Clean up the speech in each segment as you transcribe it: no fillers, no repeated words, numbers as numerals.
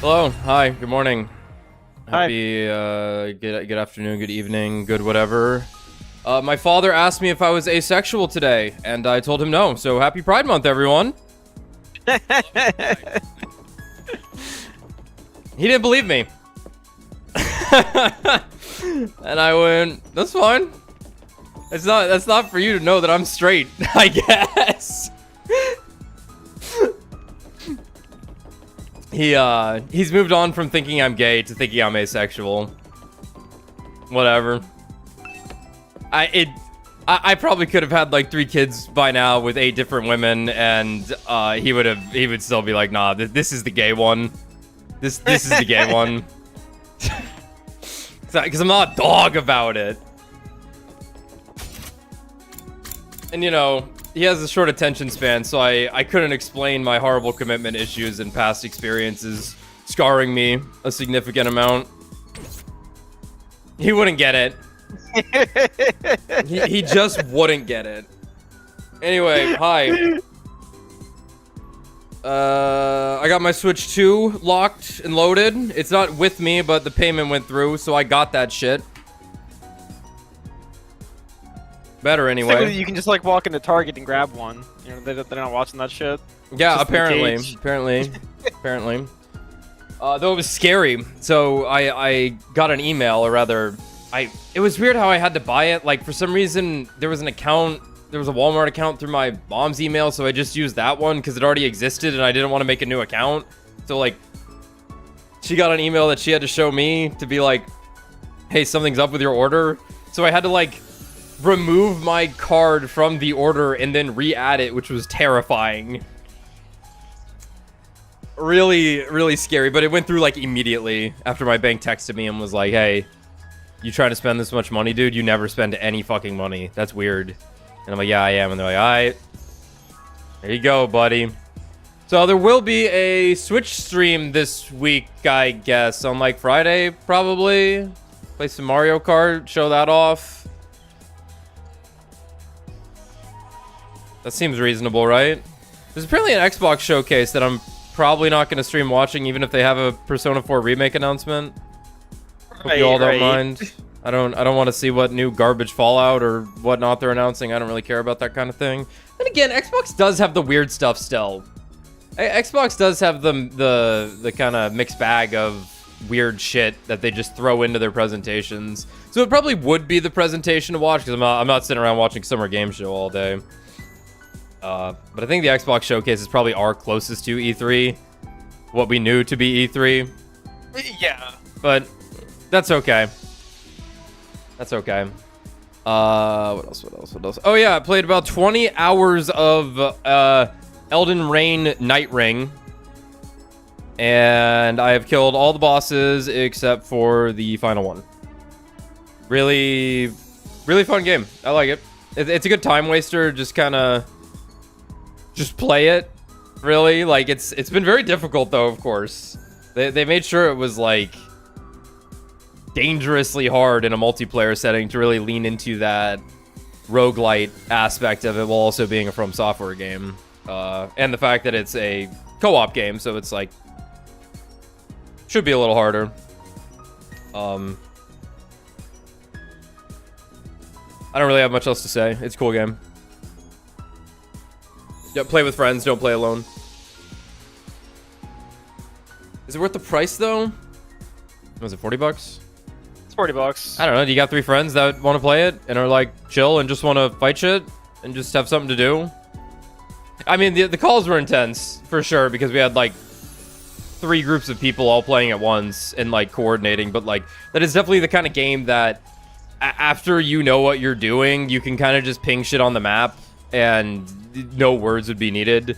Hello, hi, good morning. Hi. Happy, good afternoon, good evening, good whatever. My father asked me if I was asexual today, and I told him no, so happy Pride Month, everyone. He didn't believe me. And I went, that's fine. That's not for you to know that I'm straight, I guess. He's moved on from thinking I'm gay to thinking I'm asexual. Whatever. I probably could have had like 3 kids by now with 8 different women, and he would still be like, nah, this is the gay one. This is the gay one. Because I'm not a dog about it. And you know, he has a short attention span, so I couldn't explain my horrible commitment issues and past experiences scarring me a significant amount. He wouldn't get it. He just wouldn't get it. Anyway, hi. I got my Switch 2 locked and loaded. It's not with me, but the payment went through, so I got that shit. Better aneway. You can just like walk into Target and grab one. You know, they're not watching that shit. Yeah, Just apparently. Though it was scary. So I got an email, or rather, it was weird how I had to buy it. Like, for some reason, there was a Walmart account through my mom's email, so I just used that one because it already existed and I didn't want to make a new account. So, like, she got an email that she had to show me to be like, hey, something's up with your order. So I had to, like, remove my card from the order and then re-add it, which was terrifying. Really, really scary, but it went through, like, immediately after my bank texted me and was like, hey, you trying to spend this much money, dude? You never spend any fucking money. That's weird. And I'm like, yeah, I am. And they're like, all right. There you go, buddy. So there will be a Switch stream this week, I guess, on, like, Friday, probably. Play some Mario Kart, show that off. That seems reasonable, right? There's apparently an Xbox showcase that I'm probably not going to stream watching, even if they have a Persona 4 remake announcement. Hope you all don't mind. I don't want to see what new garbage Fallout or whatnot they're announcing. I don't really care about that kind of thing. And again, Xbox does have the weird stuff still. Xbox does have the kind of mixed bag of weird shit that they just throw into their presentations. So it probably would be the presentation to watch, because I'm not sitting around watching Summer Game Show all day. But I think the Xbox showcase is probably our closest to E3. What we knew to be E3. Yeah. But that's okay. That's okay. What else? Oh yeah, I played about 20 hours of Elden Ring Night Ring. And I have killed all the bosses except for the final one. Really, really fun game. I like it. It's a good time waster, just kind of just play it, really. Like, it's been very difficult, though, of course. They made sure it was, like, dangerously hard in a multiplayer setting to really lean into that roguelite aspect of it while also being a From Software game. And the fact that it's a co-op game, so it's, like, should be a little harder. I don't really have much else to say. It's a cool game. Yeah, play with friends, don't play alone. Is it worth the price, though? Was it 40 bucks? It's 40 bucks. I don't know. Do you got 3 friends that want to play it and are, like, chill and just want to fight shit and just have something to do? I mean, the calls were intense, for sure, because we had, like, 3 groups of people all playing at once and, like, coordinating. But, like, that is definitely the kind of game that after you know what you're doing, you can kind of just ping shit on the map and no words would be needed.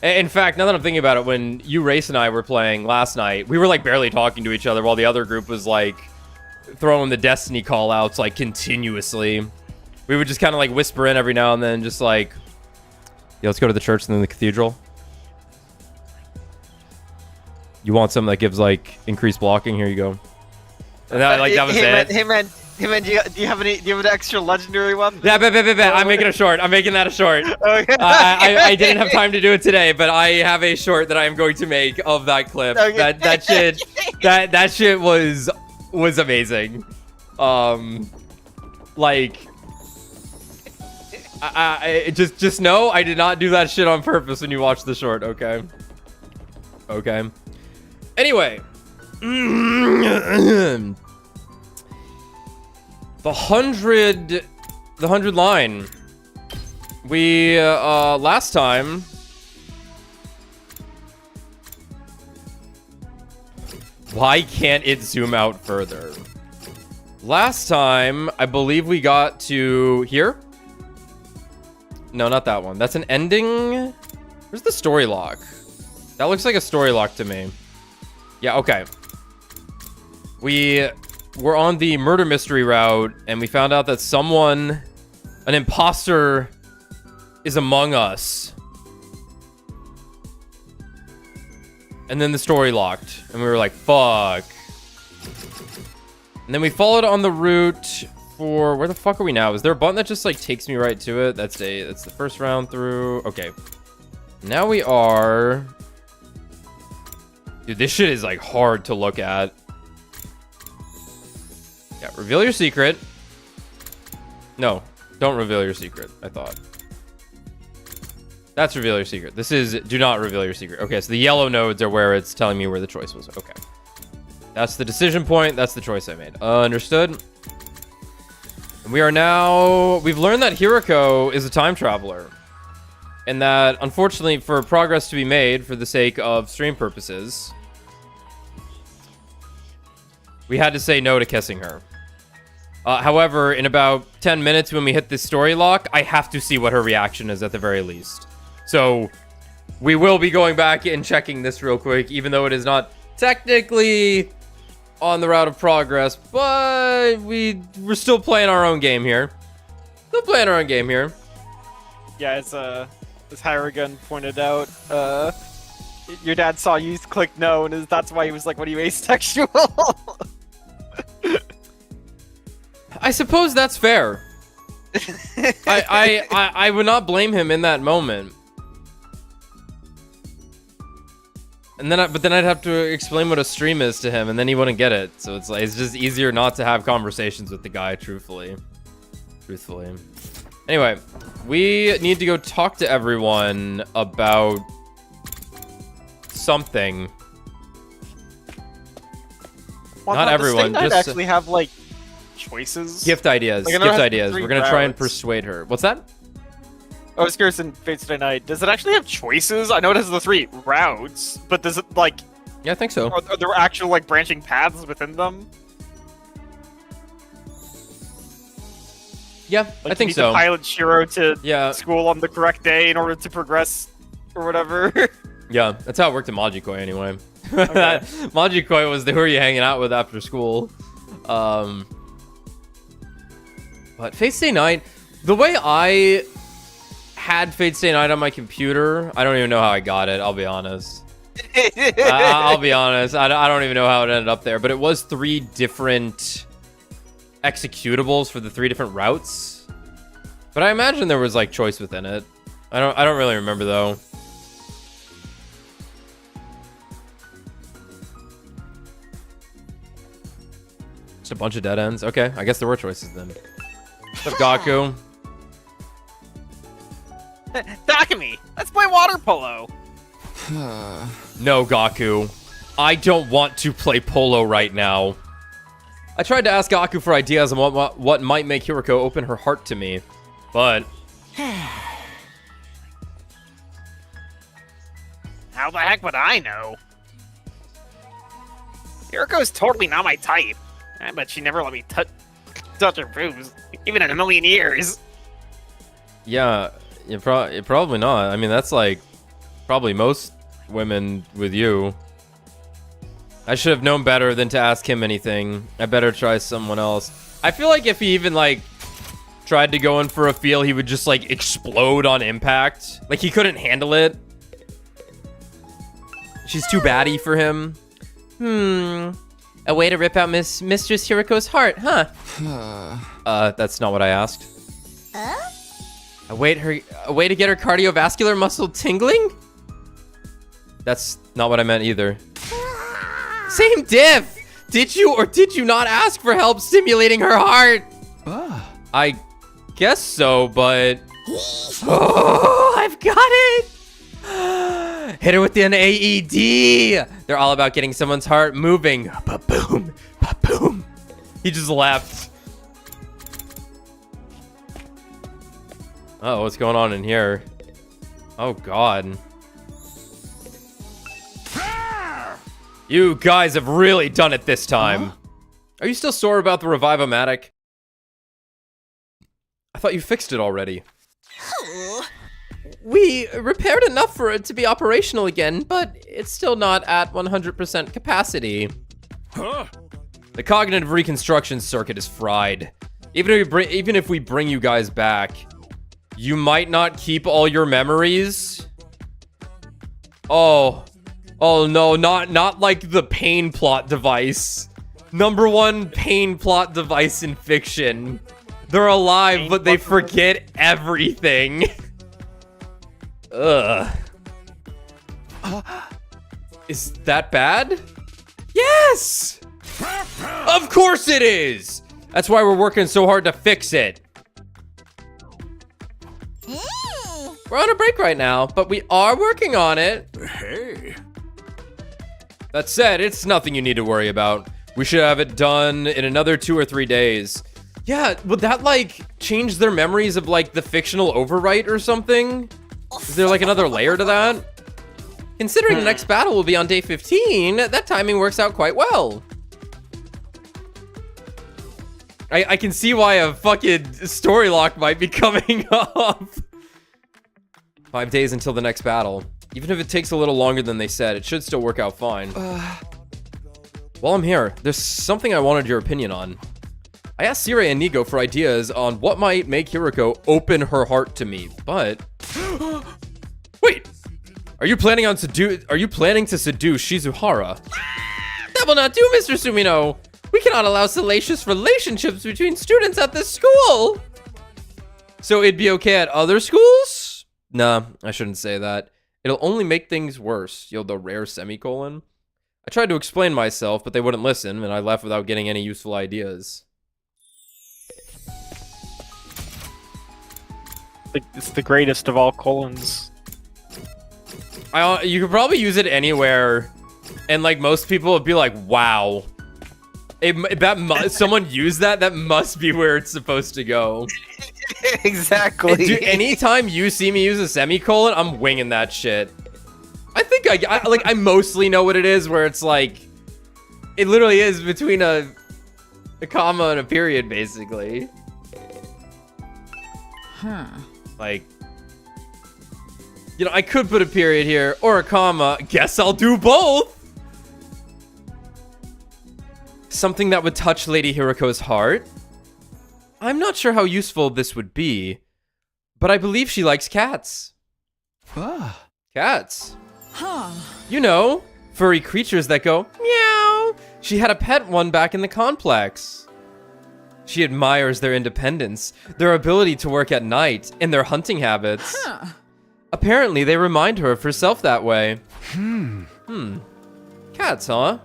In fact, now that I'm thinking about it, when you, Race, and I were playing last night, we were, like, barely talking to each other while the other group was, like, throwing the Destiny call-outs, like, continuously. We would just kind of, like, whisper in every now and then, just like, yeah, let's go to the church and then the cathedral. You want something that gives, like, increased blocking? Here you go. And that, like, that was it. Hey, man, Hey man, do you have an extra legendary one? Yeah, bet. I'm making a short. I'm making that a short. Okay. I didn't have time to do it today, but I have a short that I am going to make of that clip. Okay. That shit was amazing. Like, I just know I did not do that shit on purpose when you watch the short. Okay. Anyway. The 100 line. We last time why can't it zoom out further? Last time I believe we got to here. No, not that one. That's an ending. Where's the Storylock? That looks like a Storylock to me. Yeah, okay. We're on the murder mystery route, and we found out that an imposter, is among us. And then the story locked, and we were like, fuck. And then we followed on the route for, where the fuck are we now? Is there a button that just like takes me right to it? That's the first round through. Okay. Now we are, dude, this shit is like hard to look at. Yeah, reveal your secret. No, don't reveal your secret, I thought. That's reveal your secret. This is do not reveal your secret. Okay, so the yellow nodes are where it's telling me where the choice was. Okay. That's the decision point. That's the choice I made. Understood. And we are now... We've learned that Hiruko is a time traveler. And that, unfortunately, for progress to be made for the sake of stream purposes, we had to say no to kissing her. However, in about 10 minutes when we hit this story lock, I have to see what her reaction is at the very least. So, we will be going back and checking this real quick, even though it is not technically on the route of progress, but we're still playing our own game here. Yeah, as Hiruko pointed out, your dad saw you click no, and that's why he was like, "What are you, asexual?" I suppose that's fair. I would not blame him in that moment. And then, but then I'd have to explain what a stream is to him, and then he wouldn't get it. So it's like it's just easier not to have conversations with the guy, truthfully. Anyway, we need to go talk to everyone about something. Well, not everyone. Just just actually have like choices. Gift ideas. Like, gift ideas. We're gonna try and persuade her. What's that? I was curious in Fate Stay Night, does it actually have choices? I know it has the 3 routes, but does it like... Yeah, I think so. Are there actual like branching paths within them? Yeah, like, I think so. You need to pilot Shiro to school on the correct day in order to progress or whatever. Yeah, that's how it worked in Magikoi anyway. Okay. Magikoi was who are you hanging out with after school. But Fate Stay Night, the way I had Fate Stay Night on my computer, I don't even know how I got it, I'll be honest. I'll be honest, I don't even know how it ended up there, but it was 3 different executables for the 3 different routes. But I imagine there was like choice within it. I don't really remember though. Just a bunch of dead ends. Okay, I guess there were choices then. What's up, Gaku? Takumi, let's play water polo. No, Gaku. I don't want to play polo right now. I tried to ask Gaku for ideas on what might make Hiruko open her heart to me, but... How the heck would I know? Hiruko's totally not my type. I bet she never let me touch her boobs, even in a million years. Yeah, probably not. I mean, that's like probably most women with you. I should have known better than to ask him anything. I better try someone else. I feel like if he even like tried to go in for a feel, he would just like explode on impact. Like he couldn't handle it. She's too baddie for him. A way to rip out Mistress Hiruko's heart, huh? That's not what I asked. A way to get her cardiovascular muscle tingling? That's not what I meant either. Same diff! Did you or did you not ask for help stimulating her heart? I guess so, but... Oh, I've got it! Hit her with an AED! They're all about getting someone's heart moving. Ba-boom, ba-boom. He just left. Oh, what's going on in here? Oh, God. You guys have really done it this time. Are you still sore about the revivomatic? I thought you fixed it already. We repaired enough for it to be operational again, but it's still not at 100% capacity. The cognitive reconstruction circuit is fried. Even if we bring you guys back, you might not keep all your memories. Oh no, not like the pain plot device. #1 pain plot device in fiction. They're alive, but they forget everything. Ugh. Is that bad? Yes! Of course it is! That's why we're working so hard to fix it. We're on a break right now, but we are working on it. Hey. That said, it's nothing you need to worry about. We should have it done in another 2 or 3 days. Yeah, would that, like, change their memories of, like, the fictional overwrite or something? Is there, like, another layer to that? Considering the next battle will be on day 15, that timing works out quite well. I can see why a fucking Storylock might be coming up. 5 days until the next battle. Even if it takes a little longer than they said, it should still work out fine. While I'm here, there's something I wanted your opinion on. I asked Sire and Nigo for ideas on what might make Hiruko open her heart to me, but... Wait! Are you planning to seduce Shizuhara? That will not do, Mr. Sumino! We cannot allow salacious relationships between students at this school! So it'd be okay at other schools? Nah, I shouldn't say that. It'll only make things worse. Yo, the rare semicolon. I tried to explain myself, but they wouldn't listen, and I left without getting any useful ideas. It's the greatest of all colons. You could probably use it anywhere, and like most people would be like, "Wow." Someone used that. That must be where it's supposed to go. Exactly. Dude, anytime you see me use a semicolon, I'm winging that shit. I think I mostly know what it is, where it's like, it literally is between a comma and a period, basically. Like, you know, I could put a period here or a comma. Guess I'll do both. Something that would touch Lady Hiruko's heart. I'm not sure how useful this would be, but I believe she likes cats. Cats. You know, furry creatures that go meow. She had a pet one back in the complex. She admires their independence, their ability to work at night, and their hunting habits. Apparently, they remind her of herself that way. Cats, huh?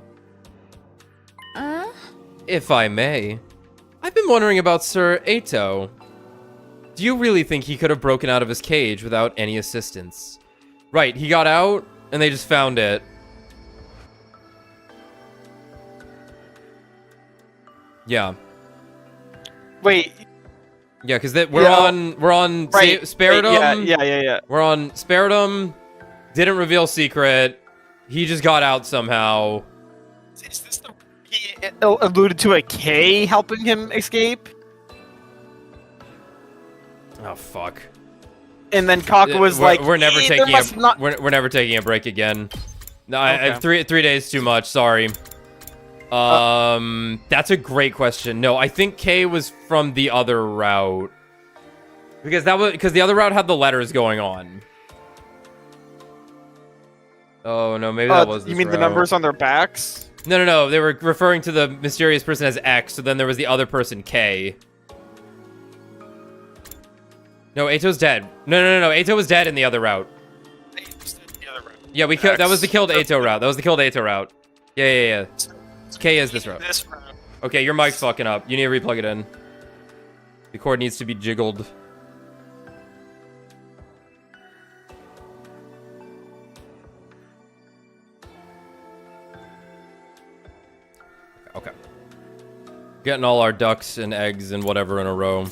If I may. I've been wondering about Sir Eito. Do you really think he could have broken out of his cage without any assistance? Right, he got out, and they just found it. Yeah. Wait. Yeah, because we're on right. Sparedom. Yeah. We're on Sparedom. Didn't reveal secret. He just got out somehow. Is this the... He alluded to a K helping him escape? Oh, fuck. And then Kaka was like, we're never taking a break again. No, okay. I have 3 days too much. Sorry. That's a great question. No, I think K was from the other route, because the other route had the letters going on. Oh no, maybe that was. You mean route. The numbers on their backs? No. They were referring to the mysterious person as X, so then there was the other person, K. No, Eito's dead. No. Eito was dead in the other route. Yeah, we killed. That was the killed Eito route. That was the killed Eito route. Yeah. K is this route. Okay, your mic's fucking up. You need to replug it in. The cord needs to be jiggled. Okay. Getting all our ducks and eggs and whatever in a row.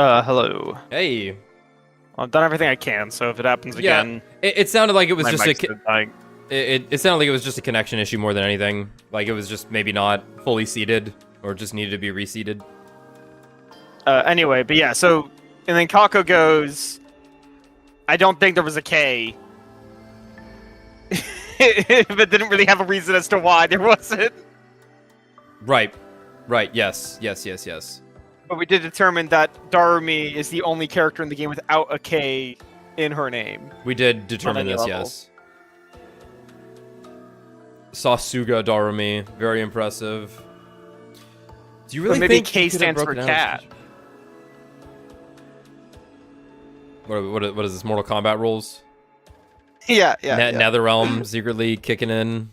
Hello. Hey. Well, I've done everything I can, so if it happens again... It sounded like it was my just mic's dying. it sounded like it was just a connection issue more than anything. Like it was just maybe not fully seated or just needed to be reseated. Anyway, but yeah, so... And then Kako goes... I don't think there was a K. But didn't really have a reason as to why there wasn't. Right. Yes. But we did determine that Darumi is the only character in the game without a K in her name. We did determine this, level. yes. Sasuga Darumi, very impressive. Do you really maybe think K he could have stands for broken out his cat? cage? What is this? Mortal Kombat rules? Yeah. NetherRealm secretly kicking in.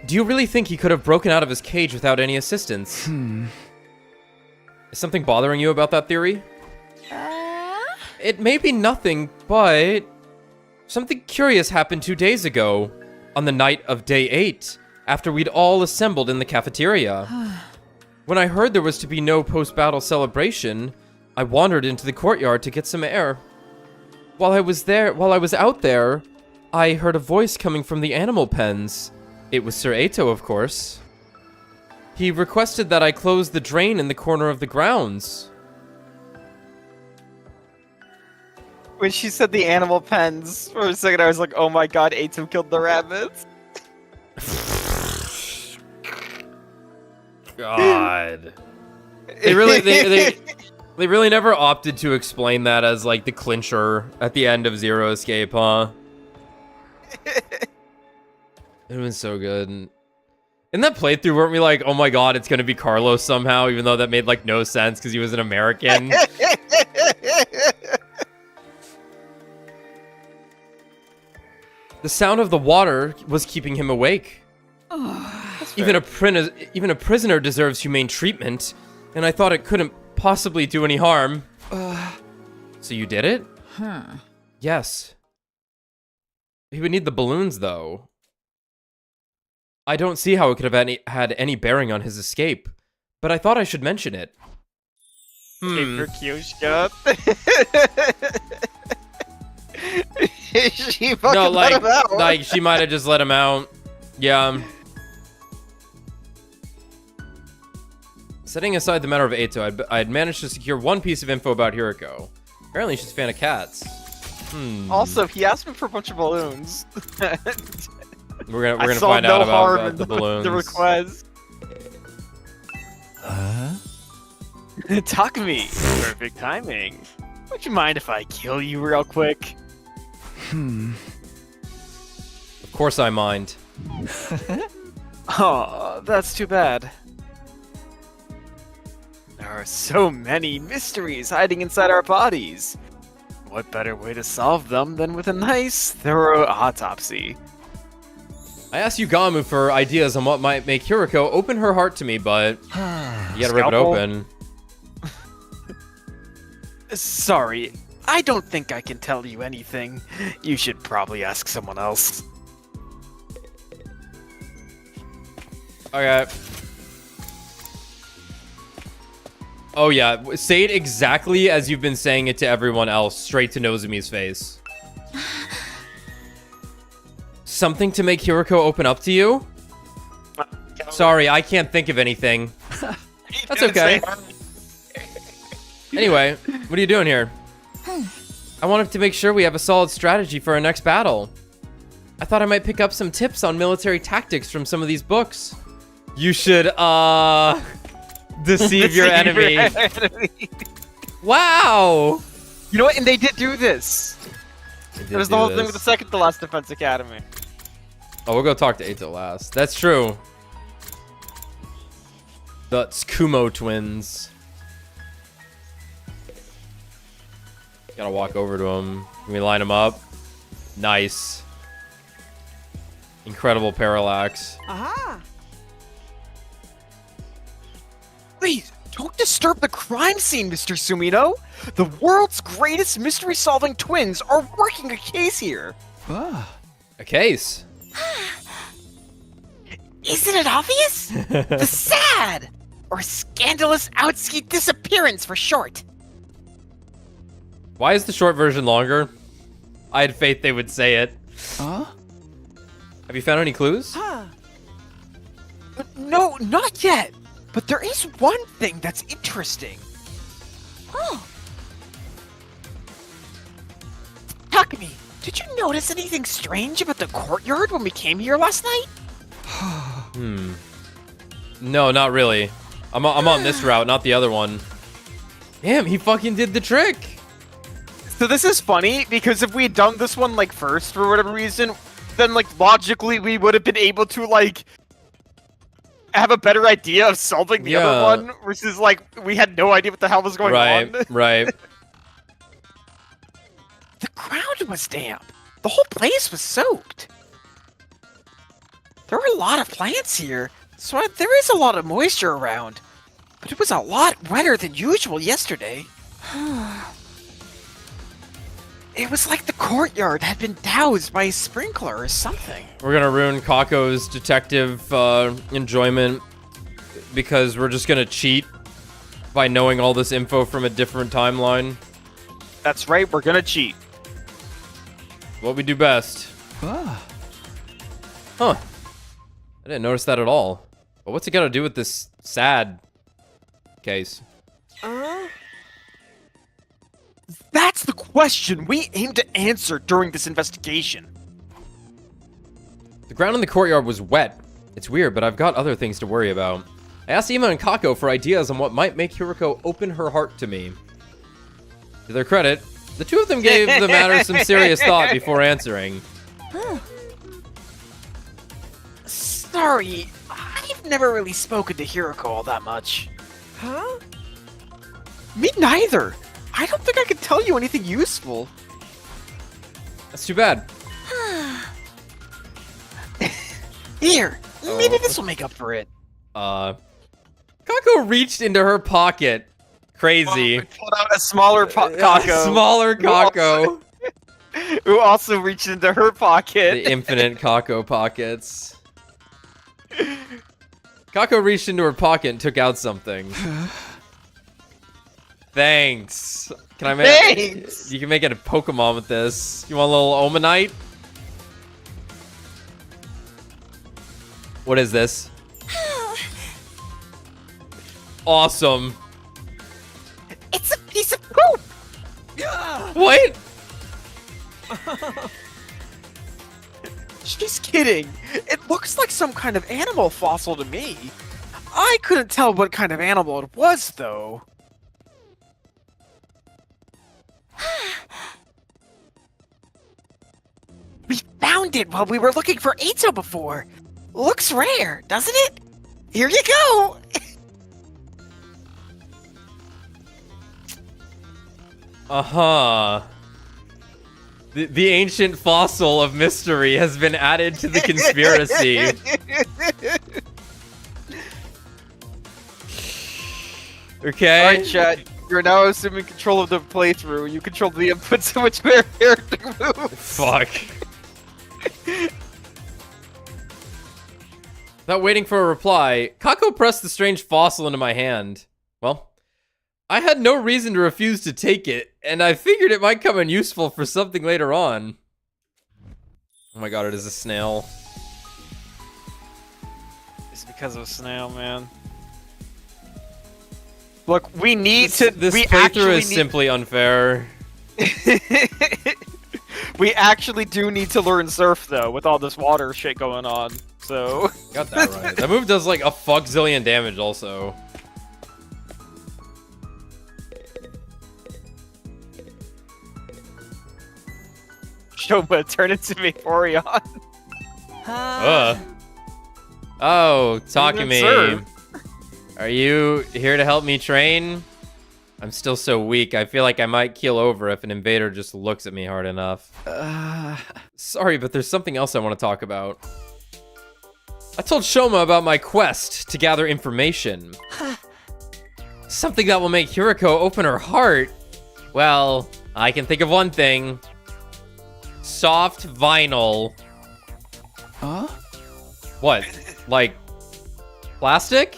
Do you really think he could have broken out of his cage without any assistance? Is something bothering you about that theory? It may be nothing, but something curious happened 2 days ago, on the night of day 8, after we'd all assembled in the cafeteria. When I heard there was to be no post-battle celebration, I wandered into the courtyard to get some air. While I was out there, I heard a voice coming from the animal pens. It was Sir Eito, of course. He requested that I close the drain in the corner of the grounds. When she said the animal pens, for a second I was like, oh my god, Eito killed the rabbits. God. They really never opted to explain that as like the clincher at the end of Zero Escape, huh? It was so good. In that playthrough, weren't we like, oh my god, it's gonna be Carlos somehow, even though that made like no sense because he was an American? The sound of the water was keeping him awake. Even a prisoner deserves humane treatment, and I thought it couldn't possibly do any harm. So you did it? Yes. He would need the balloons, though. I don't see how it could have had any bearing on his escape, but I thought I should mention it. She fucking let him out. Like she might have just let him out. Yeah. Setting aside the matter of Eito, I'd managed to secure one piece of info about Hiruko. Apparently she's a fan of cats. Also, he asked me for a bunch of balloons. We're gonna find out about the balloons. The request. Takumi, perfect timing. Would you mind if I kill you real quick? Of course I mind. Oh, that's too bad. There are so many mysteries hiding inside our bodies. What better way to solve them than with a nice, thorough autopsy? I asked Yugamu for ideas on what might make Hiruko open her heart to me, but you gotta rip it open. Sorry, I don't think I can tell you anything. You should probably ask someone else. Okay. Oh yeah, say it exactly as you've been saying it to everyone else, straight to Nozomi's face. Something to make Hiruko open up to you? Sorry, I can't think of anything. That's okay. Anyway, What are you doing here? I wanted to make sure we have a solid strategy for our next battle. I thought I might pick up some tips on military tactics from some of these books. You should, deceive your enemy. Wow! You know what? And they did do this. That was the whole thing with the second to last Defense Academy. Oh, we'll go talk to Eito last. That's true. The Tsukumo twins. Gotta walk over to them. Can we line them up? Nice. Incredible parallax. Aha! Please, don't disturb the crime scene, Mr. Sumino. The world's greatest mystery-solving twins are working a case here. A case? Isn't it obvious? The sad or scandalous Outski disappearance for short. Why is the short version longer? I had faith they would say it. Huh? Have you found any clues? No, not yet. But there is one thing that's interesting. Oh, Takumi, did you notice anything strange about the courtyard when we came here last night? No, not really. I'm on this route, not the other one. Damn, he fucking did the trick. So this is funny, because if we had done this one, like, first, for whatever reason, then, like, logically, we would have been able to, like, have a better idea of solving the other one, versus, like, we had no idea what the hell was going on. Right. The ground was damp. The whole place was soaked. There were a lot of plants here, so there is a lot of moisture around. But it was a lot wetter than usual yesterday. It was like the courtyard had been doused by a sprinkler or something. We're gonna ruin Kako's detective enjoyment because we're just gonna cheat by knowing all this info from a different timeline. That's right, we're gonna cheat. What we do best. Huh. I didn't notice that at all. But what's it got to do with this sad case? That's the question we aim to answer during this investigation. The ground in the courtyard was wet. It's weird, but I've got other things to worry about. I asked Ima and Kako for ideas on what might make Hiruko open her heart to me. To their credit, the two of them gave the matter some serious thought before answering. Sorry, I've never really spoken to Hiruko all that much. huh? Me neither. I don't think I can tell you anything useful. That's too bad. Here, maybe this will make up for it. Kako reached into her pocket. Crazy. Pulled out a smaller Kako. Smaller Kako. Who also reached into her pocket. The infinite Kako pockets. Kako reached into her pocket and took out something. Thanks. Can I make? Thanks. You can make it a Pokemon with this. You want a little Omanite? What is this? Awesome. It's a piece of poop! What? She's kidding. It looks like some kind of animal fossil to me. I couldn't tell what kind of animal it was, though. We found it while we were looking for Eito before. Looks rare, doesn't it? Here you go! Uh-huh. The ancient fossil of mystery has been added to the conspiracy. Okay. Alright, chat. You're now assuming control of the playthrough. You control the inputs in which your character moves. Fuck. Without waiting for a reply, Kako pressed the strange fossil into my hand. Well, I had no reason to refuse to take it, and I figured it might come in useful for something later on. Oh my god, it is a snail. It's because of a snail, man. Look, we need to. This we playthrough actually is simply unfair. We actually do need to learn Surf though, with all this water shit going on. So Got that right. That move does like a fuck zillion damage also. Shoba, turn into Vaporeon. Oh, Takumi. Surf. Are you here to help me train? I'm still so weak. I feel like I might keel over if an invader just looks at me hard enough. Sorry, but there's something else I want to talk about. I told Shoma about my quest to gather information. Something that will make Hiruko open her heart. Well, I can think of one thing. Soft vinyl. Huh? What? Like plastic?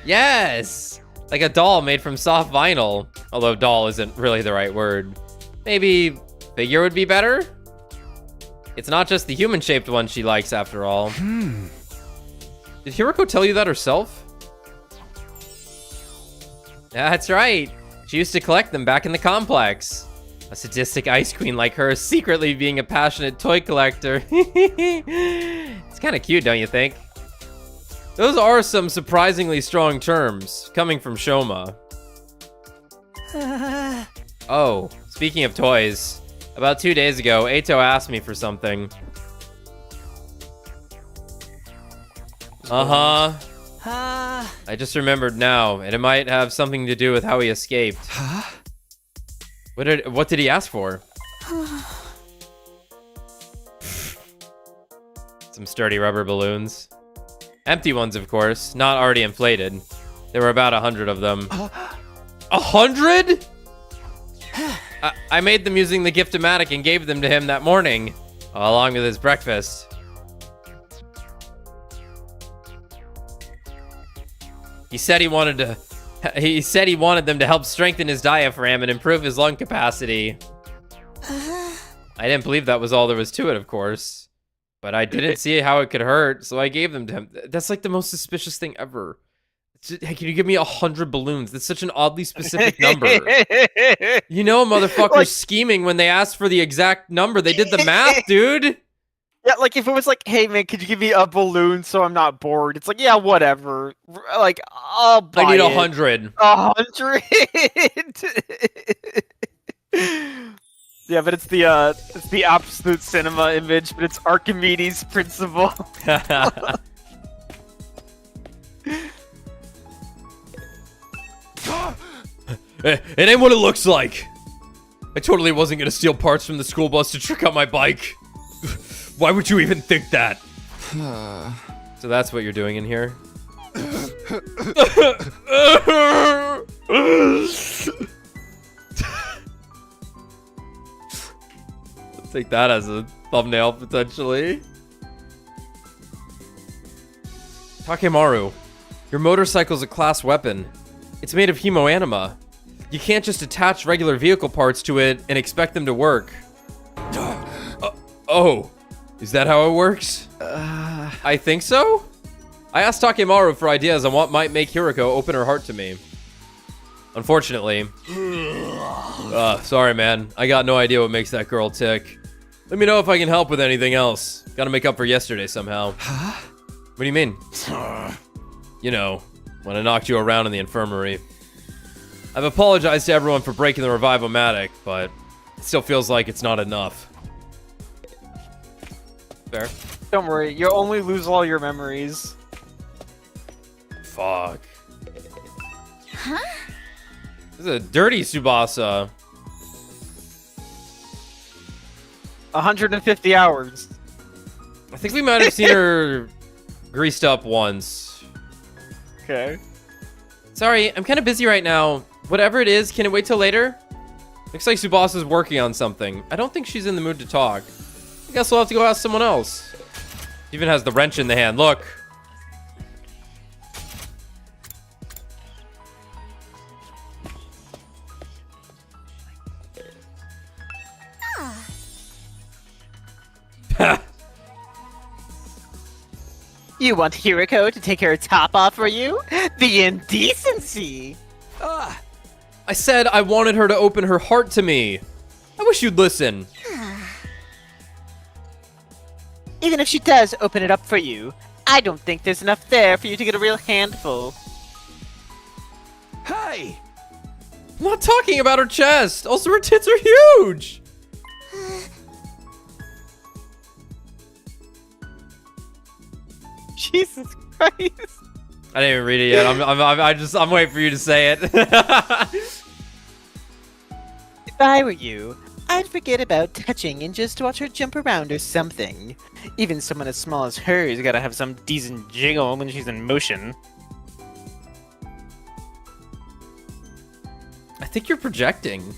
Yes! Like a doll made from soft vinyl. Although doll isn't really the right word. Maybe figure would be better? It's not just the human-shaped one she likes, after all. Did Hiruko tell you that herself? That's right. She used to collect them back in the complex. A sadistic ice queen like her secretly being a passionate toy collector. It's kind of cute, don't you think? Those are some surprisingly strong terms, coming from Shoma. Oh, speaking of toys, about 2 days ago, Eito asked me for something. Uh-huh. I just remembered now, and it might have something to do with how he escaped. Huh? What did he ask for? Some sturdy rubber balloons. Empty ones, of course, not already inflated. There were about 100 of them. 100? I made them using the Giftomatic and gave them to him that morning, along with his breakfast. He said he wanted them to help strengthen his diaphragm and improve his lung capacity. I didn't believe that was all there was to it, of course. But I didn't see how it could hurt, so I gave them to him. That's like the most suspicious thing ever. Hey, can you give me 100 balloons? That's such an oddly specific number. You know, motherfuckers Like, scheming when they asked for the exact number. They did the math, dude. yeah, like if it was like, hey man, could you give me a balloon so I'm not bored? It's like, yeah, whatever. Like, I'll buy I need it. 100. 100. Yeah, but it's the absolute cinema image, but it's Archimedes' principle. It ain't what it looks like. I totally wasn't gonna steal parts from the school bus to trick out my bike. Why would you even think that? So that's what you're doing in here? Take that as a thumbnail, potentially. Takemaru, your motorcycle's a class weapon. It's made of hemoanima. You can't just attach regular vehicle parts to it and expect them to work. Oh, is that how it works? I think so? I asked Takemaru for ideas on what might make Hiruko open her heart to me. Unfortunately. Sorry, man. I got no idea what makes that girl tick. Let me know if I can help with anything else. Gotta make up for yesterday somehow. Huh? What do you mean? You know, when I knocked you around in the infirmary. I've apologized to everyone for breaking the revivomatic, but it still feels like it's not enough. Fair. Don't worry, you'll only lose all your memories. Fuck. Huh? This is a dirty Tsubasa. 150 hours. I think we might have seen her greased up once. Okay. Sorry, I'm kind of busy right now. Whatever it is, can it wait till later? Looks like Tsubasa's working on something. I don't think she's in the mood to talk. I guess we'll have to go ask someone else. She even has the wrench in the hand. Look. You want Hiruko to take her top off for you? The indecency! I said I wanted her to open her heart to me. I wish you'd listen. Even if she does open it up for you, I don't think there's enough there for you to get a real handful. Hey! I'm not talking about her chest. Also, her tits are huge. Jesus Christ. I didn't even read it yet. I'm waiting for you to say it. If I were you, I'd forget about touching and just watch her jump around or something. Even someone as small as her's gotta have some decent jiggle when she's in motion. I think you're projecting.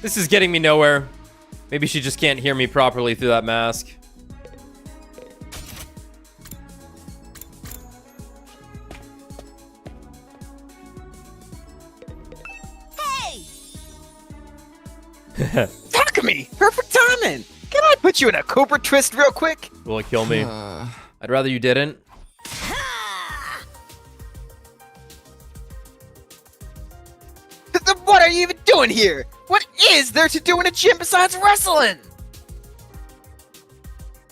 This is getting me nowhere. Maybe she just can't hear me properly through that mask. Takumi! Perfect timing! Can I put you in a cobra twist real quick? Will it kill me? I'd rather you didn't. What are you even doing here? What is there to do in a gym besides wrestling?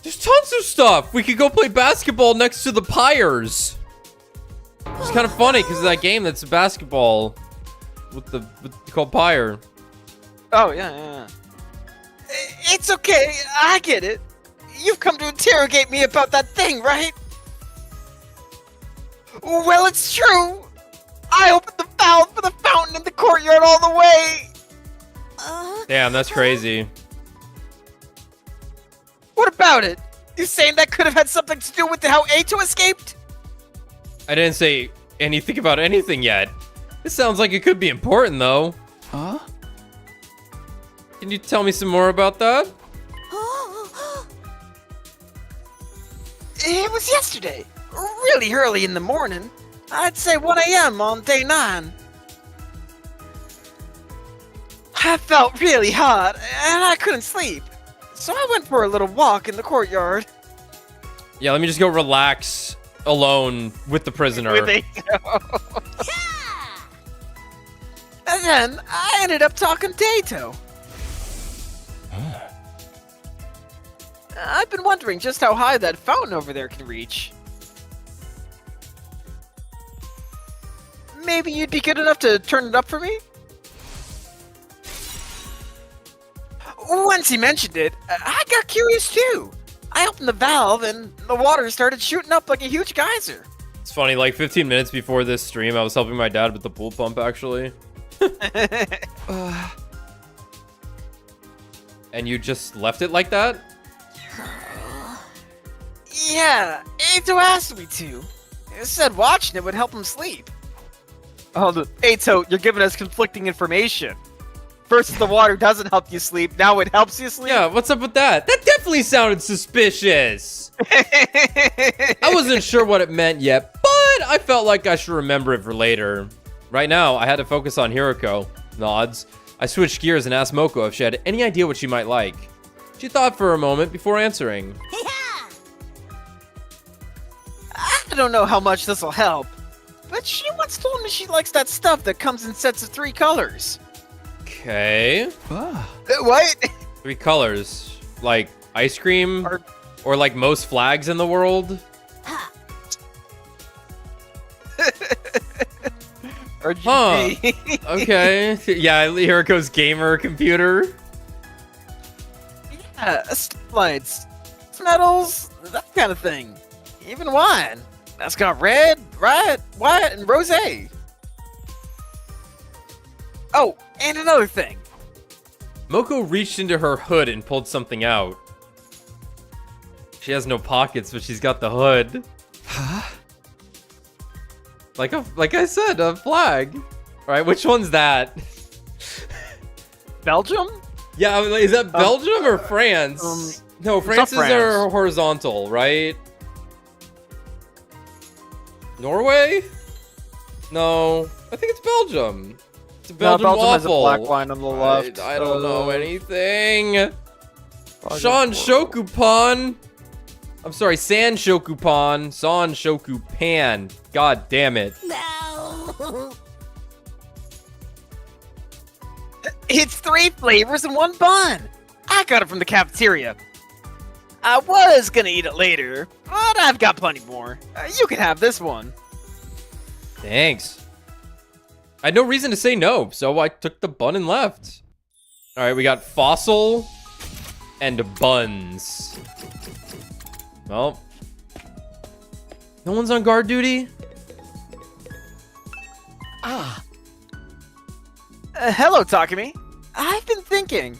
There's tons of stuff. We could go play basketball next to the pyres. It's kind of funny because of that game that's basketball with called Pyre. Oh, yeah. It's okay, I get it. You've come to interrogate me about that thing, right? Well, it's true. I opened the valve for the fountain in the courtyard all the way. Damn, that's crazy. What about it? You saying that could have had something to do with how Eito escaped? I didn't say anything about anything yet. This sounds like it could be important, though. Huh? Can you tell me some more about that? It was yesterday. Really early in the morning. I'd say 1 a.m. on day 9. I felt really hot, and I couldn't sleep. So I went for a little walk in the courtyard. Yeah, let me just go relax alone with the prisoner. With Eito. And then I ended up talking to Eito. I've been wondering just how high that fountain over there can reach. Maybe you'd be good enough to turn it up for me? Once he mentioned it, I got curious too. I opened the valve and the water started shooting up like a huge geyser. It's funny, like 15 minutes before this stream, I was helping my dad with the pool pump, actually. And you just left it like that? Yeah, Eito asked me to. He said watching it would help him sleep. Oh, Eito, you're giving us conflicting information. First, the water doesn't help you sleep. Now it helps you sleep. Yeah, what's up with that? That definitely sounded suspicious. I wasn't sure what it meant yet, but I felt like I should remember it for later. Right now, I had to focus on Hiruko. Nods. I switched gears and asked Moko if she had any idea what she might like. She thought for a moment before answering. I don't know how much this will help, but she once told me she likes that stuff that comes in sets of 3 colors. Okay. What? 3 colors. Like ice cream? Or like most flags in the world? RGB. Okay. Yeah, Hiruko's gamer computer. Yeah, lights, metals, that kind of thing. Even wine. That's got red, white, and rosé. Oh, and another thing. Moko reached into her hood and pulled something out. She has no pockets, but she's got the hood. Huh? Like I said, a flag. All right, which one's that? Belgium? Yeah, is that Belgium or France? No, France's are horizontal, right? Norway? No, I think it's Belgium. It's a Belgian Belgium waffle. has a black line on the left. I don't know anything. Sean Shokupan. I'm sorry, San Shokupan. San Shokupan. God damn it. No. It's 3 flavors in 1 bun. I got it from the cafeteria. I was gonna eat it later, but I've got plenty more. You can have this one. Thanks. I had no reason to say no, so I took the bun and left. All right, we got fossil and buns. Well, no one's on guard duty? Hello, Takumi. I've been thinking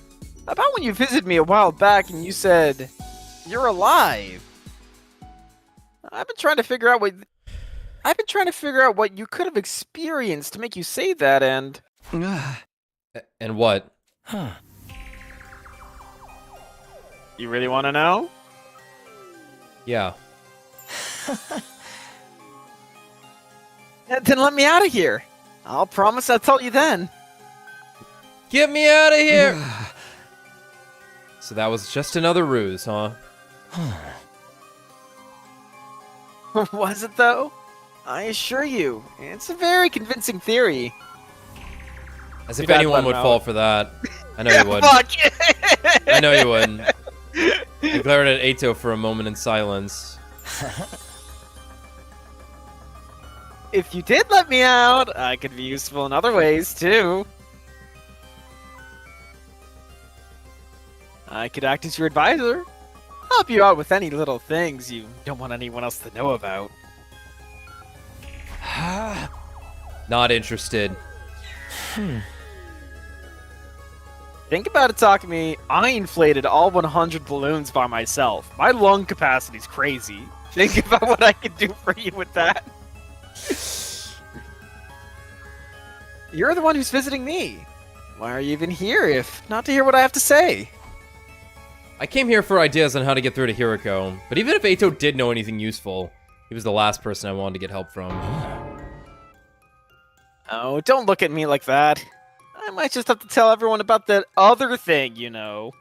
about when you visited me a while back and you said you're alive. I've been trying to figure out what you could have experienced to make you say that, and And what? you really want to know? Yeah. Then let me out of here. I'll promise I'll tell you then. Get me out of here! So that was just another ruse, huh? Was it though? I assure you, it's a very convincing theory. As if Too bad anyone let would him fall out. for that. I know you would. Fuck! I know you wouldn't. I glared at Eito for a moment in silence. If you did let me out, I could be useful in other ways too. I could act as your advisor, help you out with any little things you don't want anyone else to know about. Not interested. Think about it, Takumi. I inflated all 100 balloons by myself. My lung capacity's crazy. Think about what I could do for you with that. You're the one who's visiting me. Why are you even here if not to hear what I have to say? I came here for ideas on how to get through to Hiruko, but even if Eito did know anything useful, he was the last person I wanted to get help from. Oh, don't look at me like that. I might just have to tell everyone about that other thing, you know.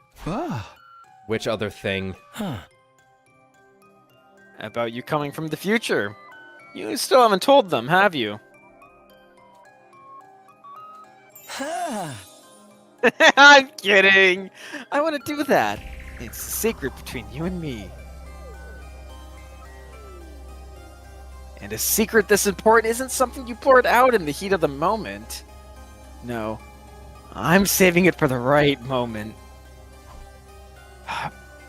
Which other thing? About you coming from the future. You still haven't told them, have you? I'm kidding. I want to do that. It's a secret between you and me. And a secret this important isn't something you blurt out in the heat of the moment. No, I'm saving it for the right moment.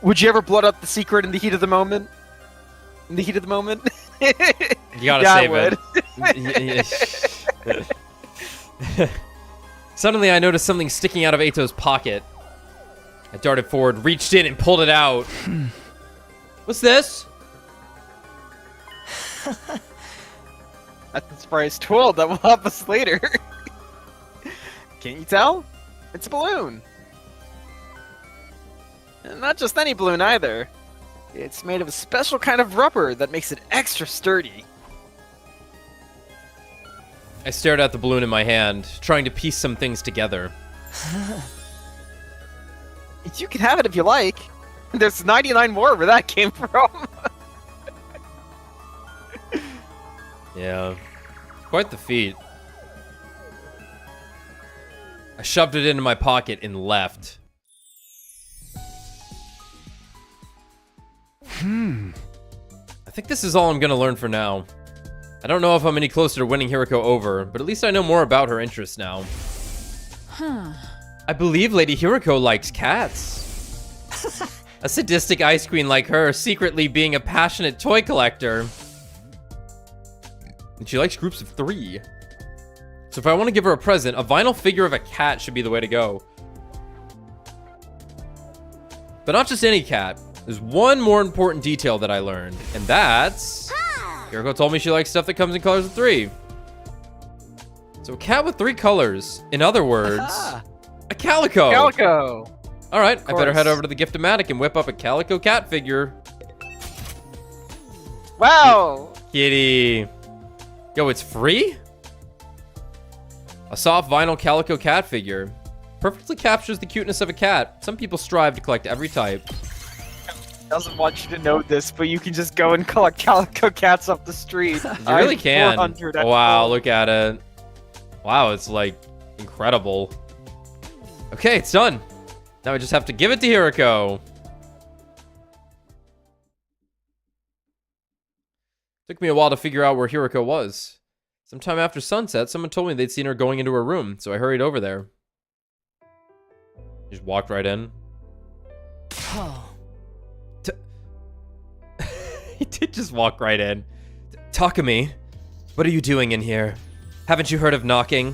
Would you ever blurt out the secret in the heat of the moment? In the heat of the moment? You gotta Yeah, I save it. Suddenly, I noticed something sticking out of Eito's pocket. I darted forward, reached in, and pulled it out. What's this? That's a surprise tool that will help us later. Can't you tell? It's a balloon. And not just any balloon either. It's made of a special kind of rubber that makes it extra sturdy. I stared at the balloon in my hand, trying to piece some things together. You can have it if you like. There's 99 more where that came from. Yeah. Quite the feat. I shoved it into my pocket and left. I think this is all I'm gonna learn for now. I don't know if I'm any closer to winning Hiruko over, but at least I know more about her interests now. I believe Lady Hiruko likes cats. A sadistic ice queen like her secretly being a passionate toy collector. And she likes groups of 3. So if I want to give her a present, a vinyl figure of a cat should be the way to go. But not just any cat. There's one more important detail that I learned, and that's... Hiruko told me she likes stuff that comes in colors of 3. So a cat with 3 colors. In other words, a calico. Calico. All right, I better course. head over to the Giftomatic and whip up a calico cat figure. Wow. Kitty. Yo, it's free? A soft vinyl calico cat figure. Perfectly captures the cuteness of a cat. Some people strive to collect every type. doesn't want you to know this, but you can just go and collect calico cats off the street. You really can. 400 at Wow, home. look at it. Wow, it's like incredible. Okay, it's done. Now we just have to give it to Hiruko. Took me a while to figure out where Hiruko was. Sometime after sunset, someone told me they'd seen her going into her room, so I hurried over there. Just walked right in. He did just walk right in. Takumi, what are you doing in here? Haven't you heard of knocking?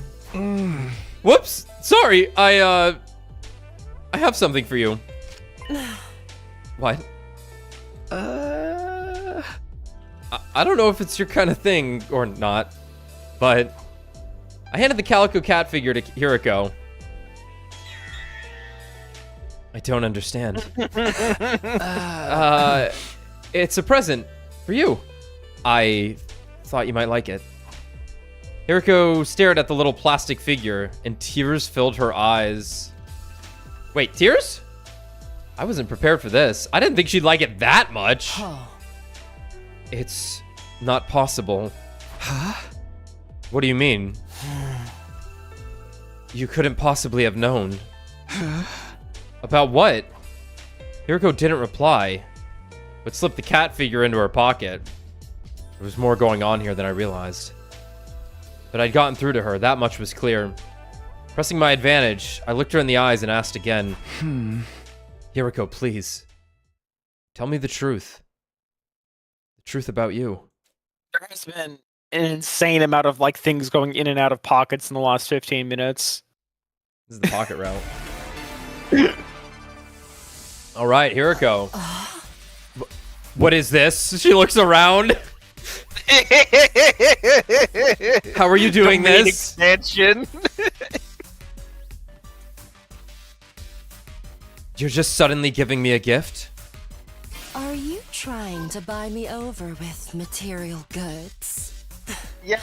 Whoops! Sorry, I have something for you. What? I don't know if it's your kind of thing or not, but I handed the calico cat figure to Hiruko. I don't understand. It's a present for you. I thought you might like it. Hiruko stared at the little plastic figure, and tears filled her eyes. Wait, tears? I wasn't prepared for this. I didn't think she'd like it that much. It's not possible. Huh? What do you mean? You couldn't possibly have known. About what? Hiruko didn't reply, but slipped the cat figure into her pocket. There was more going on here than I realized. But I'd gotten through to her, that much was clear. Pressing my advantage, I looked her in the eyes and asked again. Hiruko, please. Tell me the truth. The truth about you. There has been an insane amount of like things going in and out of pockets in the last 15 minutes. This is the pocket route. All right, Hiruko. What is this? She looks around. How are you doing Domain this? Expansion. You're just suddenly giving me a gift? Are you trying to buy me over with material goods? Yeah.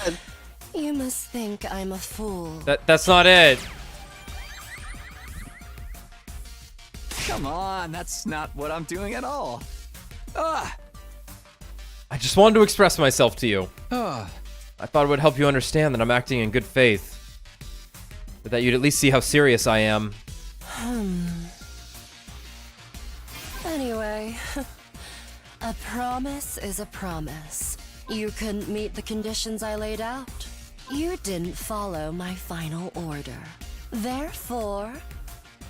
You must think I'm a fool. That's not it. Come on, that's not what I'm doing at all. I just wanted to express myself to you. I thought it would help you understand that I'm acting in good faith. But that you'd at least see how serious I am. Anyway, a promise is a promise. You couldn't meet the conditions I laid out. You didn't follow my final order. Therefore,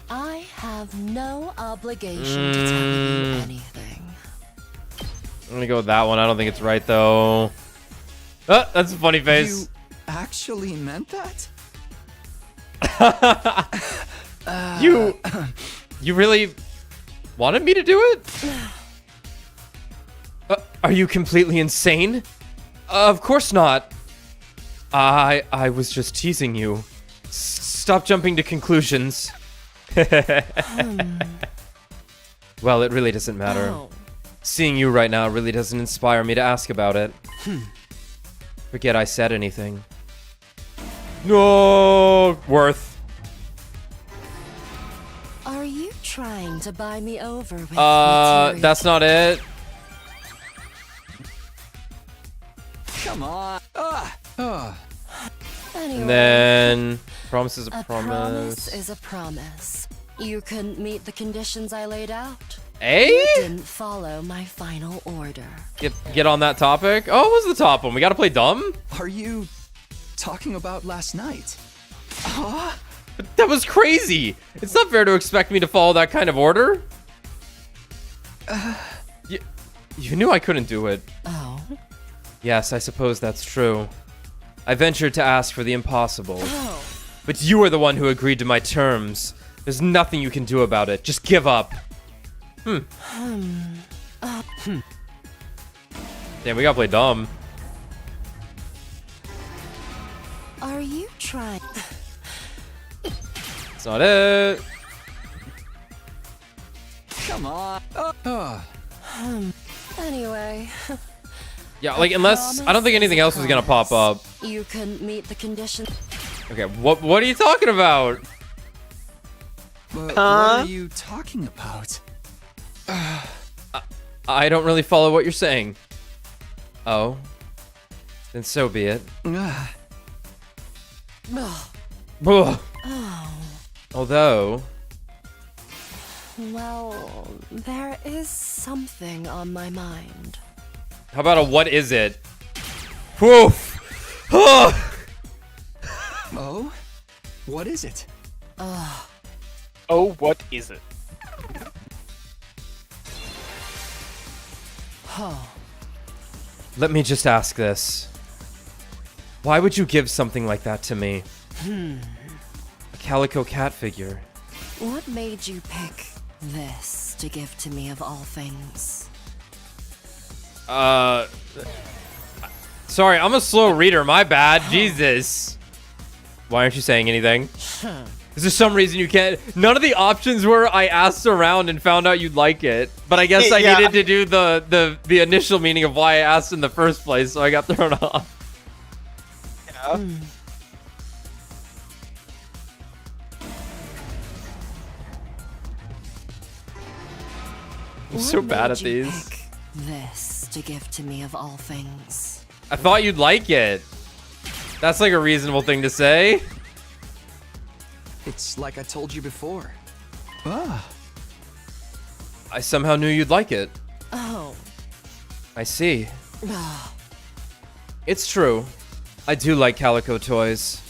I have no obligation to tell you anything. I'm gonna go with that one. I don't think it's right, though. Oh, that's a funny face. You actually meant that? You really wanted me to do it? Are you completely insane? Of course not. I was just teasing you. Stop jumping to conclusions. Well, it really doesn't matter. Oh. Seeing you right now really doesn't inspire me to ask about it. Forget I said anything. No, Worth. Are you trying to buy me over with material? That's not it. Come on. Anyway, And then promise is a a promise. promise is a promise. You couldn't meet the conditions I laid out. Eh? Didn't follow my final order. Get on that topic. Oh, what was the top one? We gotta play dumb? Are you talking about last night? That was crazy. It's not fair to expect me to follow that kind of order. You knew I couldn't do it. Oh. Yes, I suppose that's true. I ventured to ask for the impossible. Oh. But you are the one who agreed to my terms. There's nothing you can do about it. Just give up. Damn, we gotta play dumb. Are you trying? That's not it. Come on. Anyway, Yeah, like, unless... I don't think anything else is gonna pop up. you couldn't meet the conditions. Okay, what are you talking about? What are you talking about? I don't really follow what you're saying. Oh. Then so be it. Ugh. Ugh. Oh. Although... Well, there is something on my mind. How about a what is it? Woof! Oh! Oh? What is it? Oh, what is it? Oh. Let me just ask this. Why would you give something like that to me? A calico cat figure. What made you pick this to give to me of all things? Sorry, I'm a slow reader, my bad. Jesus. Why aren't you saying anything? Is there some reason you can't? None of the options were I asked around and found out you'd like it. But I guess I needed to do the initial meaning of why I asked in the first place, so I got thrown off. Yeah. I'm so bad at these. Pick this to give to me of all things. I thought you'd like it. That's like a reasonable thing to say. It's like I told you before. Ah. I somehow knew you'd like it. Oh. I see. Oh. It's true. I do like calico toys.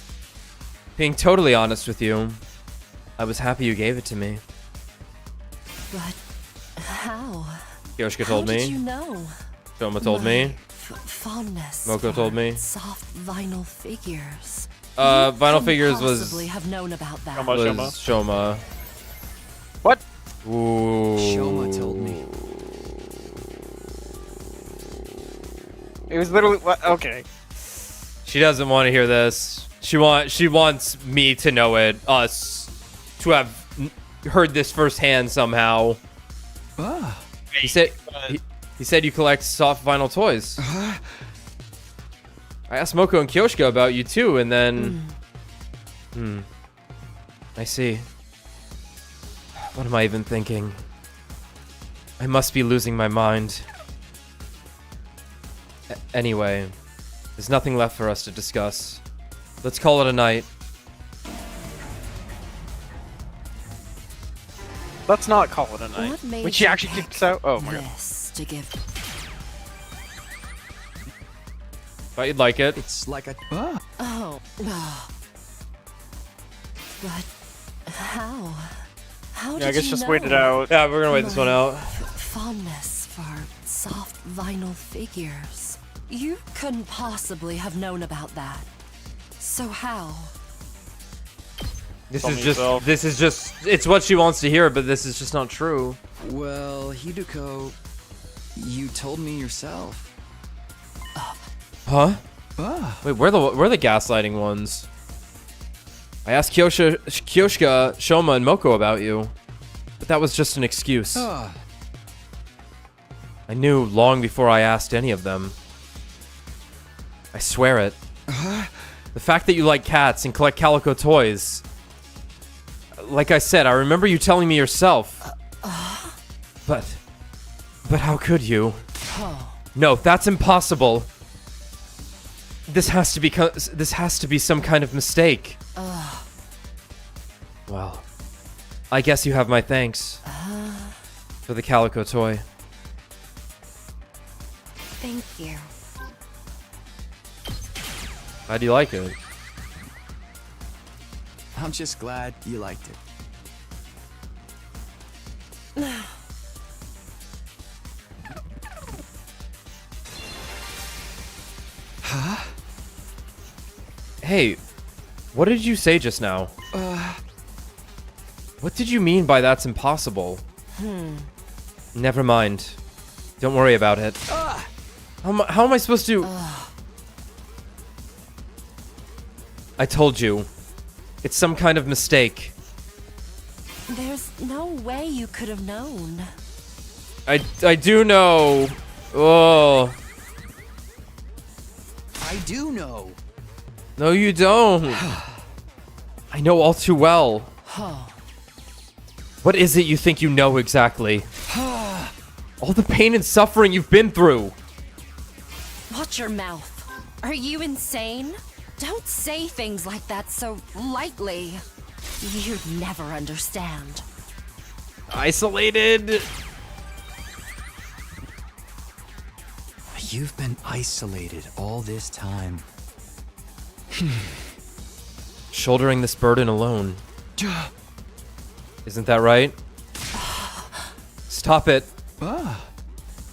Being totally honest with you, I was happy you gave it to me. But how? Yoshika told How me. did you know? Shoma told me. Fondness. Moko for told me. Soft vinyl figures. Vinyl You figures couldn't was possibly have known about that. Shoma. What? Ooh. Shoma told me. It was literally what? Okay. She doesn't want to hear this. She wants me to know it. Us to have heard this firsthand somehow. Ah. He said he said you collect soft vinyl toys. I asked Moko and Kyoshika about you too, and then I see. What am I even thinking? I must be losing my mind. Anyway, there's nothing left for us to discuss. Let's call it a night. Let's not call it a What night. made When she you actually pick kicks out. Oh my god. this to give. Thought you'd like it. It's like a. Ah. Oh. But how? How Yeah, did I guess you just know? wait it out. Yeah, we're gonna wait this one out. Fondness for soft vinyl figures. You couldn't possibly have known about that. So how? This Tell is me just. yourself. This is just. It's what she wants to hear, but this is just not true. Well, Hiruko, you told me yourself. Huh? Ah. Wait, where are the gaslighting ones? I asked Kyoshika, Shoma, and Moko about you, but that was just an excuse. Ah. I knew long before I asked any of them. I swear it. The fact that you like cats and collect calico toys. Like I said, I remember you telling me yourself. But how could you? No, that's impossible. This has to be some kind of mistake. Well, I guess you have my thanks for the calico toy. Thank you. How do you like it? I'm just glad you liked it. Huh? Hey, what did you say just now? What did you mean by that's impossible? Never mind. Don't worry about it. How am I supposed to... I told you. It's some kind of mistake. There's no way you could have known. I do know. Oh. I do know. No, you don't. I know all too well. What is it you think you know exactly? All the pain and suffering you've been through. Watch your mouth. Are you insane? Don't say things like that so lightly. You'd never understand. Isolated. You've been isolated all this time. Shouldering this burden alone. Isn't that right? Stop it.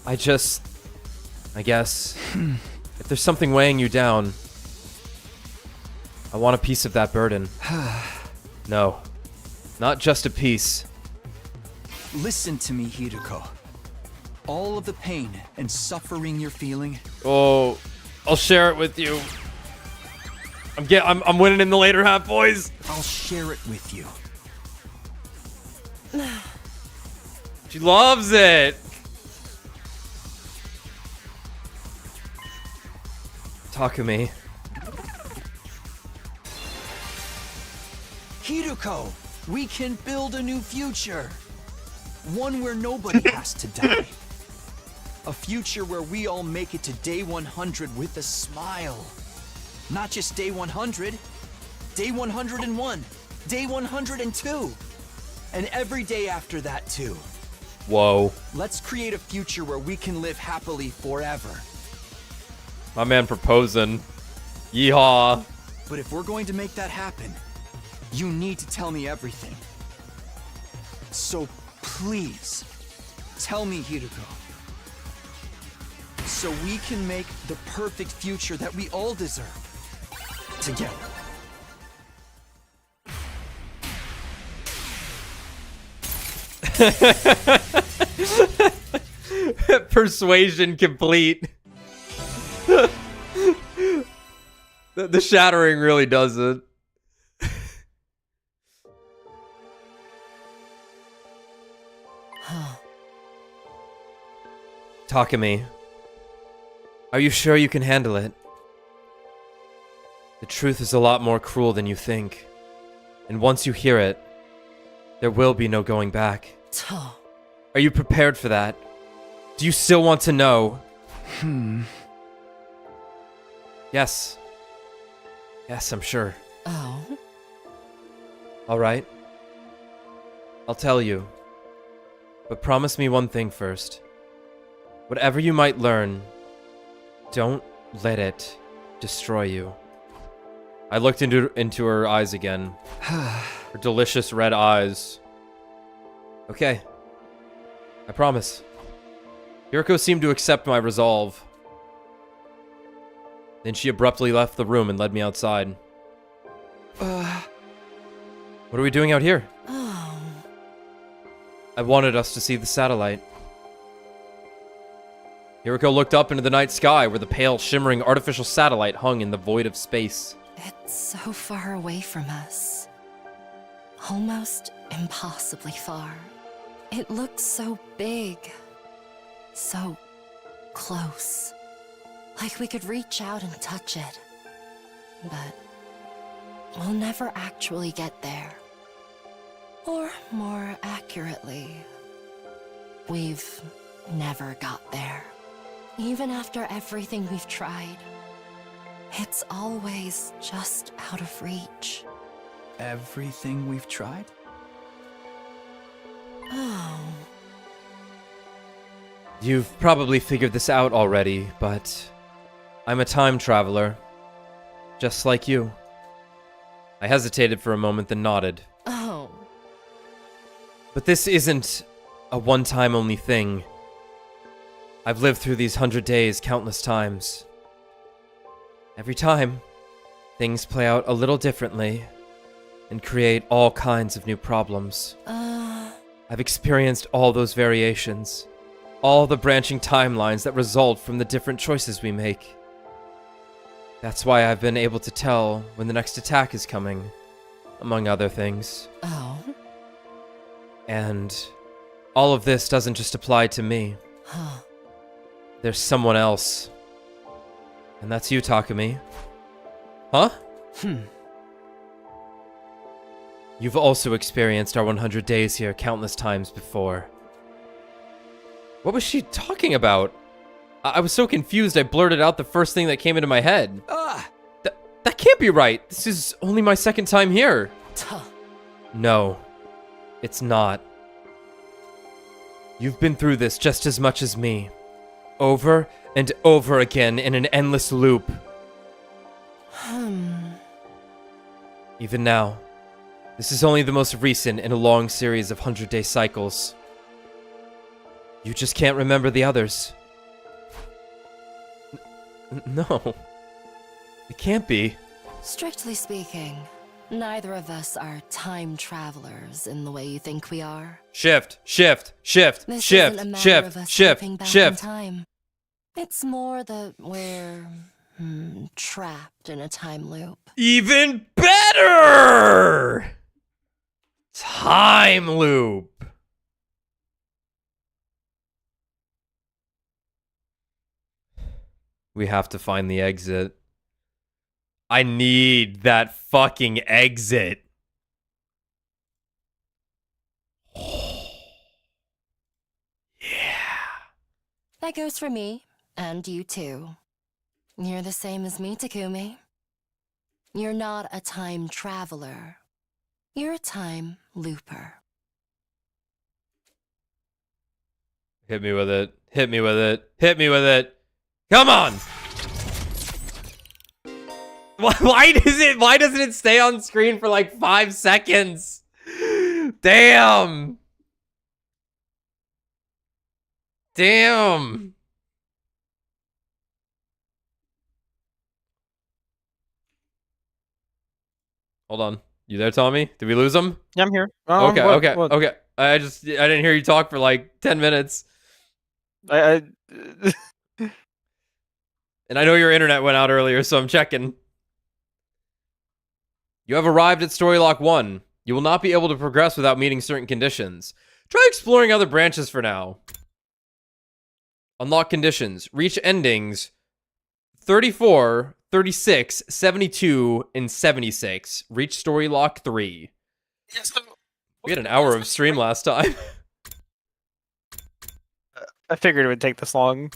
I guess, if there's something weighing you down, I want a piece of that burden. No, not just a piece. Listen to me, Hiruko. All of the pain and suffering you're feeling. Oh, I'll share it with you. I'm winning in the later half, boys. I'll share it with you. She loves it. Takumi. Hiruko, we can build a new future. One where nobody has to die. A future where we all make it to day 100 with a smile. Not just day 100, day 101, day 102, and every day after that too. Whoa. Let's create a future where we can live happily forever. My man proposing. Yeehaw. But if we're going to make that happen, you need to tell me everything. So please, tell me, Hiruko. So we can make the perfect future that we all deserve. Together. Persuasion complete. The shattering really does it. Takumi, are you sure you can handle it? The truth is a lot more cruel than you think. And once you hear it, there will be no going back. Are you prepared for that? Do you still want to know? Yes. Yes, I'm sure. Oh? Alright. I'll tell you. But promise me one thing first. Whatever you might learn, don't let it destroy you. I looked into her eyes again. Her delicious red eyes. Okay. I promise. Hiruko seemed to accept my resolve. Then she abruptly left the room and led me outside. What are we doing out here? Oh. I wanted us to see the satellite. Hiruko looked up into the night sky where the pale, shimmering artificial satellite hung in the void of space. It's so far away from us. Almost impossibly far. It looks so big. So close. Like we could reach out and touch it. But we'll never actually get there. Or more accurately, we've never got there. Even after everything we've tried, it's always just out of reach. Everything we've tried? Oh. You've probably figured this out already, but I'm a time traveler. Just like you. I hesitated for a moment, then nodded. Oh. But this isn't a one-time only thing. I've lived through these 100 days countless times. Every time, things play out a little differently and create all kinds of new problems. I've experienced all those variations, all the branching timelines that result from the different choices we make. That's why I've been able to tell when the next attack is coming, among other things. Oh. And all of this doesn't just apply to me. Huh. There's someone else. And that's you, Takumi. Huh? You've also experienced our 100 days here countless times before. What was she talking about? I was so confused I blurted out the first thing that came into my head. That can't be right. This is only my second time here. No, it's not. You've been through this just as much as me. Over and over again in an endless loop. Even now, this is only the most recent in a long series of 100-day cycles. You just can't remember the others. No. It can't be. Strictly speaking, neither of us are time travelers in the way you think we are. Shift. This isn't a matter of us leaping back in time. It's more that we're trapped in a time loop. Even better! Time loop. We have to find the exit. I need that fucking exit. Yeah. That goes for me, and you too. You're the same as me, Takumi. You're not a time traveler. You're a time looper. Hit me with it. Hit me with it. Hit me with it. Come on! Why doesn't it stay on screen for like 5 seconds? Damn! Damn! Hold on. You there, Tommy? Did we lose him? Yeah, I'm here. Okay. I didn't hear you talk for like 10 minutes. I And I know your internet went out earlier, so I'm checking. You have arrived at Storylock 1. You will not be able to progress without meeting certain conditions. Try exploring other branches for now. Unlock conditions. Reach endings 34, 36, 72, and 76. Reach Storylock 3. We had an hour of stream last time. I figured it would take this long.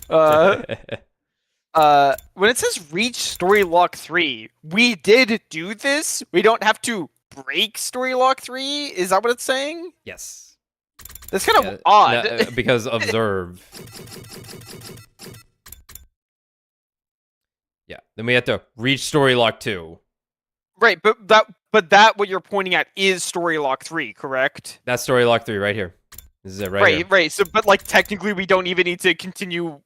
When it says reach Storylock 3, we did do this. We don't have to break Storylock 3. Is that what it's saying? Yes. That's kind of odd. Because observe. Yeah. Then we have to reach Storylock 2. Right, but that what you're pointing at is Storylock 3, correct? That's Storylock 3 right here. This is it right here. Right. So, but like technically, we don't even need to continue.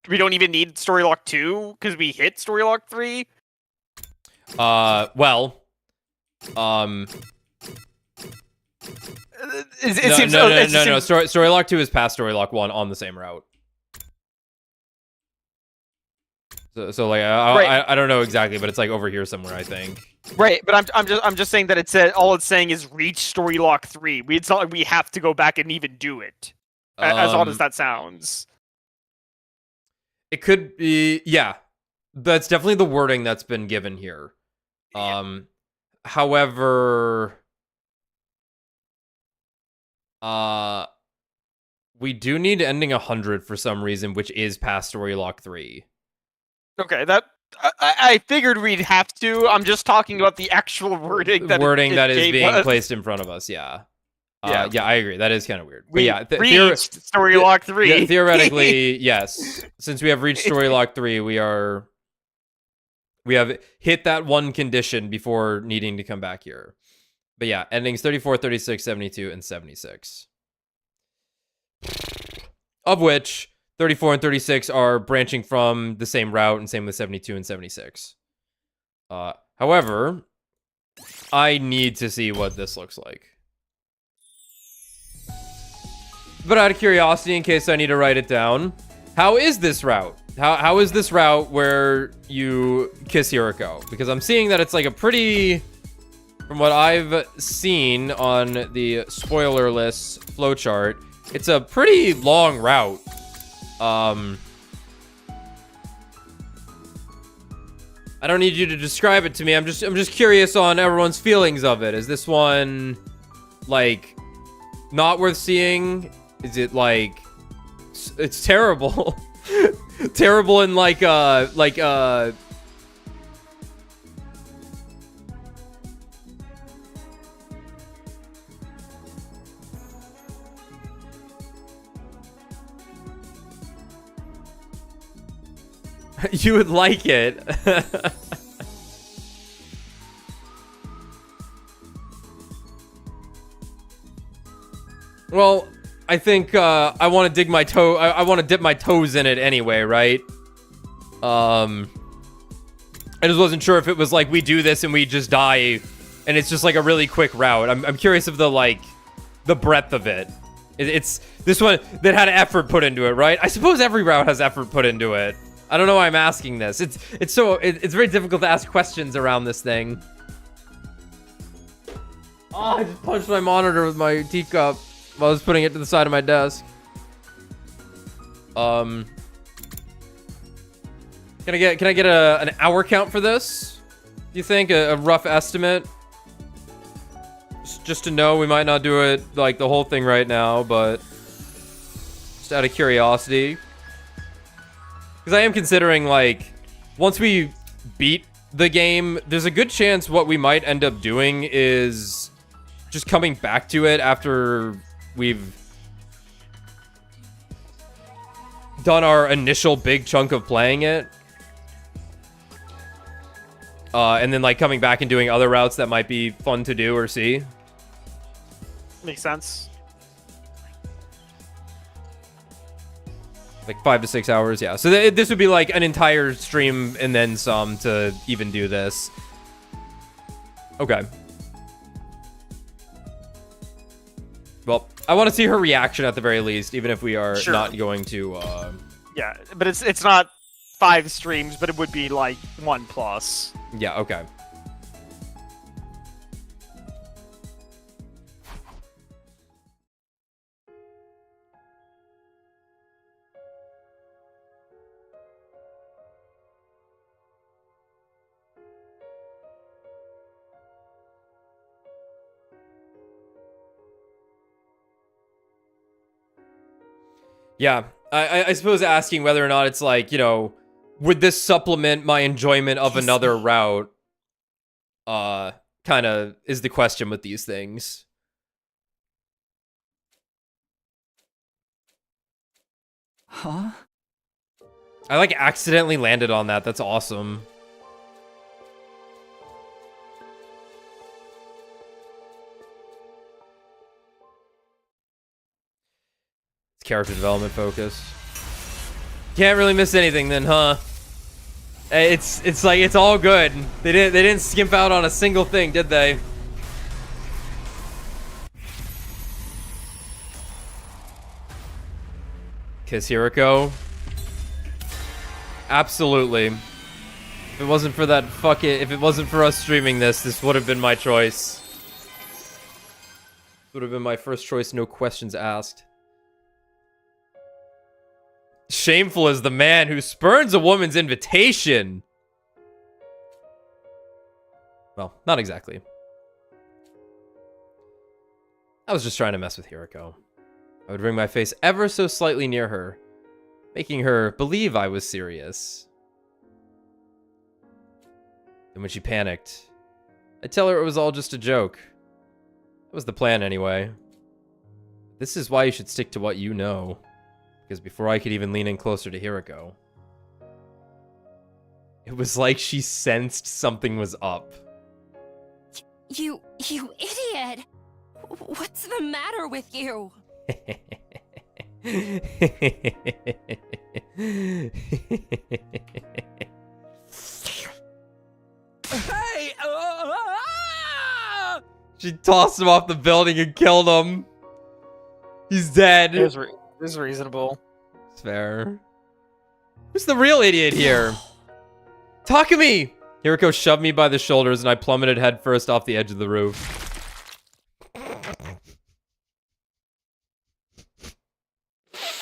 We don't even need Storylock 2 because we hit Storylock 3. Well. It seems no. Storylock 2 is past Storylock 1 on the same route. So like I don't know exactly, but it's like over here somewhere, I think. Right, but I'm just saying that it said all it's saying is reach Storylock 3. It's not like we have to go back and even do it. As odd as that sounds. It could be, yeah. That's definitely the wording that's been given here. However, we do need ending 100 for some reason, which is past Storylock 3. Okay, that I figured we'd have to. I'm just talking about the actual wording that that is gave being us. placed in front of us. Yeah. Yeah, I agree. That is kind of weird. But we yeah, reached Storylock 3. Yeah, theoretically, yes. Since we have reached Storylock 3, we have hit that one condition before needing to come back here. But yeah, endings 34, 36, 72, and 76. Of which 34 and 36 are branching from the same route, and same with 72 and 76. However, I need to see what this looks like. But out of curiosity, in case I need to write it down, how is this route? How is this route where you kiss Hiruko? Because I'm seeing that it's like a pretty, from what I've seen on the spoilerless flowchart, it's a pretty long route. I don't need you to describe it to me. I'm just curious on everyone's feelings of it. Is this one like not worth seeing? Is it like it's terrible. Terrible in like you would like it. Well, I think I want to dig my toe. I want to dip my toes in it anyway, right? I just wasn't sure if it was like we do this and we just die, and it's just like a really quick route. I'm curious of the breadth of it. It's this one that had effort put into it, right? I suppose every route has effort put into it. I don't know why I'm asking this. It's very difficult to ask questions around this thing. Oh, I just punched my monitor with my teacup while I was putting it to the side of my desk. Can I get an hour count for this? Do you think a rough estimate? Just to know, we might not do it like the whole thing right now, but just out of curiosity. Because I am considering, like, once we beat the game, there's a good chance what we might end up doing is just coming back to it after we've done our initial big chunk of playing it. And then, like, coming back and doing other routes that might be fun to do or see. Makes sense. Like 5 to 6 hours, yeah. So this would be like an entire stream and then some to even do this. Okay. Well, I want to see her reaction at the very least, even if we are not going to... Yeah, but it's not 5 streams, but it would be like 1+. Yeah, okay. Yeah, I suppose asking whether or not it's like, you know, would this supplement my enjoyment of another route? Kind of is the question with these things. Huh? I like accidentally landed on that. That's awesome. Character development focus. Can't really miss anything then, huh? It's like it's all good. They didn't skimp out on a single thing, did they? Kiss Hiruko. Absolutely. If it wasn't for that if it wasn't for us streaming this, this would have been my choice. Would have been my first choice, no questions asked. Shameful is the man who spurns a woman's invitation. Well, not exactly. I was just trying to mess with Hiruko. I would bring my face ever so slightly near her, making her believe I was serious. And when she panicked, I'd tell her it was all just a joke. That was the plan anyway. This is why you should stick to what you know. Because before I could even lean in closer to Hiruko, it was like she sensed something was up. You idiot! What's the matter with you? Hey! She tossed him off the building and killed him. He's dead. This is reasonable. It's fair. Who's the real idiot here? Takumi! Hiruko shoved me by the shoulders and I plummeted headfirst off the edge of the roof.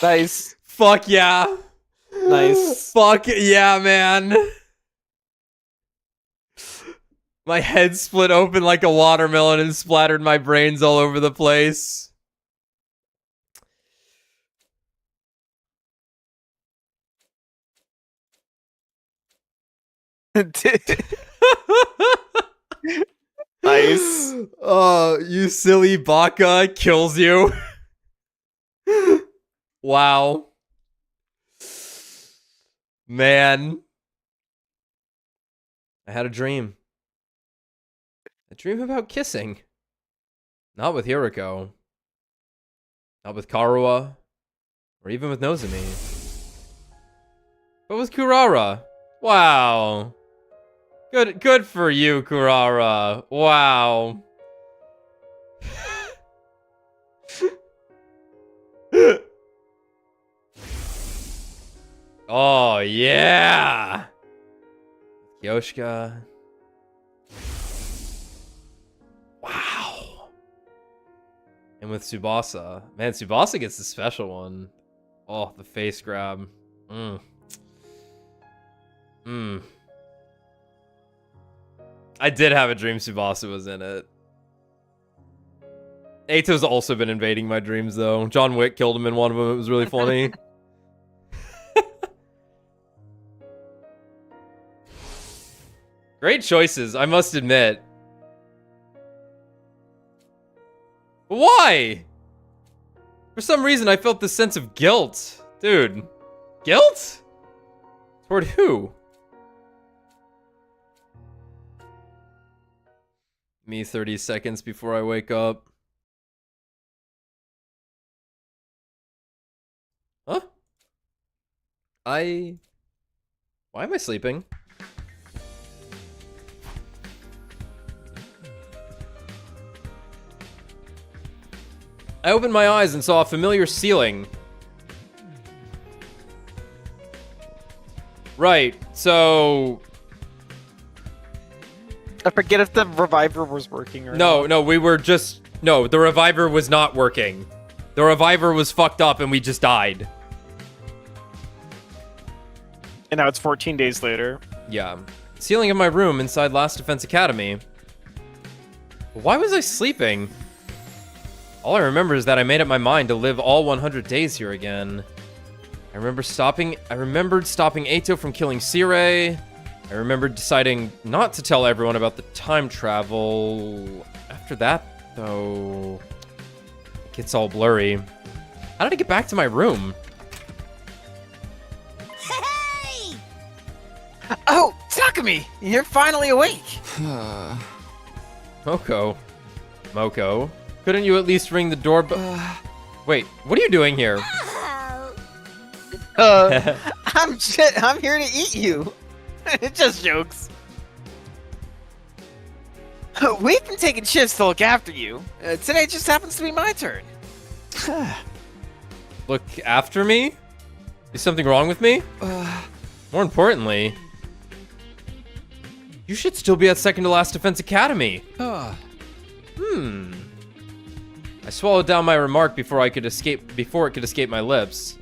Nice. Fuck yeah. Nice. Fuck yeah, man. My head split open like a watermelon and splattered my brains all over the place. Nice. Oh, you silly baka kills you. Wow. Man. I had a dream. A dream about kissing. Not with Hiruko. Not with Karua. Or even with Nozomi. But with Kurara. Wow. Good for you, Kurara. Wow. Oh, yeah. Yoshika. Wow. And with Tsubasa. Man, Tsubasa gets the special one. Oh, the face grab. I did have a dream Tsubasa was in it. Eito's also been invading my dreams, though. John Wick killed him in one of them. It was really funny. Great choices, I must admit. Why? For some reason, I felt this sense of guilt. Dude. Guilt? Toward who? Me 30 seconds before I wake up. Huh? Why am I sleeping? I opened my eyes and saw a familiar ceiling. Right, so... I forget if the reviver was working or No, not. no, we were just... No, the reviver was not working. The reviver was fucked up and we just died. And now it's 14 days later. Yeah. Ceiling of my room inside Last Defense Academy. Why was I sleeping? All I remember is that I made up my mind to live all 100 days here again. I remembered stopping Eito from killing Sirei. I remembered deciding not to tell everyone about the time travel. After that, though, it gets all blurry. How did I get back to my room? Hey! Oh, Takumi! You're finally awake! Moko, couldn't you at least ring the doorbell? Wait, what are you doing here? I'm here to eat you. It just jokes. We've been taking shifts to look after you. Today just happens to be my turn. Look after me? Is something wrong with me? More importantly, you should still be at second to last Defense Academy. I swallowed down my remark before it could escape my lips.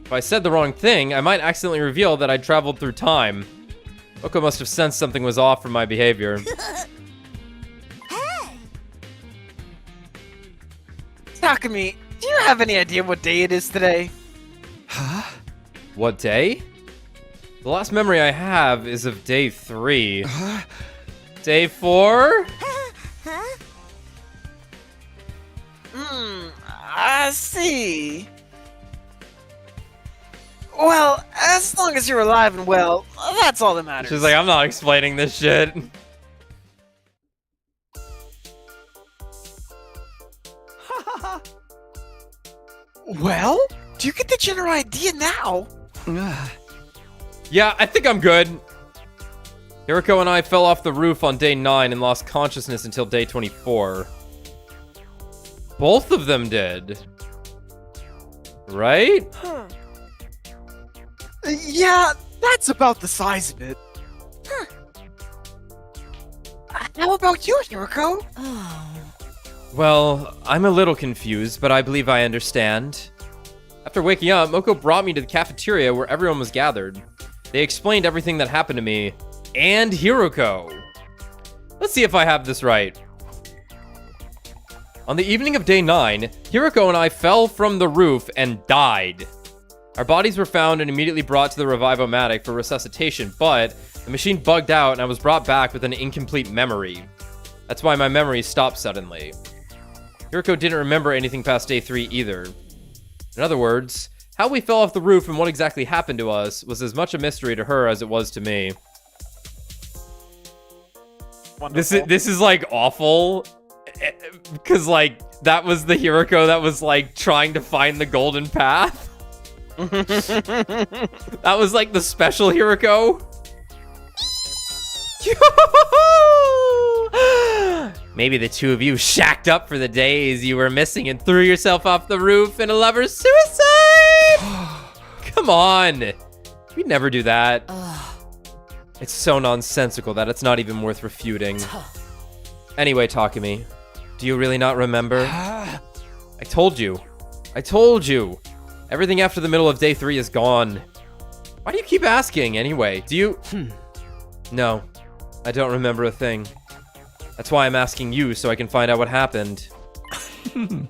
If I said the wrong thing, I might accidentally reveal that I'd traveled through time. Oko must have sensed something was off from my behavior. Hey! Takumi, do you have any idea what day it is today? Huh? What day? The last memory I have is of day 3. Day 4? I see. Well, as long as you're alive and well, that's all that matters. She's like, I'm not explaining this shit. Well, do you get the general idea now? Yeah, I think I'm good. Hiruko and I fell off the roof on day 9 and lost consciousness until day 24. Both of them did. Right? Yeah, that's about the size of it. How about you, Hiruko? Well, I'm a little confused, but I believe I understand. After waking up, Moko brought me to the cafeteria where everyone was gathered. They explained everything that happened to me and Hiruko. Let's see if I have this right. On the evening of day 9, Hiruko and I fell from the roof and died. Our bodies were found and immediately brought to the revivomatic for resuscitation, but The machine bugged out and I was brought back with an incomplete memory. That's why my memory stopped suddenly. Hiruko didn't remember anything past day 3 either. In other words, how we fell off the roof and what exactly happened to us was as much a mystery to her as it was to me. This is like awful, because like that was the Hiruko that was like trying to find the golden path. That was like the special Hiruko. Maybe the two of you shacked up for the days you were missing and threw yourself off the roof in a lover's suicide. Come on, we'd never do that. It's so nonsensical that it's not even worth refuting. Anyway, Takumi, do you really not remember? I told you. Everything after the middle of day 3 is gone. Why do you keep asking anyway? Do you? No, I don't remember a thing. That's why I'm asking you, so I can find out what happened. I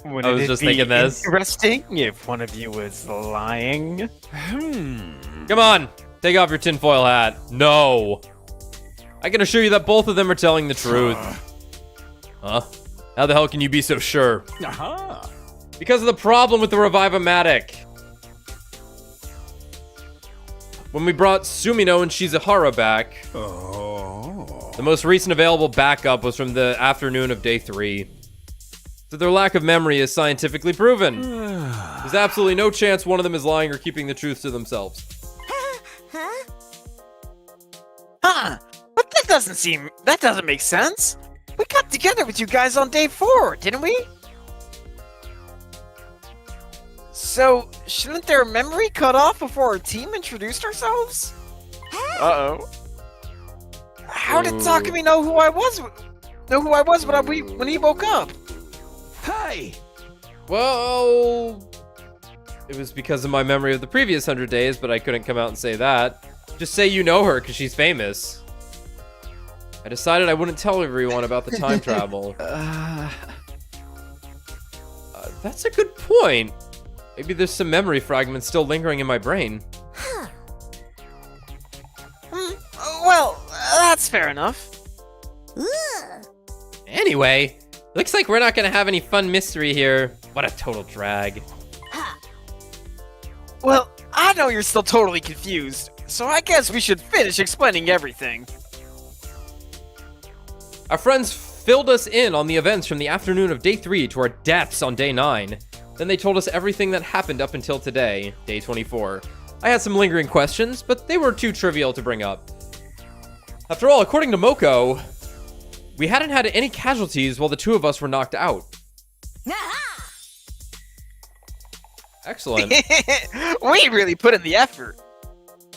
was just thinking this. Interesting if one of you was lying. Come on, take off your tinfoil hat. No. I can assure you that both of them are telling the truth. Huh? How the hell can you be so sure? Because of the problem with the revivomatic. When we brought Sumino and Shizahara back, the most recent available backup was from the afternoon of day 3. So their lack of memory is scientifically proven. There's absolutely no chance one of them is lying or keeping the truth to themselves. But that doesn't make sense. We got together with you guys on day 4, didn't we? So, shouldn't their memory cut off before our team introduced ourselves? Uh-oh. How did Takumi know who I was when he woke up? Hey! Well, it was because of my memory of the previous 100 days, but I couldn't come out and say that. Just say you know her, because she's famous. I decided I wouldn't tell everyone about the time travel. That's a good point. Maybe there's some memory fragments still lingering in my brain. Well, that's fair enough. Anyway, looks like we're not gonna have any fun mystery here. What a total drag. Well, I know you're still totally confused, so I guess we should finish explaining everything. Our friends filled us in on the events from the afternoon of day 3 to our deaths on day 9. Then they told us everything that happened up until today, day 24. I had some lingering questions, but they were too trivial to bring up. After all, according to Moko, we hadn't had any casualties while the two of us were knocked out. Excellent. We really put in the effort.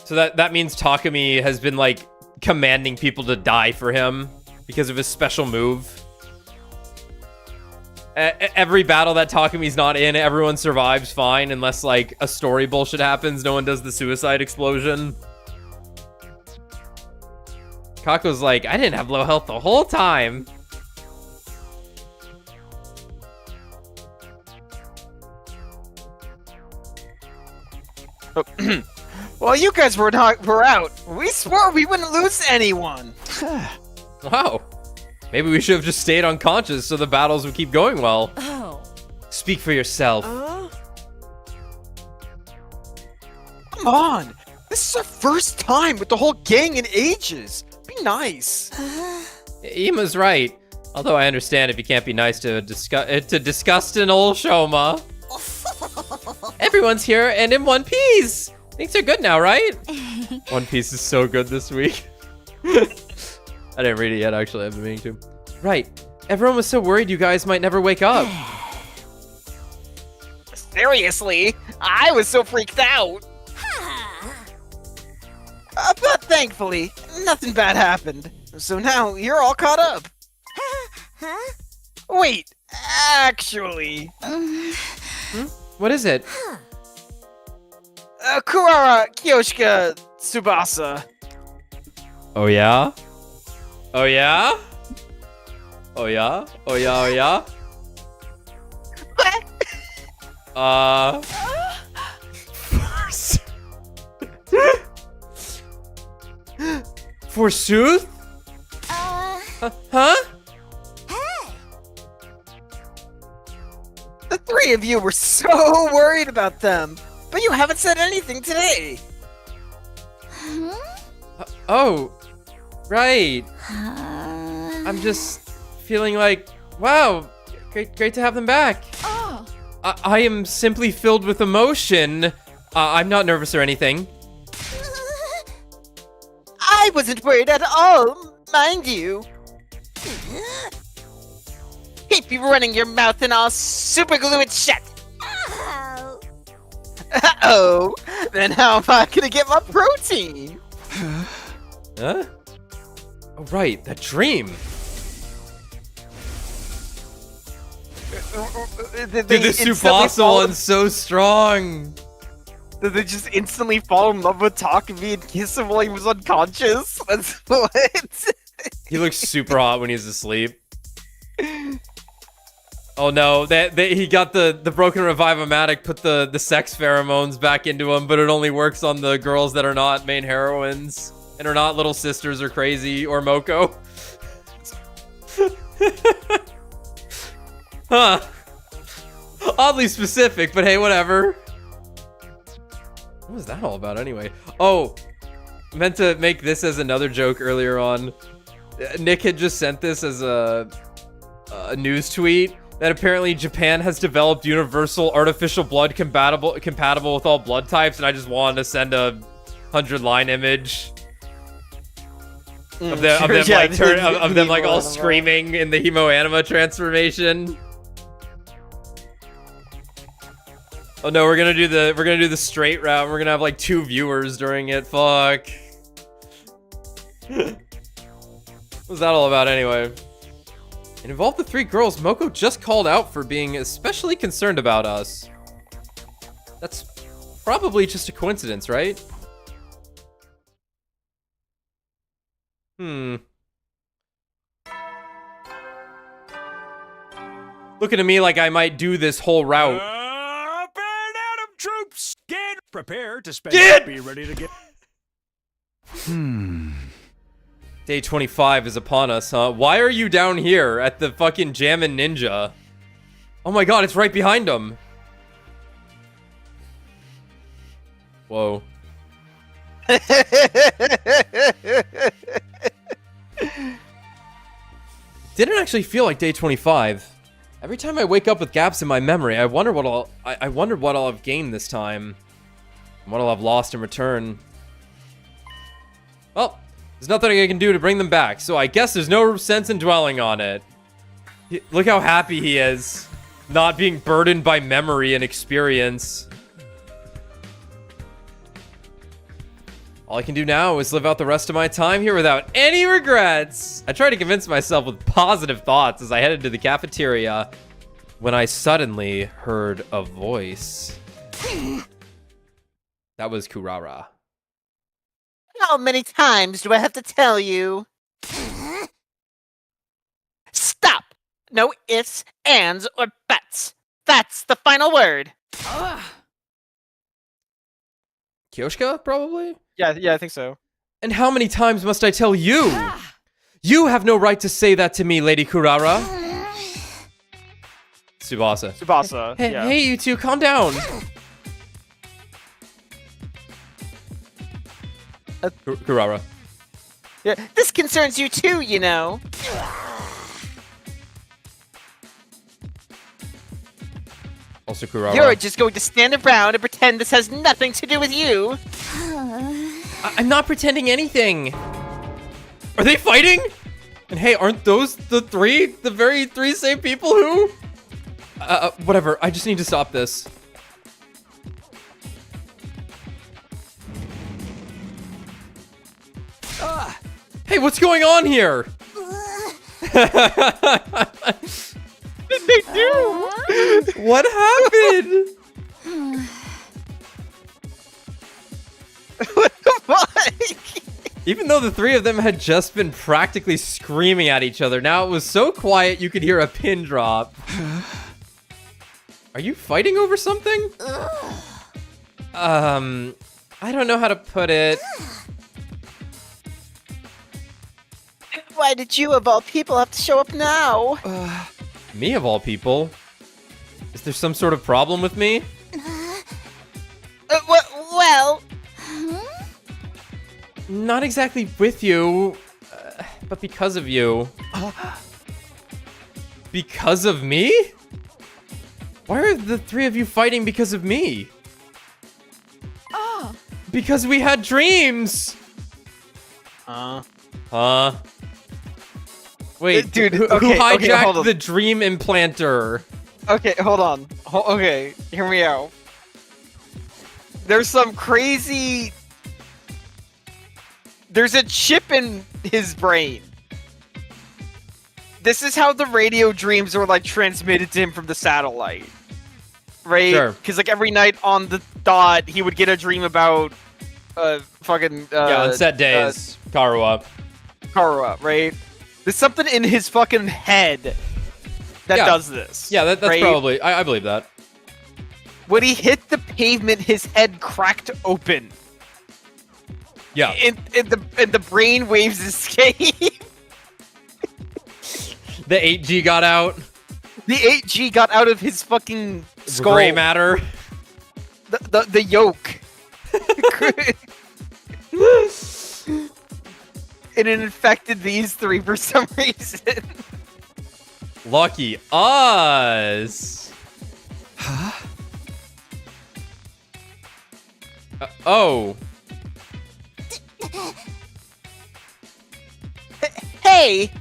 So that means Takumi has been like commanding people to die for him because of his special move. Every battle that Takumi's not in, everyone survives fine unless like a story bullshit happens. No one does the suicide explosion. Kako's like, I didn't have low health the whole time. While you guys were out, we swore we wouldn't lose anyone. Wow. Maybe we should have just stayed unconscious so the battles would keep going well. Oh. Speak for yourself. Come on. This is our first time with the whole gang in ages. Be nice. Ima's right. Although I understand if you can't be nice to disgust an old Shoma. Everyone's here and in one piece. Things are good now, right? One Piece is so good this week. I didn't read it yet, actually. I've been meaning to. Right. Everyone was so worried you guys might never wake up. Seriously? I was so freaked out. But thankfully, nothing bad happened. So now you're all caught up. Wait, actually... What is it? Kurara, Kyoshika, Tsubasa. Oh yeah? Oh yeah? Oh yeah? Oh yeah, oh yeah? Forsooth? Huh? The three of you were so worried about them, but you haven't said anything today. Oh, right. I'm just feeling like, wow, great to have them back. I am simply filled with emotion. I'm not nervous or anything. I wasn't worried at all, mind you. Keep you running your mouth and I'll super glue it shut. Uh-oh. Then how am I gonna get my protein? Huh? Oh, right, that dream. Dude, this Tsubasa one's so strong. Did they just instantly fall in love with Takumi and kiss him while he was unconscious? That's what? He looks super hot when he's asleep. Oh no, he got the broken revivomatic, put the sex pheromones back into him, but it only works on the girls that are not main heroines and are not little sisters or crazy or Moko. Huh. Oddly specific, but hey, whatever. What was that all about anyway? Oh, meant to make this as another joke earlier on. Nick had just sent this as a news tweet that apparently Japan has developed universal artificial blood compatible with all blood types, and I just wanted to send a 100-line image of them like all screaming in the Hemo Anima transformation. Oh no, we're gonna do the straight route. We're gonna have like 2 viewers during it. Fuck. What was that all about anyway? It involved the 3 girls Moko just called out for being especially concerned about us. That's probably just a coincidence, right? Looking at me like I might do this whole route. Up and Adam troops, get prepared to spend. Be ready to get. Day 25 is upon us, huh? Why are you down here at the fucking Jammin' Ninja? Oh my god, it's right behind him. Whoa. Didn't actually feel like day 25. Every time I wake up with gaps in my memory, I wonder what I'll have gained this time. And what I'll have lost in return. Well, there's nothing I can do to bring them back, so I guess there's no sense in dwelling on it. Look how happy he is. Not being burdened by memory and experience. All I can do now is live out the rest of my time here without any regrets. I tried to convince myself with positive thoughts as I headed to the cafeteria when I suddenly heard a voice. That was Kurara. How many times do I have to tell you? Stop! No ifs, ands, or buts. That's the final word. Kyoshka, probably? Yeah, I think so. And how many times must I tell you? You have no right to say that to me, Lady Kurara. Tsubasa. Hey, Yeah. hey, you two, calm down. Kurara. Yeah, this concerns you too, you know. Also Kurara. You're just going to stand around and pretend this has nothing to do with you. I'm not pretending anything. Are they fighting? And hey, aren't those the very three same people who? Whatever, I just need to stop this. Hey, what's going on here? They do. What happened? What the fuck? Even though the 3 of them had just been practically screaming at each other, now it was so quiet you could hear a pin drop. Are you fighting over something? I don't know how to put it. Why did you, of all people, have to show up now? Me of all people? Is there some sort of problem with me? Well... Not exactly with you, but because of you. Because of me? Why are the three of you fighting because of me? Oh. Because we had dreams! Wait, Dude, who okay, hijacked hold on. the dream implanter? Okay, hold on. Okay, hear me out. There's some crazy... There's a chip in his brain. This is how the radio dreams were, like, transmitted to him from the satellite. Right? Sure. Because, like, every night on the dot, he would get a dream about, fucking, yeah, on set days, Karua. Kurara, right? There's something in his fucking head that Yeah. does this. Yeah, that's right? probably... I believe that. When he hit the pavement, his head cracked open. Yeah. And the brain waves escape. The 8G got out. The 8G got out of his fucking skull. Gray matter. The yolk. And it infected these three for some reason. Lucky us. Oh. Hey!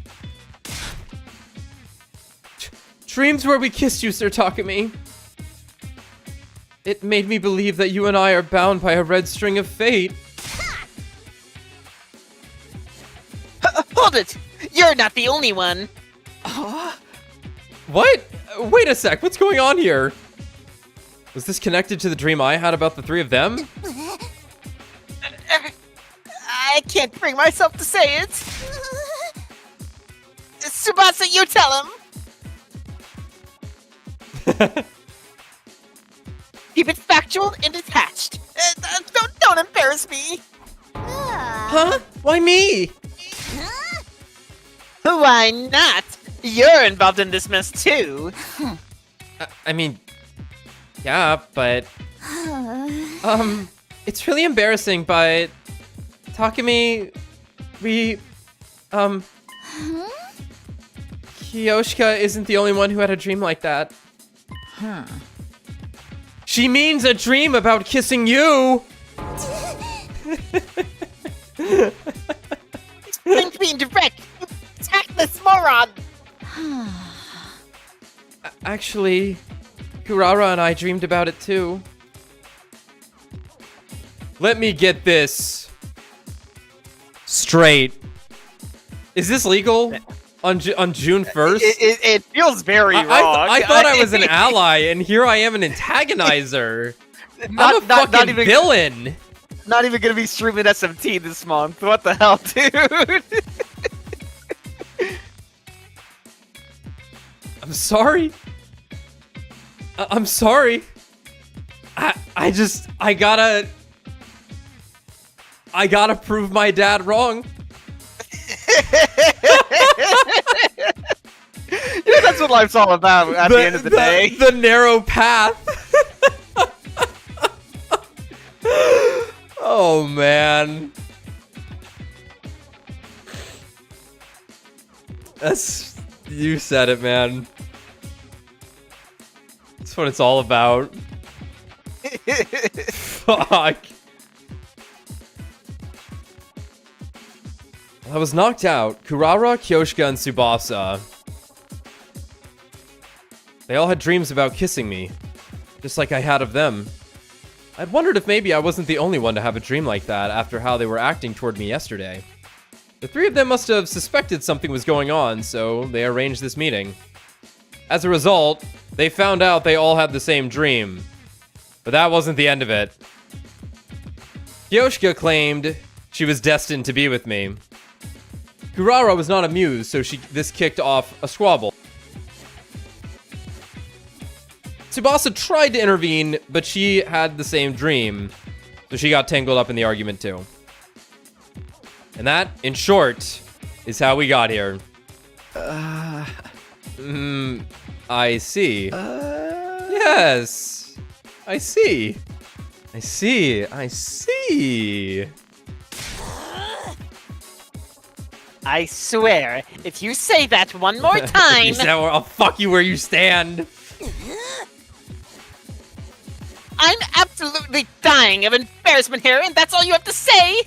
Dreams where we kissed you, Sir Takumi. It made me believe that you and I are bound by a red string of fate. Hold it! You're not the only one! What? Wait a sec, what's going on here? Was this connected to the dream I had about the three of them? I can't bring myself to say it! Tsubasa, you tell him! Keep it factual and detached. Don't embarrass me! Huh? Why me? Why not? You're involved in this mess too. I mean, yeah, but... it's really embarrassing, but... Takumi... We... Kiyoshika isn't the only one who had a dream like that. She means a dream about kissing you! Think being direct, you tactless moron! Actually, Kurara and I dreamed about it too. Let me get this straight. Is this legal on June 1st? It feels very wrong. I thought I was an ally, and here I am an antagonizer. I'm a not fucking even- villain. Not even gonna be streaming SMT this month. What the hell, dude? I'm sorry. I'm sorry. I gotta prove my dad wrong. Yeah, that's what life's all about at the end of the day. The narrow path. Oh man. You said it, man. That's what it's all about. Fuck. I was knocked out. Kurara, Kyoshika, and Tsubasa. They all had dreams about kissing me, just like I had of them. I'd wondered if maybe I wasn't the only one to have a dream like that after how they were acting toward me yesterday. The three of them must have suspected something was going on, so they arranged this meeting. As a result, they found out they all had the same dream. But that wasn't the end of it. Kyoshika claimed she was destined to be with me. Kurara was not amused, so this kicked off a squabble. Tsubasa tried to intervene, but she had the same dream, so she got tangled up in the argument too. And that, in short, is how we got here. I see. Yes. I see. I see. I see. I swear, if you say that one more time... You said, I'll fuck you where you stand. I'm absolutely dying of embarrassment here, and that's all you have to say?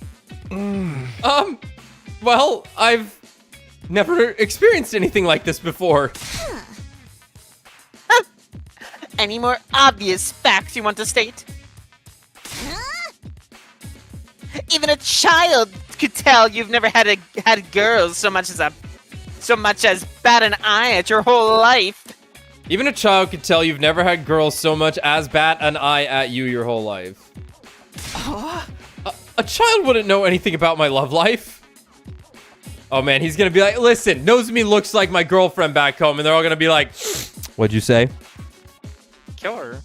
Well, I've never experienced anything like this before. Any more obvious facts you want to state? Even a child could tell you've never had girls so much as bat an eye at your whole life. Even a child could tell you've never had girls so much as bat an eye at you your whole life. A child wouldn't know anything about my love life. Oh man, he's gonna be like, listen, Nosomi looks like my girlfriend back home, and they're all gonna be like, what'd you say? Kill her.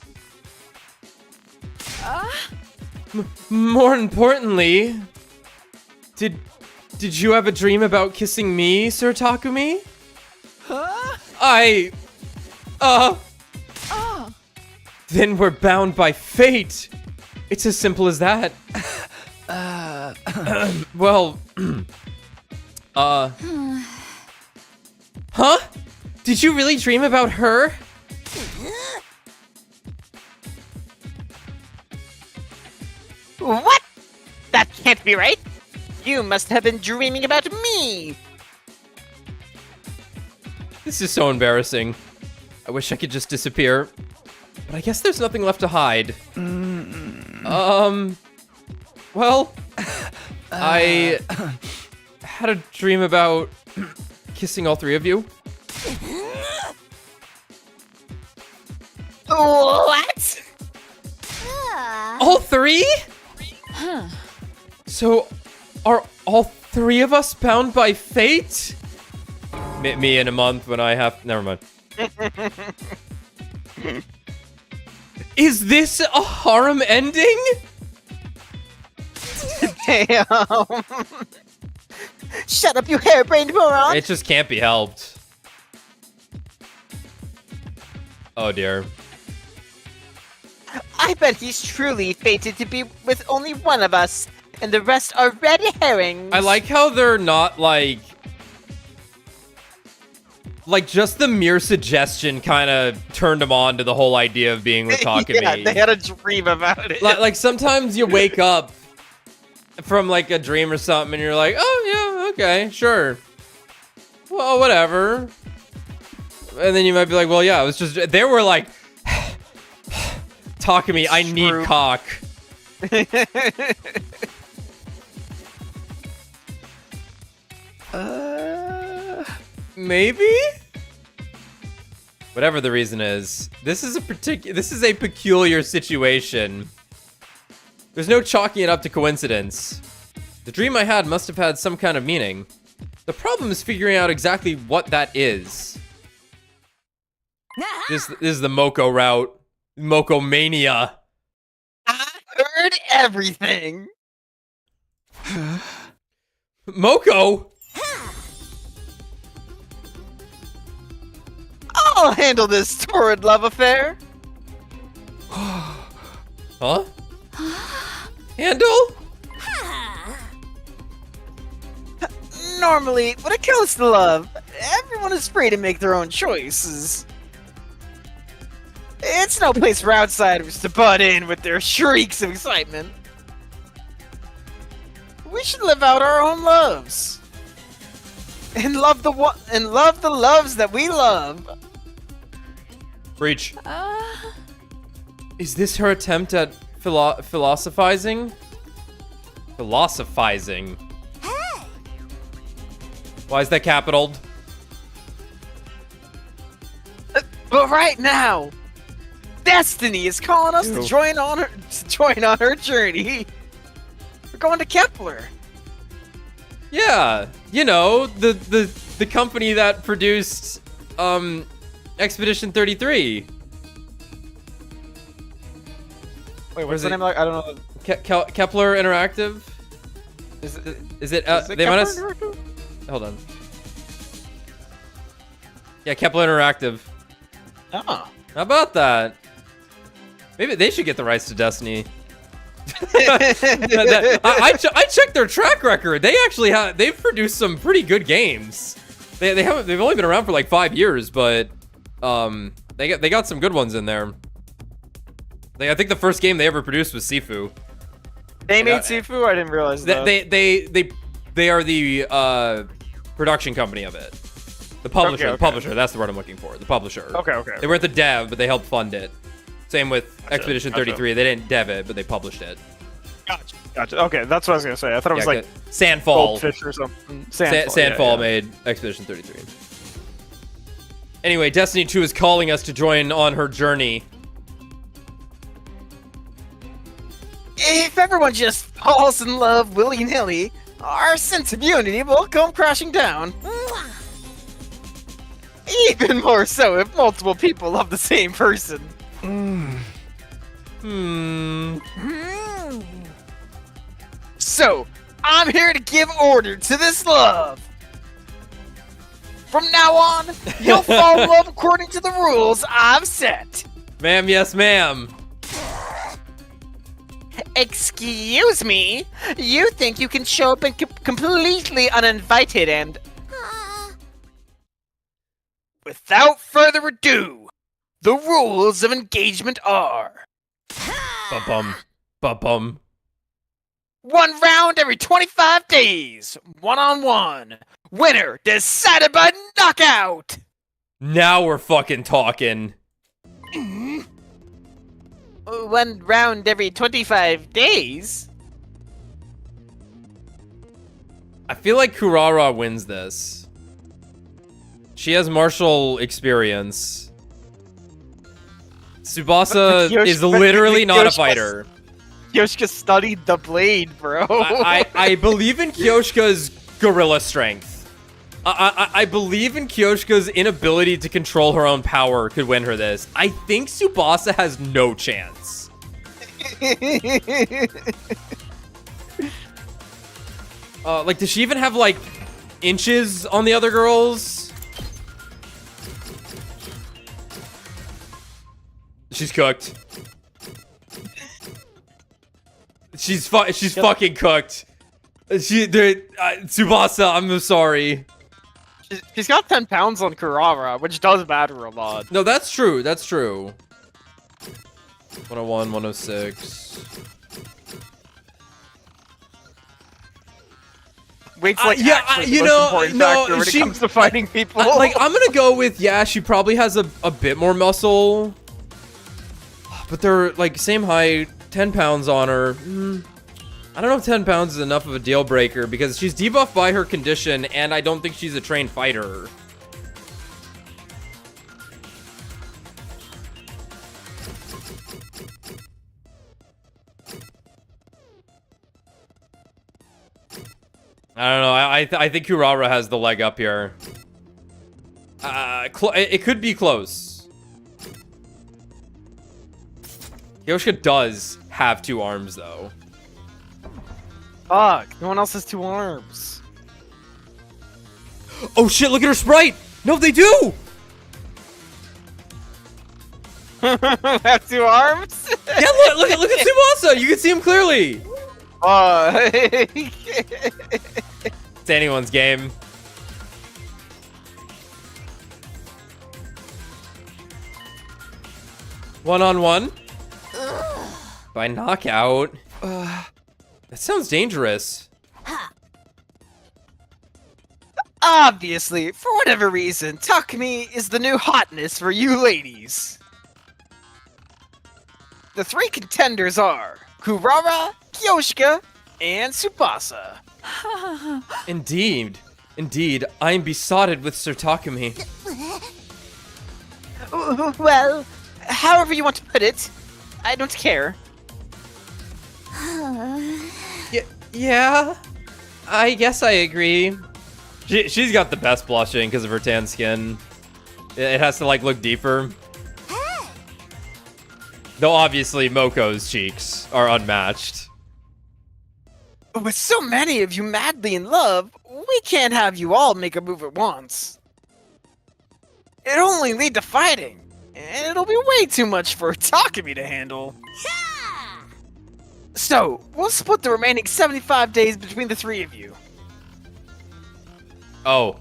More importantly, did you have a dream about kissing me, Sir Takumi? Then we're bound by fate. It's as simple as that. Well, huh? Did you really dream about her? What? That can't be right. You must have been dreaming about me. This is so embarrassing. I wish I could just disappear. But I guess there's nothing left to hide. Well, I had a dream about kissing all three of you. What? All three? So, are all three of us bound by fate? Me in a month when I have... Never mind. Is this a harem ending? Damn. Shut up, you harebrained moron. It just can't be helped. Oh dear. I bet he's truly fated to be with only one of us, and the rest are red herrings. I like how they're not like just the mere suggestion kind of turned them on to the whole idea of being with Takumi. Yeah, they had a dream about it. Like sometimes you wake up from like a dream or something and you're like, oh yeah, okay, sure. Well, whatever. And then you might be like, well, yeah, it was just, they were like, Takumi, I need cock. Maybe? Whatever the reason is, this is a peculiar situation. There's no chalking it up to coincidence. The dream I had must have had some kind of meaning. The problem is figuring out exactly what that is. This is the Moko route. Moko mania. I heard everything. Moko? I'll handle this torrid love affair. Huh? Handle? Normally, when it comes to love, everyone is free to make their own choices. It's no place for outsiders to butt in with their shrieks of excitement. We should live out our own loves. And love the loves that we love. Breach. Is this her attempt at philosophizing? Philosophizing. Hey! Why is that capitaled? But right now, Destiny is calling us to join on her journey. We're going to Kepler. Yeah, you know, the company that produced Expedition 33. Wait, what's the name? I don't know. Kepler Interactive? Is it They Kepler might have. Naruto? Hold on. Yeah, Kepler Interactive. Oh. How about that? Maybe they should get the rights to Destiny. I checked their track record. They actually they've produced some pretty good games. They've only been around for like 5 years, but they got some good ones in there. I think the first game they ever produced was Sifu. They made Sifu? I didn't realize that. They are the production company of it. The publisher. Okay. The publisher. That's the word I'm looking for. The publisher. Okay. They weren't the dev, but they helped fund it. Same with Gotcha, Expedition 33. They didn't dev it, but they published it. Gotcha. Okay, that's what I was gonna say. I thought it was like Sandfall. Goldfish or something. Sandfall made Expedition 33. Anyway, Destiny 2 is calling us to join on her journey. If everyone just falls in love willy-nilly, our sense of unity will come crashing down. Even more so if multiple people love the same person. So, I'm here to give order to this love. From now on, you'll fall in love according to the rules I've set. Ma'am, yes, ma'am. Excuse me? You think you can show up and completely uninvited and... Without further ado, the rules of engagement are... Ba-bum. Ba-bum. 1 round every 25 days. 1-on-1. Winner decided by knockout. Now we're fucking talking. 1 round every 25 days? I feel like Kurara wins this. She has martial experience. Tsubasa is literally not a fighter. Kyoshka studied the blade, bro. I believe in Kyoshka's gorilla strength. I believe in Kyoshka's inability to control her own power could win her this. I think Tsubasa has no chance. Like, does she even have, like, inches on the other girls? She's cooked. She's fucking cooked. Tsubasa, I'm sorry. She's got 10 pounds on Kurara, which does matter a lot. No, that's true. That's true. 101, 106. Weight's like yeah, actually you the know, most important no, factor when it comes to fighting people. Like, I'm gonna go with, yeah, she probably has a bit more muscle. But they're, like, same height, 10 pounds on her. I don't know if 10 pounds is enough of a deal breaker because she's debuffed by her condition, and I don't think she's a trained fighter. I don't know. I think Kurara has the leg up here. It could be close. Kyoshka does have 2 arms, though. Fuck, no one else has 2 arms. Oh shit, look at her sprite! No, they do! Have 2 arms? Yeah, look at Tsubasa! You can see him clearly! It's anyone's game. One-on-one? By knockout? That sounds dangerous. Obviously, for whatever reason, Takumi is the new hotness for you ladies. The 3 contenders are Kurara, Kyoshka, and Tsubasa. Indeed. Indeed, I am besotted with Sir Takumi. Well, however you want to put it, I don't care. Yeah, I guess I agree. She's got the best blushing because of her tan skin. It has to, like, look deeper. Though obviously Moko's cheeks are unmatched. With so many of you madly in love, we can't have you all make a move at once. It'll only lead to fighting, and it'll be way too much for Takumi to handle. So, we'll split the remaining 75 days between the three of you. Oh.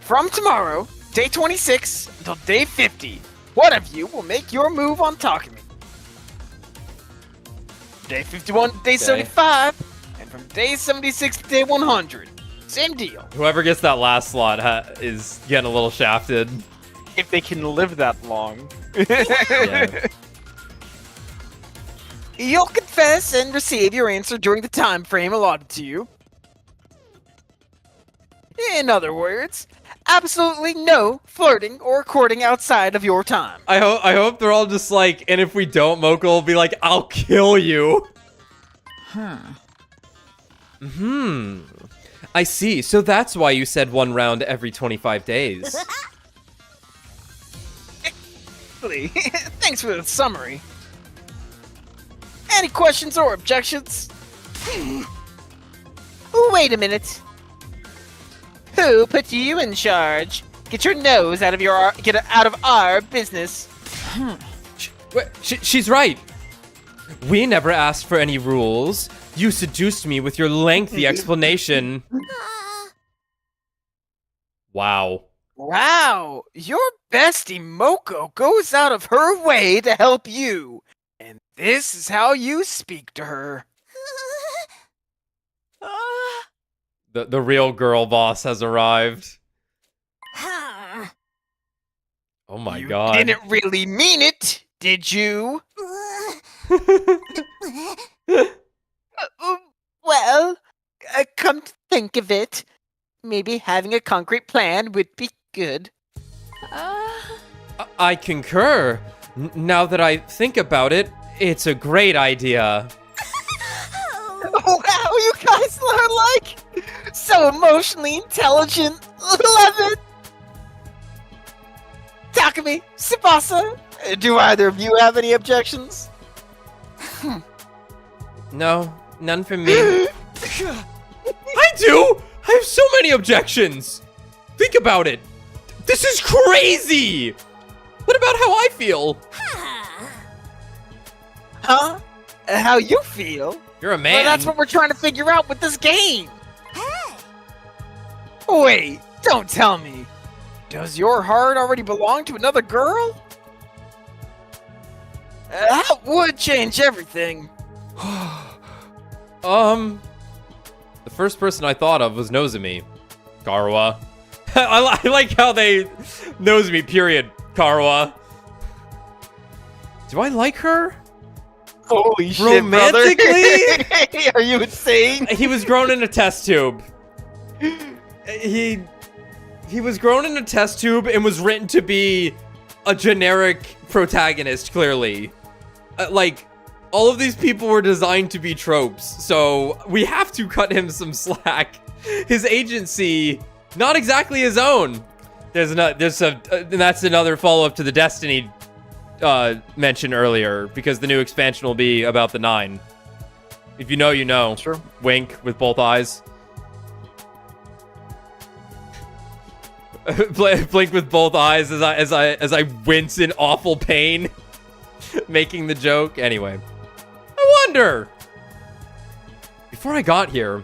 From tomorrow, day 26, until day 50, one of you will make your move on Takumi. Day 51 to day 75, and from day 76 to day 100. Same deal. Whoever gets that last slot is getting a little shafted. If they can live that long. Yeah. You'll confess and receive your answer during the time frame allotted to you. In other words, absolutely no flirting or courting outside of your time. I hope they're all just like, and if we don't, Moko will be like, I'll kill you. I see. So that's why you said 1 round every 25 days. Thanks for the summary. Any questions or objections? Wait a minute. Who put you in charge? Get your nose out of our business. She's right. We never asked for any rules. You seduced me with your lengthy explanation. Wow. Wow, your bestie Moko goes out of her way to help you. And this is how you speak to her. The real girl boss has arrived. Oh my god. Didn't really mean it, did you? Well, come to think of it, maybe having a concrete plan would be good. I concur. Now that I think about it, it's a great idea. Wow, you guys are like so emotionally intelligent. Love it. Takumi, Tsubasa, do either of you have any objections? No, none from me. I do! I have so many objections! Think about it! This is crazy! What about how I feel? Huh? How you feel? You're a man. Well, that's what we're trying to figure out with this game. Wait, don't tell me. Does your heart already belong to another girl? That would change everything. The first person I thought of was Nosomi. Karuwa. I like how they... Nosomi, period. Karuwa. Do I like her? Holy shit, Romantically? brother. Are you insane? He was grown in a test tube. He was grown in a test tube and was written to be a generic protagonist, clearly. Like, all of these people were designed to be tropes, so we have to cut him some slack. His agency, not exactly his own. And that's another follow-up to the Destiny mention earlier, because the new expansion will be about the 9. If you know, you know. True. Wink with both eyes. Blink with both eyes as I wince in awful pain, making the joke. Anyway, I wonder. Before I got here,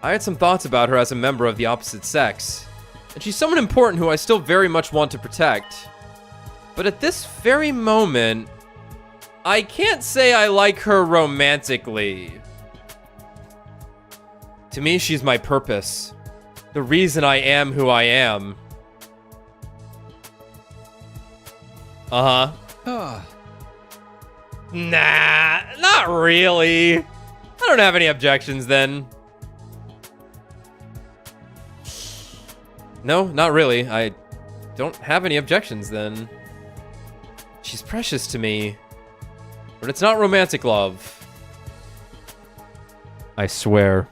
I had some thoughts about her as a member of the opposite sex, and she's someone important who I still very much want to protect. But at this very moment, I can't say I like her romantically. To me, she's my purpose. The reason I am who I am. Uh-huh. Nah, not really. I don't have any objections then. No, not really. I don't have any objections then. She's precious to me. But it's not romantic love. I swear.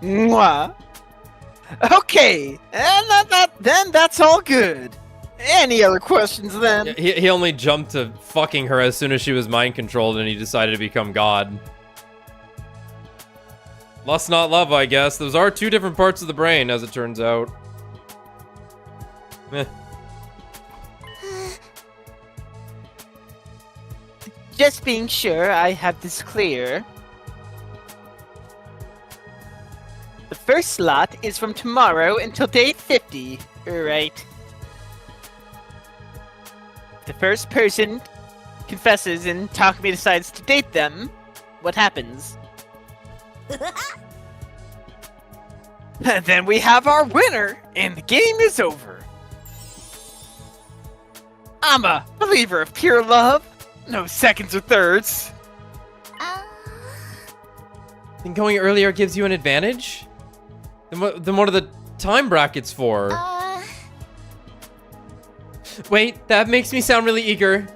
Mwah. Okay, and then that's all good. Any other questions then? He only jumped to fucking her as soon as she was mind controlled and he decided to become God. Lust not love, I guess. Those are two different parts of the brain, as it turns out. Meh. Just being sure I have this clear. The first slot is from tomorrow until day 50, right? The first person confesses and Takumi decides to date them. What happens? Then we have our winner, and the game is over. I'm a believer of pure love. No seconds or thirds. Think going earlier gives you an advantage? Then what are the time brackets for? Wait, that makes me sound really eager.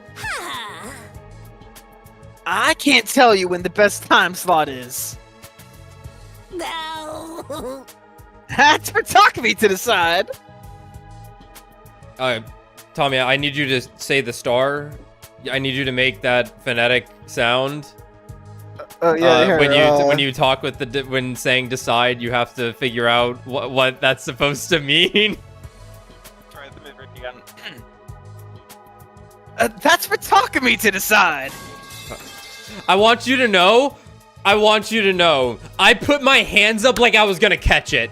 I can't tell you when the best time slot is. No. That's for Takumi to decide. Tommy, I need you to say the star. I need you to make that phonetic sound. Oh yeah, When you talk with when saying decide, you have to figure out what that's supposed to mean. Try the mid again. That's for Takumi to decide. I want you to know. I put my hands up like I was gonna catch it.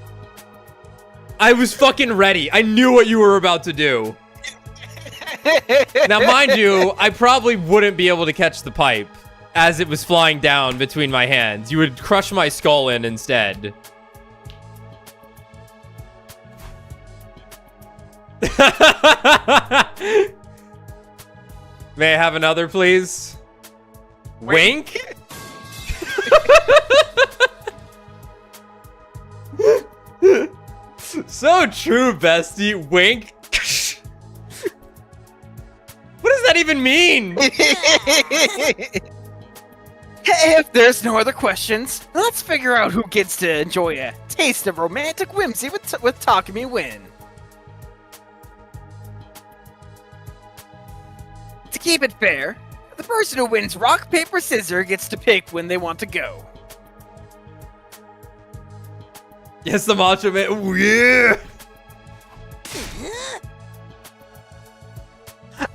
I was fucking ready. I knew what you were about to do. Now, mind you, I probably wouldn't be able to catch the pipe as it was flying down between my hands. You would crush my skull in instead. May I have another, please? Wink? So true, bestie. Wink. What does that even mean? If there's no other questions, let's figure out who gets to enjoy a taste of romantic whimsy with Takumi Win. To keep it fair, the person who wins rock, paper, scissors gets to pick when they want to go. Yes, the Macho Man. Oh, yeah.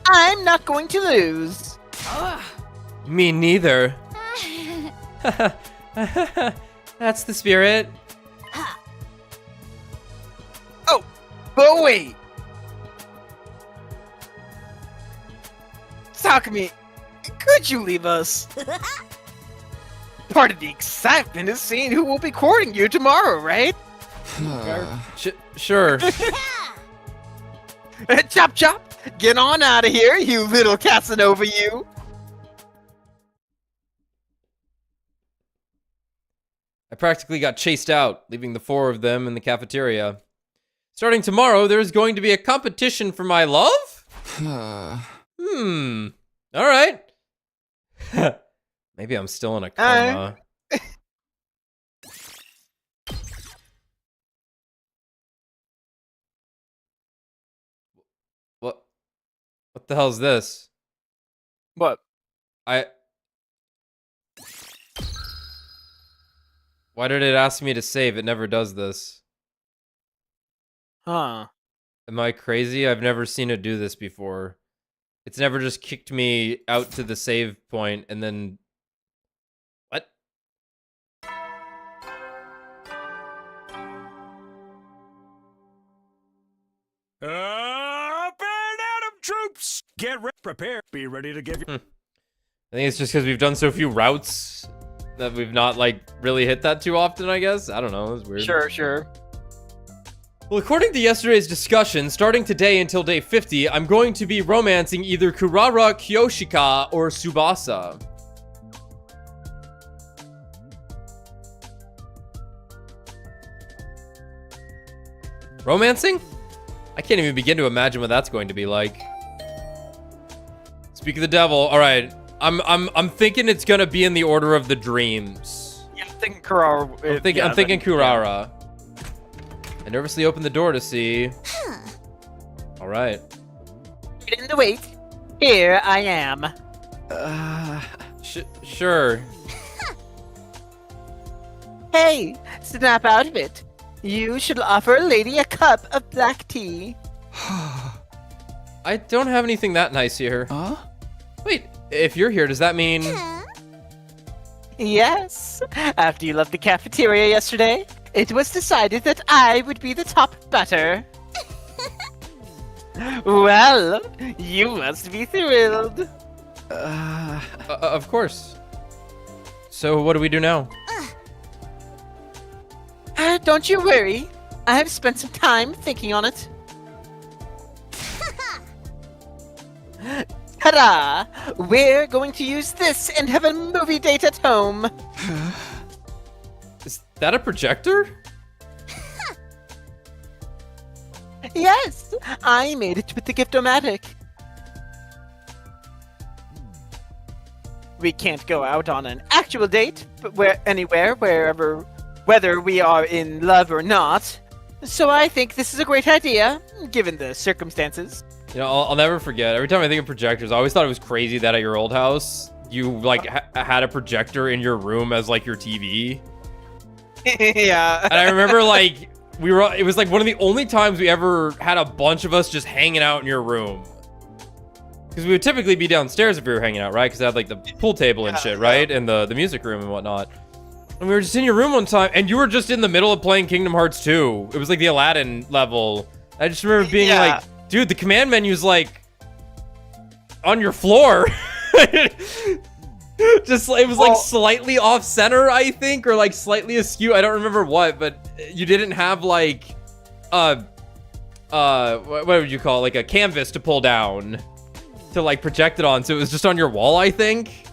I'm not going to lose. Me neither. That's the spirit. Oh, but wait. Takumi, could you leave us? Part of the excitement is seeing who will be courting you tomorrow, right? Sure. Chop chop! Get on out of here, you little Casanova, you! I practically got chased out, leaving the four of them in the cafeteria. Starting tomorrow, there's going to be a competition for my love? Alright. Maybe I'm still in a coma. What the hell is this? What? Why did it ask me to save? It never does this. Huh. Am I crazy? I've never seen it do this before. It's never just kicked me out to the save point and then... What? Up and Adam troops! Get prepared. Be ready to give you... I think it's just because we've done so few routes that we've not, like, really hit that too often, I guess. I don't know. It's weird. Sure. Well, according to yesterday's discussion, starting today until day 50, I'm going to be romancing either Kurara, Kyoshika, or Tsubasa. Romancing? I can't even begin to imagine what that's going to be like. Speak of the devil. All right. I'm thinking it's gonna be in the order of the dreams. Yeah, I'm thinking Kurara. I'm thinking Kurara. I nervously opened the door to see. All right. In the wait, here I am. Sure. Hey, snap out of it. You should offer a lady a cup of black tea. I don't have anything that nice here. Huh? Wait, if you're here, does that mean... Yes. After you left the cafeteria yesterday, it was decided that I would be the top butter. Well, you must be thrilled. Of course. So what do we do now? Don't you worry. I have spent some time thinking on it. Ta-da! We're going to use this and have a movie date at home. Is that a projector? Yes, I made it with the Giftomatic. We can't go out on an actual date, but wherever, whether we are in love or not. So I think this is a great idea, given the circumstances. You know, I'll never forget. Every time I think of projectors, I always thought it was crazy that at your old house, you like had a projector in your room as like your TV. Yeah. And I remember like it was like one of the only times we ever had a bunch of us just hanging out in your room. Because we would typically be downstairs if we were hanging out, right? Because they had like the pool table and shit, right? And the music room and whatnot. And we were just in your room one time, and you were just in the middle of playing Kingdom Hearts 2. It was like the Aladdin level. I just remember being like, dude, the command menu's like on your floor. Just it was like slightly off center, I think, or like slightly askew. I don't remember what, but you didn't have like what would you call it? Like a canvas to pull down to like project it on. So it was just on your wall, I think.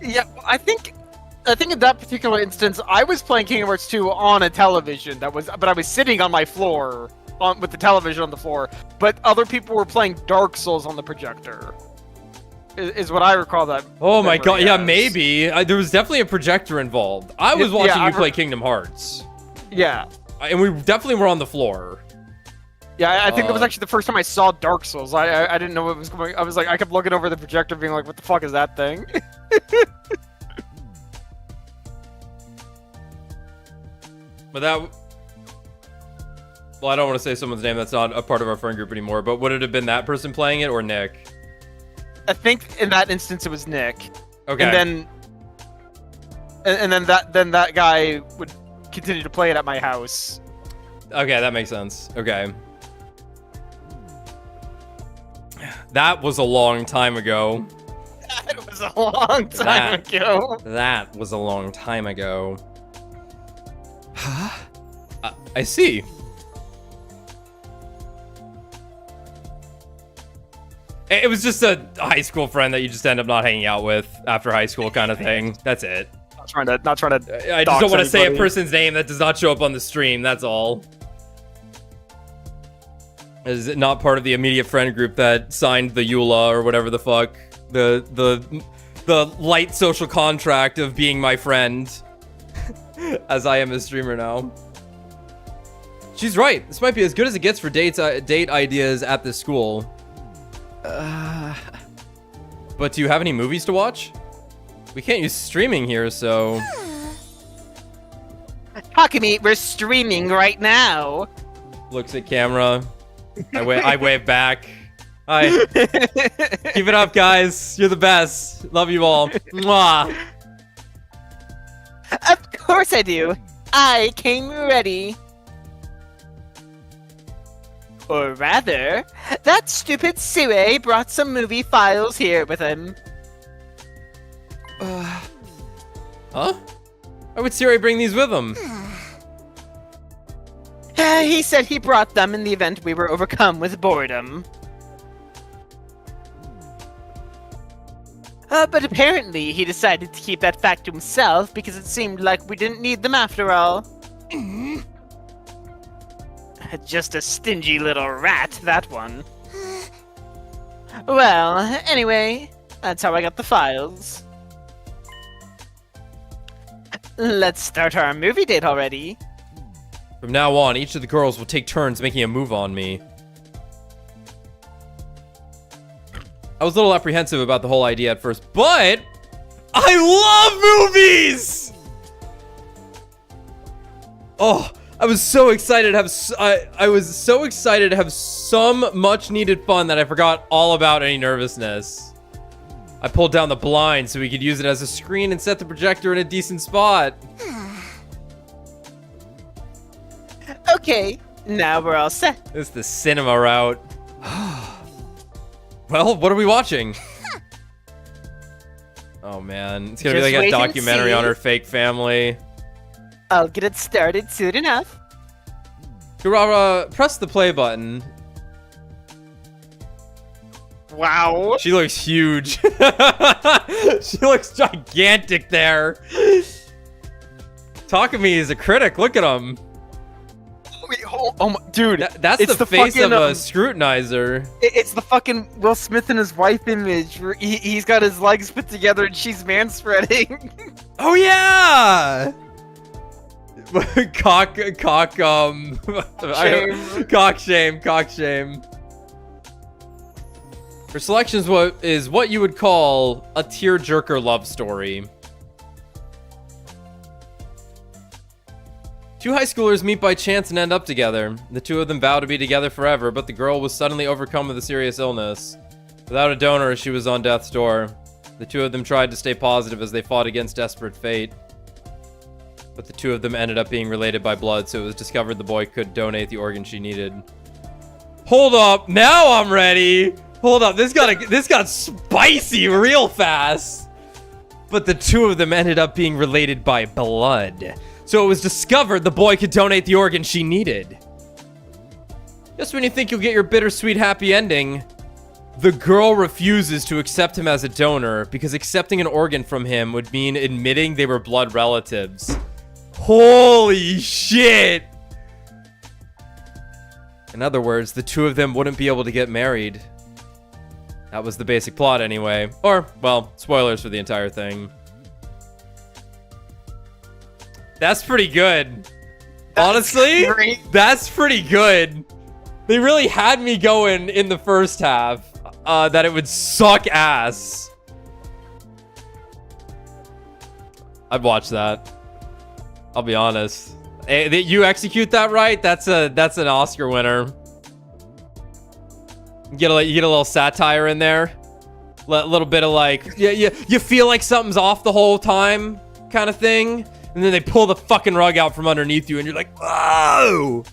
Yeah, I think in that particular instance, I was playing Kingdom Hearts 2 on a television but I was sitting on my floor with the television on the floor. But other people were playing Dark Souls on the projector. Is what I recall that. Oh my god, yeah, maybe. There was definitely a projector involved. I was watching you play Kingdom Hearts. Yeah. And we definitely were on the floor. Yeah, I think that was actually the first time I saw Dark Souls. I didn't know what was going on. I was like, I kept looking over the projector being like, what the fuck is that thing? But that... Well, I don't want to say someone's name that's not a part of our friend group anymore, but would it have been that person playing it or Nick? I think in that instance it was Nick. Okay. And then that guy would continue to play it at my house. Okay, that makes sense. Okay. That was a long time ago. That was a long time ago. That was a long time ago. I see. It was just a high school friend that you just end up not hanging out with after high school kind of thing. That's it. Not trying to. I just don't want to say a person's name that does not show up on the stream. That's all. Is it not part of the immediate friend group that signed the EULA or whatever the fuck? The light social contract of being my friend. As I am a streamer now. She's right. This might be as good as it gets for date ideas at this school. But do you have any movies to watch? We can't use streaming here, so... Takumi, we're streaming right now. Looks at camera. I wave back. Hi. Keep it up, guys. You're the best. Love you all. Mwah. Of course I do. I came ready. Or rather, that stupid Sue brought some movie files here with him. Huh? Why would Siri bring these with him? He said he brought them in the event we were overcome with boredom. But apparently he decided to keep that fact to himself because it seemed like we didn't need them after all. Just a stingy little rat, that one. Well, anyway, that's how I got the files. Let's start our movie date already. From now on, each of the girls will take turns making a move on me. I was a little apprehensive about the whole idea at first, but I love movies! Oh, I was so excited to have I was so excited to have some much needed fun that I forgot all about any nervousness. I pulled down the blind so we could use it as a screen and set the projector in a decent spot. Okay, now we're all set. This is the cinema route. Well, what are we watching? Oh man, it's gonna Just be like a wait and documentary on see. her fake family. I'll get it started soon enough. Kurara, press the play button. Wow. She looks huge. She looks gigantic there. Takumi is a critic. Look at him. Wait, oh my, dude. That's it's the face fucking, of a scrutinizer. It's the fucking Will Smith and his wife image where he's got his legs put together and she's manspreading. Oh yeah. cock shame. Her selection is what you would call a tearjerker love story. Two high schoolers meet by chance and end up together. The two of them vow to be together forever, but the girl was suddenly overcome with a serious illness. Without a donor, she was on death's door. The two of them tried to stay positive as they fought against desperate fate. But the two of them ended up being related by blood, so it was discovered the boy could donate the organ she needed. Hold up, now I'm ready. Hold up, this got spicy real fast. But the two of them ended up being related by blood. So it was discovered the boy could donate the organ she needed. Just when you think you'll get your bittersweet happy ending, the girl refuses to accept him as a donor because accepting an organ from him would mean admitting they were blood relatives. Holy shit! In other words, the two of them wouldn't be able to get married. That was the basic plot anyway. Or, well, spoilers for the entire thing. That's pretty good. Honestly, great. that's pretty good. They really had me going in the first half that it would suck ass. I'd watch that. I'll be honest. You execute that right, that's an Oscar winner. You get a little satire in there. A little bit of like, you feel like something's off the whole time kind of thing. And then they pull the fucking rug out from underneath you and you're like, oh!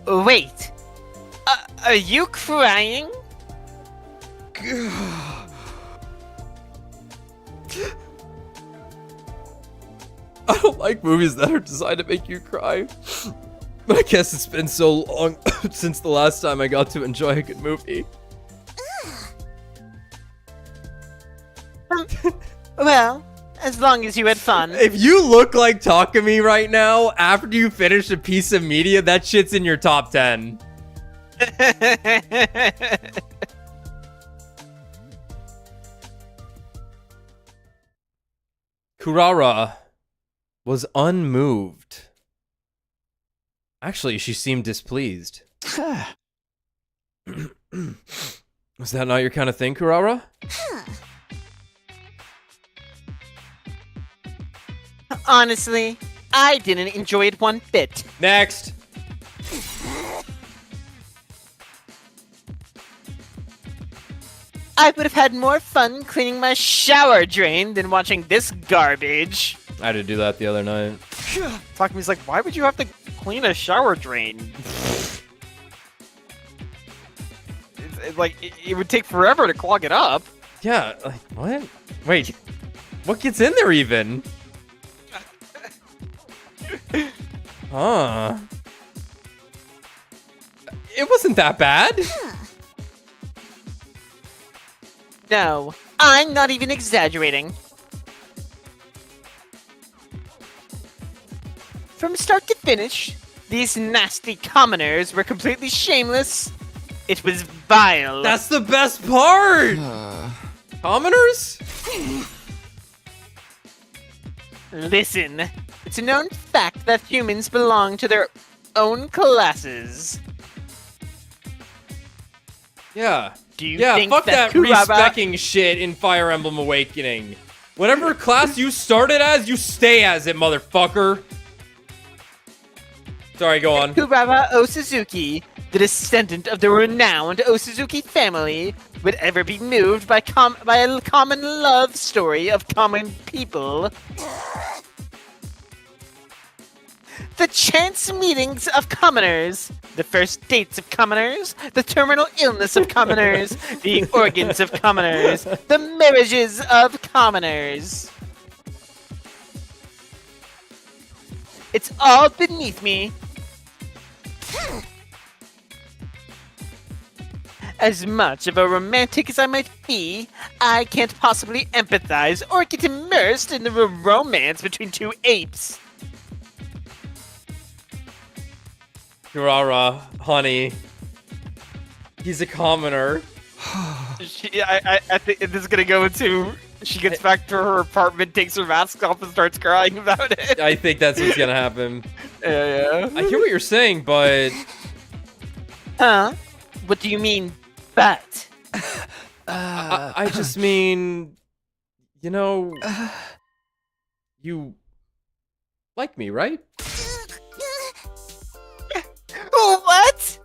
Wait. Are you crying? I don't like movies that are designed to make you cry. But I guess it's been so long since the last time I got to enjoy a good movie. Well, as long as you had fun. If you look like Takumi right now, after you finish a piece of media, that shit's in your top 10. Kurara was unmoved. Actually, she seemed displeased. Was that not your kind of thing, Kurara? Honestly, I didn't enjoy it one bit. Next. I would have had more fun cleaning my shower drain than watching this garbage. I had to do that the other night. Takumi's like, why would you have to clean a shower drain? It would take forever to clog it up. Yeah, like, what? Wait, what gets in there even? Huh. It wasn't that bad. No, I'm not even exaggerating. From start to finish, these nasty commoners were completely shameless. It was vile. That's the best part. Commoners? Listen, it's a known fact that humans belong to their own classes. Yeah. Do you Yeah, think fuck that Kurara... respecking shit in Fire Emblem Awakening. Whatever class you started as, you stay as it, motherfucker. Sorry, go on. Kurara Osuzuki, the descendant of the renowned Osuzuki family, would ever be moved by a common love story of common people. The chance meetings of commoners, the first dates of commoners, the terminal illness of commoners, the organs of commoners, the marriages of commoners. It's all beneath me. As much of a romantic as I might be, I can't possibly empathize or get immersed in the romance between two apes. Kurara, honey. He's a commoner. I think this is gonna go into. She gets back to her apartment, takes her mask off, and starts crying about it. I think that's what's gonna happen. Yeah. I hear what you're saying, but... Huh? What do you mean, but? I just mean... You know... You... like me, right? What?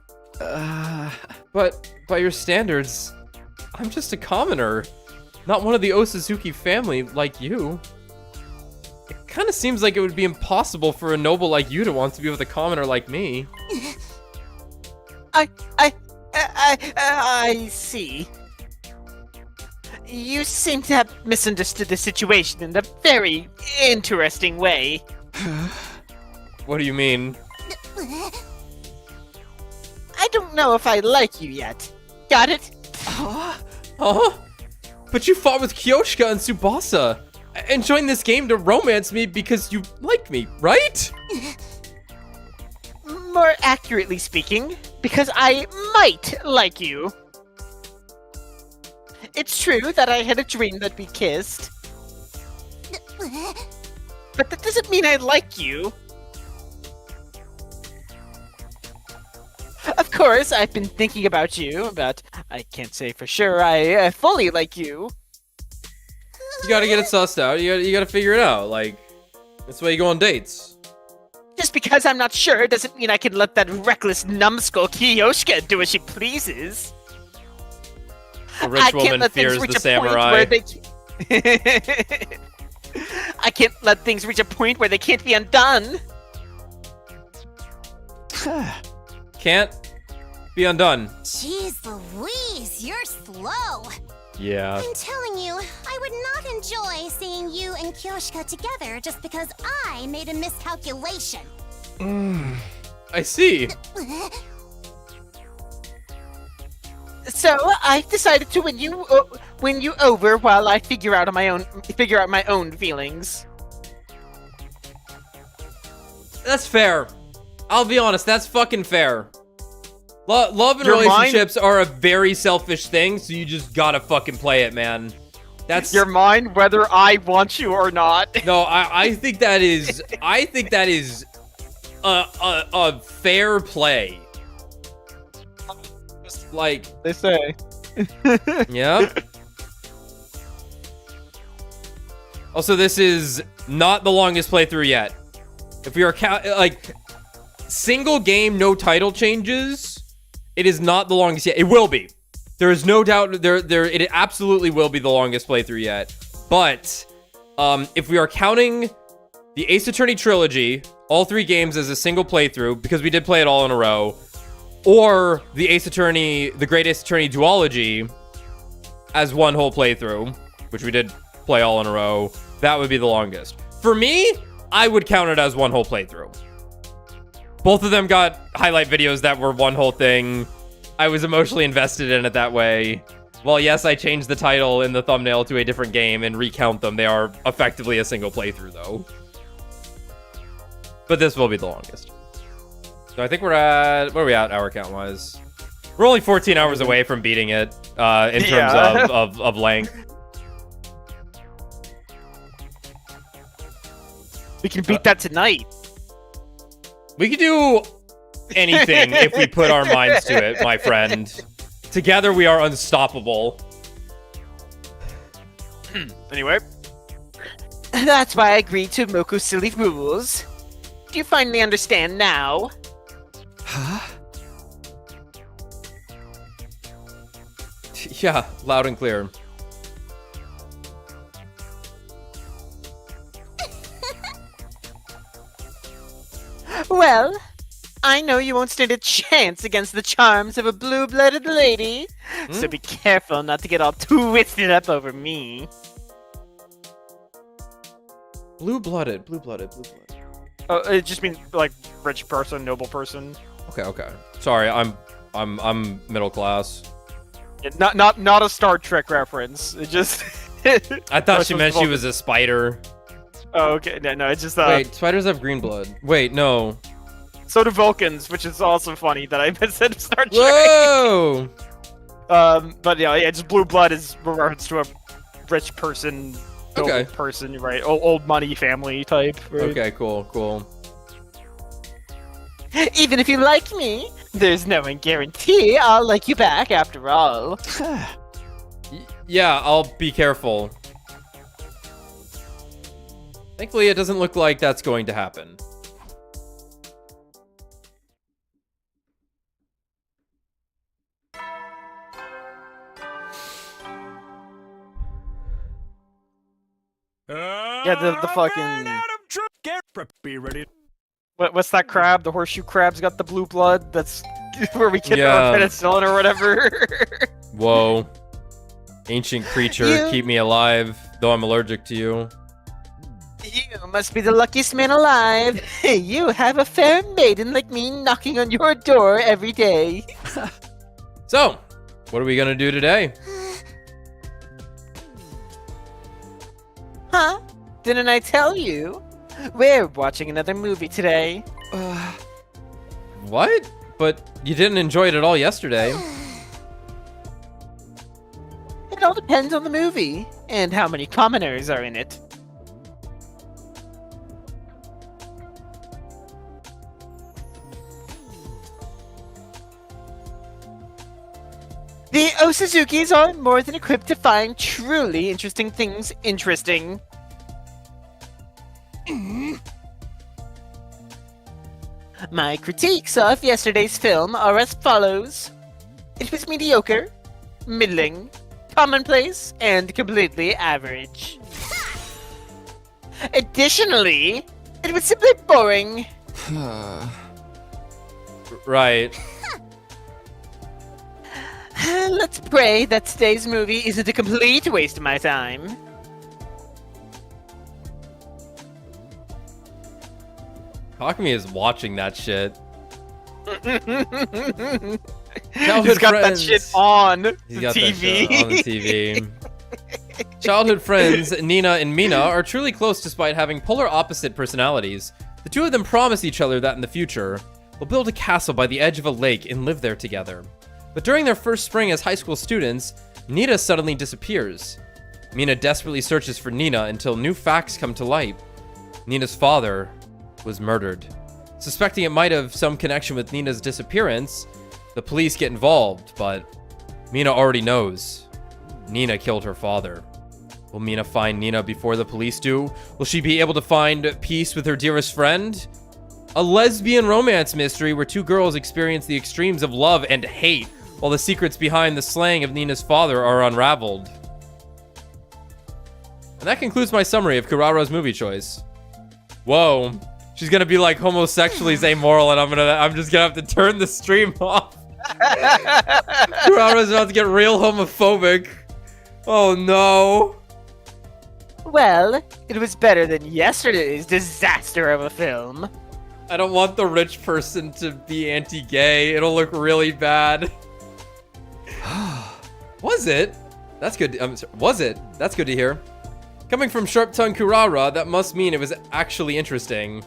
But by your standards, I'm just a commoner. Not one of the Osuzuki family like you. It kind of seems like it would be impossible for a noble like you to want to be with a commoner like me. I see. You seem to have misunderstood the situation in a very interesting way. What do you mean? I don't know if I like you yet. Got it? Huh? But you fought with Kyoshika and Tsubasa, and joined this game to romance me because you like me, right? More accurately speaking, because I might like you. It's true that I had a dream that we kissed. But that doesn't mean I like you. Of course, I've been thinking about you, but I can't say for sure I fully like you. You gotta get it sussed out. You gotta figure it out. Like, that's why you go on dates. Just because I'm not sure doesn't mean I can let that reckless numbskull Kiyoshika do as she pleases. A rich woman fears the samurai. I can't let things reach a point where they can't be undone. Can't be undone. Jeez Louise, you're slow. Yeah. I'm telling you, I would not enjoy seeing you and Kyoshika together just because I made a miscalculation. I see. So I've decided to win you over while I figure out my own feelings. That's fair. I'll be honest, that's fucking fair. Love and Your relationships are a very selfish thing, so you just gotta fucking play it, man. That's Your mind, whether I want you or not. no. I think that is. I think that is a fair play. Like, They say. yeah. Also, this is not the longest playthrough yet. If we are like single game, no title changes, it is not the longest yet. It will be. There is no doubt. It absolutely will be the longest playthrough yet. But if we are counting the Ace Attorney trilogy, all three games as a single playthrough, because we did play it all in a row, or the Ace Attorney, the Great Ace Attorney duology as one whole playthrough, which we did play all in a row, that would be the longest. For me, I would count it as one whole playthrough. Both of them got highlight videos that were one whole thing. I was emotionally invested in it that way. Well, yes, I changed the title in the thumbnail to a different game and recount them. They are effectively a single playthrough, though. But this will be the longest. So I think we're at... Where are we at, hour count-wise? We're only 14 hours away from beating it, in terms of length. We can beat that tonight. We could do anything if we put our minds to it, my friend. Together we are unstoppable. Anyway. That's why I agreed to Moku's silly rules. Do you finally understand now? Yeah, loud and clear. Well, I know you won't stand a chance against the charms of a blue-blooded lady, so be careful not to get all twisted up over me. Blue-blooded. Oh, it just means like rich person, noble person. Okay. Sorry, I'm middle class. Yeah, not a Star Trek reference. It just. I thought she meant she was a spider. Oh, okay. No, it's just Wait, spiders have green blood. Wait, no. So do Vulcans, which is also funny that I said Star Trek. Whoa! But yeah, just blue blood is reference to a rich person, noble Okay. person, right? Old money family type. Right? Okay, cool. Even if you like me, there's no guarantee I'll like you back after all. Yeah, I'll be careful. Thankfully, it doesn't look like that's going to happen. Yeah, the fucking. Be ready. What's that crab? The horseshoe crab's got the blue blood. That's where we get Yeah. our penicillin or whatever. Whoa. Ancient creature, You- keep me alive, though I'm allergic to you. You must be the luckiest man alive. You have a fair maiden like me knocking on your door every day. So, what are we gonna do today? Huh? Didn't I tell you? We're watching another movie today. What? But you didn't enjoy it at all yesterday. It all depends on the movie and how many commoners are in it. The Osuzukis are more than equipped to find truly interesting things interesting. My critiques of yesterday's film are as follows. It was mediocre, middling, commonplace, and completely average. Additionally, it was simply boring. Right. Let's pray that today's movie isn't a complete waste of my time. Takumi is watching that shit. He's got that shit on He's the got TV. that shit on the TV. Childhood friends Nina and Mina are truly close despite having polar opposite personalities. The two of them promise each other that in the future, they'll build a castle by the edge of a lake and live there together. But during their first spring as high school students, Nina suddenly disappears. Mina desperately searches for Nina until new facts come to light. Nina's father was murdered. Suspecting it might have some connection with Nina's disappearance, the police get involved, but Mina already knows. Nina killed her father. Will Mina find Nina before the police do? Will she be able to find peace with her dearest friend? A lesbian romance mystery where two girls experience the extremes of love and hate, while the secrets behind the slaying of Nina's father are unraveled. And that concludes my summary of Kurara's movie choice. Whoa. She's gonna be like homosexually amoral, and I'm just gonna have to turn the stream off. Kurara's about to get real homophobic. Oh no. Well, it was better than yesterday's disaster of a film. I don't want the rich person to be anti-gay. It'll look really bad. Was it? That's good. Was it? That's good to hear. Coming from sharp-tongued Kurara, that must mean it was actually interesting.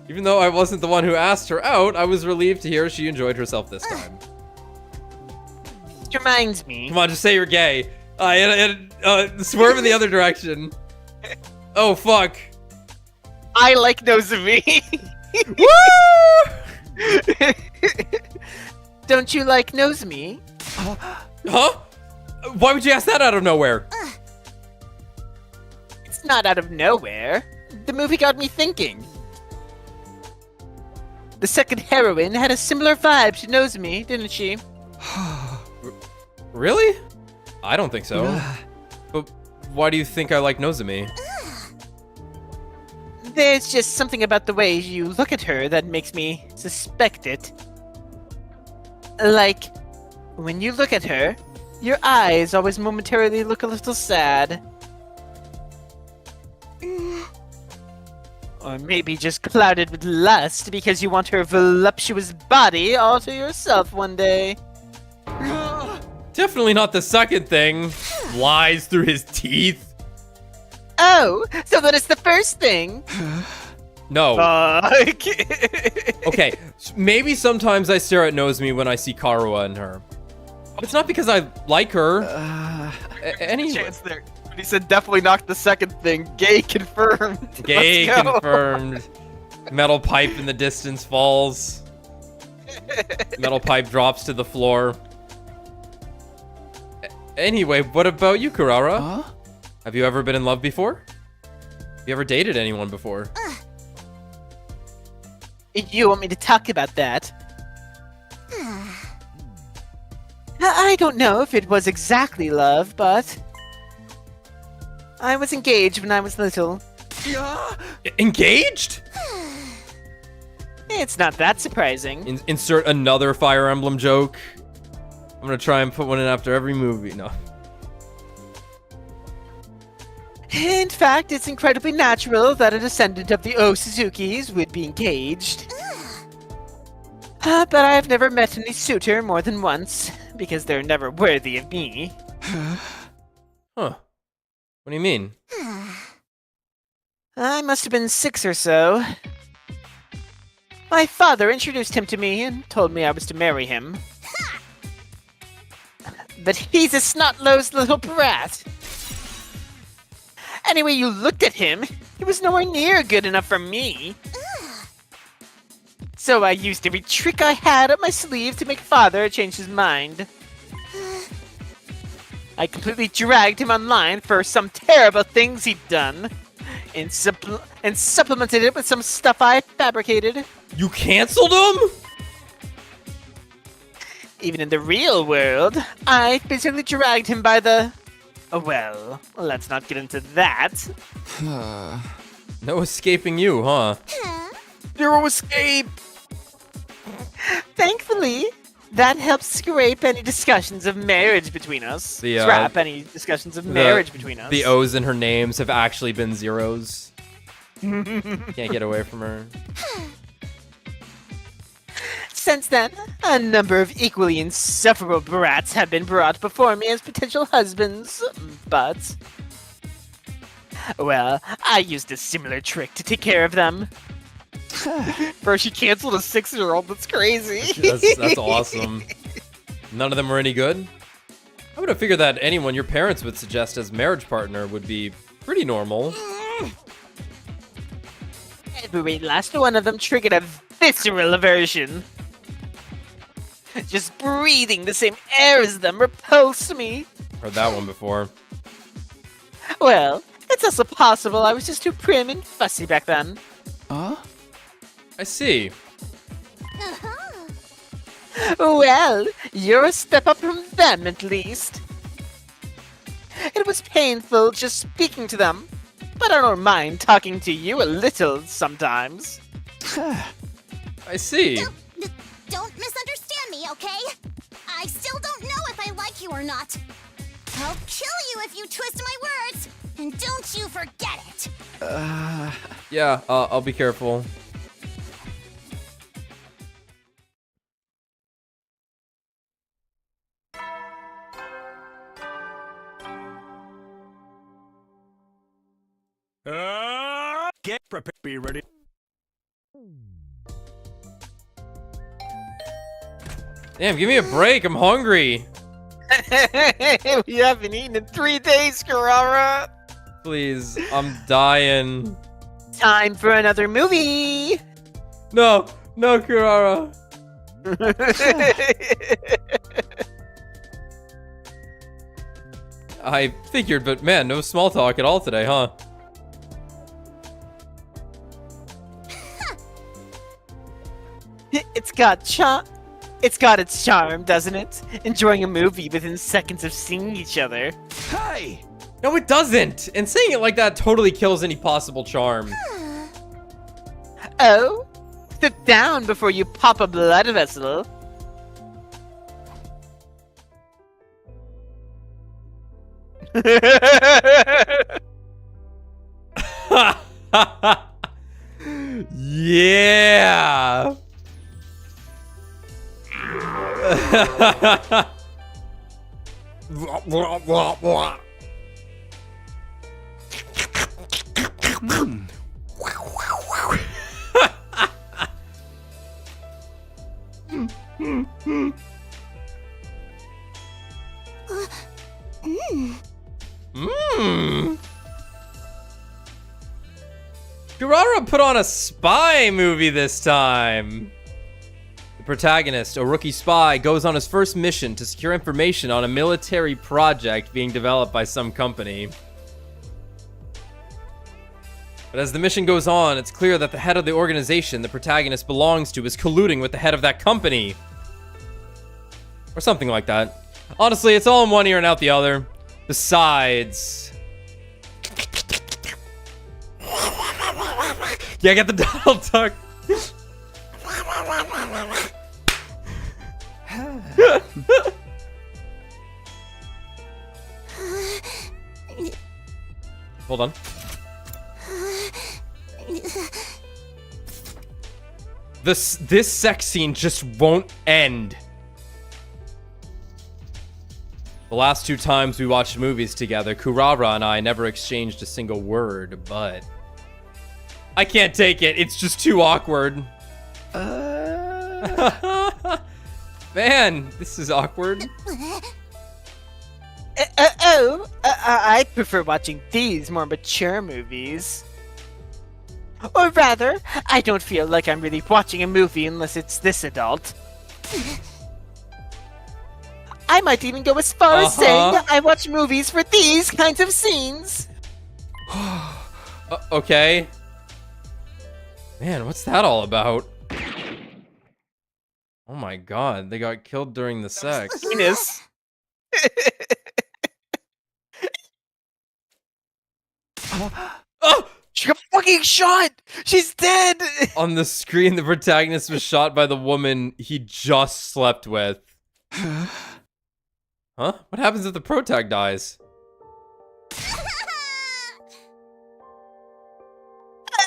Even though I wasn't the one who asked her out, I was relieved to hear she enjoyed herself this time. Which reminds me. Come on, just say you're gay. Swerve in the other direction. Oh, fuck. I like Nozomi. Don't you like Nozomi? Huh? Why would you ask that out of nowhere? It's not out of nowhere. The movie got me thinking. The second heroine had a similar vibe to Nozomi, didn't she? Really? I don't think so. But why do you think I like Nozomi? There's just something about the way you look at her that makes me suspect it. Like, when you look at her, your eyes always momentarily look a little sad. Or maybe just clouded with lust because you want her voluptuous body all to yourself one day. Definitely not the second thing. Lies through his teeth. Oh, so then it's the first thing. No. Fuck. Okay, maybe sometimes I stare at Nozomi when I see Karuha in her. But it's not because I like her. Any Chance there. But he said definitely not the second thing. Gay confirmed. gay Let's go. confirmed. Metal pipe in the distance falls. Metal pipe drops to the floor. Anyway, what about you, Kurara? Huh? Have you ever been in love before? Have you ever dated anyone before? You want me to talk about that? I don't know if it was exactly love, but I was engaged when I was little. Engaged? It's not that surprising. Insert another Fire Emblem joke. I'm gonna try and put one in after every movie. No. In fact, it's incredibly natural that a descendant of the Osuzukis would be engaged. But I've never met any suitor more than once, because they're never worthy of me. Huh. What do you mean? I must have been 6 or so. My father introduced him to me and told me I was to marry him. But he's a snot-nosed little brat. Anyway, you looked at him, he was nowhere near good enough for me. So I used every trick I had up my sleeve to make father change his mind. I completely dragged him online for some terrible things he'd done, and supplemented it with some stuff I fabricated. You canceled him? Even in the real world, I physically dragged him by the... Oh, well, let's not get into that. No escaping you, huh? Zero escape. Thankfully, that helps scrape any discussions of marriage between us. Scrap any discussions of marriage between us. The O's in her names have actually been zeros. Can't get away from her. Since then, a number of equally insufferable brats have been brought before me as potential husbands, but... Well, I used a similar trick to take care of them. Bro, she canceled a 6-year-old. That's crazy. That's awesome. None of them were any good? I would have figured that anyone your parents would suggest as marriage partner would be pretty normal. Every last one of them triggered a visceral aversion. Just breathing the same air as them repulsed me. Heard that one before. Well, it's also possible I was just too prim and fussy back then. Huh? I see. Well, you're a step up from them at least. It was painful just speaking to them, but I don't mind talking to you a little sometimes. I see. Don't misunderstand me, okay? I still don't know if I like you or not. I'll kill you if you twist my words, and don't you forget it. Yeah, I'll be careful. Get prepared. Be ready. Damn, give me a break. I'm hungry. We haven't eaten in 3 days, Kurara. Please, I'm dying. Time for another movie. No, no, Kurara. I figured, but man, no small talk at all today, huh? It's got its charm, doesn't it? Enjoying a movie within seconds of seeing each other. Hey! No, it doesn't. And saying it like that totally kills any possible charm. Oh? Sit down before you pop a blood vessel. Yeah. Kurara put on a spy movie this time. The protagonist, a rookie spy, goes on his first mission to secure information on a military project being developed by some company. But as the mission goes on, it's clear that the head of the organization the protagonist belongs to is colluding with the head of that company. Or something like that. Honestly, it's all in one ear and out the other. Besides... Yeah, get the Donald Duck. Hold on. This sex scene just won't end. The last 2 times we watched movies together, Kurara and I never exchanged a single word, but... I can't take it. It's just too awkward. Man, this is awkward. I prefer watching these more mature movies. Or rather, I don't feel like I'm really watching a movie unless it's this adult. I might even go as far as saying that I watch movies for these kinds of scenes. Okay. Man, what's that all about? Oh my god, they got killed during the sex. Penis. Oh! She got fucking shot! She's dead! On the screen, the protagonist was shot by the woman he just slept with. Huh? What happens if the protag dies?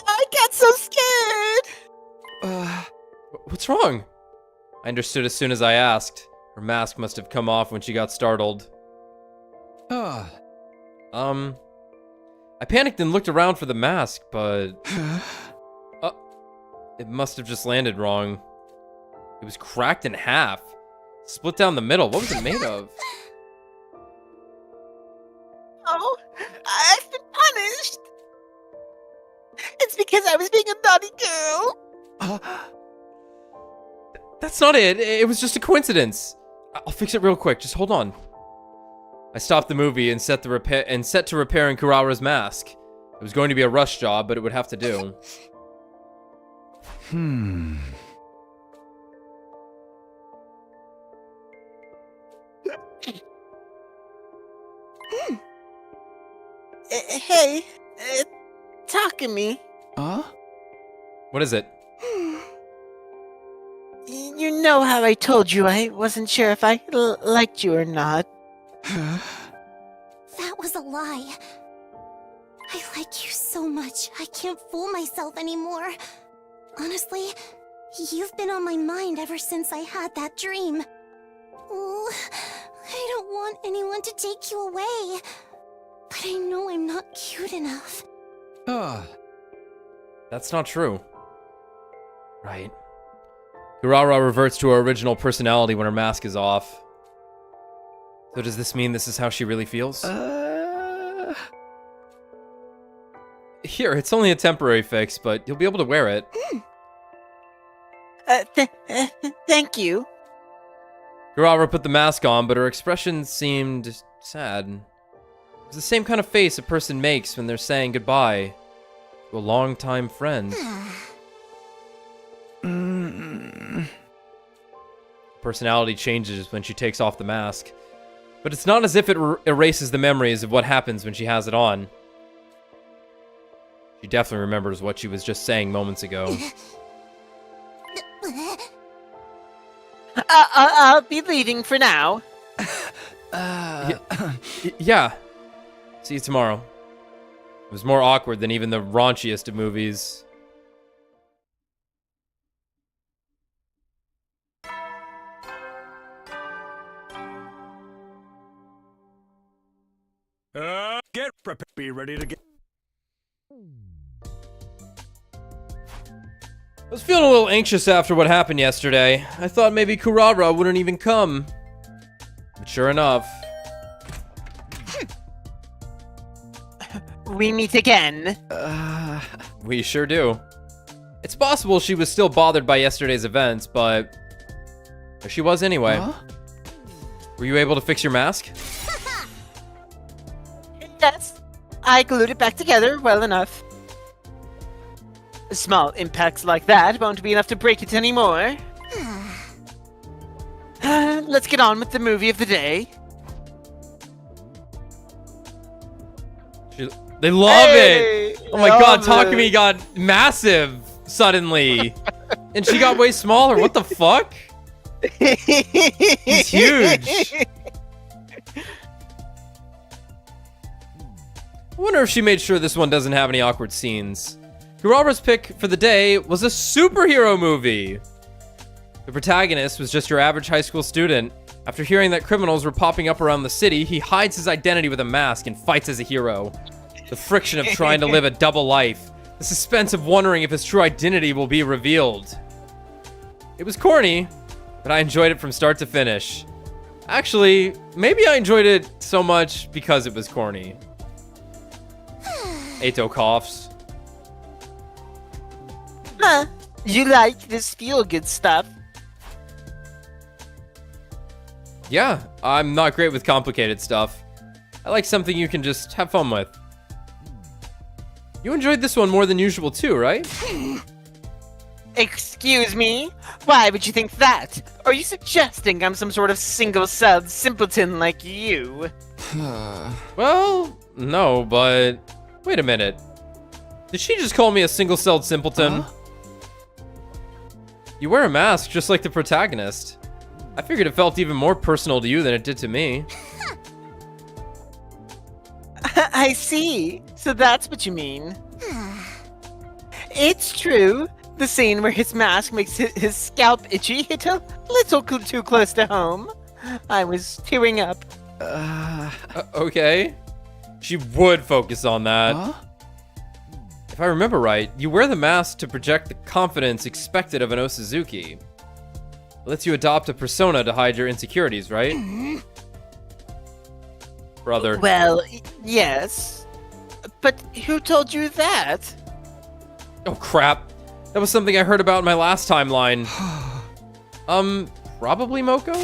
I got so scared! What's wrong? I understood as soon as I asked. Her mask must have come off when she got startled. I panicked and looked around for the mask, but... it must have just landed wrong. It was cracked in half. Split down the middle. What was it made of? Oh, I've been punished! It's because I was being a naughty girl! That's not it. It was just a coincidence. I'll fix it real quick. Just hold on. I stopped the movie and set to repairing Kurara's mask. It was going to be a rush job, but it would have to do. Hey, talk to me. What is it? You know how I told you I wasn't sure if I liked you or not. That was a lie. I like you so much, I can't fool myself anymore. Honestly, you've been on my mind ever since I had that dream. Oh, I don't want anyone to take you away. But I know I'm not cute enough. That's not true. Right. Kurara reverts to her original personality when her mask is off. So does this mean this is how she really feels? Here, it's only a temporary fix, but you'll be able to wear it. Thank you. Kurara put the mask on, but her expression seemed sad. It was the same kind of face a person makes when they're saying goodbye to a longtime friend. Personality changes when she takes off the mask, but it's not as if it erases the memories of what happens when she has it on. She definitely remembers what she was just saying moments ago. I'll be leaving for now. Yeah. See you tomorrow. It was more awkward than even the raunchiest of movies. Get prepared. Be ready to get. I was feeling a little anxious after what happened yesterday. I thought maybe Kurara wouldn't even come. But sure enough. We meet again. We sure do. It's possible she was still bothered by yesterday's events, but there she was anyway. Huh? Were you able to fix your mask? Yes, I glued it back together well enough. Small impacts like that won't be enough to break it anymore. Let's get on with the movie of the day. They love Hey, it! Oh my god, Takumi got massive suddenly. And she got way smaller. What the fuck? He's huge. I wonder if she made sure this one doesn't have any awkward scenes. Kurara's pick for the day was a superhero movie. The protagonist was just your average high school student. After hearing that criminals were popping up around the city, he hides his identity with a mask and fights as a hero. The friction of trying to live a double life. The suspense of wondering if his true identity will be revealed. It was corny, but I enjoyed it from start to finish. Actually, maybe I enjoyed it so much because it was corny. Eito coughs. Huh? You like this feel-good stuff? Yeah, I'm not great with complicated stuff. I like something you can just have fun with. You enjoyed this one more than usual too, right? Excuse me? Why would you think that? Are you suggesting I'm some sort of single-celled simpleton like you? Well, no, but... Wait a minute. Did she just call me a single-celled simpleton? Huh? You wear a mask just like the protagonist. I figured it felt even more personal to you than it did to me. I see. So that's what you mean. It's true. The scene where his mask makes his scalp itchy hit a little too close to home. I was tearing up. Okay. She would focus on that. Huh? If I remember right, you wear the mask to project the confidence expected of an Osazuki. It lets you adopt a persona to hide your insecurities, right? Brother. Well, yes. But who told you that? Oh crap. That was something I heard about in my last timeline. Probably Moko?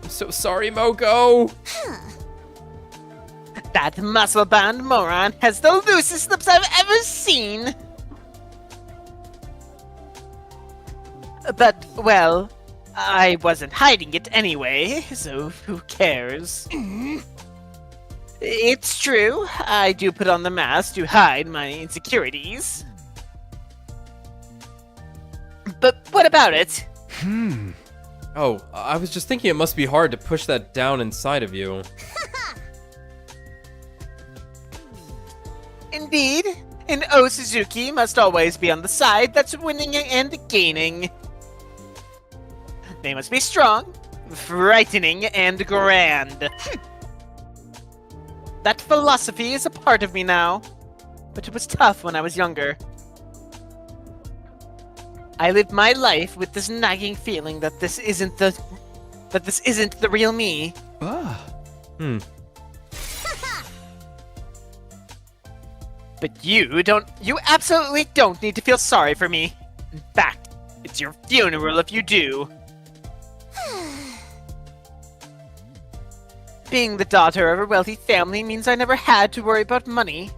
I'm so sorry, Moko. That muscle-bound moron has the loosest lips I've ever seen. But, well, I wasn't hiding it anyway, so who cares? It's true, I do put on the mask to hide my insecurities. But what about it? Oh, I was just thinking it must be hard to push that down inside of you. Indeed, an Osazuki must always be on the side that's winning and gaining. They must be strong, frightening, and grand. That philosophy is a part of me now, but it was tough when I was younger. I lived my life with this nagging feeling that this isn't the real me. But you absolutely don't need to feel sorry for me. In fact, it's your funeral if you do. Being the daughter of a wealthy family means I never had to worry about money.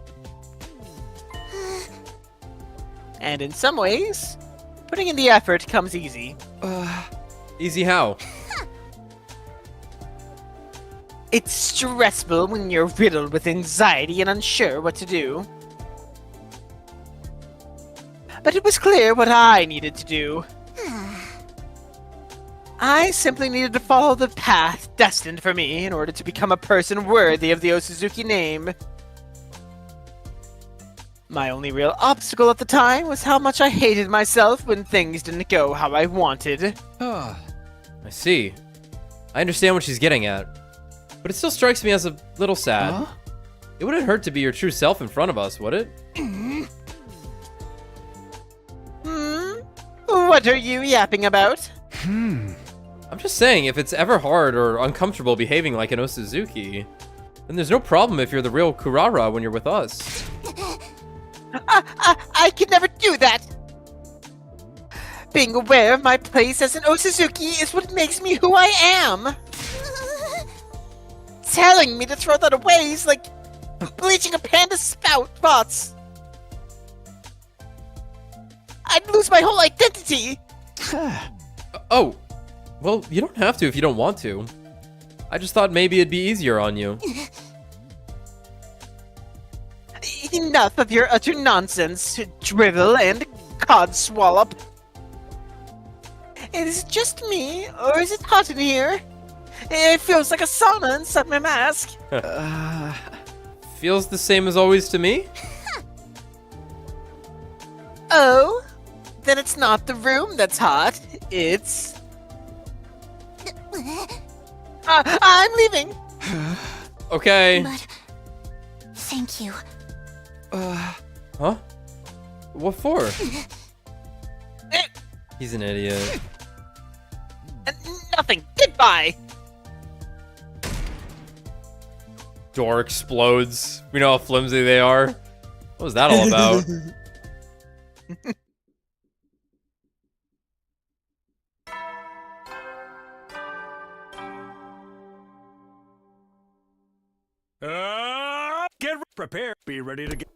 And in some ways, putting in the effort comes easy. Easy how? It's stressful when you're riddled with anxiety and unsure what to do. But it was clear what I needed to do. I simply needed to follow the path destined for me in order to become a person worthy of the Osuzuki name. My only real obstacle at the time was how much I hated myself when things didn't go how I wanted. I see. I understand what she's getting at. But it still strikes me as a little sad. Huh? It wouldn't hurt to be your true self in front of us, would it? What are you yapping about? I'm just saying, if it's ever hard or uncomfortable behaving like an Osuzuki, then there's no problem if you're the real Kurara when you're with us. I could never do that! Being aware of my place as an Osuzuki is what makes me who I am! Telling me to throw that away is like bleaching a panda's spots. I'd lose my whole identity! Oh, well, you don't have to if you don't want to. I just thought maybe it'd be easier on you. Enough of your utter nonsense, drivel and codswallop. Is it just me, or is it hot in here? It feels like a sauna inside my mask. Feels the same as always to me? Oh? Then it's not the room that's hot, it's... I'm leaving! Okay. But thank you. Huh? What for? He's an idiot. Nothing. Goodbye. Door explodes. We know how flimsy they are. What was that all about? Get prepared. Be ready to get.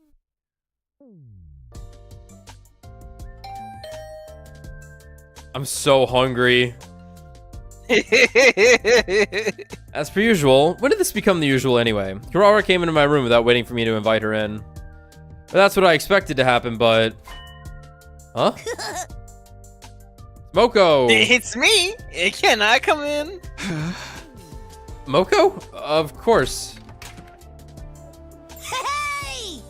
I'm so hungry. As per usual, when did this become the usual anyway? Kurara came into my room without waiting for me to invite her in. That's what I expected to happen, but... Huh? Moko! It's me! Can I come in? Moko? Of course. Hey!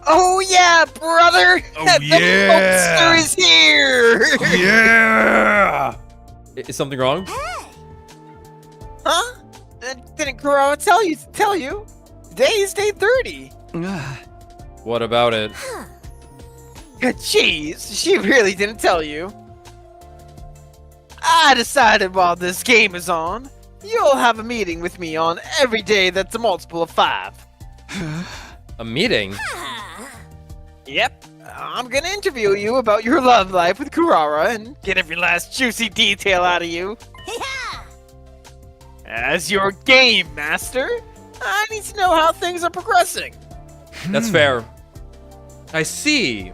Oh yeah, brother! Oh, The yeah! Mokester is here! Yeah! Is something wrong? Huh? Didn't Kurara tell you? Today is day 30. What about it? Jeez, she really didn't tell you. I decided while this game is on, you'll have a meeting with me on every day that's a multiple of 5. A meeting? Yep, I'm gonna interview you about your love life with Kurara and get every last juicy detail out of you. Yeah! As your game master, I need to know how things are progressing. That's fair. I see.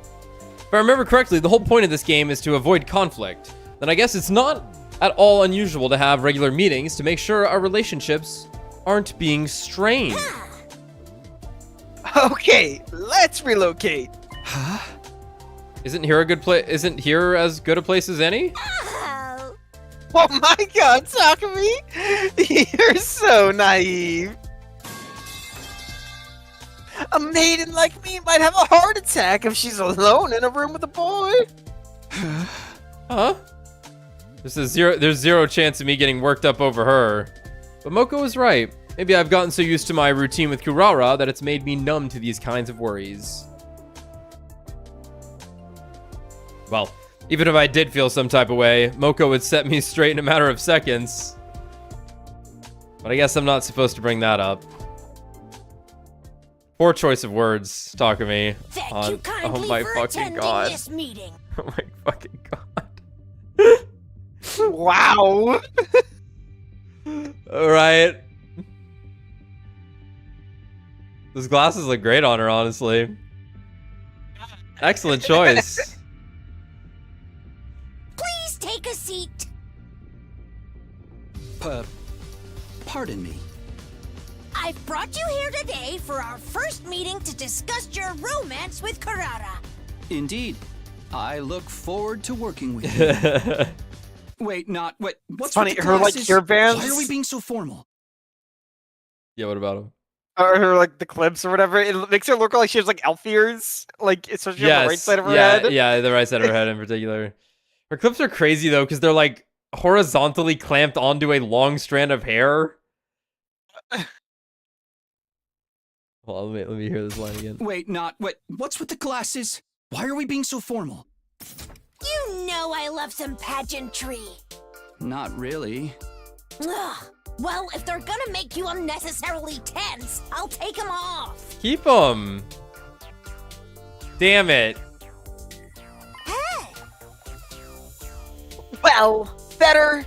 If I remember correctly, the whole point of this game is to avoid conflict. Then I guess it's not at all unusual to have regular meetings to make sure our relationships aren't being strained. Okay, let's relocate. Isn't here a good place? Isn't here as good a place as any? Oh. Oh my god, Takumi! You're so naive. A maiden like me might have a heart attack if she's alone in a room with a boy. Huh? There's zero chance of me getting worked up over her. But Moko was right. Maybe I've gotten so used to my routine with Kurara that it's made me numb to these kinds of worries. Well, even if I did feel some type of way, Moko would set me straight in a matter of seconds. But I guess I'm not supposed to bring that up. Poor choice of words, Takumi. Thank you kindly Oh my for fucking attending god. this meeting. Oh my fucking god. Wow. Alright. Those glasses look great on her, honestly. Excellent choice. Please take a seat. Pardon me. I've brought you here today for our first meeting to discuss your romance with Kurara. Indeed. I look forward to working with you. Wait, what's It's funny, with the her, like, glasses? earbands- Why are we being so formal? Yeah, what about him? Or her, like, the clips or whatever. It makes her look like she has, like, elf ears. Like, especially on the right side of her head. Yeah, the right side of her head in particular. Her clips are crazy though, because they're like horizontally clamped onto a long strand of hair. Well, let me hear this line again. Wait, what's with the glasses? Why are we being so formal? You know I love some pageantry. Not really. Ugh. Well, if they're gonna make you unnecessarily tense, I'll take them off. Keep them. Damn it. Hey! Well, better.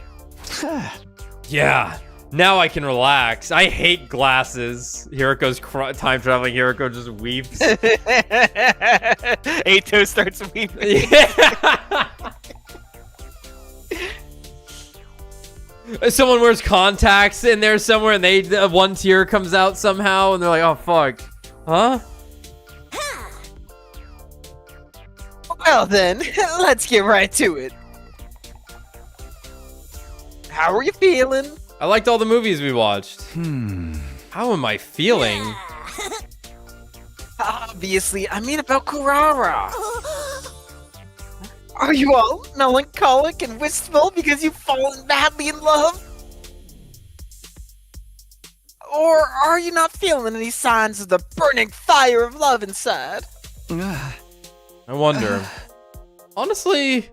Yeah. Now I can relax. I hate glasses. Hiruko's time traveling. Hiruko just weeps. Eito starts weeping. Yeah. Someone wears contacts in there somewhere, and they one tear comes out somehow, and they're like, "Oh fuck, huh?" Well then, let's get right to it. How are you feeling? I liked all the movies we watched. How am I feeling? Obviously, I mean about Kurara. Are you all melancholic and wistful because you've fallen madly in love? Or are you not feeling any signs of the burning fire of love inside? I wonder. Honestly,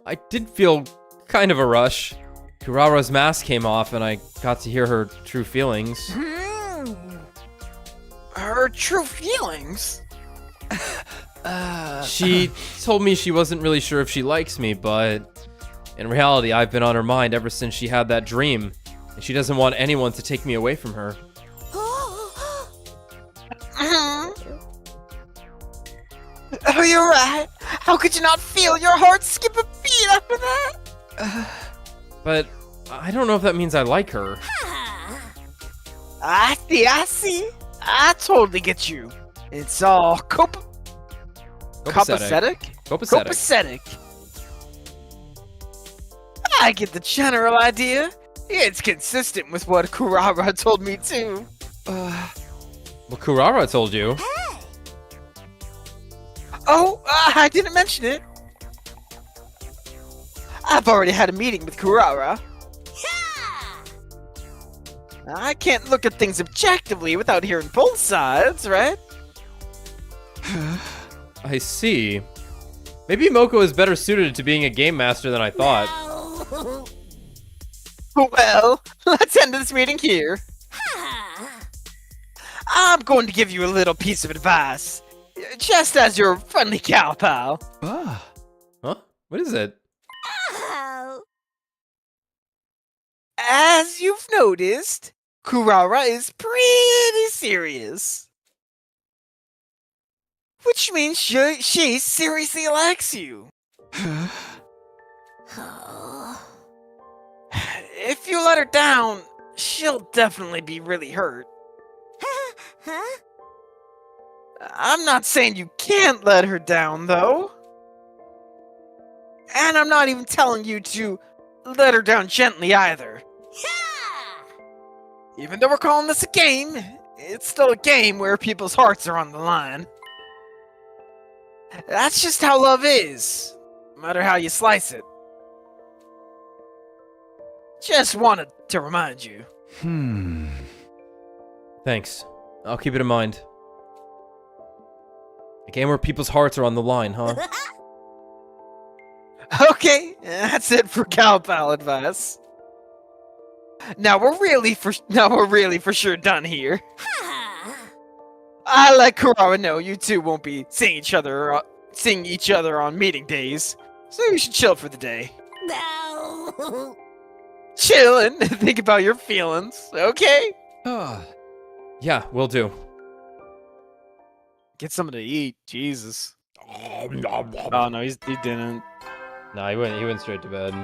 I did feel kind of a rush. Kurara's mask came off and I got to hear her true feelings. Her true feelings? She told me she wasn't really sure if she likes me, but in reality, I've been on her mind ever since she had that dream, and she doesn't want anyone to take me away from her. Oh, you're right. How could you not feel your heart skip a beat after that? But I don't know if that means I like her. I see. I totally get you. It's all copacetic? Copacetic. I get the general idea. It's consistent with what Kurara told me too. Well, Kurara told you. Oh, I didn't mention it. I've already had a meeting with Kurara. I can't look at things objectively without hearing both sides, right? I see. Maybe Moko is better suited to being a game master than I thought. Well, let's end this meeting here. I'm going to give you a little piece of advice, just as your friendly cow pal. Huh? What is it? As you've noticed, Kurara is pretty serious. Which means she seriously likes you. If you let her down, she'll definitely be really hurt. I'm not saying you can't let her down, though. And I'm not even telling you to let her down gently either. Even though we're calling this a game, it's still a game where people's hearts are on the line. That's just how love is, no matter how you slice it. Just wanted to remind you. Thanks. I'll keep it in mind. A game where people's hearts are on the line, huh? Okay, that's it for cow pal advice. Now we're really for sure done here. I let Kurara know you two won't be seeing each other on meeting days, so you should chill for the day. No. Chill and think about your feelings, okay? Yeah, will do. Get something to eat, Jesus. Oh no, he didn't. Nah, he went straight to bed.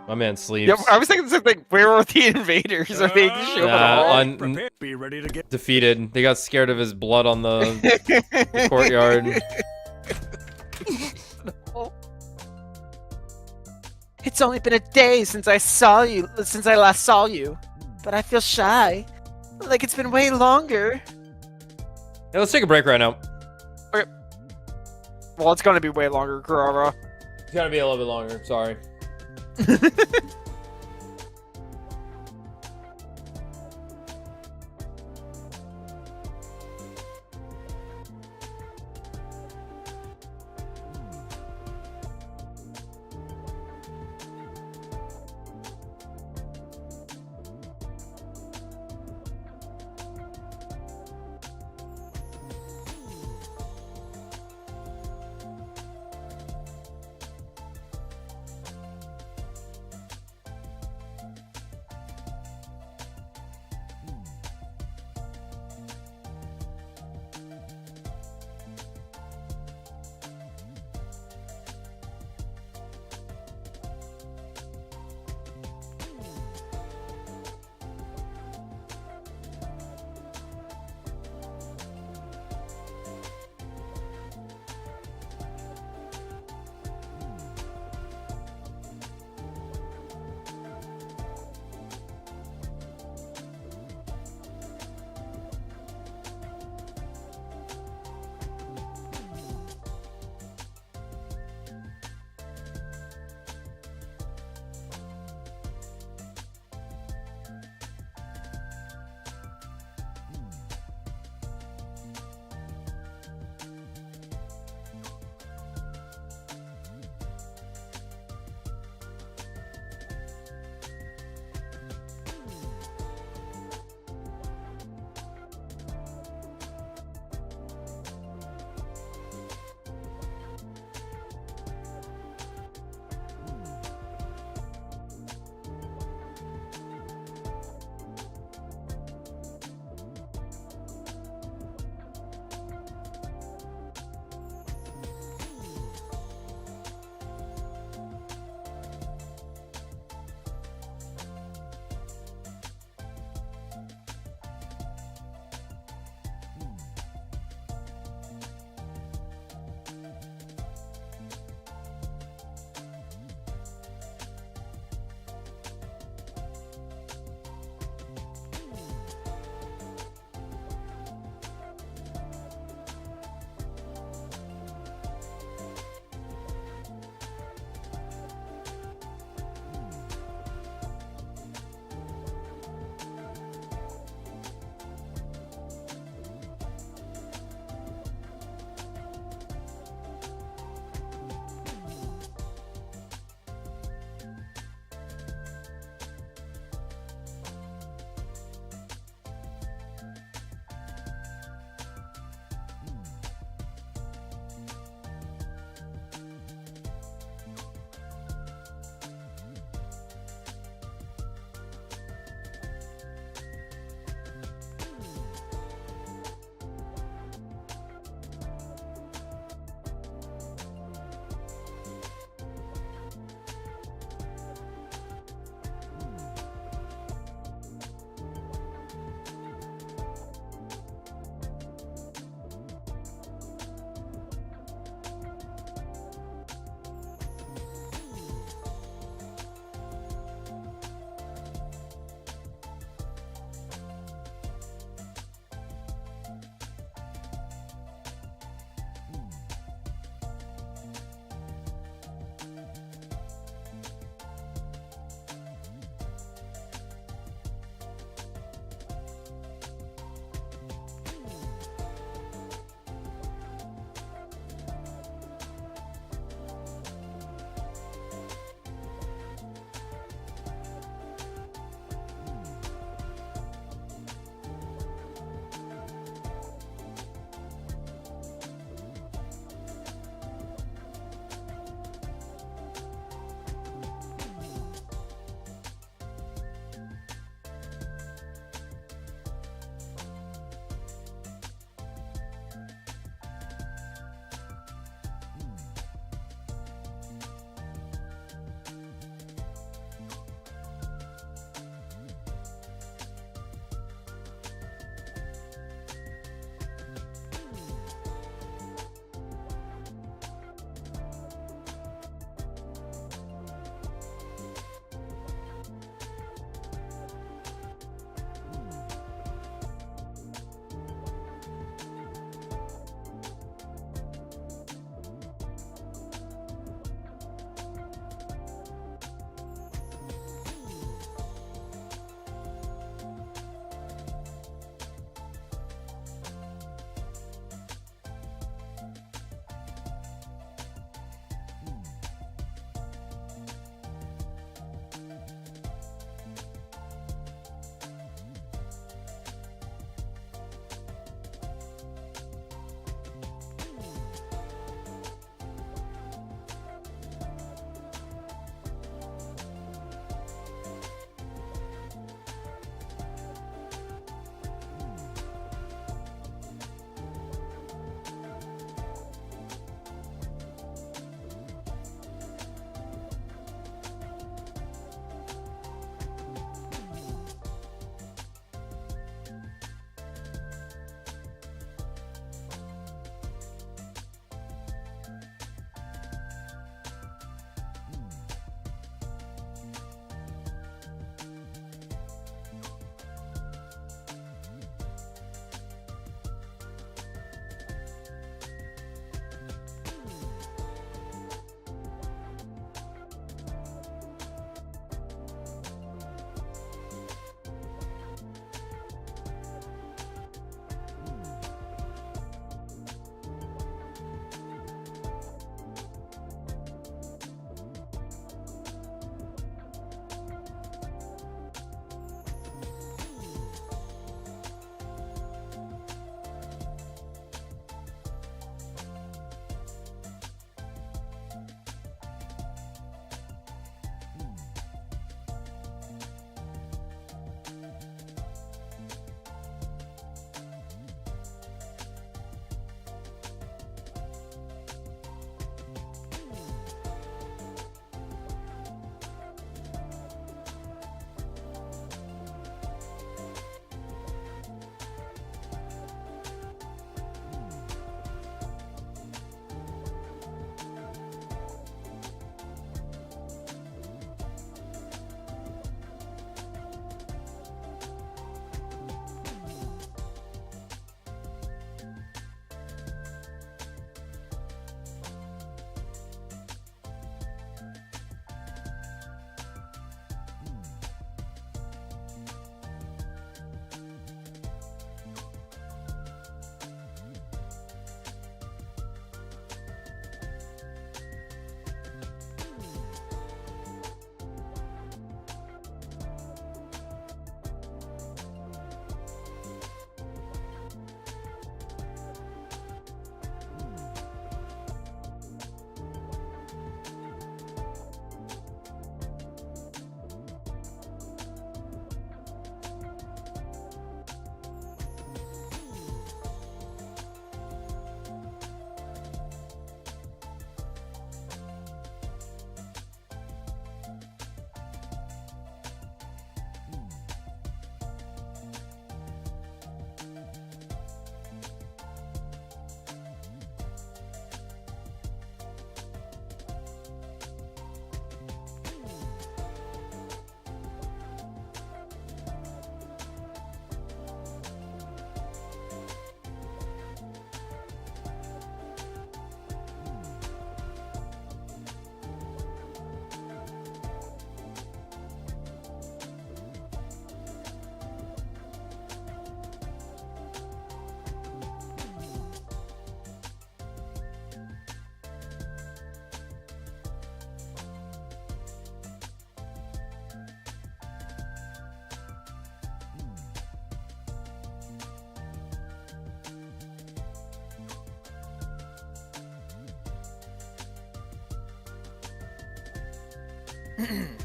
My man sleeps. Yeah, I was thinking the same thing. Where are the invaders? Are they just show up at all? Be ready to get Defeated. They got scared of his blood on the courtyard. It's only been a day since I last saw you. But I feel shy. Like it's been way longer. Yeah, let's take a break right now. Well, it's gonna be way longer, Kurara. It's gotta be a little bit longer. Sorry.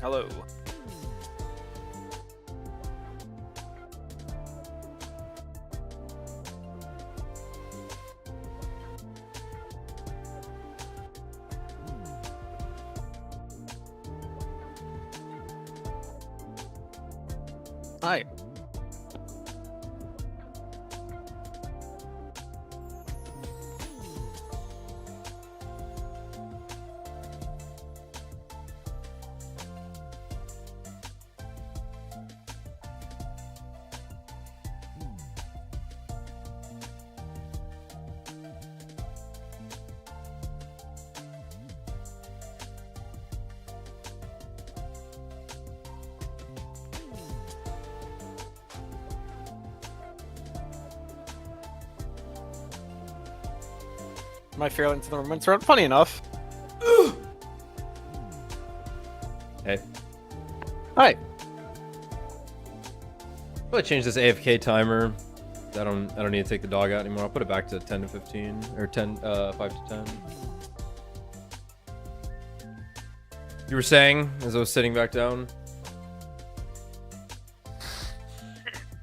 Hello. Hi. My feelings in the romance around. Funny enough. Hey. Hi. I'm gonna change this AFK timer. I don't need to take the dog out anymore. I'll put it back to 10 to 15 or 5 to 10. You were saying as I was sitting back down?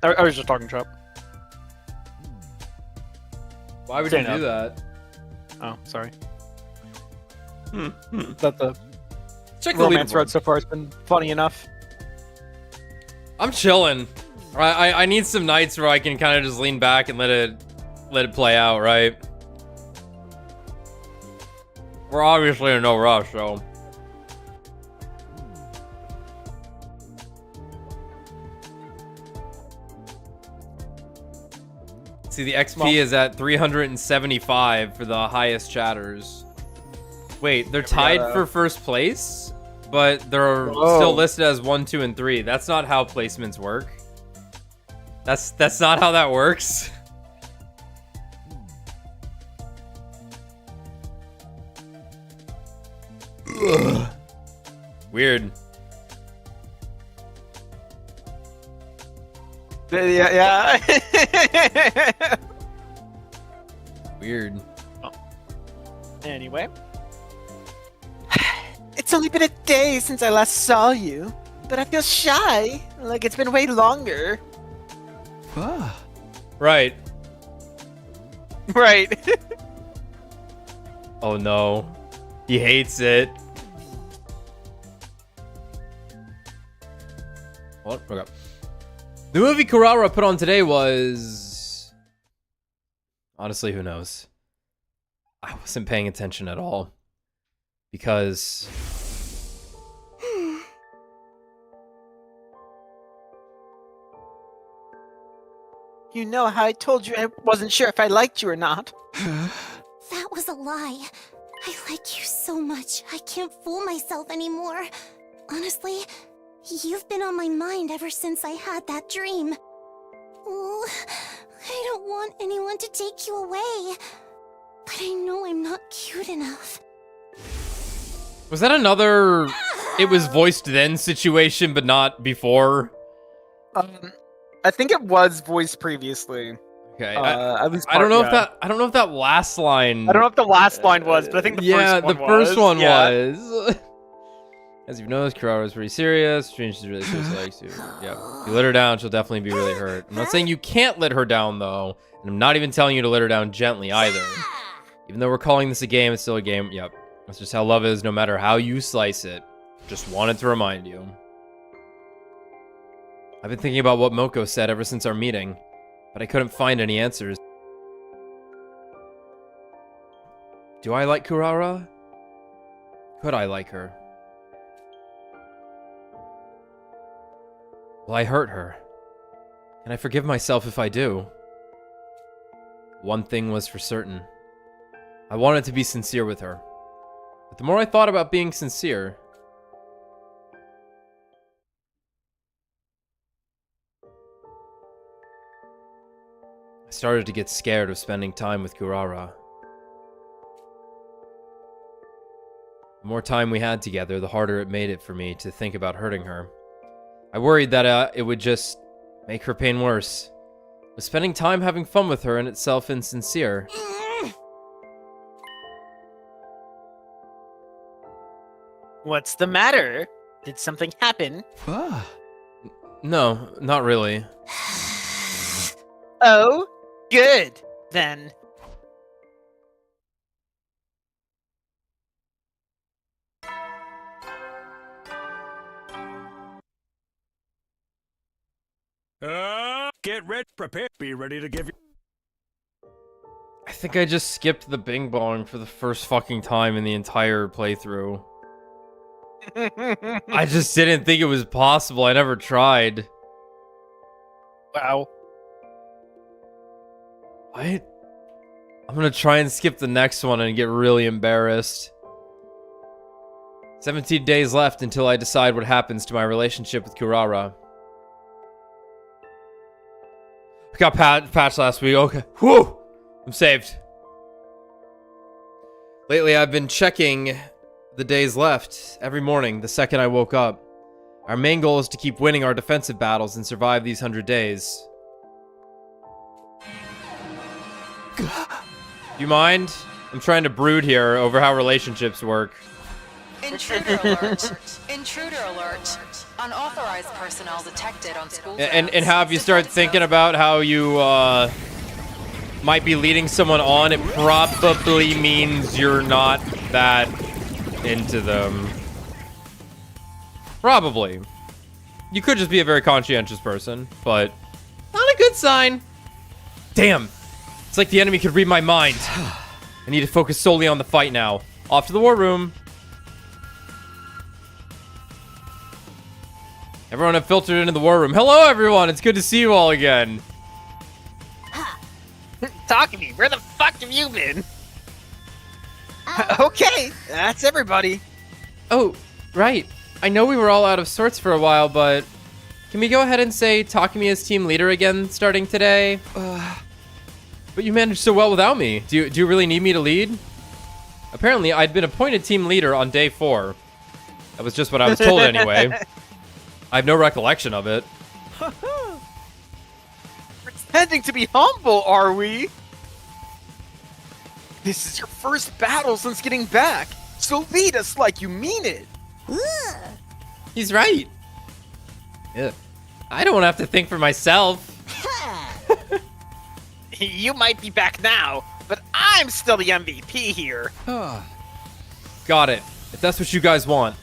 I was just talking shop. Why would Stand you up. do that? Oh, sorry. That the Check the romance leaderboard. road so far has been funny enough. I'm chilling. Right, I need some nights where I can kind of just lean back and let it play out, right? We're obviously in no rush, so. See, the XP is at 375 for the highest chatters. Wait, they're tied for first place, but they're still listed as 1, 2, and 3. That's not how placements work. That's not how that works. Ugh. Weird. Yeah. Weird. Anyway. It's only been a day since I last saw you, but I feel shy, like it's been way longer. Right. Right. Oh no. He hates it. What? Okay. The movie Kurara put on today was... Honestly, who knows? I wasn't paying attention at all. Because... You know how I told you I wasn't sure if I liked you or not. That was a lie. I like you so much, I can't fool myself anymore. Honestly, you've been on my mind ever since I had that dream. Oh, I don't want anyone to take you away. But I know I'm not cute enough. Was that another... It was voiced then situation, but not before? I think it was voiced previously. Okay. At least I don't know yeah. if that that last line... I don't know if the last line was, but I think the first one was. was. As you've noticed, Kurara is pretty serious. Strange is really serious, likes you. Yeah. If you let her down, she'll definitely be really hurt. I'm not saying you can't let her down, though. And I'm not even telling you to let her down gently, either. Even though we're calling this a game, it's still a game. Yep. That's just how love is, no matter how you slice it. Just wanted to remind you. I've been thinking about what Moko said ever since our meeting, but I couldn't find any answers. Do I like Kurara? Could I like her? Will I hurt her? Can I forgive myself if I do? One thing was for certain. I wanted to be sincere with her. But the more I thought about being sincere, I started to get scared of spending time with Kurara. The more time we had together, the harder it made it for me to think about hurting her. I worried that it would just make her pain worse. Was spending time having fun with her in itself insincere? What's the matter? Did something happen? No, not really. Oh, good, then. Get ready, prepare, be ready to give you. I think I just skipped the Bing Bong for the first fucking time in the entire playthrough. I just didn't think it was possible. I never tried. Wow. I'm gonna try and skip the next one and get really embarrassed. 17 days left until I decide what happens to my relationship with Kurara. I got patched last week. Okay. Whew! I'm saved. Lately, I've been checking the days left every morning the second I woke up. Our main goal is to keep winning our defensive battles and survive these 100 days. You mind? I'm trying to brood here over how relationships work. Intruder alert. Intruder alert. Unauthorized personnel detected on school And how if you start thinking about how you might be leading someone on, it probably means you're not that into them. Probably. You could just be a very conscientious person, but not a good sign. Damn. It's like the enemy could read my mind. I need to focus solely on the fight now. Off to the war room. Everyone have filtered into the war room. Hello, everyone. It's good to see you all again. Talking where the fuck have you been? Okay, that's everybody. Oh, right. I know we were all out of sorts for a while, but can we go ahead and say Takumi is team leader again starting today? But you managed so well without me. Do you really need me to lead? Apparently, I'd been appointed team leader on day 4. That was just what I was told anyway. I have no recollection of it. Pretending to be humble, are we? This is your first battle since getting back, so lead us like you mean it. He's right. Yeah. I don't have to think for myself. You might be back now, but I'm still the MVP here. Got it. If that's what you guys want.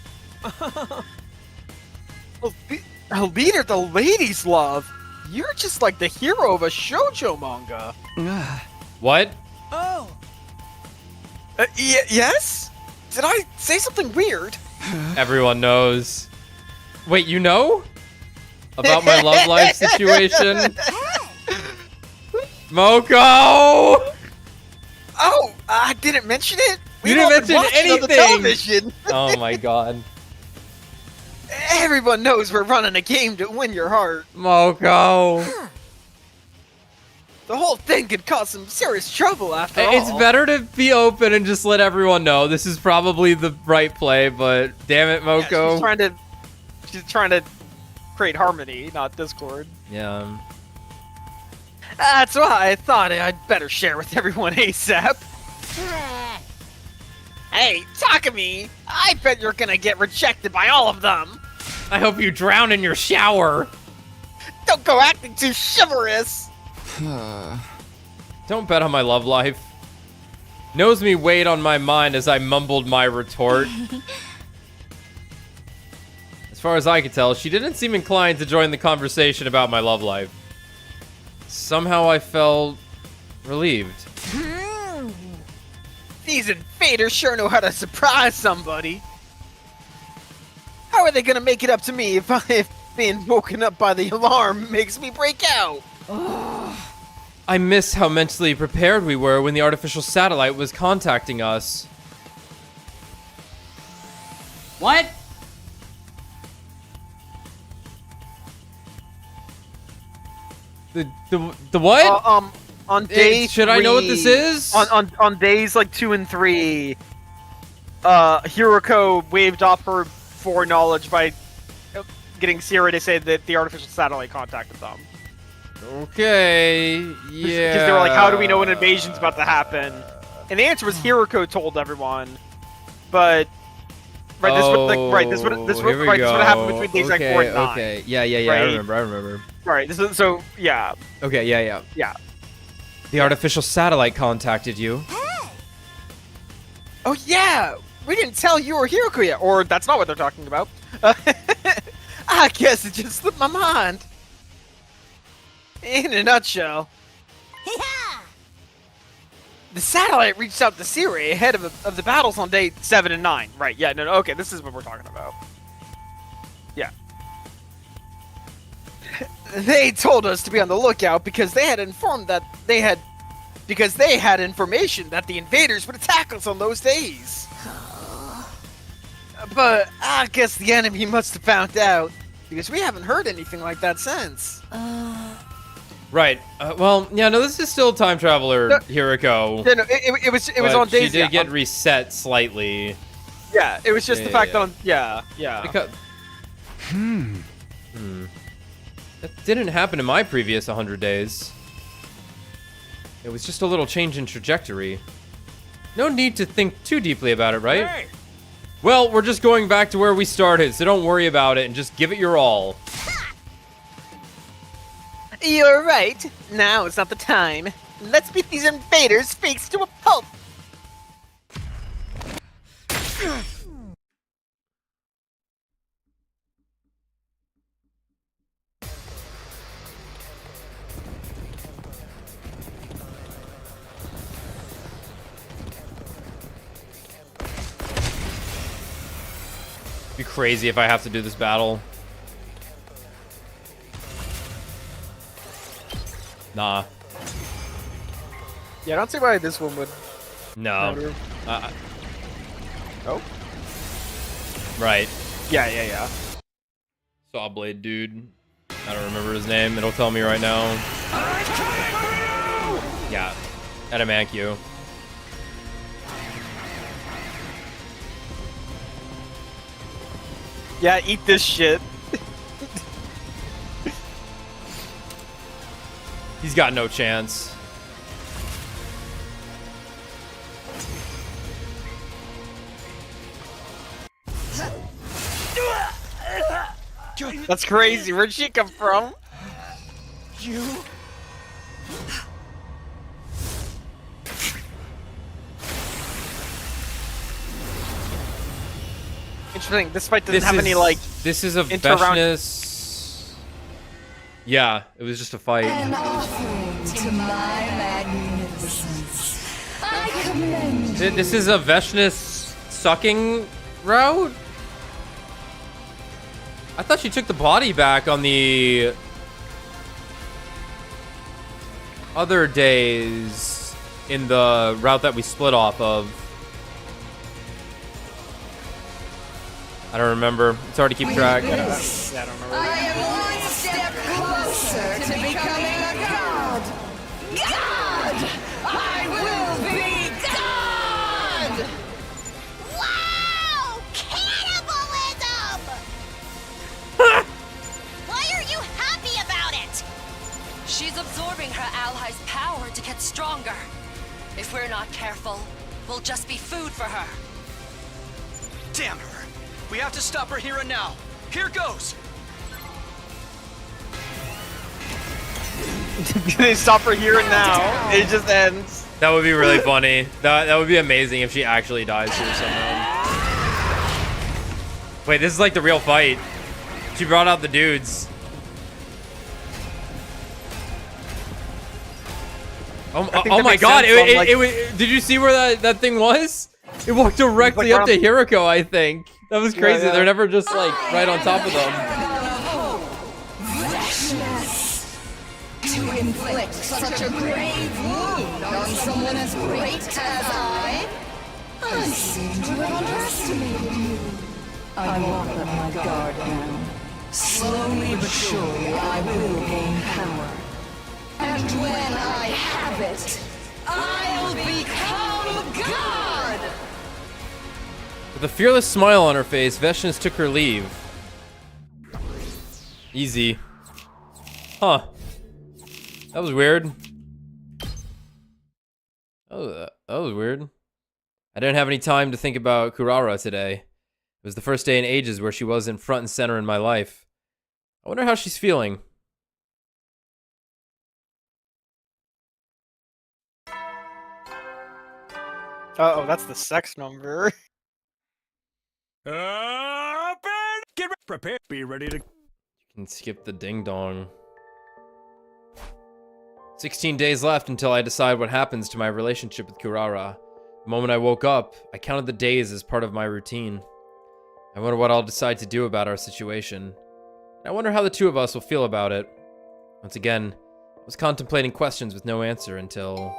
A leader the ladies love. You're just like the hero of a shoujo manga. What? Oh! Yes? Did I say something weird? Everyone knows. Wait, you know? About my love life situation? Moko! Oh, I didn't mention it? You didn't mention On the anything! television. Oh my god. Everyone knows we're running a game to win your heart. Moko. The whole thing could cause some serious trouble after all. It's better to be open and just let everyone know. This is probably the right play, but damn it, Yeah, Moko. she's trying to create harmony, not discord. Yeah. That's why I thought I'd better share with everyone ASAP. Hey, Takumi! I bet you're gonna get rejected by all of them! I hope you drown in your shower. Don't go acting too chivalrous! Don't bet on my love life. Nosomi weighed on my mind as I mumbled my retort. As far as I could tell, she didn't seem inclined to join the conversation about my love life. Somehow I felt relieved. These invaders sure know how to surprise somebody. How are they gonna make it up to me if being woken up by the alarm makes me break out? I miss how mentally prepared we were when the artificial satellite was contacting us. What? The what? On day should I know what this is? On days like 2 and 3, Hiruko waved off her foreknowledge by getting Sierra to say that the artificial satellite contacted them. Okay, yeah. Because they were like, how do we know an invasion's about to happen? And the answer was Hiruko told everyone. But Right, this would like right. This would here we right. This go. would happen between days like 4 and 9. Okay. Yeah. I Right. remember. Right. This is so yeah. Okay. Yeah. Yeah. The artificial satellite contacted you. Oh yeah. We didn't tell you or Hiruko yet, or that's not what they're talking about. I guess it just slipped my mind. In a nutshell, Yeah! the satellite reached out to Siri ahead of the battles on day 7 and 9. Right? Yeah. No. Okay. This is what we're talking about. Yeah. They told us to be on the lookout because they had information that the invaders would attack us on those days. But I guess the enemy must have found out because we haven't heard anything like that since. Right. Well, yeah. No, this is still time traveler Hiruko. Yeah, no, it was But on days. She did get reset slightly. Yeah, it was just the fact yeah. on. Yeah. Because, That didn't happen in my previous 100 days. It was just a little change in trajectory. No need to think too deeply about it, right? Hey! Well, we're just going back to where we started, so don't worry about it and just give it your all. You're right. Now is not the time. Let's beat these invaders' fakes to a pulp. It'd be crazy if I have to do this battle. Nah. Yeah, I don't see why this one would. No. Oh. Right. Yeah. Sawblade dude. I don't remember his name. It'll tell me right now. Yeah. Adamancio. Yeah, eat this shit. He's got no chance. That's crazy. Where'd she come from? You? Interesting. This fight doesn't have any like. This is a inter-round- Veshness. Yeah, it was just a fight. An offering to my magnificence. I commend This is a Veshness sucking route? I thought she took the body back on the other days in the route that we split off of. I don't remember. It's hard to keep track. Yeah, I don't remember. I am one step closer to becoming a god. God! I will be God! Wow! Cannibalism! Why are you happy about it? She's absorbing her allies' power to get stronger. If we're not careful, we'll just be food for her. Damn her! We have to stop her here and now. Here goes! They stop her here and now. It just ends. That would be really funny. That would be amazing if she actually dies here somehow. Wait, this is like the real fight. She brought out the dudes. Oh that my makes god! sense on, like- Did you see where that thing was? It walked directly like up to Hiruko, I think. That was crazy. yeah. They're never just like right on top of them. To inflict such a grave wound on someone as great as I seem to have underestimated you. I won't let my guard down. Slowly but surely, I will gain power. And when I have it, I'll become God! With a fearless smile on her face, Veshness took her leave. Easy. Huh. That was weird. Oh, that was weird. I didn't have any time to think about Kurara today. It was the first day in ages where she wasn't front and center in my life. I wonder how she's feeling. Uh-oh, that's the sex number. Up and get prepared. Be ready to. You can skip the ding dong. 16 days left until I decide what happens to my relationship with Kurara. The moment I woke up, I counted the days as part of my routine. I wonder what I'll decide to do about our situation. I wonder how the two of us will feel about it. Once again, I was contemplating questions with no answer until...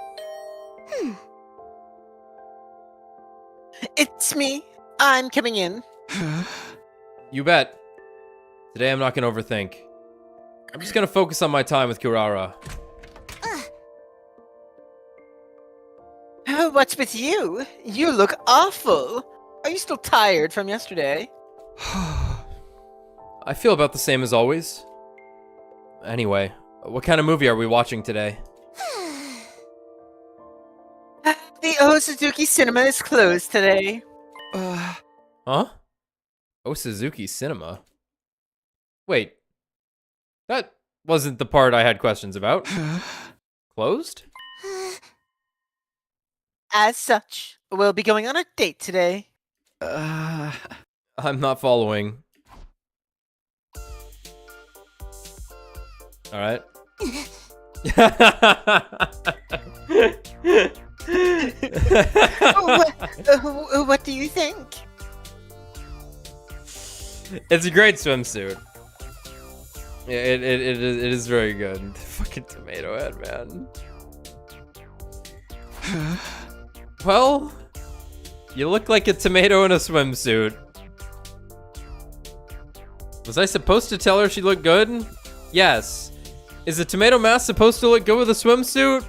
It's me. I'm coming in. You bet. Today I'm not gonna overthink. I'm just gonna focus on my time with Kurara. What's with you? You look awful. Are you still tired from yesterday? I feel about the same as always. Anyway, what kind of movie are we watching today? The Osuzuki Cinema is closed today. Huh? Osuzuki Cinema? Wait. That wasn't the part I had questions about. Closed? As such, we'll be going on a date today. I'm not following. Alright. What do you think? It's a great swimsuit. Yeah, it is very good. Fucking tomato head, man. Well, you look like a tomato in a swimsuit. Was I supposed to tell her she looked good? Yes. Is a tomato mask supposed to look good with a swimsuit?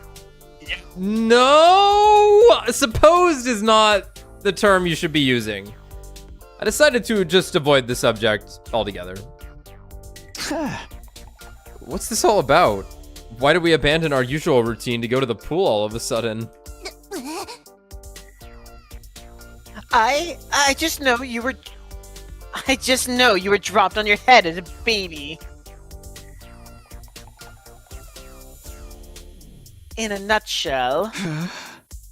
No! Supposed is not the term you should be using. I decided to just avoid the subject altogether. What's this all about? Why did we abandon our usual routine to go to the pool all of a sudden? I just know you were... I just know you were dropped on your head as a baby. In a nutshell...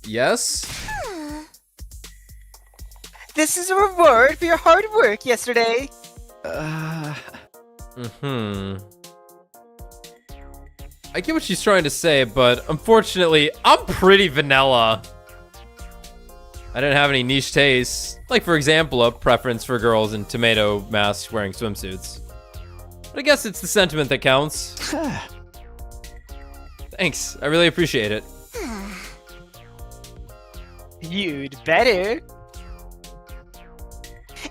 Yes? This is a reward for your hard work yesterday. I get what she's trying to say, but unfortunately, I'm pretty vanilla. I didn't have any niche tastes. Like, for example, a preference for girls in tomato masks wearing swimsuits. But I guess it's the sentiment that counts. Thanks, I really appreciate it. You'd better.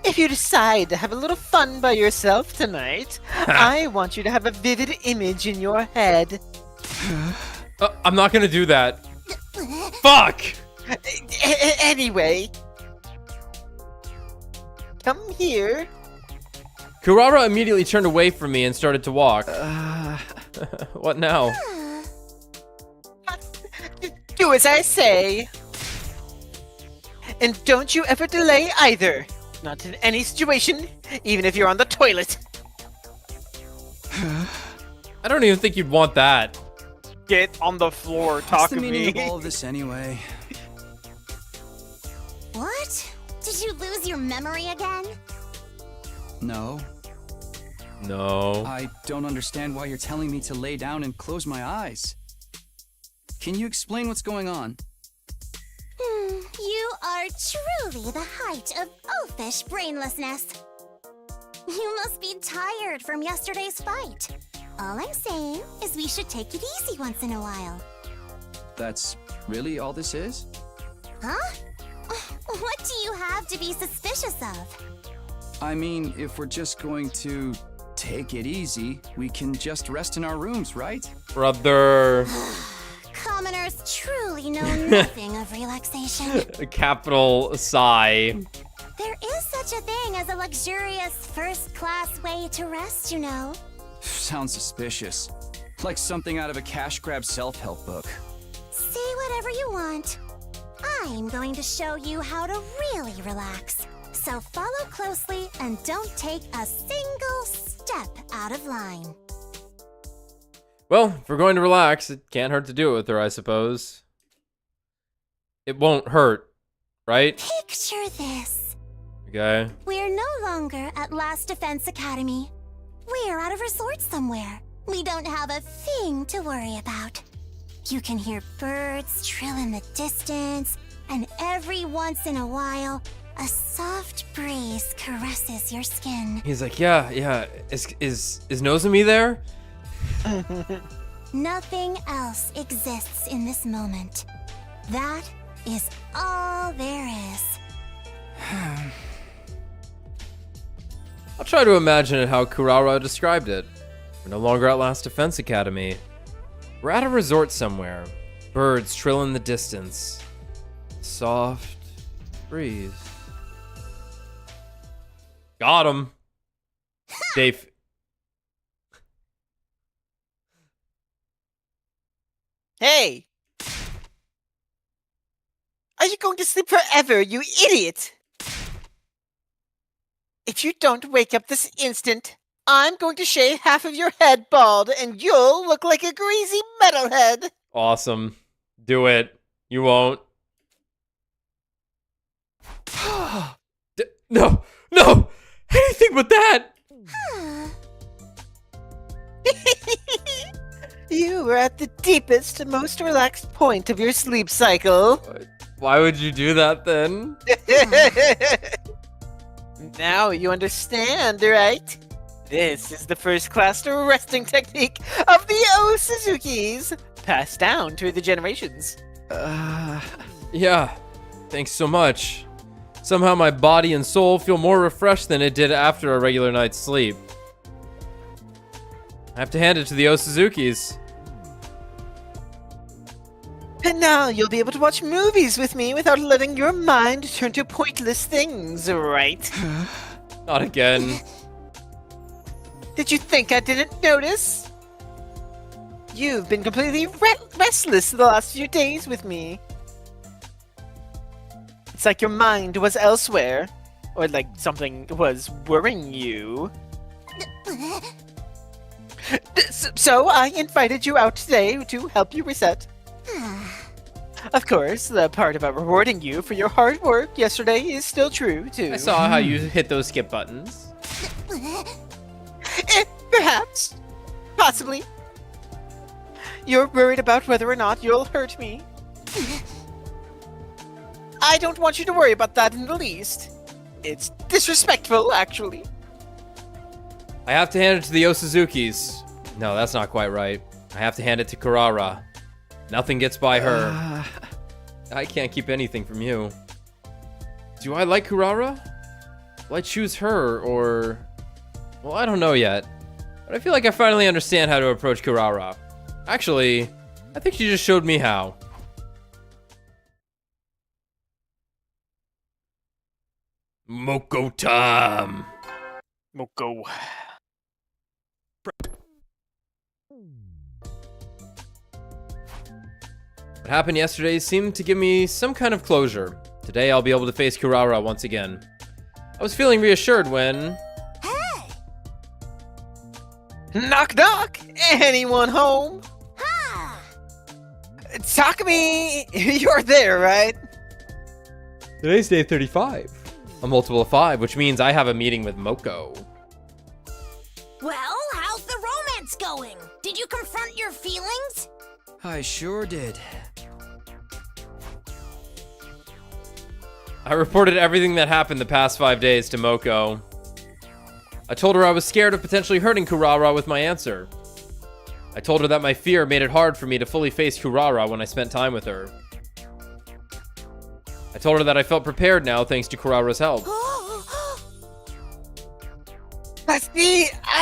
If you decide to have a little fun by yourself tonight, I want you to have a vivid image in your head. I'm not gonna do that. Fuck! Anyway. Come here. Kurara immediately turned away from me and started to walk. What now? Do as I say. And don't you ever delay either. Not in any situation, even if you're on the toilet. I don't even think you'd want that. Get on the floor, What's talk the to meaning me. of all of this anyway? What? Did you lose your memory again? No, No. I don't understand why you're telling me to lay down and close my eyes. Can you explain what's going on? You are truly the height of oafish brainlessness. You must be tired from yesterday's fight. All I'm saying is we should take it easy once in a while. That's really all this is? Huh? What do you have to be suspicious of? I mean, if we're just going to take it easy, we can just rest in our rooms, right? Brother. Commoners truly know nothing of relaxation. A capital sigh. There is such a thing as a luxurious first-class way to rest, you know. Sounds suspicious. Like something out of a cash grab self-help book. Say whatever you want. I'm going to show you how to really relax. So follow closely and don't take a single step out of line. Well, if we're going to relax, it can't hurt to do it with her, I suppose. It won't hurt, right? Picture this. Okay. We're no longer at Last Defense Academy. We're at a resort somewhere. We don't have a thing to worry about. You can hear birds trill in the distance, and every once in a while, a soft breeze caresses your skin. He's like, yeah. Is Nosomi there? Nothing else exists in this moment. That is all there is. I'll try to imagine it how Kurara described it. We're no longer at Last Defense Academy. We're at a resort somewhere. Birds trill in the distance. Soft breeze. Got him. Dave. Hey! Are you going to sleep forever, you idiot? If you don't wake up this instant, I'm going to shave half of your head bald and you'll look like a greasy metalhead. Awesome. Do it. You won't. No! Anything but that! You were at the deepest, most relaxed point of your sleep cycle. Why would you do that then? Now you understand, right? This is the first-class resting technique of the Osuzukis, passed down through the generations. Yeah. Thanks so much. Somehow my body and soul feel more refreshed than it did after a regular night's sleep. I have to hand it to the Osuzukis. And now you'll be able to watch movies with me without letting your mind turn to pointless things, right? Not again. Did you think I didn't notice? You've been completely restless the last few days with me. It's like your mind was elsewhere, or like something was worrying you. So I invited you out today to help you reset. Of course, the part about rewarding you for your hard work yesterday is still true, too. I saw how you hit those skip buttons. Perhaps. Possibly. You're worried about whether or not you'll hurt me. I don't want you to worry about that in the least. It's disrespectful, actually. I have to hand it to the Osuzukis. No, that's not quite right. I have to hand it to Kurara. Nothing gets by her. I can't keep anything from you. Do I like Kurara? Will I choose her, or... Well, I don't know yet. But I feel like I finally understand how to approach Kurara. Actually, I think she just showed me how. Moko time! Moko. What happened yesterday seemed to give me some kind of closure. Today I'll be able to face Kurara once again. I was feeling reassured when... Hey! Knock knock! Anyone home? Ha! Takumi, you're there, right? Today's day 35. A multiple of 5, which means I have a meeting with Moko. Well, how's the romance going? Did you confront your feelings? I sure did. I reported everything that happened the past 5 days to Moko. I told her I was scared of potentially hurting Kurara with my answer. I told her that my fear made it hard for me to fully face Kurara when I spent time with her. I told her that I felt prepared now thanks to Kurara's help. I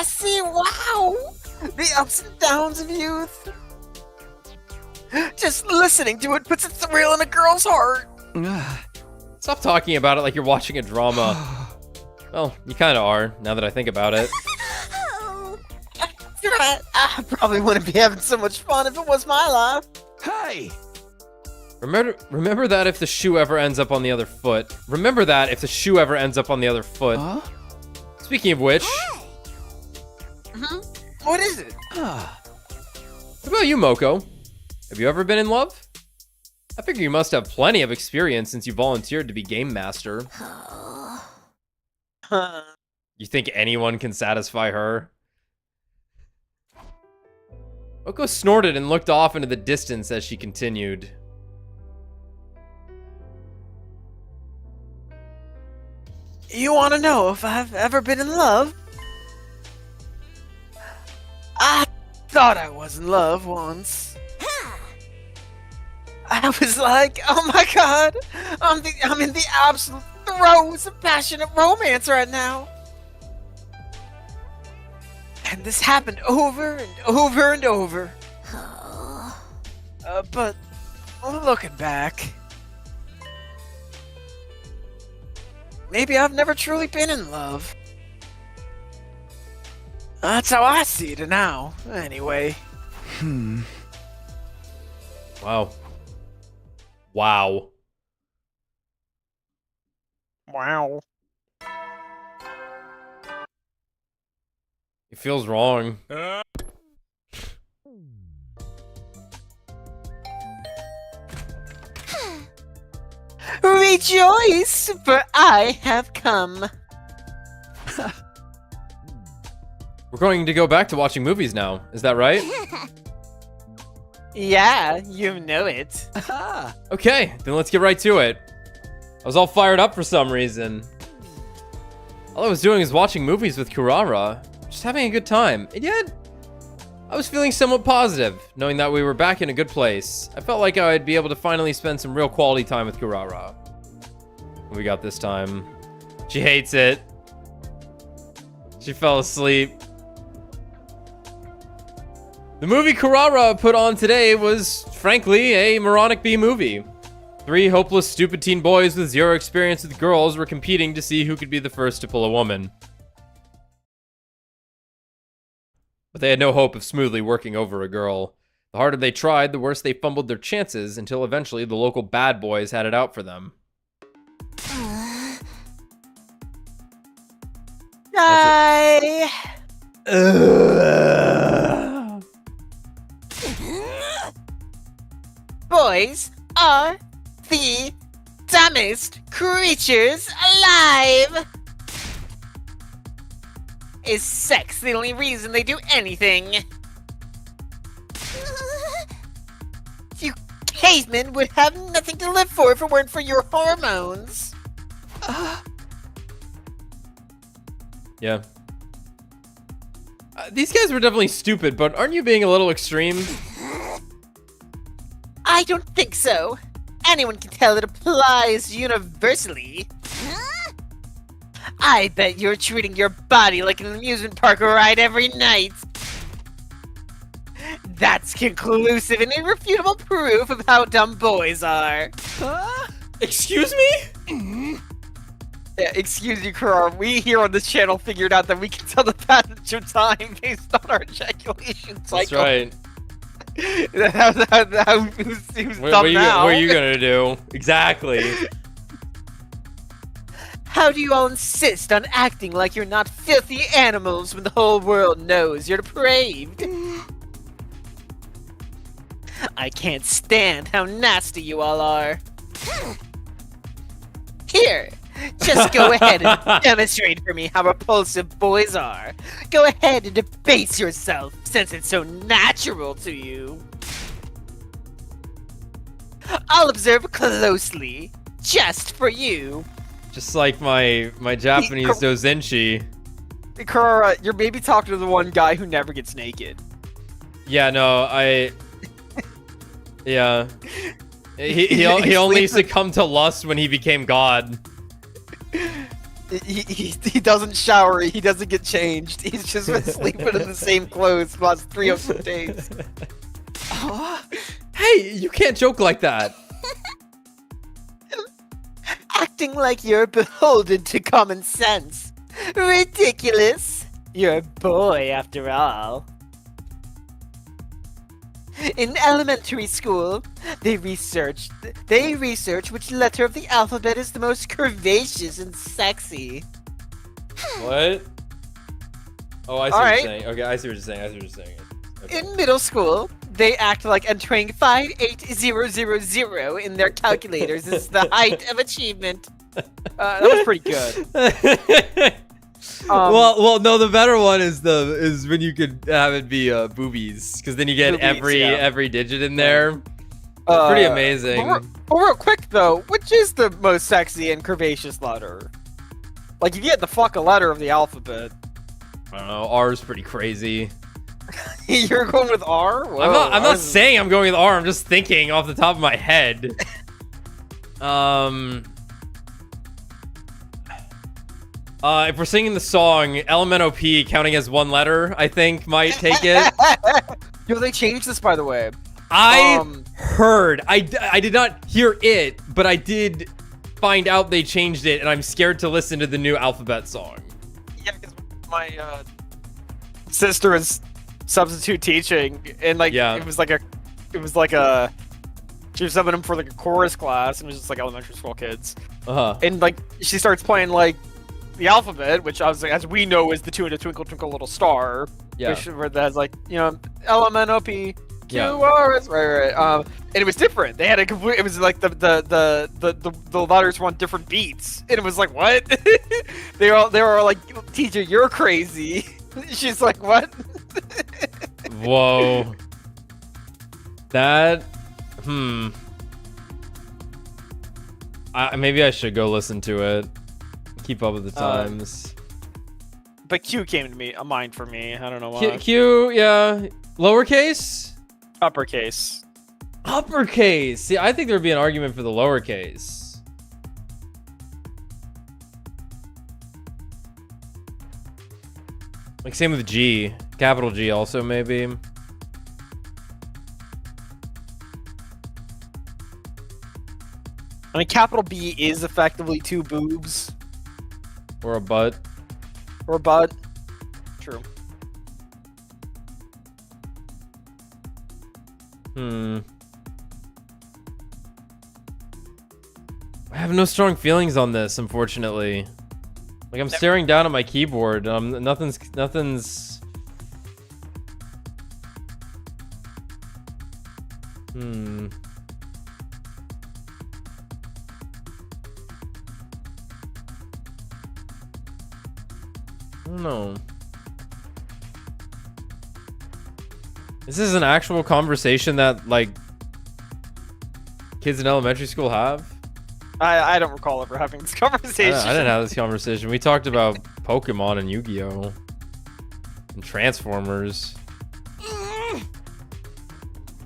see, wow! The ups and downs of youth. Just listening to it puts a thrill in a girl's heart. Stop talking about it like you're watching a drama. Well, you kind of are, now that I think about it. I probably wouldn't be having so much fun if it was my life. Hey! Remember that if the shoe ever ends up on the other foot. Remember that if the shoe ever ends up on the other foot. Huh? Speaking of which, What is it? what about you, Moko? Have you ever been in love? I figure you must have plenty of experience since you volunteered to be game master. You think anyone can satisfy her? Moko snorted and looked off into the distance as she continued. You want to know if I've ever been in love? I thought I was in love once. I was like, oh my god, I'm in the absolute throes of passionate romance right now. And this happened over and over and over. But looking back, maybe I've never truly been in love. That's how I see it now, anyway. Wow. Wow. Wow. It feels wrong. Rejoice, for I have come. We're going to go back to watching movies now. Is that right? Yeah, you know it. Okay, then let's get right to it. I was all fired up for some reason. All I was doing is watching movies with Kurara, just having a good time. And yet, I was feeling somewhat positive, knowing that we were back in a good place. I felt like I'd be able to finally spend some real quality time with Kurara. What we got this time? She hates it. She fell asleep. The movie Kurara put on today was, frankly, a moronic B movie. 3 hopeless, stupid teen boys with zero experience with girls were competing to see who could be the first to pull a woman. But they had no hope of smoothly working over a girl. The harder they tried, the worse they fumbled their chances, until eventually the local bad boys had it out for them. Die. Boys are the dumbest creatures alive. Is sex the only reason they do anything? You cavemen would have nothing to live for if it weren't for your hormones. Yeah. These guys were definitely stupid, but aren't you being a little extreme? I don't think so. Anyone can tell it applies universally. I bet you're treating your body like an amusement park ride every night. That's conclusive and irrefutable proof of how dumb boys are. Excuse me? Yeah, excuse you, Kurara. We here on this channel figured out that we can tell the passage of time based on our ejaculation cycle. That's right. Who's What dumb now? are you gonna do? Exactly. How do you all insist on acting like you're not filthy animals when the whole world knows you're depraved? I can't stand how nasty you all are. Here, just go ahead and demonstrate for me how repulsive boys are. Go ahead and debase yourself, since it's so natural to you. I'll observe closely, just for you. Just like my Japanese dozenshi. Kurara, you're maybe talking to the one guy who never gets naked. Yeah, no, yeah. He only succumbed to lust when he became God. He doesn't shower, he doesn't get changed. He's just been sleeping in the same clothes for the last 300 days. Hey, you can't joke like that. Acting like you're beholden to common sense. Ridiculous. You're a boy after all. In elementary school, they research which letter of the alphabet is the most curvaceous and sexy. What? Oh, I see what Alright. you're saying. Okay, I see what you're saying. Okay. In middle school, they act like entering 58000 in their calculators is the height of achievement. That was pretty good. Well, no. The better one is when you could have it be boobies, because then you get Boobies, every digit in there. Pretty amazing. But real quick though, which is the most sexy and curvaceous letter? Like, if you had to fuck a letter of the alphabet. I don't know. R is pretty crazy. You're going with R? Whoa, I'm not saying I'm going with R. I'm just thinking off the top of my head. If we're singing the song, LMNOP counting as one letter, I think might take it. Yo, they changed this, by the way. I heard. I did not hear it, but I did find out they changed it, and I'm scared to listen to the new alphabet song. Yeah, because my sister is substitute teaching, and like it was like a she was subbing him for like a chorus class, and it was just like elementary school kids. And like she starts playing like the alphabet, which obviously, as we know, is the tune of Twinkle Twinkle Little Star. Yeah. Where that has like, you know, LMNOP. Yeah. Right. And it was different. They had a complete. It was like the letters were on different beats, and it was like, what? they were like, teacher, you're crazy. She's like, what? Whoa. That. Maybe I should go listen to it. Keep up with the times. But Q came to me, a mind for me. I don't know why. Q, yeah. Lowercase? Uppercase. Uppercase. See, I think there would be an argument for the lowercase. Like same with G. Capital G also maybe. I mean, capital B is effectively two boobs. Or a butt. Or a butt. True. I have no strong feelings on this, unfortunately. Like, I'm staring down at my keyboard. Nothing's. I don't know. This is an actual conversation that, like, kids in elementary school have? I don't recall ever having this conversation. I didn't have this conversation. We talked about Pokemon and Yu-Gi-Oh! And Transformers.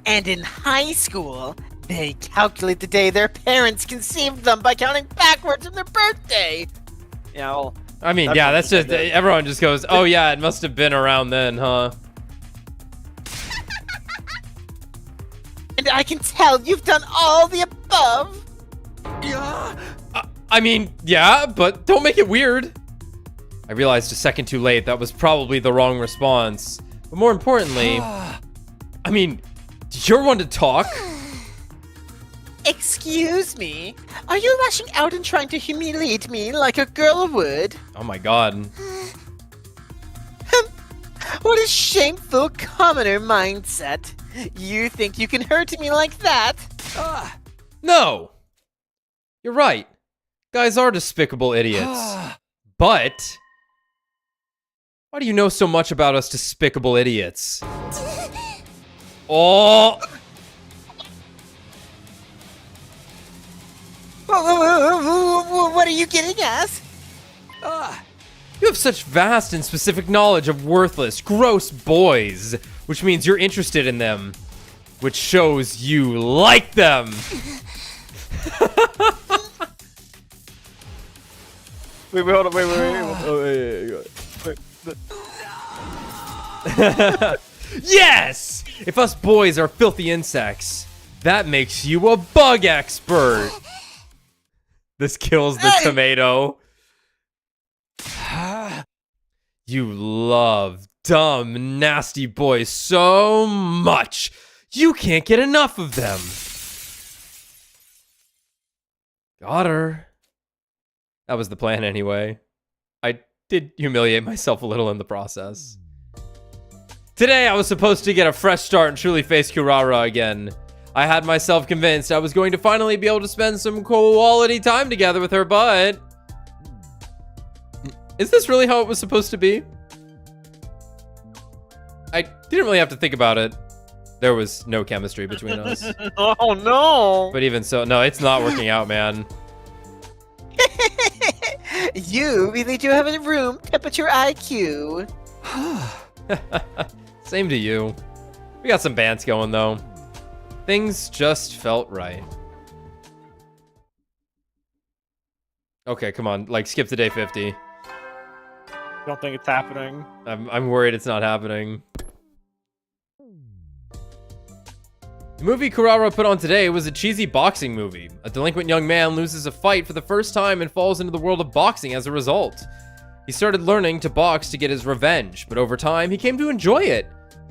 And in high school, they calculate the day their parents conceived them by counting backwards from their birthday. Yeah, well, I mean, yeah, that's just, everyone just goes, oh yeah, it must have been around then, huh? And I can tell you've done all the above. Yeah. I mean, yeah, but don't make it weird. I realized a second too late that was probably the wrong response. But more importantly, I mean, you're one to talk. Excuse me? Are you rushing out and trying to humiliate me like a girl would? Oh my god. What a shameful commoner mindset. You think you can hurt me like that? No. You're right. Guys are despicable idiots. But why do you know so much about us despicable idiots? Oh! What are you getting at? You have such vast and specific knowledge of worthless, gross boys, which means you're interested in them, which shows you like them. Wait, hold on, wait. Yes! If us boys are filthy insects, that makes you a bug expert. This kills the tomato. You love dumb, nasty boys so much. You can't get enough of them. Got her. That was the plan anyway. I did humiliate myself a little in the process. Today, I was supposed to get a fresh start and truly face Kurara again. I had myself convinced I was going to finally be able to spend some quality time together with her, but... Is this really how it was supposed to be? I didn't really have to think about it. There was no chemistry between us. Oh no! But even so, no, it's not working out, man. You really do have a room temperature IQ. Same to you. We got some bands going, though. Things just felt right. Okay, come on. Like, skip to day 50. Don't think it's happening. I'm worried it's not happening. The movie Kurara put on today was a cheesy boxing movie. A delinquent young man loses a fight for the first time and falls into the world of boxing as a result. He started learning to box to get his revenge, but over time, he came to enjoy it,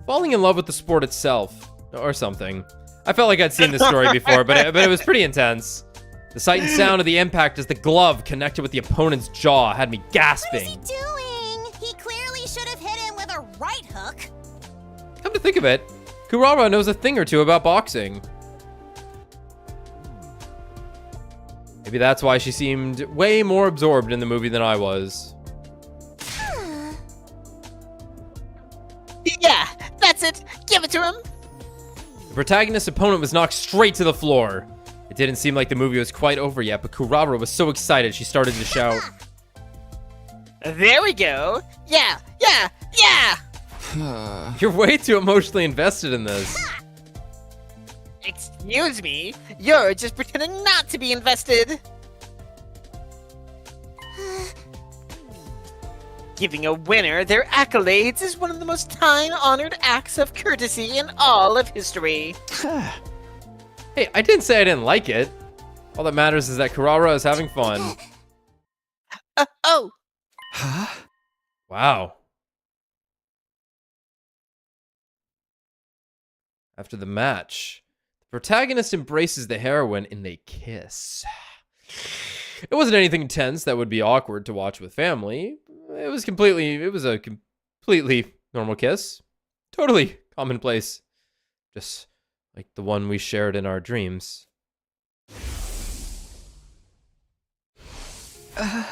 falling in love with the sport itself, or something. I felt like I'd seen this story before, but it was pretty intense. The sight and sound of the impact as the glove connected with the opponent's jaw had me gasping. What is he doing? He clearly should have hit him with a right hook. Come to think of it, Kurara knows a thing or two about boxing. Maybe that's why she seemed way more absorbed in the movie than I was. Yeah, that's it. Give it to him. The protagonist's opponent was knocked straight to the floor. It didn't seem like the movie was quite over yet, but Kurara was so excited she started to shout. There we go. Yeah, yeah, yeah. You're way too emotionally invested in this. Excuse me. You're just pretending not to be invested. Giving a winner their accolades is one of the most time-honored acts of courtesy in all of history. Hey, I didn't say I didn't like it. All that matters is that Kurara is having fun. Oh. Huh? Wow. After the match, the protagonist embraces the heroine and they kiss. It wasn't anything intense that would be awkward to watch with family. It was a completely normal kiss. Totally commonplace. Just like the one we shared in our dreams. I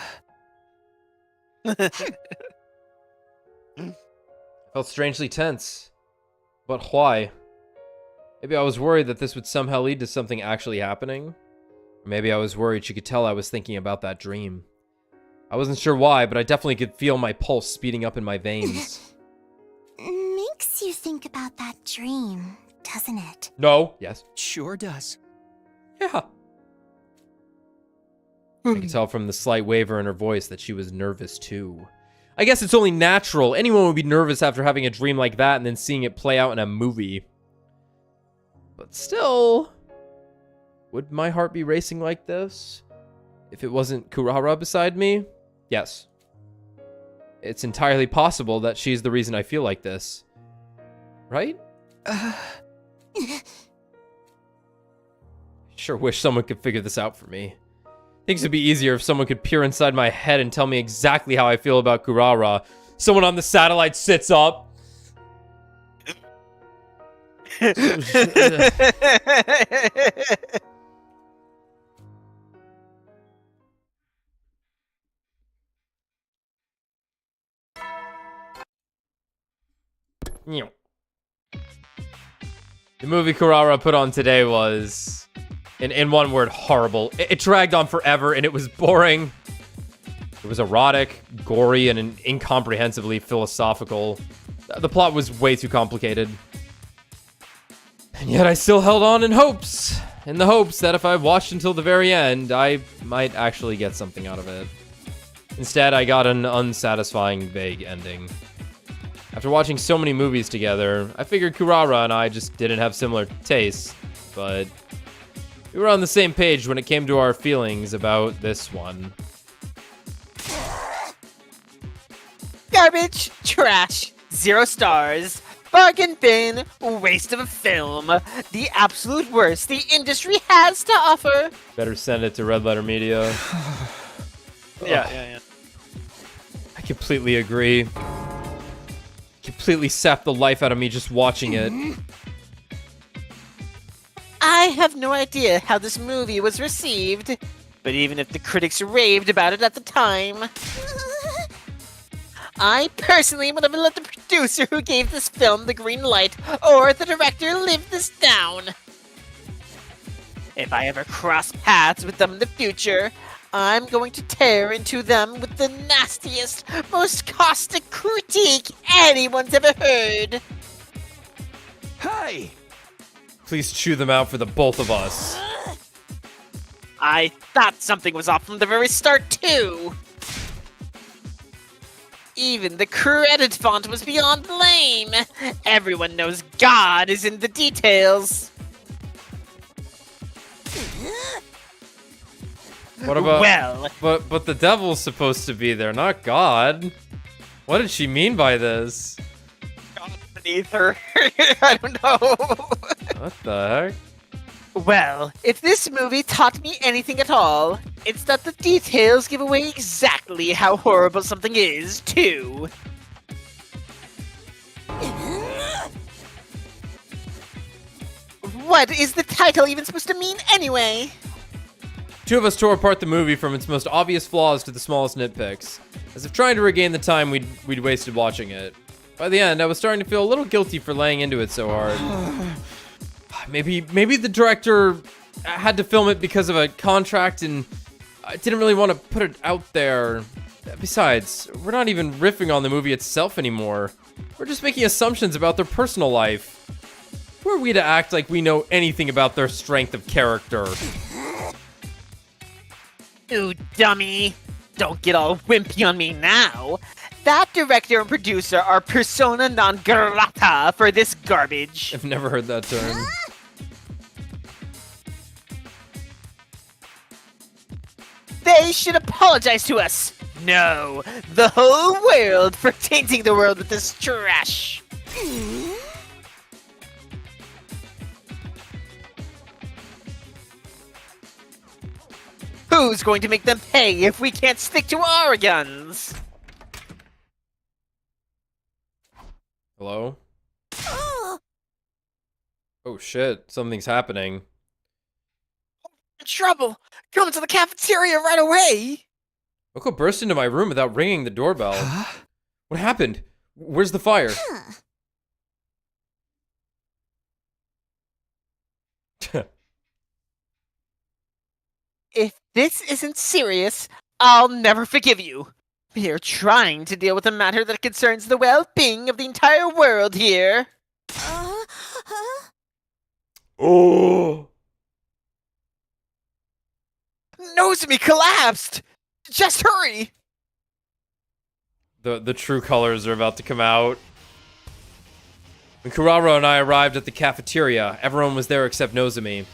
felt strangely tense. But why? Maybe I was worried that this would somehow lead to something actually happening. Or maybe I was worried she could tell I was thinking about that dream. I wasn't sure why, but I definitely could feel my pulse speeding up in my veins. Makes you think about that dream, doesn't it? No. Yes. Sure does. Yeah. I could tell from the slight waver in her voice that she was nervous too. I guess it's only natural. Anyone would be nervous after having a dream like that and then seeing it play out in a movie. But still, would my heart be racing like this if it wasn't Kurara beside me? Yes. It's entirely possible that she's the reason I feel like this. Right? Sure wish someone could figure this out for me. Things would be easier if someone could peer inside my head and tell me exactly how I feel about Kurara. Someone on the satellite sits up. The movie Kurara put on today was, in one word, horrible. It dragged on forever and it was boring. It was erotic, gory, and incomprehensibly philosophical. The plot was way too complicated. And yet I still held on in the hopes that if I watched until the very end, I might actually get something out of it. Instead, I got an unsatisfying, vague ending. After watching so many movies together, I figured Kurara and I just didn't have similar tastes, but we were on the same page when it came to our feelings about this one. Garbage, trash, 0 stars. Bargain bin, waste of a film. The absolute worst the industry has to offer. Better send it to Red Letter Media. Yeah. I completely agree. Completely sapped the life out of me just watching it. I have no idea how this movie was received, but even if the critics raved about it at the time, I personally would have let the producer who gave this film the green light or the director live this down. If I ever cross paths with them in the future, I'm going to tear into them with the nastiest, most caustic critique anyone's ever heard. Hey! Please chew them out for the both of us. I thought something was off from the very start, too. Even the credit font was beyond lame. Everyone knows God is in the details. What about... Well, But the devil's supposed to be there, not God. What did she mean by this? God beneath her. I don't know. What the heck? well, if this movie taught me anything at all, it's that the details give away exactly how horrible something is, too. What is the title even supposed to mean anyway? Two of us tore apart the movie from its most obvious flaws to the smallest nitpicks, as if trying to regain the time we'd wasted watching it. By the end, I was starting to feel a little guilty for laying into it so hard. Maybe the director had to film it because of a contract and I didn't really want to put it out there. Besides, we're not even riffing on the movie itself anymore. We're just making assumptions about their personal life. Who are we to act like we know anything about their strength of character? Ooh, dummy. Don't get all wimpy on me now. That director and producer are persona non grata for this garbage. I've never heard that term. They should apologize to us. No, the whole world for tainting the world with this trash. Who's going to make them pay if we can't stick to our guns? Hello? Oh shit, something's happening. In trouble! Come to the cafeteria right away! Oko burst into my room without ringing the doorbell. What happened? Where's the fire? If this isn't serious, I'll never forgive you. We are trying to deal with a matter that concerns the well-being of the entire world here. Oh! Nosomi collapsed! Just hurry! The true colors are about to come out. When Kurara and I arrived at the cafeteria, everyone was there except Nosomi.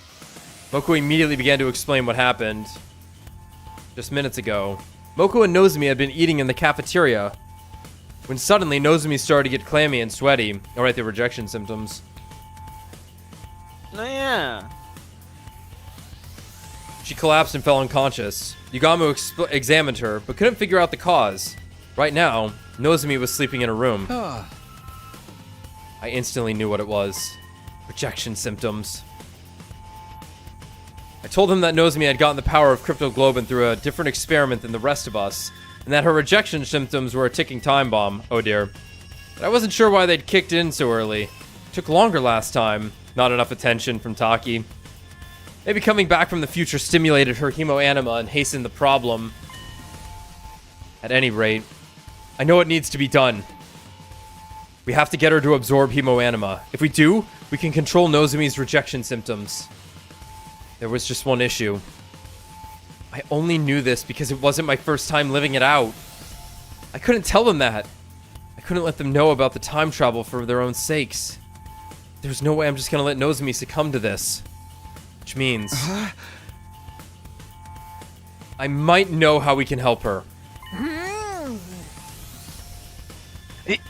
Moko immediately began to explain what happened. Just minutes ago, Moko and Nozomi had been eating in the cafeteria, when suddenly Nozomi started to get clammy and sweaty. Alright, the rejection symptoms. Oh yeah. She collapsed and fell unconscious. Yugamu examined her, but couldn't figure out the cause. Right now, Nozomi was sleeping in her room. I instantly knew what it was. Rejection symptoms. I told him that Nozomi had gotten the power of Cryptoglobin through a different experiment than the rest of us, and that her rejection symptoms were a ticking time bomb. Oh dear. But I wasn't sure why they'd kicked in so early. It took longer last time. Not enough attention from Taki. Maybe coming back from the future stimulated her hemoanima and hastened the problem. At any rate, I know what needs to be done. We have to get her to absorb hemoanima. If we do, we can control Nozomi's rejection symptoms. There was just one issue. I only knew this because it wasn't my first time living it out. I couldn't tell them that. I couldn't let them know about the time travel for their own sakes. There's no way I'm just gonna let Nozomi succumb to this. Which means... I might know how we can help her.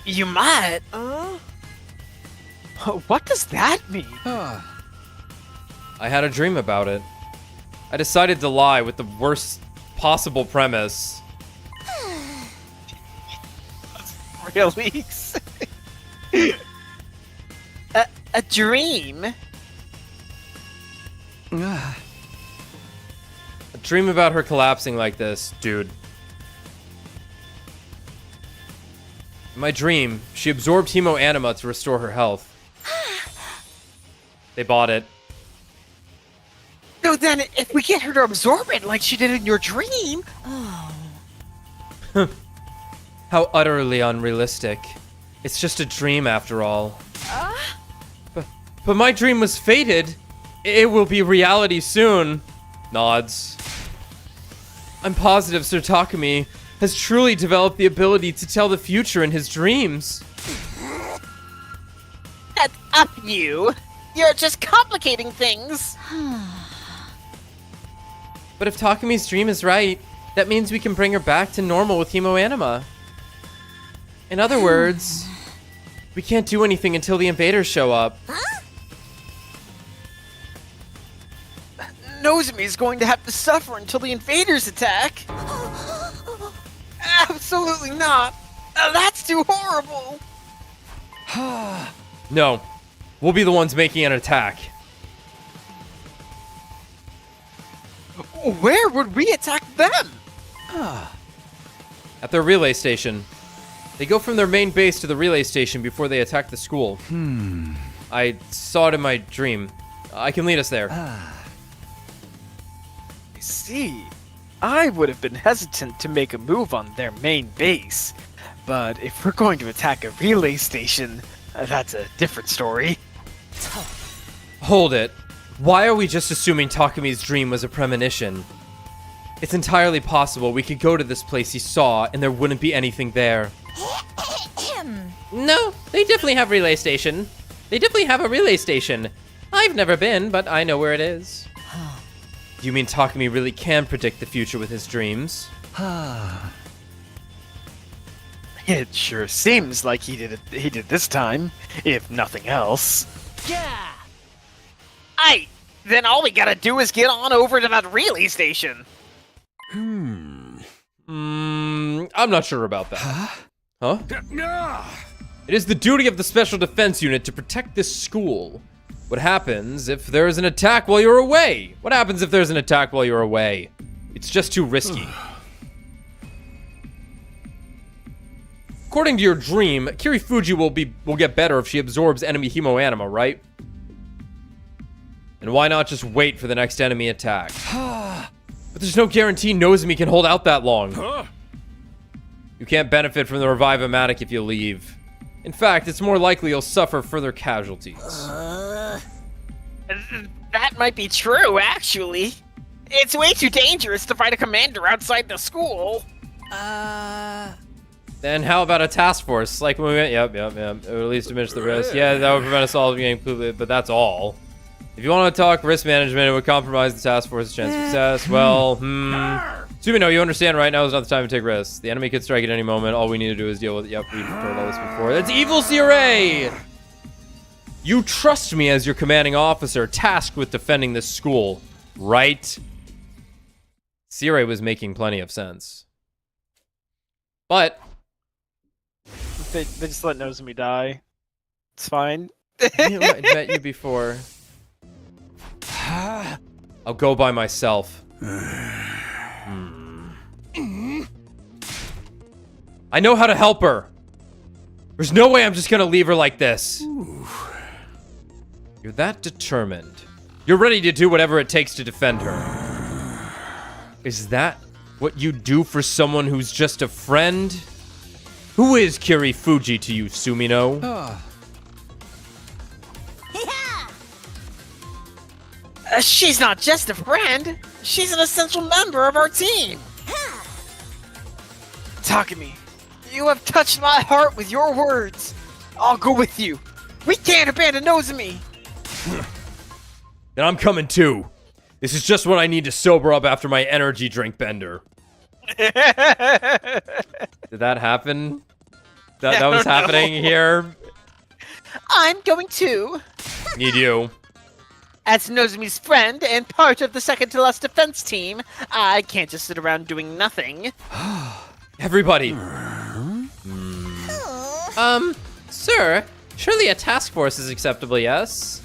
You might. What does that mean? I had a dream about it. I decided to lie with the worst possible premise. Really? a dream? A dream about her collapsing like this, dude. In my dream, she absorbed hemoanima to restore her health. They bought it. No, then if we get her to absorb it like she did in your dream... How utterly unrealistic. It's just a dream after all. But my dream was fated. It will be reality soon. Nods. I'm positive Sir Takumi has truly developed the ability to tell the future in his dreams. That's up you. You're just complicating things. But if Takumi's dream is right, that means we can bring her back to normal with hemoanima. In other words, we can't do anything until the invaders show up. Nozomi's going to have to suffer until the invaders attack. Absolutely not. That's too horrible. No, we'll be the ones making an attack. Where would we attack them? At their relay station. They go from their main base to the relay station before they attack the school. I saw it in my dream. I can lead us there. I see. I would have been hesitant to make a move on their main base. But if we're going to attack a relay station, that's a different story. Hold it. Why are we just assuming Takumi's dream was a premonition? It's entirely possible we could go to this place he saw and there wouldn't be anything there. No, they definitely have relay station. They definitely have a relay station. I've never been, but I know where it is. Do you mean Takumi really can predict the future with his dreams? It sure seems like he did this time, if nothing else. Yeah. Then all we gotta do is get on over to that relay station. I'm not sure about that. Huh? It is the duty of the Special Defense Unit to protect this school. What happens if there is an attack while you're away? What happens if there's an attack while you're away? It's just too risky. According to your dream, Kirifuji will get better if she absorbs enemy hemoanima, right? And why not just wait for the next enemy attack? But there's no guarantee Nozomi can hold out that long. You can't benefit from the revivomatic if you leave. In fact, it's more likely you'll suffer further casualties. That might be true, actually. It's way too dangerous to fight a commander outside the school. Then how about a task force? Like when we went, yep. It would at least diminish the risk. Yeah, that would prevent us all from getting completely, but that's all. If you want to talk risk management, it would compromise the task force's chance of success. Well, Sumino, you understand right now is not the time to take risks. The enemy could strike at any moment. All we need to do is deal with it. Yep, we've heard all this before. That's evil CRA! You trust me as your commanding officer, tasked with defending this school, right? CRA was making plenty of sense. But They just let Nozomi die. It's fine. I met you before. I'll go by myself. I know how to help her. There's no way I'm just gonna leave her like this. You're that determined. You're ready to do whatever it takes to defend her. Is that what you do for someone who's just a friend? Who is Kirifuji to you, Sumino? She's not just a friend. She's an essential member of our team. Takumi, you have touched my heart with your words. I'll go with you. We can't abandon Nozomi. Then I'm coming too. This is just what I need to sober up after my energy drink bender. Did that happen? That was happening here? I'm going too. Need you. As Nozomi's friend and part of the second to last defense team, I can't just sit around doing nothing. Everybody. Sir, surely a task force is acceptable, yes?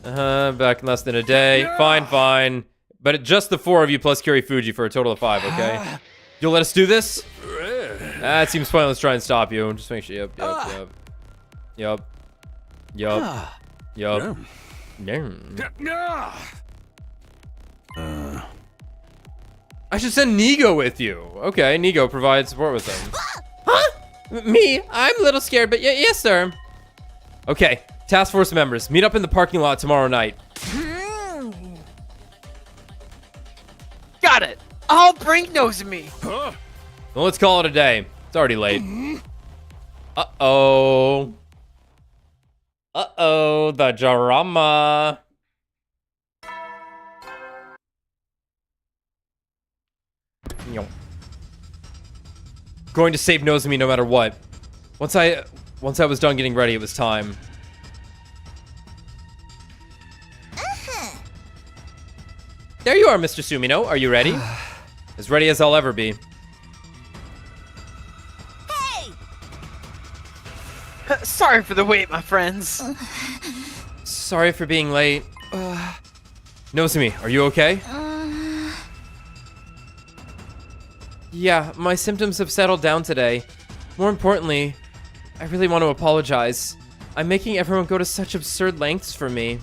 Back in less than a day. Fine. But just the 4 of you plus Kiri Fuji for a total of 5, okay? You'll let us do this? It seems pointless to try and stop you. Just make sure, Yup. I should send Nigo with you. Okay, Nigo provides support with them. Huh? Me? I'm a little scared, but yes, sir. Okay, task force members, meet up in the parking lot tomorrow night. Got it. I'll bring Nozomi. Well, let's call it a day. It's already late. Uh-oh. The drama. Going to save Nozomi no matter what. Once I was done getting ready, it was time. There you are, Mr. Sumino. Are you ready? As ready as I'll ever be. Hey! Sorry for the wait, my friends. Sorry for being late. Nozomi, are you okay? Yeah, my symptoms have settled down today. More importantly, I really want to apologize. I'm making everyone go to such absurd lengths for me.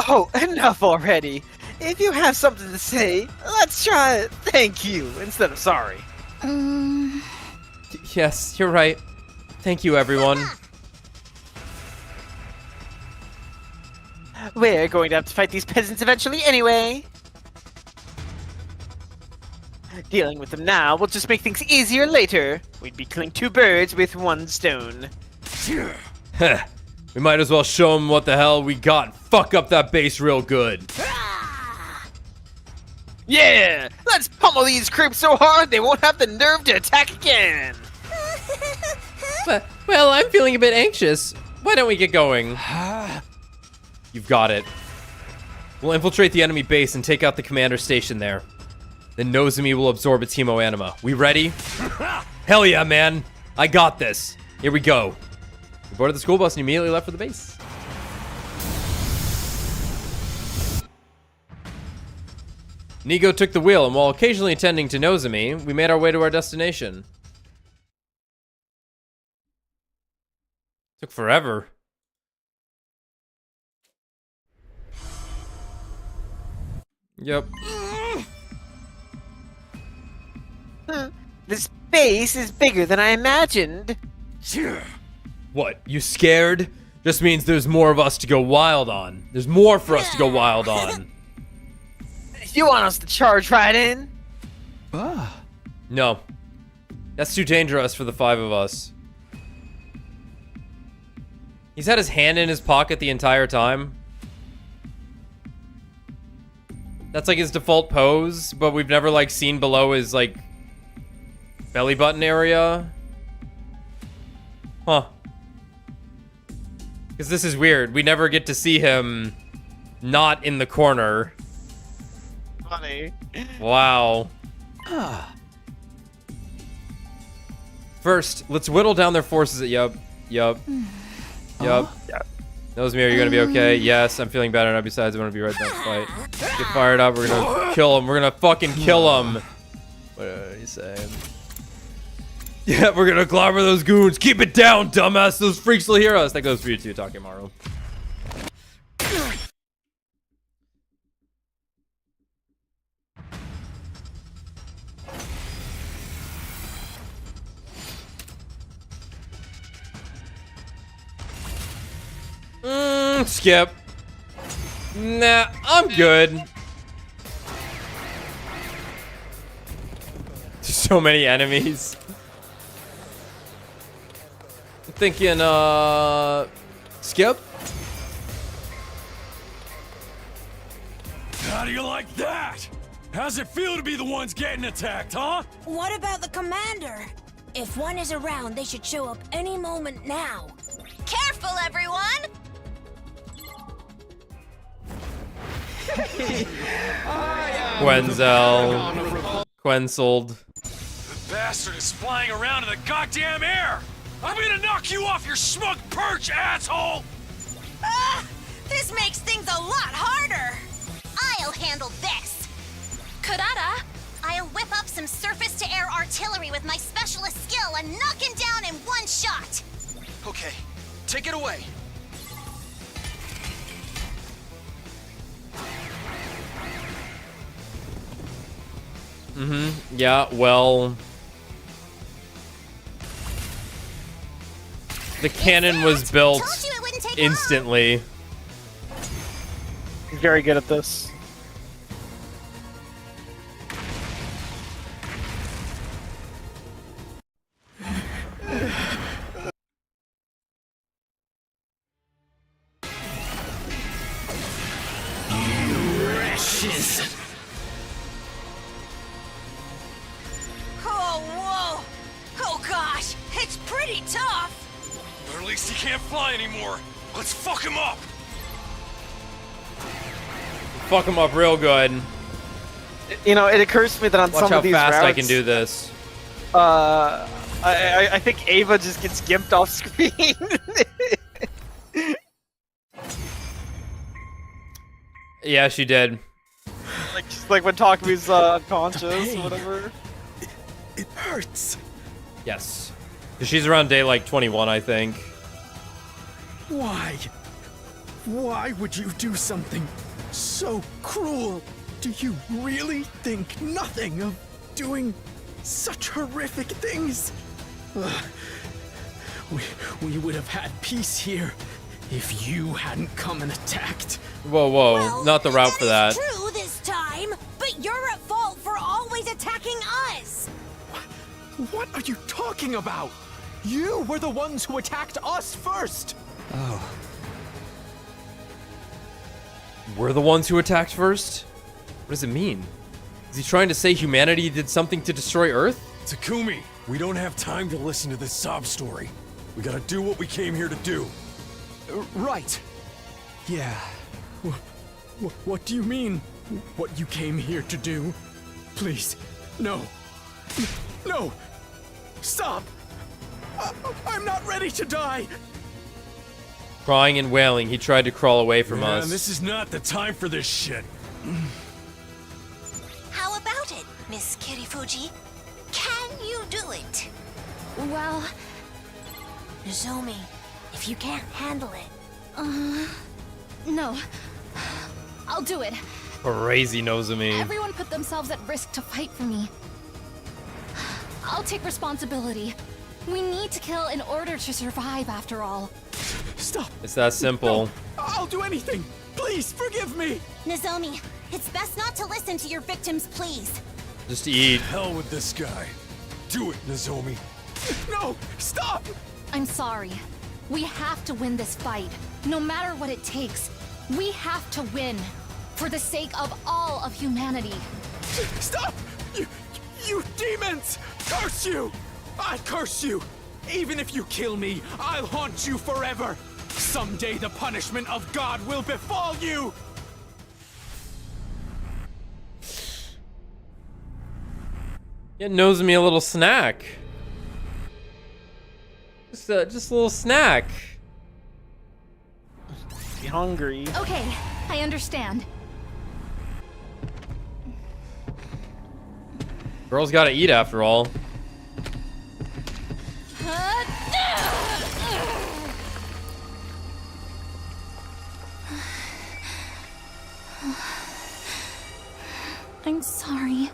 Oh, enough already. If you have something to say, let's try it. Thank you instead of sorry. Yes, you're right. Thank you, everyone. We're going to have to fight these peasants eventually anyway. Dealing with them now will just make things easier later. We'd be killing 2 birds with 1 stone. We might as well show them what the hell we got and fuck up that base real good. Yeah! Let's pummel these creeps so hard they won't have the nerve to attack again! Well, I'm feeling a bit anxious. Why don't we get going? You've got it. We'll infiltrate the enemy base and take out the commander station there. Then Nozomi will absorb its hemo anima. We ready? Hell yeah, man. I got this. Here we go. We boarded the school bus and immediately left for the base. Nigo took the wheel, and while occasionally attending to Nozomi, we made our way to our destination. Took forever. Yep. This base is bigger than I imagined. What, you scared? Just means there's more of us to go wild on. There's more for us to go wild on. You want us to charge right in? No. That's too dangerous for the 5 of us. He's had his hand in his pocket the entire time. That's like his default pose, but we've never like seen below his like belly button area. Huh. Because this is weird. We never get to see him not in the corner. Funny. Wow. First, let's whittle down their forces at Yup. Nozomi, are you gonna be okay? Yes, I'm feeling better now. Besides, I want to be right in that fight. Get fired up. We're gonna kill him. We're gonna fucking kill him. What are you saying? Yeah, we're gonna clobber those goons. Keep it down, dumbass. Those freaks will hear us. That goes for you too, Takemaru. Skip. Nah, I'm good. There's so many enemies. I'm thinking, skip? How do you like that? How's it feel to be the ones getting attacked, huh? What about the commander? If one is around, they should show up any moment now. Careful, everyone! Quenseled. The bastard is flying around in the goddamn air! I'm gonna knock you off your smug perch, asshole! Ah! This makes things a lot harder! I'll handle this! Kurara, I'll whip up some surface-to-air artillery with my specialist skill and knock him down in one shot! Okay, take it away. Yeah, well... The cannon was built Told you it wouldn't take long. instantly. He's very good at this. Oh, whoa! Oh gosh, it's pretty tough! But at least he can't fly anymore. Let's fuck him up! Fuck him up real good. You know, it occurs to me that on Watch some how of these fast routes, I can do this. I think Ava just gets gimped off screen. Yeah, she did. like when Takumi's unconscious or whatever. It hurts. Yes. 'Cause she's around day like 21, I think. Why? Why would you do something so cruel? Do you really think nothing of doing such horrific things? Ugh. We would have had peace here if you hadn't come and attacked. Whoa, whoa. Well, Not the route for that. That is true this time, but you're at fault for always attacking us! What are you talking about? You were the ones who attacked us first! We're the ones who attacked first? What does it mean? Is he trying to say humanity did something to destroy Earth? Takumi, we don't have time to listen to this sob story. We gotta do what we came here to do. Right. Yeah. What do you mean, what you came here to do? Please, no. No! Stop! I'm not ready to die! Crying and wailing, he tried to crawl away from us. This is not the time for this shit. How about it, Miss Kirifuji? Can you do it? Well, Nosomi, if you can't handle it, no. I'll do it. Crazy Nozomi. Everyone put themselves at risk to fight for me. I'll take responsibility. We need to kill in order to survive, after all. Stop! It's that simple. No, I'll do anything! Please, forgive me! Nozomi, it's best not to listen to your victims' pleas. Just eat. Hell with this guy. Do it, Nozomi. No! Stop! I'm sorry. We have to win this fight, no matter what it takes. We have to win, for the sake of all of humanity. Stop! You demons! Curse you! I curse you! Even if you kill me, I'll haunt you forever! Someday the punishment of God will befall you! Get Nozomi a little snack. Just a little snack. Be hungry. Okay, I understand. Girls gotta eat after all. I'm sorry.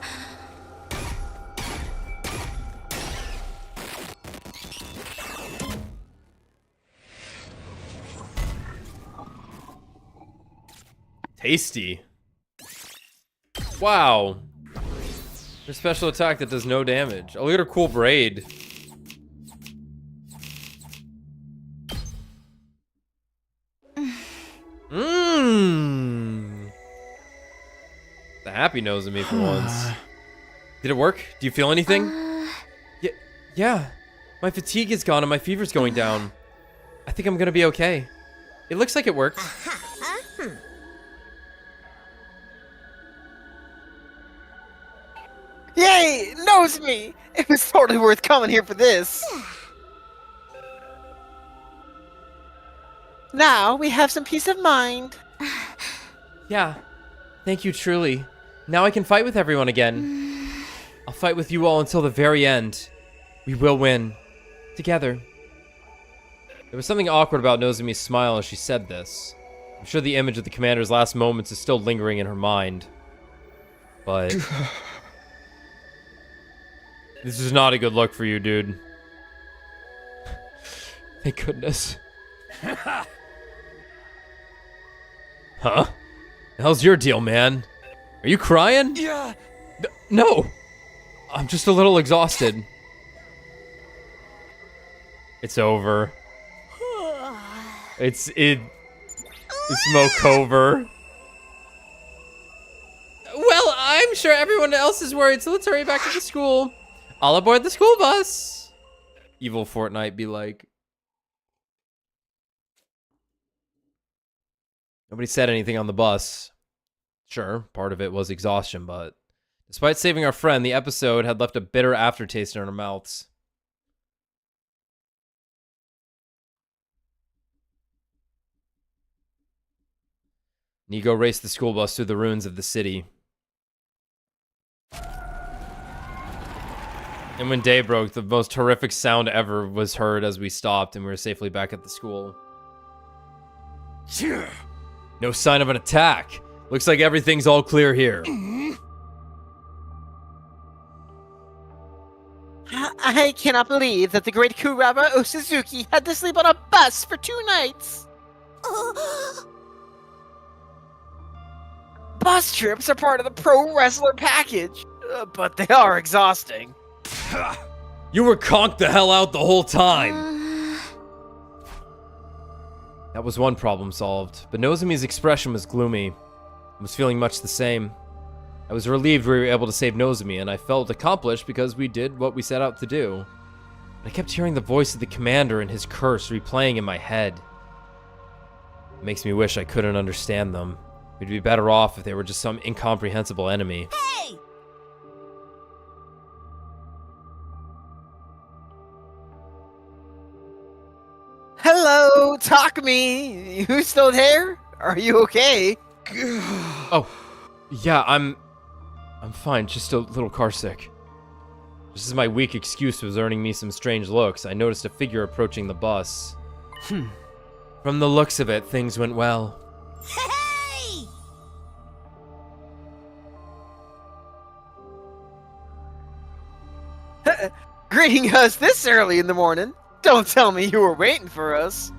Tasty. Wow. Her special attack that does no damage. Oh, look at her cool braid. Mmm. The happy nose of me for once. Did it work? Do you feel anything? Yeah, my fatigue is gone and my fever's going down. I think I'm gonna be okay. It looks like it worked. Yay! Nosomi! It was totally worth coming here for this. Now we have some peace of mind. Yeah, thank you truly. Now I can fight with everyone again. I'll fight with you all until the very end. We will win. Together. There was something awkward about Nozomi's smile as she said this. I'm sure the image of the commander's last moments is still lingering in her mind. But... this is not a good look for you, dude. Thank goodness. Huh? The hell's your deal, man? Are you crying? Yeah. No! I'm just a little exhausted. It's over. It's smoke over. Well, I'm sure everyone else is worried, so let's hurry back to the school. All aboard the school bus. Evil Fortnite be like. Nobody said anything on the bus. Sure, part of it was exhaustion, but despite saving our friend, the episode had left a bitter aftertaste in our mouths. Nigo raced the school bus through the ruins of the city. And when day broke, the most horrific sound ever was heard as we stopped and we were safely back at the school. No sign of an attack. Looks like everything's all clear here. I cannot believe that the great Kurara Osuzuki had to sleep on a bus for 2 nights. Bus trips are part of the pro wrestler package, but they are exhausting. You were conked the hell out the whole time. That was one problem solved, but Nozomi's expression was gloomy. I was feeling much the same. I was relieved we were able to save Nozomi, and I felt accomplished because we did what we set out to do. But I kept hearing the voice of the commander and his curse replaying in my head. It makes me wish I couldn't understand them. We'd be better off if they were just some incomprehensible enemy. Hey! Hello, Takumi. You still there? Are you okay? Oh, yeah, I'm fine, just a little car sick. Just as my weak excuse was earning me some strange looks, I noticed a figure approaching the bus. From the looks of it, things went well. Hey! Greeting us this early in the morning. Don't tell me you were waiting for us.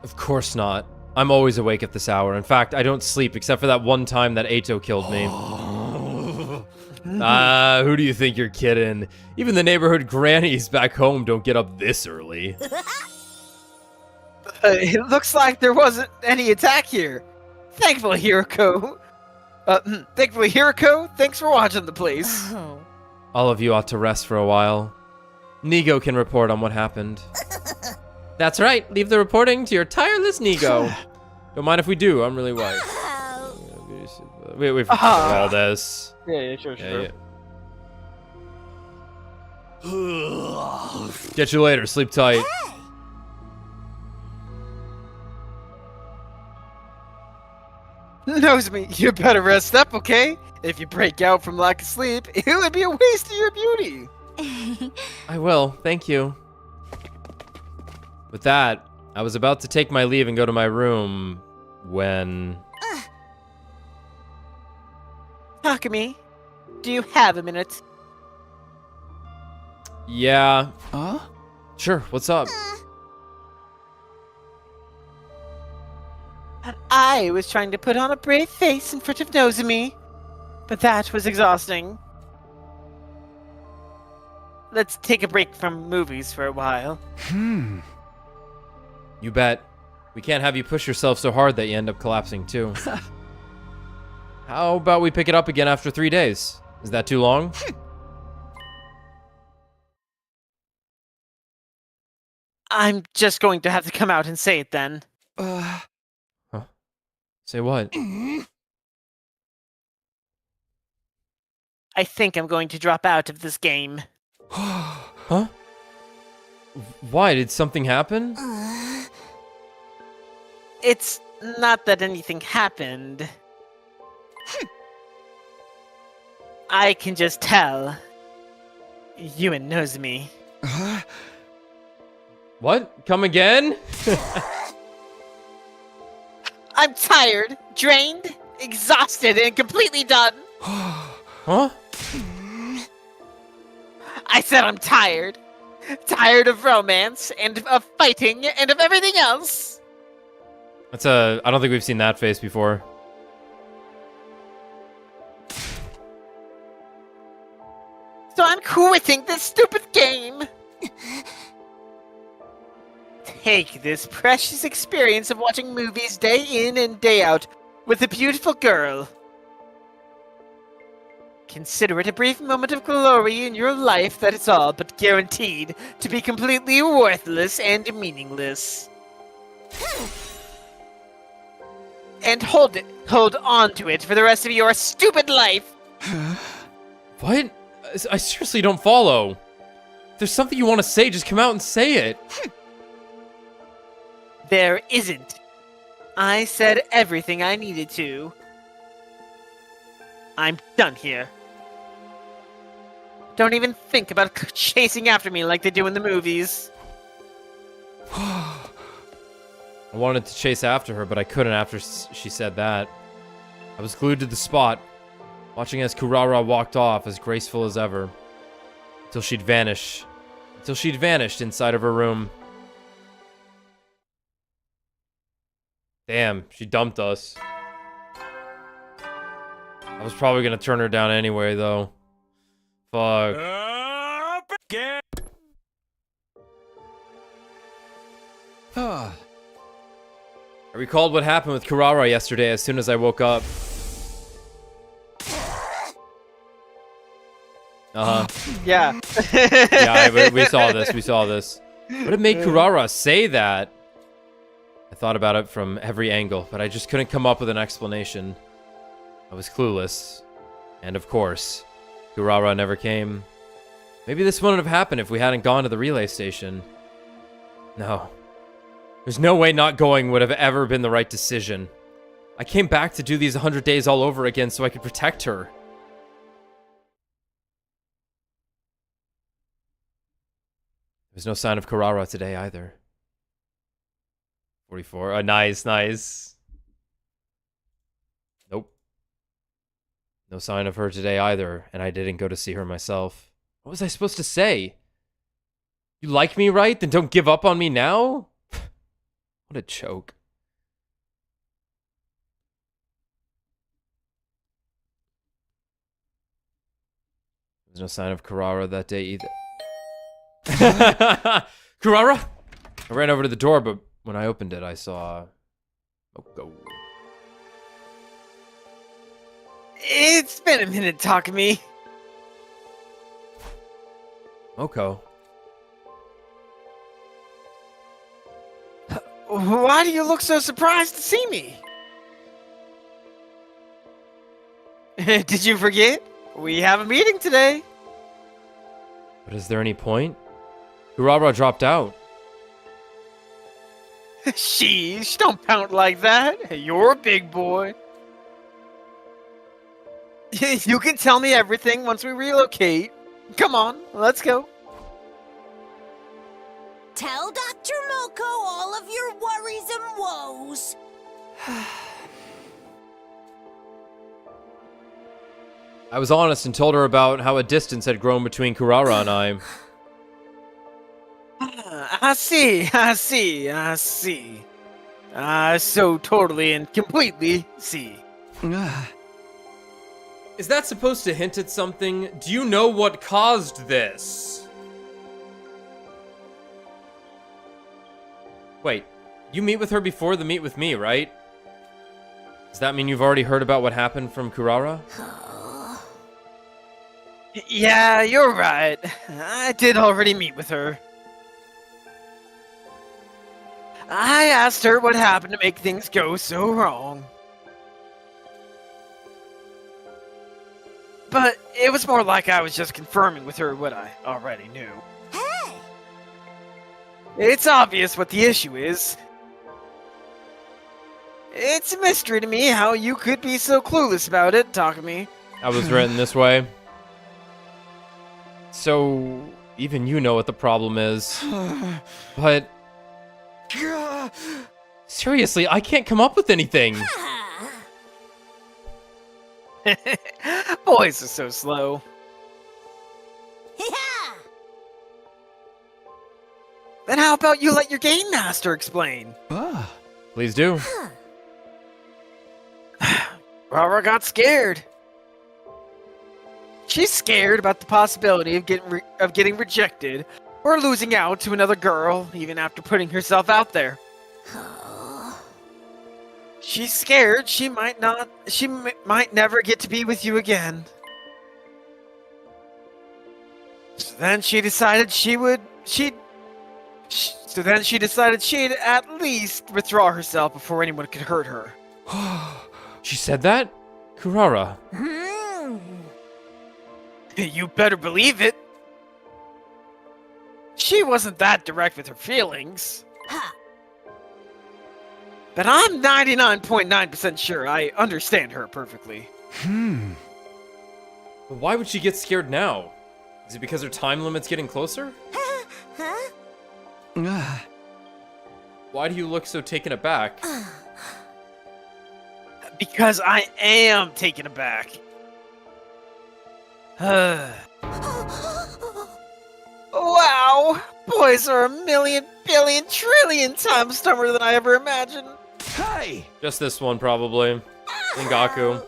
Of course not. I'm always awake at this hour. In fact, I don't sleep except for that one time that Eito killed me. Who do you think you're kidding? Even the neighborhood grannies back home don't get up this early. It looks like there wasn't any attack here. Thankfully, Hiruko. Thanks for watching the place. All of you ought to rest for a while. Nigo can report on what happened. That's right. Leave the reporting to your tireless Nigo. Don't mind if we do. I'm really white. We've done all this. Yeah, sure. Get you later. Sleep tight. Nosomi, you better rest up, okay? If you break out from lack of sleep, it would be a waste of your beauty. I will. Thank you. With that, I was about to take my leave and go to my room when... Takumi, do you have a minute? Yeah. Huh? Sure, what's up? I was trying to put on a brave face in front of Nosomi, but that was exhausting. Let's take a break from movies for a while. You bet. We can't have you push yourself so hard that you end up collapsing too. How about we pick it up again after 3 days? Is that too long? I'm just going to have to come out and say it then. Huh? Say what? I think I'm going to drop out of this game. Huh? Why? Did something happen? It's not that anything happened. I can just tell. You and Nosomi. What? Come again? I'm tired, drained, exhausted, and completely done. Huh? I said I'm tired. Tired of romance, and of fighting, and of everything else. That's a... I don't think we've seen that face before. So I'm quitting this stupid game. Take this precious experience of watching movies day in and day out with a beautiful girl. Consider it a brief moment of glory in your life that is all but guaranteed to be completely worthless and meaningless. And hold on to it for the rest of your stupid life. What? I seriously don't follow. If there's something you want to say, just come out and say it. There isn't. I said everything I needed to. I'm done here. Don't even think about chasing after me like they do in the movies. I wanted to chase after her, but I couldn't after she said that. I was glued to the spot, watching as Kurara walked off as graceful as ever. Until she'd vanished inside of her room. Damn, she dumped us. I was probably gonna turn her down anyway, though. Fuck. Up again. I recalled what happened with Kurara yesterday as soon as I woke up. Yeah. Yeah, we saw this. What made Kurara say that? I thought about it from every angle, but I just couldn't come up with an explanation. I was clueless. And of course, Kurara never came. Maybe this wouldn't have happened if we hadn't gone to the relay station. No. There's no way not going would have ever been the right decision. I came back to do these 100 days all over again so I could protect her. There's no sign of Kurara today either. 44. Nice. Nope. No sign of her today either, and I didn't go to see her myself. What was I supposed to say? You like me, right? Then don't give up on me now? What a joke. There's no sign of Kurara that day either. Kurara? I ran over to the door, but when I opened it, I saw... Oko. It's been a minute, Takumi. Oko. Why do you look so surprised to see me? Did you forget? We have a meeting today. But is there any point? Kurara dropped out. Sheesh, don't pout like that. You're a big boy. You can tell me everything once we relocate. Come on, let's go. Tell Dr. Moko all of your worries and woes. I was honest and told her about how a distance had grown between Kurara and I. I see. I so totally and completely see. Is that supposed to hint at something? Do you know what caused this? Wait, you meet with her before the meet with me, right? Does that mean you've already heard about what happened from Kurara? Yeah, you're right. I did already meet with her. I asked her what happened to make things go so wrong. But it was more like I was just confirming with her what I already knew. Hey! It's obvious what the issue is. It's a mystery to me how you could be so clueless about it, Takumi. That was written this way. So, even you know what the problem is. But... seriously, I can't come up with anything. Boys are so slow. Yeah! Then how about you let your game master explain? Please do. Rara got scared. She's scared about the possibility of getting rejected or losing out to another girl, even after putting herself out there. She's scared she might never get to be with you again. So then she decided she'd at least withdraw herself before anyone could hurt her. She said that? Kurara. You better believe it. She wasn't that direct with her feelings. But I'm 99.9% sure I understand her perfectly. But why would she get scared now? Is it because her time limit's getting closer? Why do you look so taken aback? Because I am taken aback. Wow! Boys are a million, billion, trillion times dumber than I ever imagined. Hey! Just this one, probably. Ingaku.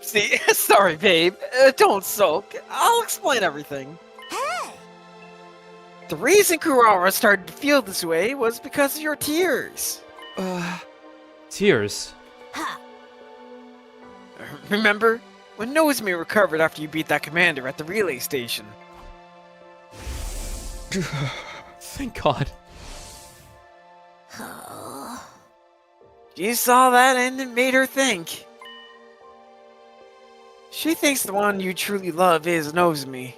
See, sorry, babe. Don't sulk. I'll explain everything. Hey! The reason Kurara started to feel this way was because of your tears. Tears. Remember? When Nosomi recovered after you beat that commander at the relay station. Thank God. She saw that and it made her think. She thinks the one you truly love is Nosomi.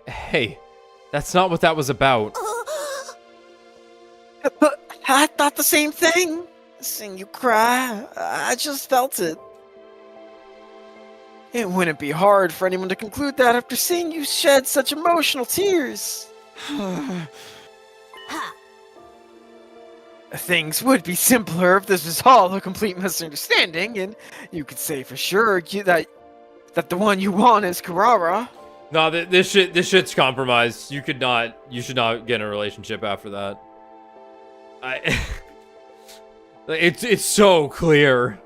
Hey, that's not what that was about. But I thought the same thing. Seeing you cry, I just felt it. It wouldn't be hard for anyone to conclude that after seeing you shed such emotional tears. Things would be simpler if this was all a complete misunderstanding, and you could say for sure that the one you want is Kurara. No, this shit's compromised. You should not get in a relationship after that. It's so clear.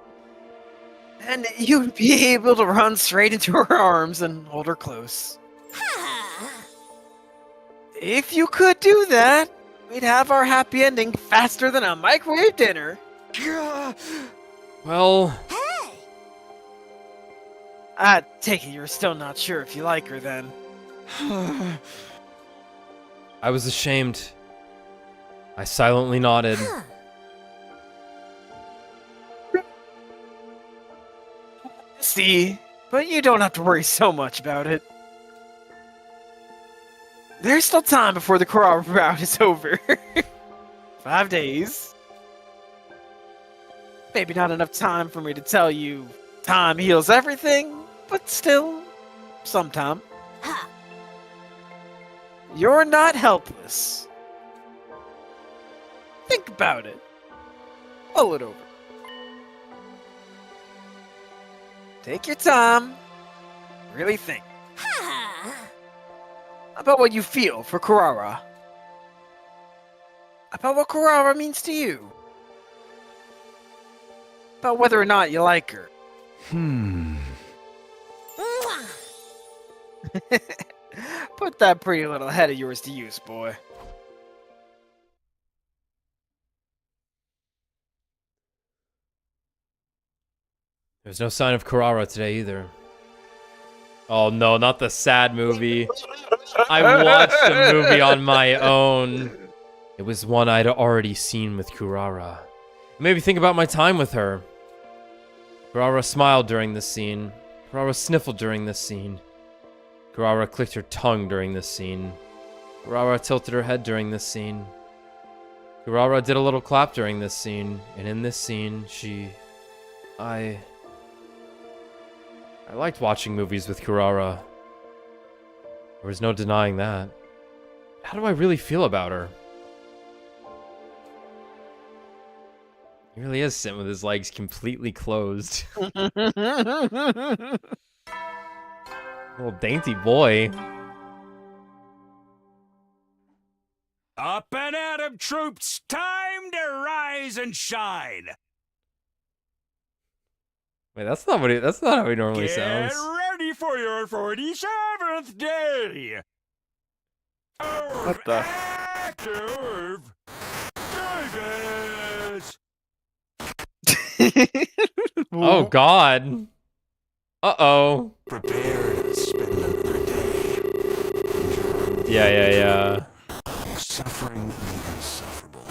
And you'd be able to run straight into her arms and hold her close. If you could do that, we'd have our happy ending faster than a microwave dinner. Well... Hey! I take it you're still not sure if you like her then. I was ashamed. I silently nodded. See, but you don't have to worry so much about it. There's still time before the Kurara route is over. 5 days. Maybe not enough time for me to tell you time heals everything, but still, sometime. You're not helpless. Think about it. Mull it over. Take your time. Really think. About what you feel for Kurara. About what Kurara means to you. About whether or not you like her. Put that pretty little head of yours to use, boy. There's no sign of Kurara today either. Oh no, not the sad movie. I watched a movie on my own. It was one I'd already seen with Kurara. It made me think about my time with her. Kurara smiled during this scene. Kurara sniffled during this scene. Kurara clicked her tongue during this scene. Kurara tilted her head during this scene. Kurara did a little clap during this scene. And in this scene, I liked watching movies with Kurara. There was no denying that. How do I really feel about her? He really is sitting with his legs completely closed. Little dainty boy. Up and at 'em, troops! Time to rise and shine! Wait, that's not how he normally Get sounds. ready for your 47th day! What the? Active Davis! Oh god. Uh-oh. Prepare to spend another day. Yeah. Suffering the insufferable.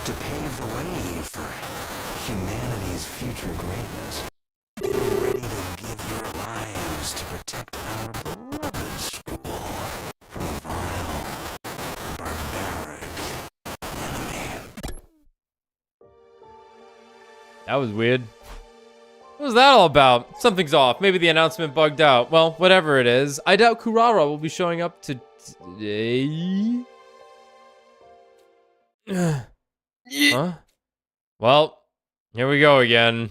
To pave the way for humanity's future greatness. Be ready to give your lives to protect our beloved school from a vile, barbaric enemy. That was weird. What was that all about? Something's off. Maybe the announcement bugged out. Well, whatever it is, I doubt Kurara will be showing up today. Huh? Well, here we go again.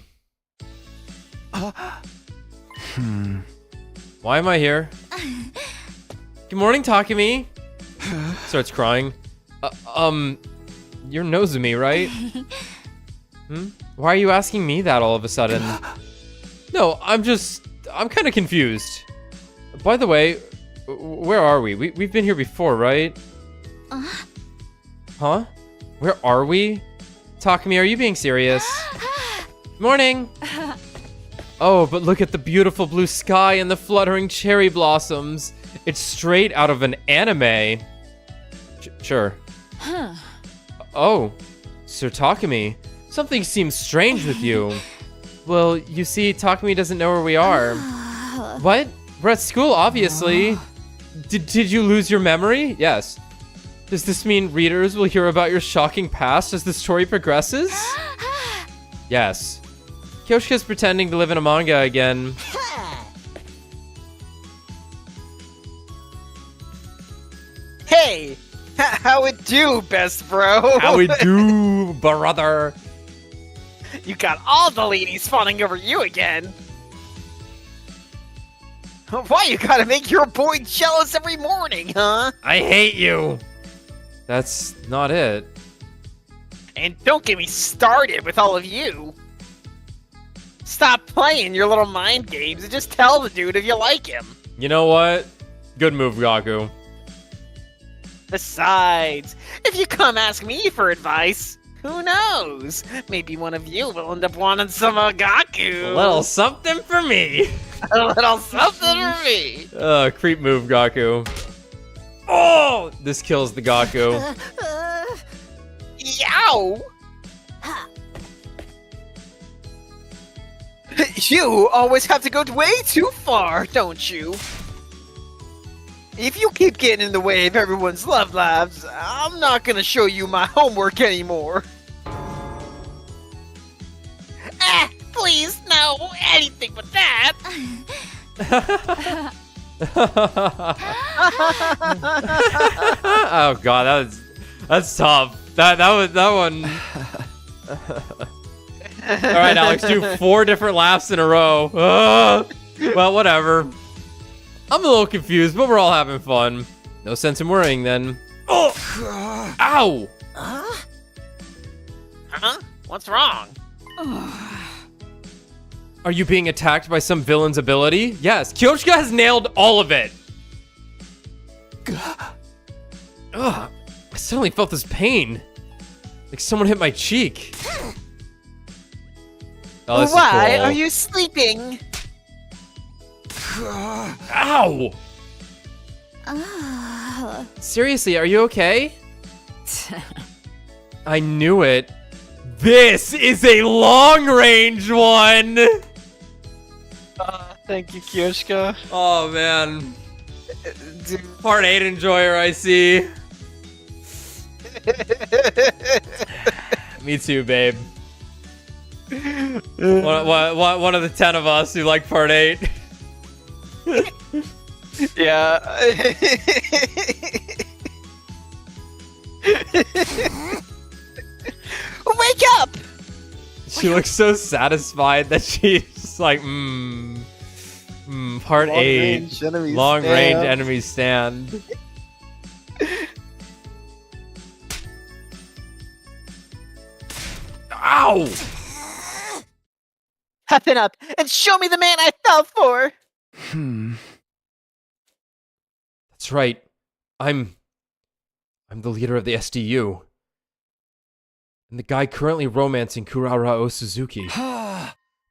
Why am I here? Good morning, Takumi. Starts crying. You're Nosomi, right? Why are you asking me that all of a sudden? No, I'm kind of confused. By the way, where are we? We've been here before, right? Huh? Where are we? Takumi, are you being serious? Morning! Oh, but look at the beautiful blue sky and the fluttering cherry blossoms. It's straight out of an anime. Sure. Oh, Sir Takumi. Something seems strange with you. Well, you see, Takumi doesn't know where we are. What? We're at school, obviously. Did you lose your memory? Yes. Does this mean readers will hear about your shocking past as the story progresses? Yes. Kyoshika's pretending to live in a manga again. Hey! How it do, best bro? How we do, brother? You got all the ladies fawning over you again. Why you gotta make your boy jealous every morning, huh? I hate you. That's not it. And don't get me started with all of you. Stop playing your little mind games and just tell the dude if you like him. You know what? Good move, Gaku. Besides, if you come ask me for advice, who knows? Maybe one of you will end up wanting some Gaku. A little something for me. A little something for me. Creep move, Gaku. Oh! This kills the Gaku. Yow! You always have to go way too far, don't you? If you keep getting in the way of everyone's love lives, I'm not gonna show you my homework anymore. Please, no, anything but that. Oh god, that's tough. That one. All right, Alex, do 4 different laughs in a row. Well, whatever. I'm a little confused, but we're all having fun. No sense in worrying then. Oh! Ow! Huh? What's wrong? Are you being attacked by some villain's ability? Yes, Kyoshika has nailed all of it. Ugh, I suddenly felt this pain. Like someone hit my cheek. Oh, this Why is cool. are you sleeping? Ow! Seriously, are you okay? I knew it. This is a long-range one! Thank you, Kyoshka. Oh, man. Part 8 enjoyer, I see. Me too, babe. One of the 10 of us who like Part 8. Yeah. Wake up! She looks so satisfied that she's like, Part 8. Long range enemies stand. Ow! Huffing up and show me the man I fell for! That's right. I'm the leader of the SDU. And the guy currently romancing Kurara Osuzuki.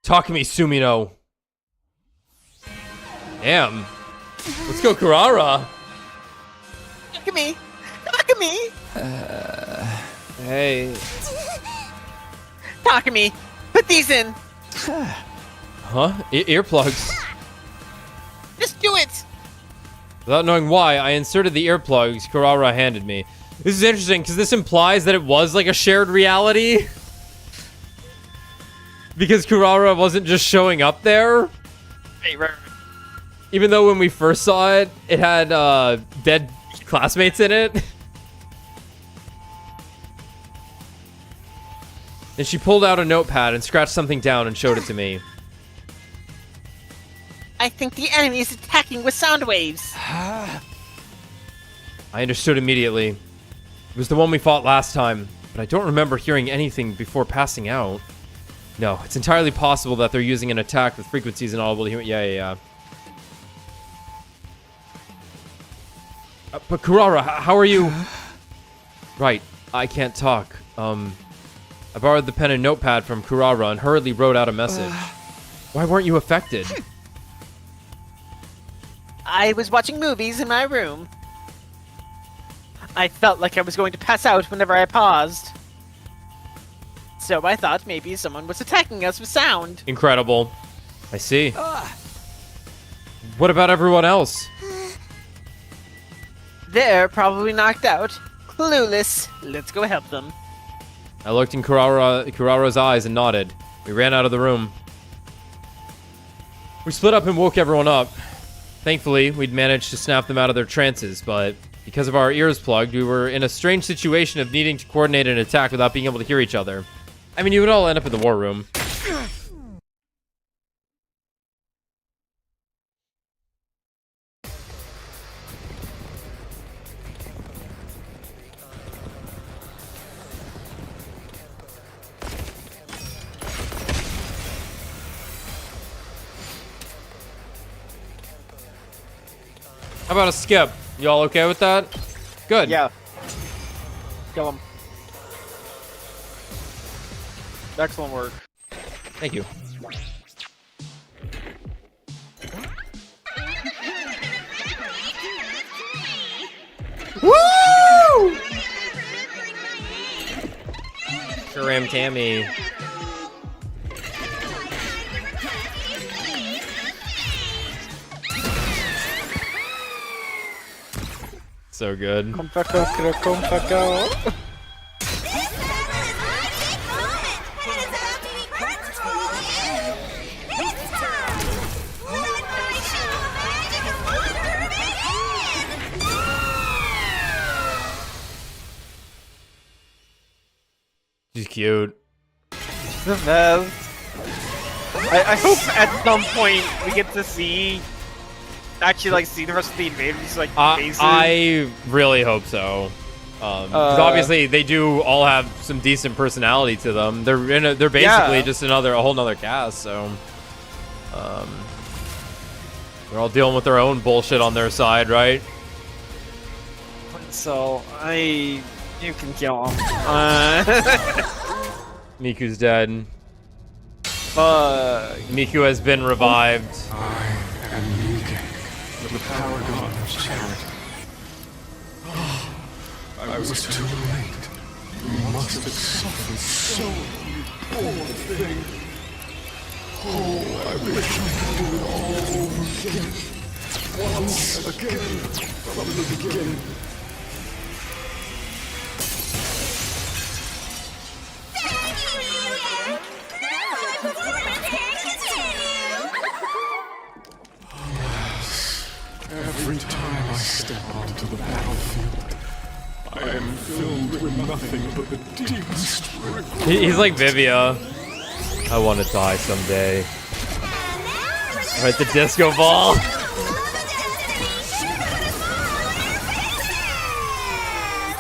Takumi Sumino. Damn. Let's go, Kurara. Look at me! Look at me! Hey. Talk to me! Put these in! Huh? Earplugs. Just do it! Without knowing why, I inserted the earplugs Kurara handed me. This is interesting, because this implies that it was like a shared reality. Because Kurara wasn't just showing up there. Right. Even though when we first saw it, it had dead classmates in it. And she pulled out a notepad and scratched something down and showed it to me. I think the enemy is attacking with sound waves. I understood immediately. It was the one we fought last time, but I don't remember hearing anything before passing out. No, it's entirely possible that they're using an attack with frequencies inaudible to human. Yeah. But Kurara, how are you? Right, I can't talk. I borrowed the pen and notepad from Kurara and hurriedly wrote out a message. Why weren't you affected? I was watching movies in my room. I felt like I was going to pass out whenever I paused. So I thought maybe someone was attacking us with sound. Incredible. I see. What about everyone else? They're probably knocked out. Clueless. Let's go help them. I looked in Kurara's eyes and nodded. We ran out of the room. We split up and woke everyone up. Thankfully, we'd managed to snap them out of their trances, but because of our ears plugged, we were in a strange situation of needing to coordinate an attack without being able to hear each other. I mean, you would all end up in the war room. How about a skip? Y'all okay with that? Good. Yeah. Kill him. Excellent work. Thank you. Woo! Sure am, Tammy. So good. Come back out. She's cute. The best. I hope at some point we get to see the rest of the invaders faces. I really hope so. 'Cause obviously they do all have some decent personality to them. They're basically just a whole nother cast. So they're all dealing with their own bullshit on their side, right? So you can kill him. Miku's dead. Miku has been revived. I am Endgame, the power god of charity. I was too late. You must have suffered so, you poor thing. Oh, I wish I could do it all over again. Once again, from the beginning. Alas, every time I step onto the battlefield, I am filled with nothing but the deepest regret. He's like Vivia. I want to die someday. Alright, the disco ball.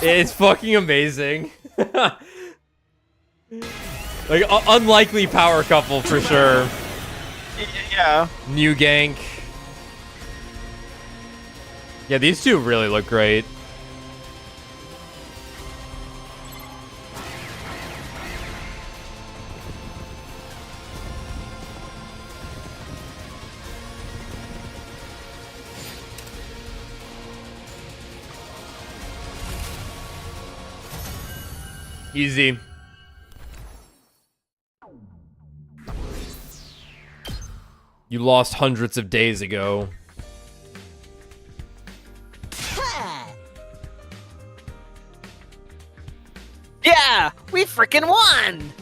It's fucking amazing. Like, unlikely power couple for sure. Yeah. New gank. Yeah, these two really look great. Easy. You lost hundreds of days ago. Yeah, we freaking won!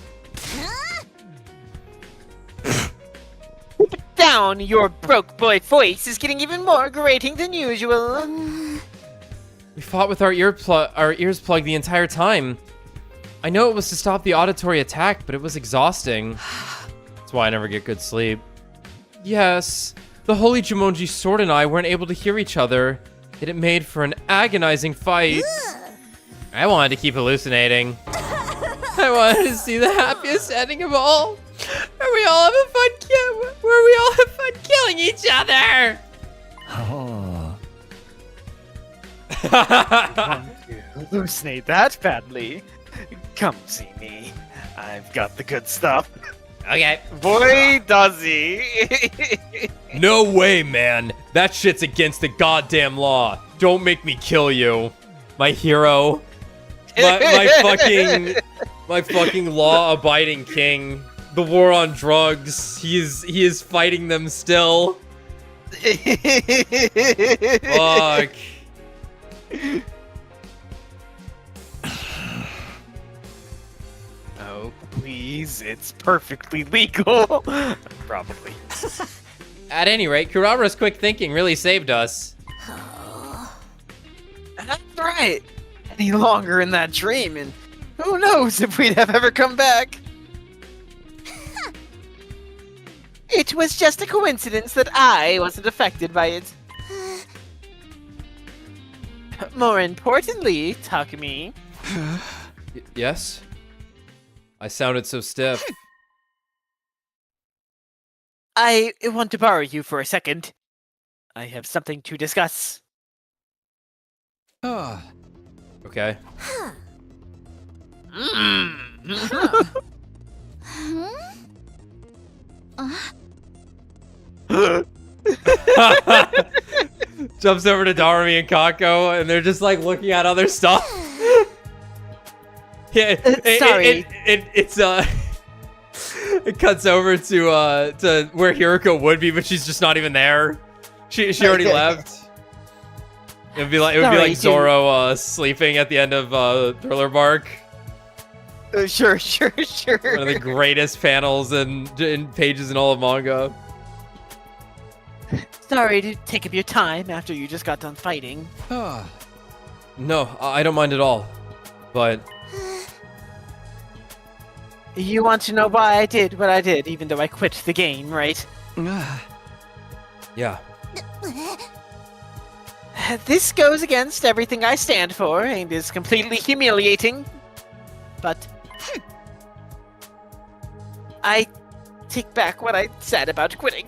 Keep it down, your broke boy voice is getting even more grating than usual. We fought with our ears plugged the entire time. I know it was to stop the auditory attack, but it was exhausting. That's why I never get good sleep. Yes, the Holy Jumonji Sword and I weren't able to hear each other, yet it made for an agonizing fight. I wanted to keep hallucinating. I wanted to see the happiest ending of all, where we all have fun killing each other. Hallucinate that badly. Come see me. I've got the good stuff. Okay. Boy, does he. No way, man. That shit's against the goddamn law. Don't make me kill you. My hero. My fucking law-abiding king. The war on drugs. He is fighting them still. Fuck. Oh, please. It's perfectly legal. Probably. At any rate, Kurara's quick thinking really saved us. That's right. Any longer in that dream, and who knows if we'd have ever come back. It was just a coincidence that I wasn't affected by it. More importantly, Takumi. Yes? I sounded so stiff. I want to borrow you for a second. I have something to discuss. Okay. Jumps over to Darumi and Kako, and they're just like looking at other stuff. Yeah, sorry. It cuts over to where Hiruko would be, but she's just not even there. She already left. It would be like Zoro sleeping at the end of Thriller Bark. Sure. One of the greatest panels in pages in all of manga. Sorry to take up your time after you just got done fighting. No, I don't mind at all. But You want to know why I did what I did, even though I quit the game, right? yeah. This goes against everything I stand for and is completely humiliating. But I take back what I said about quitting.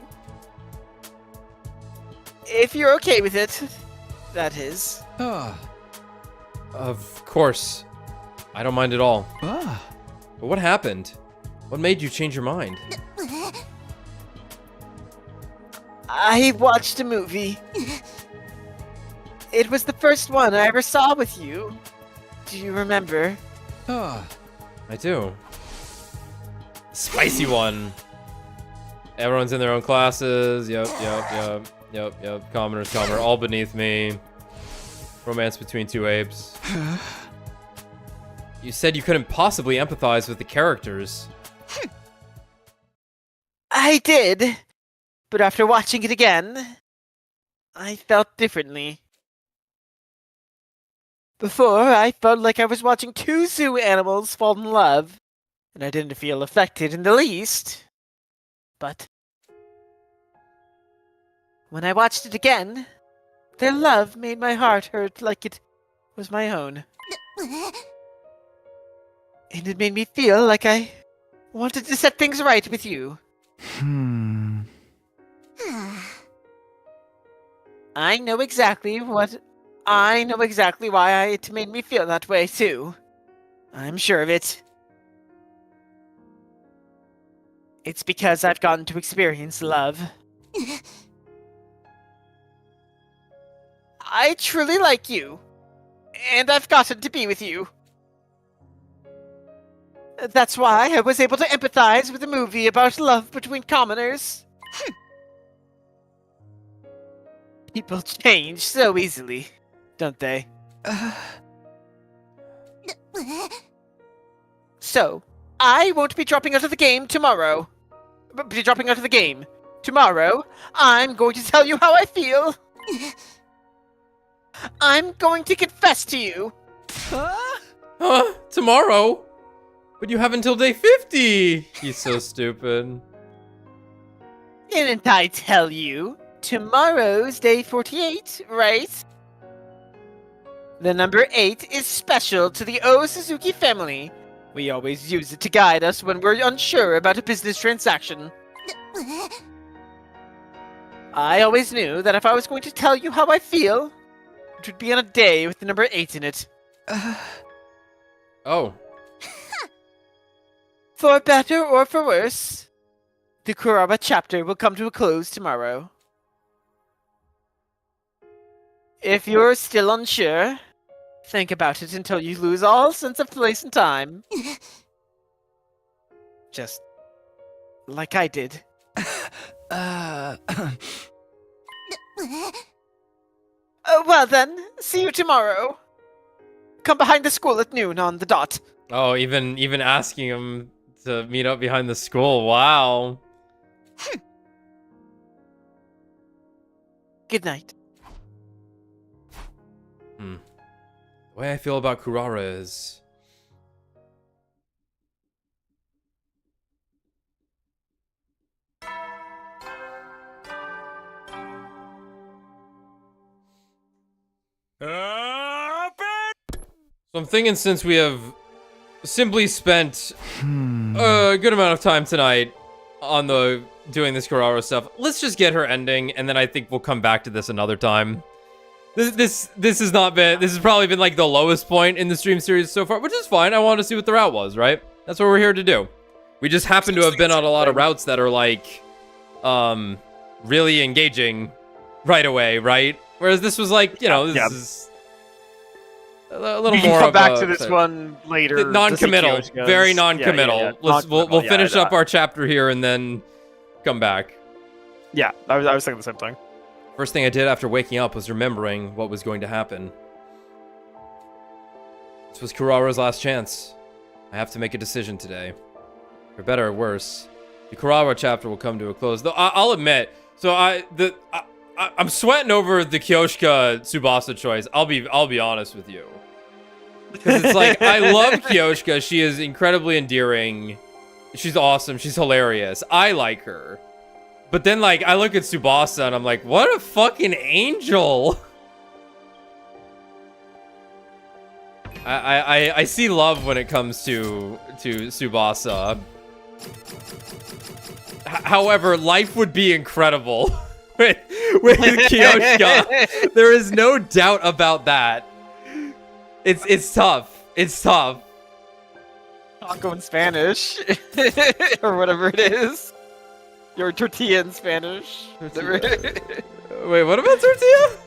If you're okay with it, that is. Of course. I don't mind at all. But what happened? What made you change your mind? I watched a movie. It was the first one I ever saw with you. Do you remember? I do. Spicy one. Everyone's in their own classes. Yep. Commoner's commoner. All beneath me. Romance between two apes. You said you couldn't possibly empathize with the characters. I did. But after watching it again, I felt differently. Before, I felt like I was watching two zoo animals fall in love, and I didn't feel affected in the least. But when I watched it again, their love made my heart hurt like it was my own. And it made me feel like I wanted to set things right with you. I know exactly why it made me feel that way too. I'm sure of it. It's because I've gotten to experience love. I truly like you, and I've gotten to be with you. That's why I was able to empathize with a movie about love between commoners. People change so easily, don't they? So, I won't be dropping out of the game tomorrow. Tomorrow, I'm going to tell you how I feel. I'm going to confess to you. Tomorrow? But you have until day 50! He's so stupid. Didn't I tell you? Tomorrow's day 48, right? The number 8 is special to the O Suzuki family. We always use it to guide us when we're unsure about a business transaction. I always knew that if I was going to tell you how I feel, it would be on a day with the number 8 in it. Oh. For better or for worse, the Kurara chapter will come to a close tomorrow. If you're still unsure, think about it until you lose all sense of place and time. Just like I did. Well then, see you tomorrow. Come behind the school at noon on the dot. Oh, even asking him to meet up behind the school. Wow. Good night. The way I feel about Kurara is... So I'm thinking, since we have simply spent a good amount of time tonight on doing this Kurara stuff, let's just get her ending, and then I think we'll come back to this another time. This has probably been like the lowest point in the stream series so far, which is fine. I wanted to see what the route was, right? That's what we're here to do. We just happen to have been on a lot of routes that are like, really engaging right away, right? Whereas this was like, you know, this is a little we can more come of back a, to this one later. Non-committal, very non-committal. Yeah. We'll finish up our chapter here and then come back. Yeah, I was thinking the same thing. First thing I did after waking up was remembering what was going to happen. This was Kurara's last chance. I have to make a decision today. For better or worse, the Kurara chapter will come to a close. Though I'll admit, so I'm sweating over the Kyoshika Tsubasa choice. I'll be honest with you. Because it's like, I love Kyoshika. She is incredibly endearing. She's awesome. She's hilarious. I like her. But then, like, I look at Tsubasa and I'm like, what a fucking angel. I see love when it comes to Tsubasa. However, life would be incredible with Kyoshika. There is no doubt about that. It's tough. It's tough. Taco in Spanish. Or whatever it is. Your tortilla in Spanish. Wait, what about tortilla?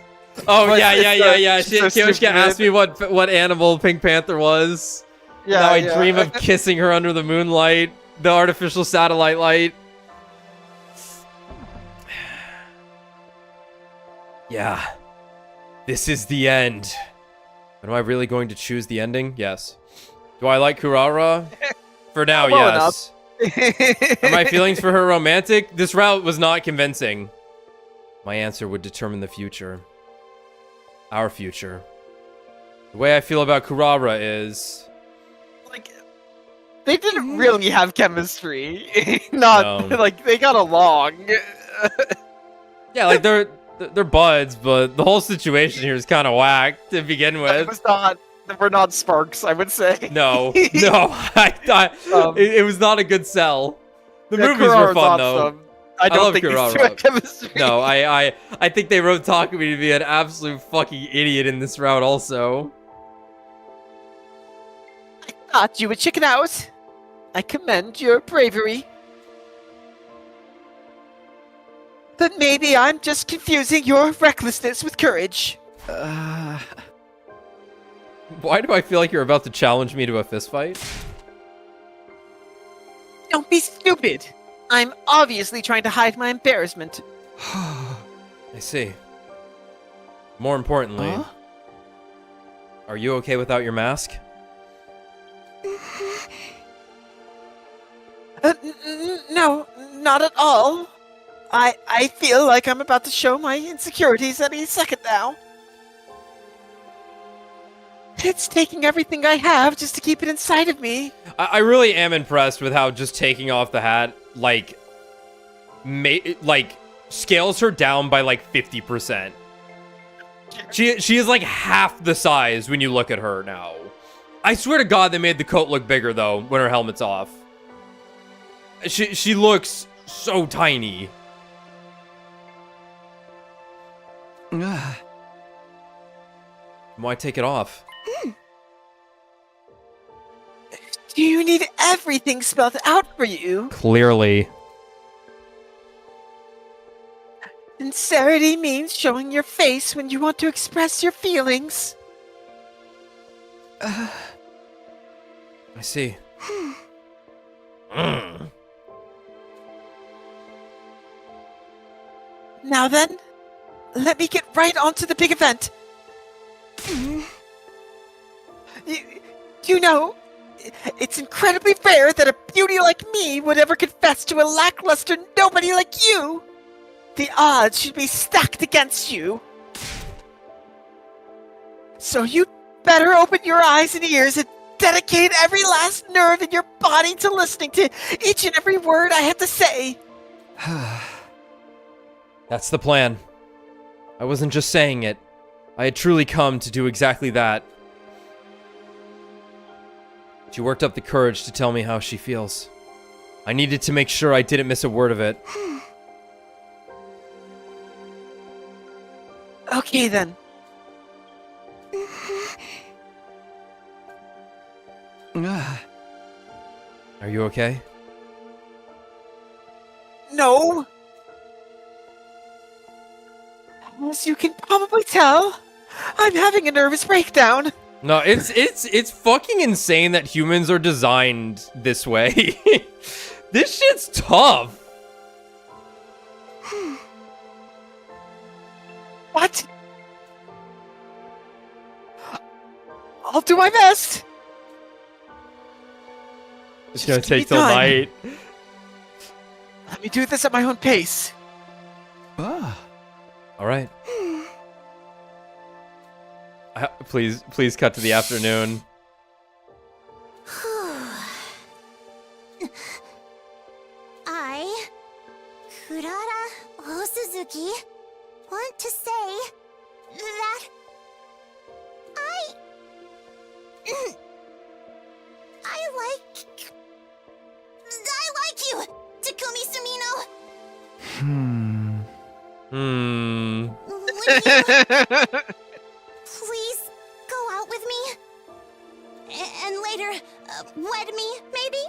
Oh, Well, yeah. it's so Kiyoshika stupid. asked me what animal Pink Panther was. Yeah, Now I yeah. dream of kissing her under the moonlight, the artificial satellite light. Yeah. This is the end. But am I really going to choose the ending? Yes. Do I like Kurara? For now, Well yes. Are my feelings for her romantic? This route was not convincing. My answer would determine the future. Our future. The way I feel about Kurara is... Like, they didn't really have chemistry. Not, No. like, they got along. Yeah, like they're buds, but the whole situation here is kind of whack to begin It with. was not, we're not sparks, I would say. No, it was not a good sell. The Yeah, movies were Kurara's fun awesome. though. I don't love think these two Kurara. have chemistry. No, I think they wrote Takumi to be an absolute fucking idiot in this route also. Thought you would chicken out. I commend your bravery. But maybe I'm just confusing your recklessness with courage. Why do I feel like you're about to challenge me to a fist fight? Don't be stupid. I'm obviously trying to hide my embarrassment. I see. More importantly, are you okay without your mask? No, not at all. I feel like I'm about to show my insecurities any second now. It's taking everything I have just to keep it inside of me. I really am impressed with how just taking off the hat, like, scales her down by like 50%. She is like half the size when you look at her now. I swear to God, they made the coat look bigger though when her helmet's off. She looks so tiny. Why take it off? Do you need everything spelled out for you? Clearly. Sincerity means showing your face when you want to express your feelings. I see. Now then, let me get right onto the big event. You know, it's incredibly rare that a beauty like me would ever confess to a lackluster nobody like you. The odds should be stacked against you. So you better open your eyes and ears and dedicate every last nerve in your body to listening to each and every word I have to say. That's the plan. I wasn't just saying it. I had truly come to do exactly that. She worked up the courage to tell me how she feels. I needed to make sure I didn't miss a word of it. Okay then. Are you okay? No. As you can probably tell, I'm having a nervous breakdown. No, it's fucking insane that humans are designed this way. This shit's tough. What? I'll do my best. It's gonna Just give me take till time. night. Let me do this at my own pace. All right. Please cut to the afternoon. I, Kurara Osuzuki, want to say that I like you, Takumi Sumino. Would you please go out with me? And later, wed me, maybe?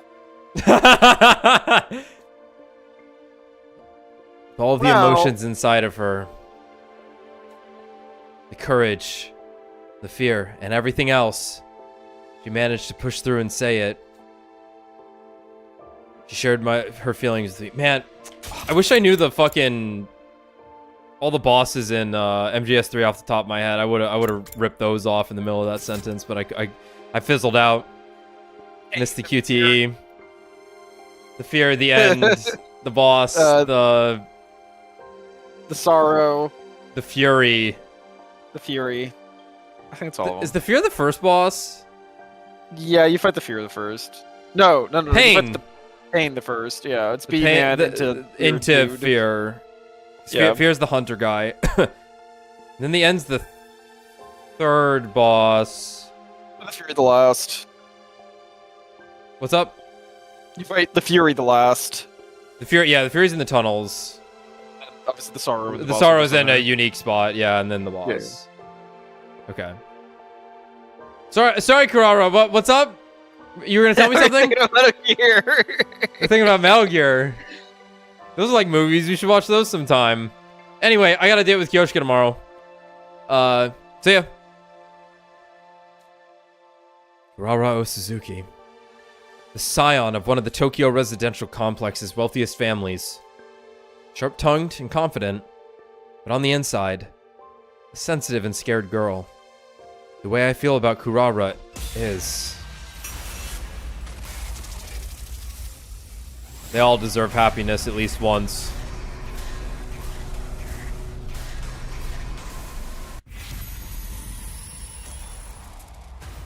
All the emotions inside of her. The courage, the fear, and everything else. She managed to push through and say it. She shared her feelings with me. Man, I wish I knew the fucking... all the bosses in MGS3 off the top of my head. I would have ripped those off in the middle of that sentence, but I fizzled out. Missed the QTE. The fear, the end, the boss, the sorrow, the fury. The fury. I think it's all of them. Is the fear the first boss? Yeah, you fight the fear the first. No. Pain. You fight the pain the first. Yeah, it's B-Man into fear. Yeah. Fear's the hunter guy. Then the end's the third boss. The fury the last. What's up? You fight the fury the last. The fury, yeah, the fury's in the tunnels. Obviously the sorrow. The sorrow's in a unique spot, yeah, and then the boss. Yeah. Okay. Sorry, Kurara. What's up? You were gonna tell me something? Metal Gear. We're thinking about Metal Gear. Those are like movies. We should watch those sometime. Anyway, I got a date with Kyoshika tomorrow. See ya. Kurara Osuzuki. The scion of one of the Tokyo residential complex's wealthiest families. Sharp-tongued and confident, but on the inside, a sensitive and scared girl. The way I feel about Kurara is... they all deserve happiness at least once.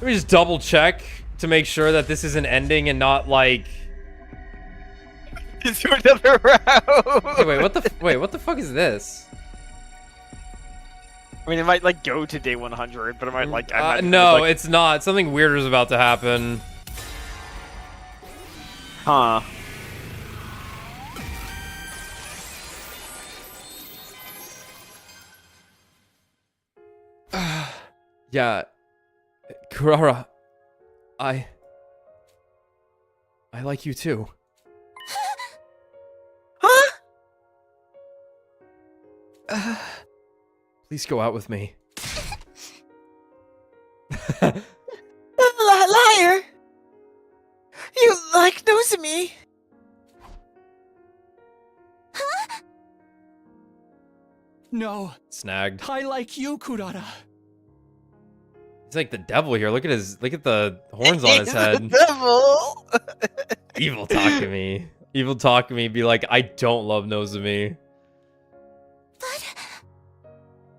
Let me just double check to make sure that this is an ending and not like... Do another round. Hey, wait, what the fuck is this? I mean, it might like go to day 100, but it might like... no, it's not. Something weirder is about to happen. Huh. Yeah. Kurara, I like you too. Huh? Please go out with me. Liar! You like Nosomi? No, Snagged. I like you, Kurara. He's like the devil here. Look at the horns on his head. Devil! Evil Takumi. Evil Takumi be like, I don't love Nozomi.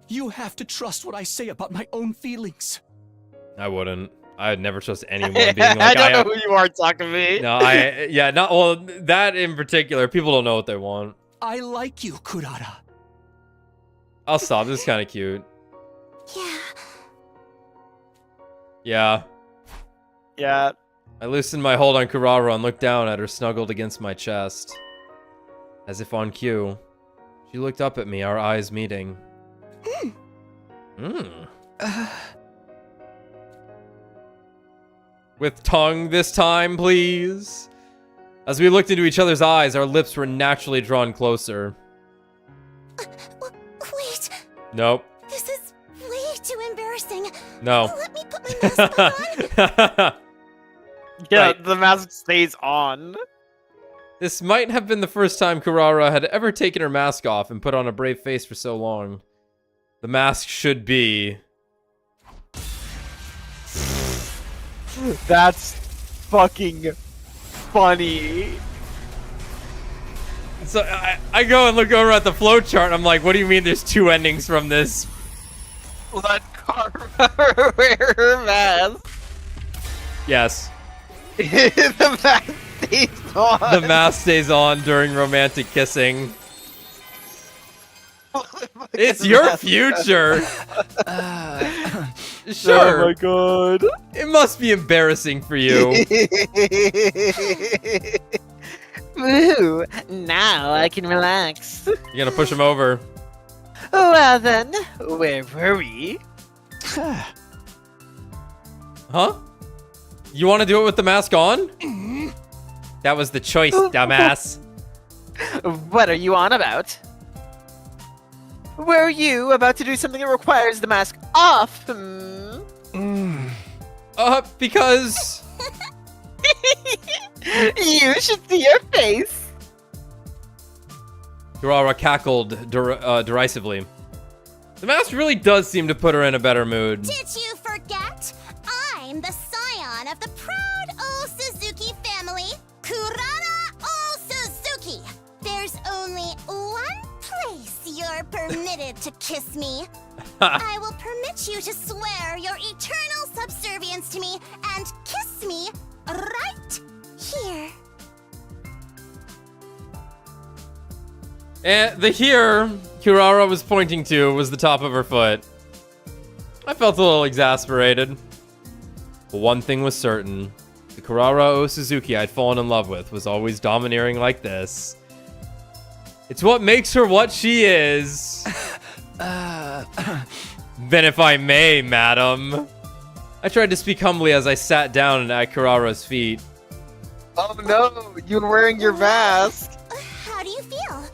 You have to trust what I say about my own feelings. I wouldn't. I'd never trust anyone being like, I don't know who you are, Takumi. No, well, that in particular, people don't know what they want. I like you, Kurara. I'll stop. This is kind of cute. Yeah. Yeah. Yeah. I loosened my hold on Kurara and looked down at her snuggled against my chest. As if on cue, she looked up at me, our eyes meeting. With tongue this time, please. As we looked into each other's eyes, our lips were naturally drawn closer. Wait. Nope. This is way too embarrassing. No. Let me put my mask back on. Yeah, Right. the mask stays on. This might have been the first time Kurara had ever taken her mask off and put on a brave face for so long. The mask should be... That's fucking funny. So I go and look over at the flowchart and I'm like, what do you mean there's two endings from this? Let Karma wear her mask. Yes. The mask stays on. The mask stays on during romantic kissing. It's your future. Sure. Oh my god. It must be embarrassing for you. Woo! Now I can relax. You're gonna push him over. Well then, where were we? Huh? You want to do it with the mask on? That was the choice, dumbass. What are you on about? Were you about to do something that requires the mask off? Because... You should see your face. Kurara cackled derisively. The mask really does seem to put her in a better mood. Did you forget? I'm the scion of the proud O Suzuki family, Kurara O Suzuki. There's only one place you're permitted to kiss me. I will permit you to swear your eternal subservience to me and kiss me right here. And the here Kurara was pointing to was the top of her foot. I felt a little exasperated. But one thing was certain. The Kurara O Suzuki I'd fallen in love with was always domineering like this. It's what makes her what she is. Then if I may, madam. I tried to speak humbly as I sat down at Kurara's feet. Oh no, you're wearing your mask. How do you feel?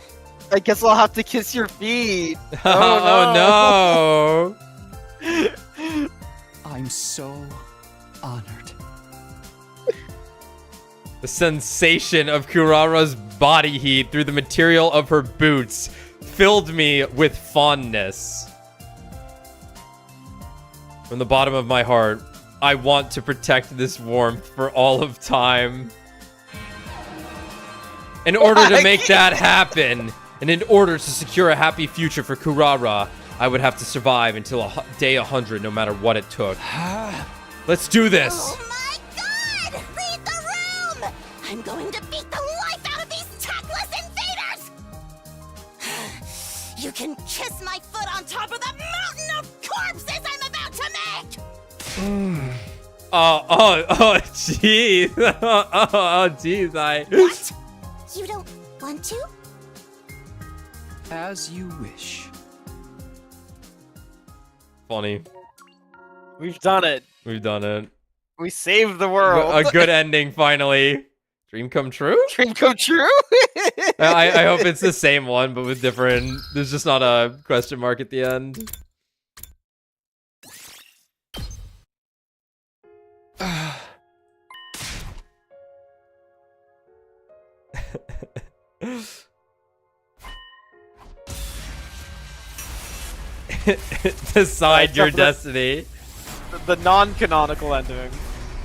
I guess I'll have to kiss your feet. Oh no. I'm so honored. The sensation of Kurara's body heat through the material of her boots filled me with fondness. From the bottom of my heart, I want to protect this warmth for all of time. In order to make that happen, and in order to secure a happy future for Kurara, I would have to survive until day 100, no matter what it took. Let's do this! Oh my god! Read the room! I'm going to beat the life out of these tactless invaders! You can kiss my foot on top of the mountain of corpses I'm about to make! Oh, jeez. Oh, jeez, What? You don't want to? As you wish. Funny. We've done it. We've done it. We saved the world. A good ending, finally. Dream come true? Dream come true? I hope it's the same one, but with different... There's just not a question mark at the end. Decide your destiny. The non-canonical ending.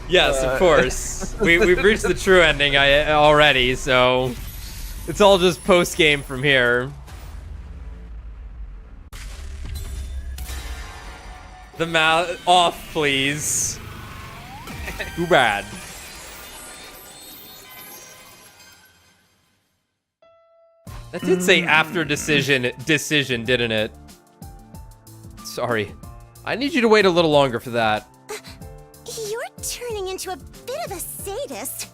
Yes, of course. We've reached the true ending already, so it's all just post-game from here. The mouth off, please. Too bad. That did say after decision, didn't it? Sorry. I need you to wait a little longer for that. You're turning into a bit of a sadist.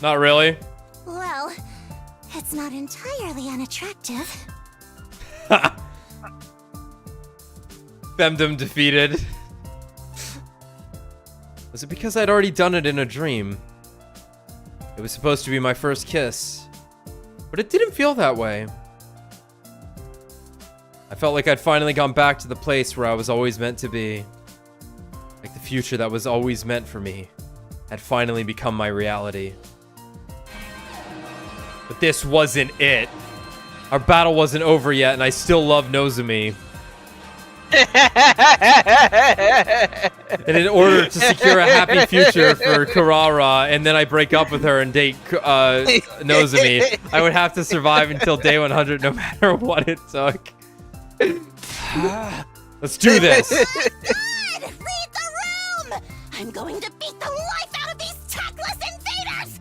Not really. Well, it's not entirely unattractive. Femdom defeated. Was it because I'd already done it in a dream? It was supposed to be my first kiss, but it didn't feel that way. I felt like I'd finally gone back to the place where I was always meant to be. Like the future that was always meant for me had finally become my reality. But this wasn't it. Our battle wasn't over yet, and I still love Nosomi. And in order to secure a happy future for Kurara, and then I break up with her and date Nosomi, I would have to survive until day 100 no matter what it took. Let's do this! God! Read the room! I'm going to beat the life out of these tactless invaders!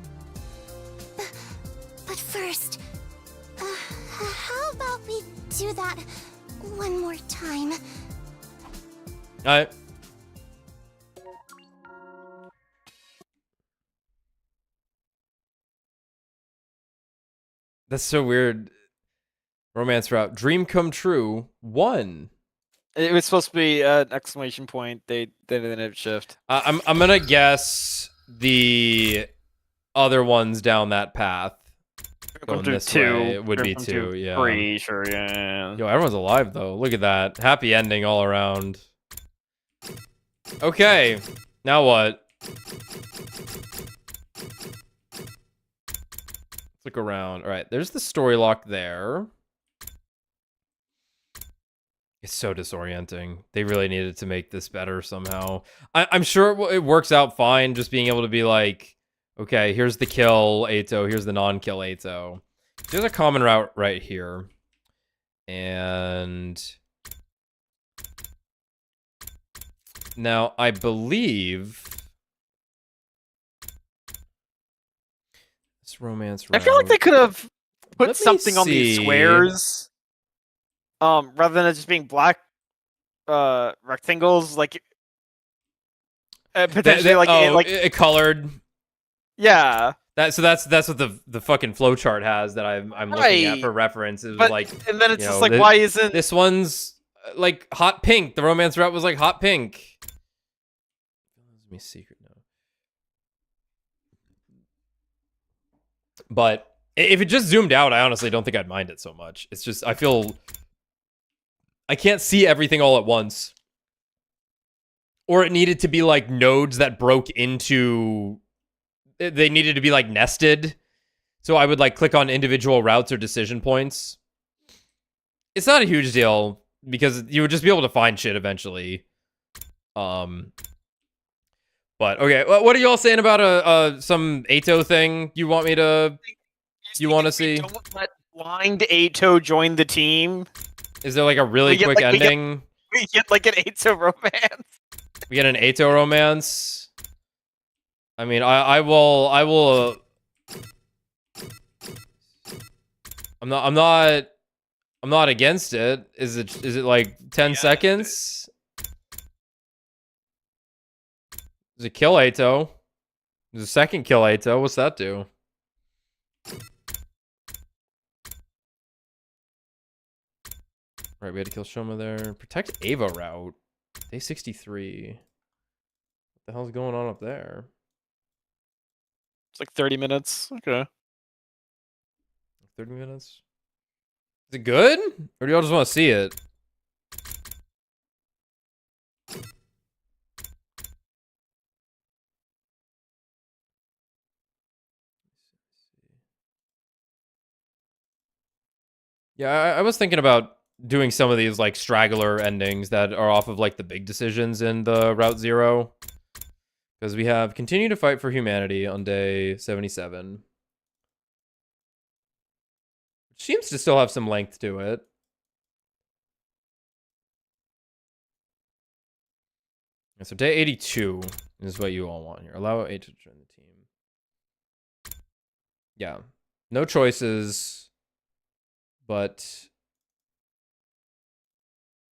But first, how about we do that one more time? Alright. That's so weird. Romance route. Dream come true. 1. It was supposed to be an exclamation point. They didn't shift. I'm gonna guess the other ones down that path. Going through this two. way would be From two, yeah. Three, sure, yeah. Yo, everyone's alive, though. Look at that. Happy ending all around. Okay. Now what? Let's look around. All right, there's the Storylock there. It's so disorienting. They really needed to make this better somehow. I'm sure it works out fine just being able to be like, okay, here's the kill Eito, here's the non-kill Eito. There's a common route right here. And now I believe this romance route. I feel like they could have Let me put something on these see. squares. Rather than it just being black rectangles, like potentially it colored. Yeah. That's what the fucking flowchart has that I'm looking at for reference. It was like, and then it's you just know, like, why isn't this one's like hot pink? The romance route was like hot pink. Let me secret now. But if it just zoomed out, I honestly don't think I'd mind it so much. It's just I feel I can't see everything all at once. Or it needed to be like nodes that broke into... They needed to be like nested. So I would like click on individual routes or decision points. It's not a huge deal because you would just be able to find shit eventually. But okay, what are you all saying about some Eito thing you want me to... You want to see? Don't let blind Eito join the team. Is there like a really quick ending? We get like an Eito romance. We get an Eito romance. I mean, I will. I'm not against it. Is it like 10 seconds? There's a kill Eito. There's a second kill Eito. What's that do? Right, we had to kill Shoma there. Protect Ava route. Day 63. What the hell's going on up there? It's like 30 minutes. Okay. 30 minutes? Is it good? Or do y'all just want to see it? Yeah, I was thinking about doing some of these like straggler endings that are off of like the big decisions in the Route Zero. Because we have continue to fight for humanity on day 77. Which seems to still have some length to it. And so day 82 is what you all want here. Allow 8 to join the team. Yeah. No choices. But...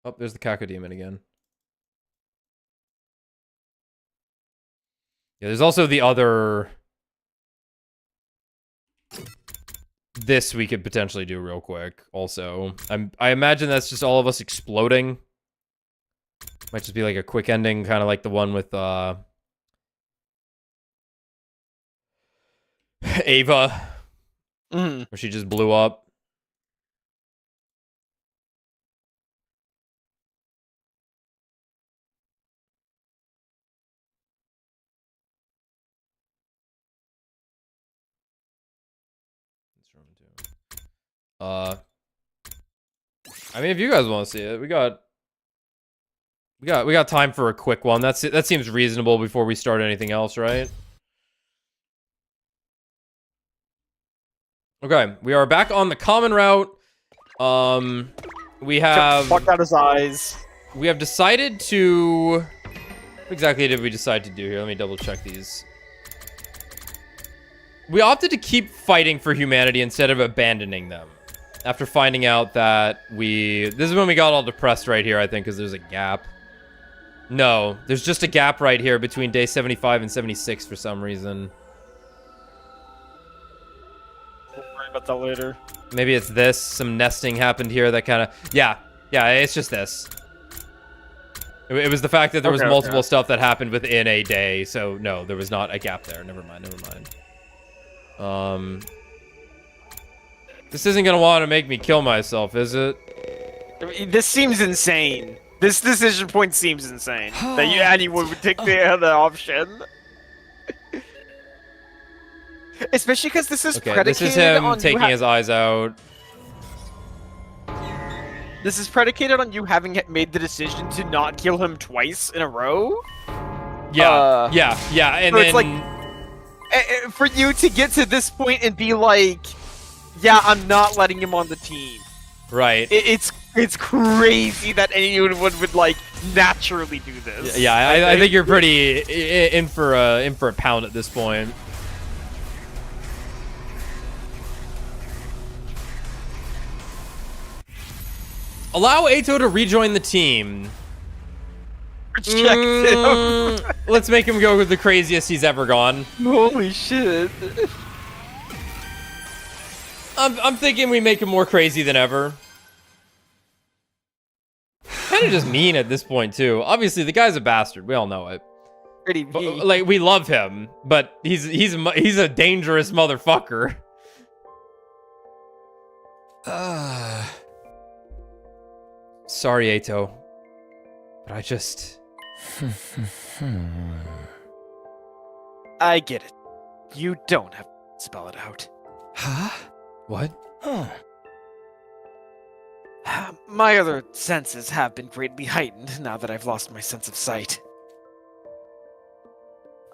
Oh, there's the Caco Demon again. Yeah, there's also the other... This we could potentially do real quick, also. I imagine that's just all of us exploding. Might just be like a quick ending, kind of like the one with, Ava. Where she just blew up. I mean, if you guys want to see it, we got time for a quick one. That seems reasonable before we start anything else, right? Okay, we are back on the common route. We have Fuck out his eyes. We have decided to... What exactly did we decide to do here? Let me double check these. We opted to keep fighting for humanity instead of abandoning them. After finding out that this is when we got all depressed right here, I think, because there's a gap. No, there's just a gap right here between day 75 and 76 for some reason. We'll worry about that later. Maybe it's this. Some nesting happened here that kind of... Yeah, it's just this. It was the fact that there was multiple stuff that happened within a day, so no, there was not a gap there. Never mind. This isn't gonna want to make me kill myself, is it? I mean, this seems insane. This decision point seems insane. That anyone would take the other option. Especially because this is Okay, predicated this is him on taking his eyes out. This is predicated on you having made the decision to not kill him twice in a row. Yeah, yeah, and so then it's like for you to get to this point and be like, yeah, I'm not letting him on the team. right. It's crazy that anyone would like naturally do this. Yeah, I think you're pretty in for a pound at this point. Allow Eito to rejoin the team. Reject him. Let's make him go with the craziest he's ever gone. Holy shit. I'm thinking we make him more crazy than ever. Kind of just mean at this point too. Obviously, the guy's a bastard. We all know it. Pretty But, mean. like, we love him, but he's a dangerous motherfucker. Sorry, Eito, but I just... I get it. You don't have to spell it out. Huh? What? My other senses have been greatly heightened now that I've lost my sense of sight.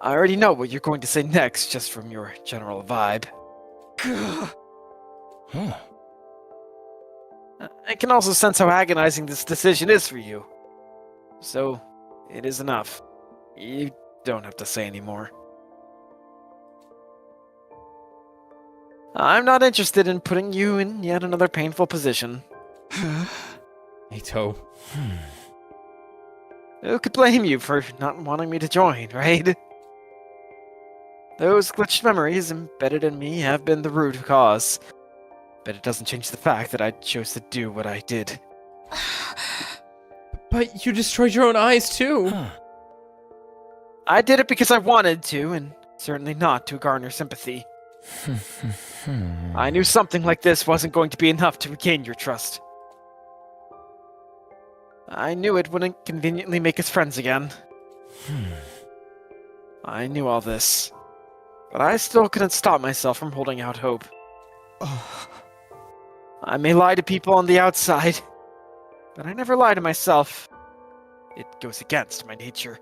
I already know what you're going to say next just from your general vibe. I can also sense how agonizing this decision is for you. So, it is enough. You don't have to say anymore. I'm not interested in putting you in yet another painful position. Eito. Who could blame you for not wanting me to join, right? Those glitched memories embedded in me have been the root cause. But it doesn't change the fact that I chose to do what I did. But you destroyed your own eyes too. I did it because I wanted to, and certainly not to garner sympathy. I knew something like this wasn't going to be enough to regain your trust. I knew it wouldn't conveniently make us friends again. I knew all this, but I still couldn't stop myself from holding out hope. I may lie to people on the outside, but I never lie to myself. It goes against my nature.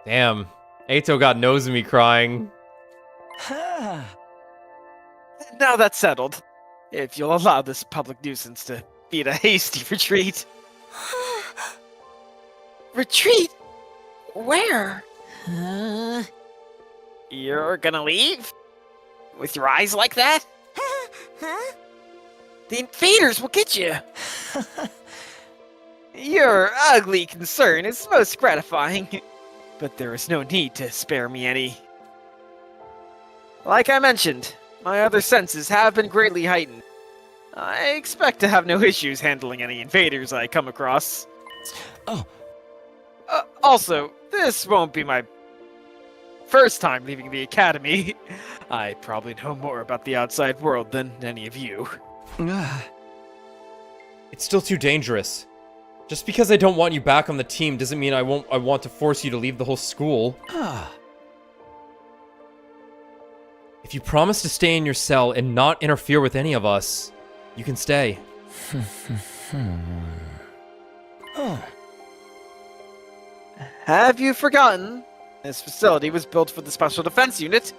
Damn. Eito got Nosomi crying. Now that's settled, if you'll allow this public nuisance to be at a hasty retreat. Retreat? Where? You're gonna leave? With your eyes like that? Huh? The invaders will get you! Your ugly concern is most gratifying, but there is no need to spare me any. Like I mentioned, my other senses have been greatly heightened. I expect to have no issues handling any invaders I come across. Oh. Also, this won't be my first time leaving the academy. I probably know more about the outside world than any of you. It's still too dangerous. Just because I don't want you back on the team doesn't mean I want to force you to leave the whole school. If you promise to stay in your cell and not interfere with any of us, you can stay. Have you forgotten? This facility was built for the Special Defense Unit.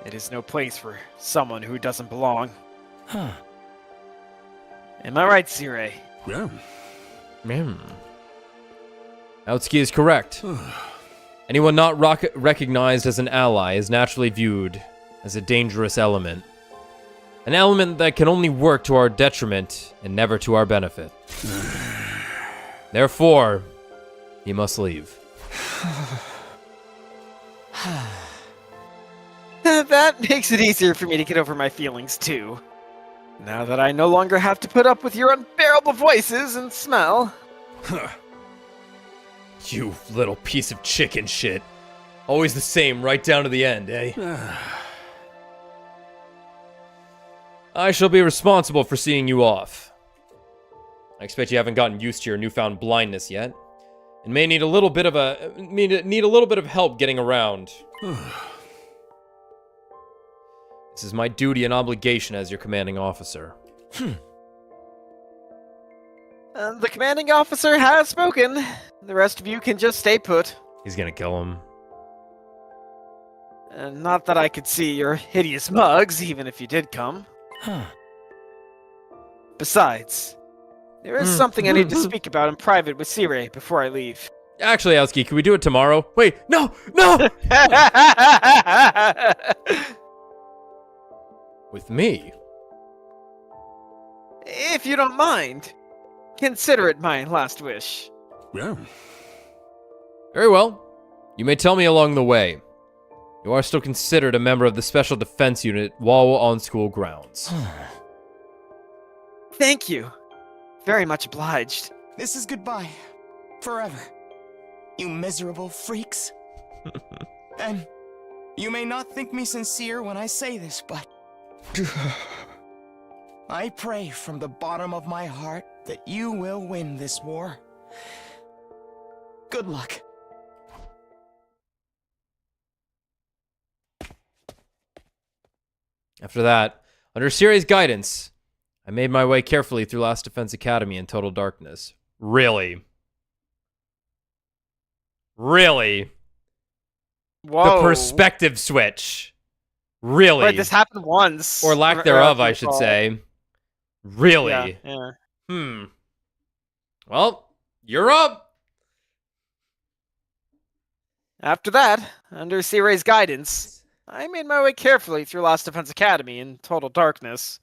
It is no place for someone who doesn't belong. Am I right, Sire? Yeah. Aotsuki is correct. Anyone not recognized as an ally is naturally viewed as a dangerous element. An element that can only work to our detriment and never to our benefit. Therefore, he must leave. That makes it easier for me to get over my feelings, too. Now that I no longer have to put up with your unbearable voices and smell. You little piece of chicken shit. Always the same, right down to the end, eh? I shall be responsible for seeing you off. I expect you haven't gotten used to your newfound blindness yet, and may need a little bit of help getting around. This is my duty and obligation as your commanding officer. The commanding officer has spoken. The rest of you can just stay put. He's gonna kill him. Not that I could see your hideous mugs, even if you did come. Besides, there is something I need to speak about in private with Sire before I leave. Actually, Aosuke, can we do it tomorrow? Wait, no! With me? If you don't mind, consider it my last wish. Yeah. Very well. You may tell me along the way. You are still considered a member of the Special Defense Unit while on school grounds. Thank you. Very much obliged. This is goodbye. Forever. You miserable freaks. And you may not think me sincere when I say this, but I pray from the bottom of my heart that you will win this war. Good luck. After that, under Sire's guidance, I made my way carefully through Last Defense Academy in total darkness. Really? Really? Whoa. The perspective switch. Really? Right, this happened once. Or lack thereof, I should say. Really? Yeah. Well, you're up. After that, under Sire's guidance, I made my way carefully through Last Defense Academy in total darkness.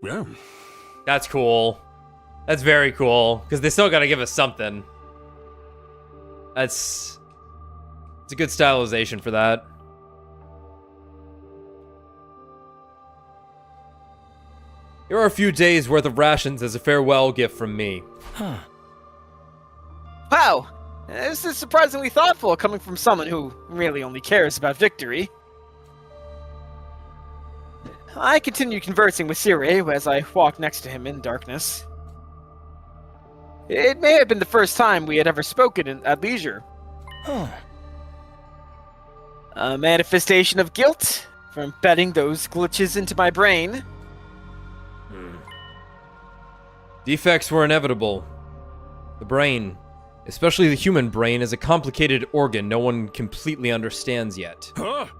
Yeah. That's cool. That's very cool, because they still gotta give us something. It's a good stylization for that. Here are a few days worth of rations as a farewell gift from me. Wow! This is surprisingly thoughtful coming from someone who really only cares about victory. I continued conversing with Sire as I walked next to him in darkness. It may have been the first time we had ever spoken at leisure. A manifestation of guilt from betting those glitches into my brain. Defects were inevitable. The brain, especially the human brain, is a complicated organ no one completely understands yet. It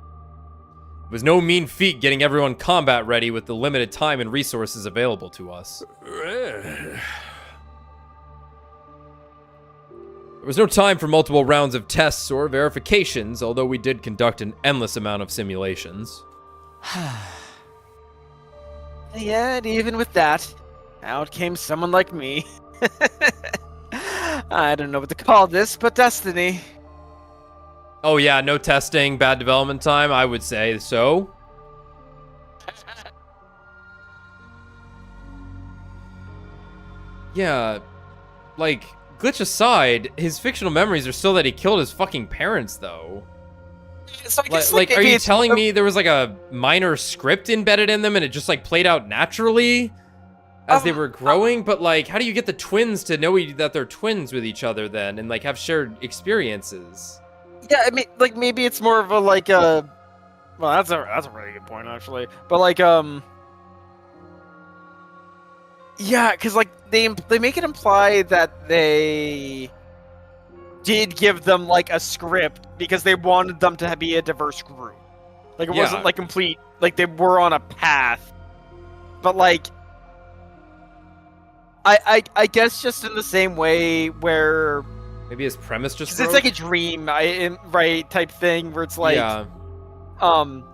was no mean feat getting everyone combat ready with the limited time and resources available to us. There was no time for multiple rounds of tests or verifications, although we did conduct an endless amount of simulations. Yet, even with that, out came someone like me. I don't know what to call this, but destiny. Oh yeah, no testing, bad development time, I would say so. Yeah, like, glitch aside, his fictional memories are still that he killed his fucking parents, though. So I guess, Like, are maybe you it's telling me there was like a minor script embedded in them and it just like played out naturally as they were growing? But like, how do you get the twins to know that they're twins with each other then and like have shared experiences? Yeah, I mean, like maybe it's more of a like a. Well, that's a really good point actually. But like yeah, because like they make it imply that they did give them like a script because they wanted them to be a diverse group. Like it wasn't like complete. Like they were on a path, but like. I guess just in the same way where maybe his premise just it's like a dream, right, type thing where it's like how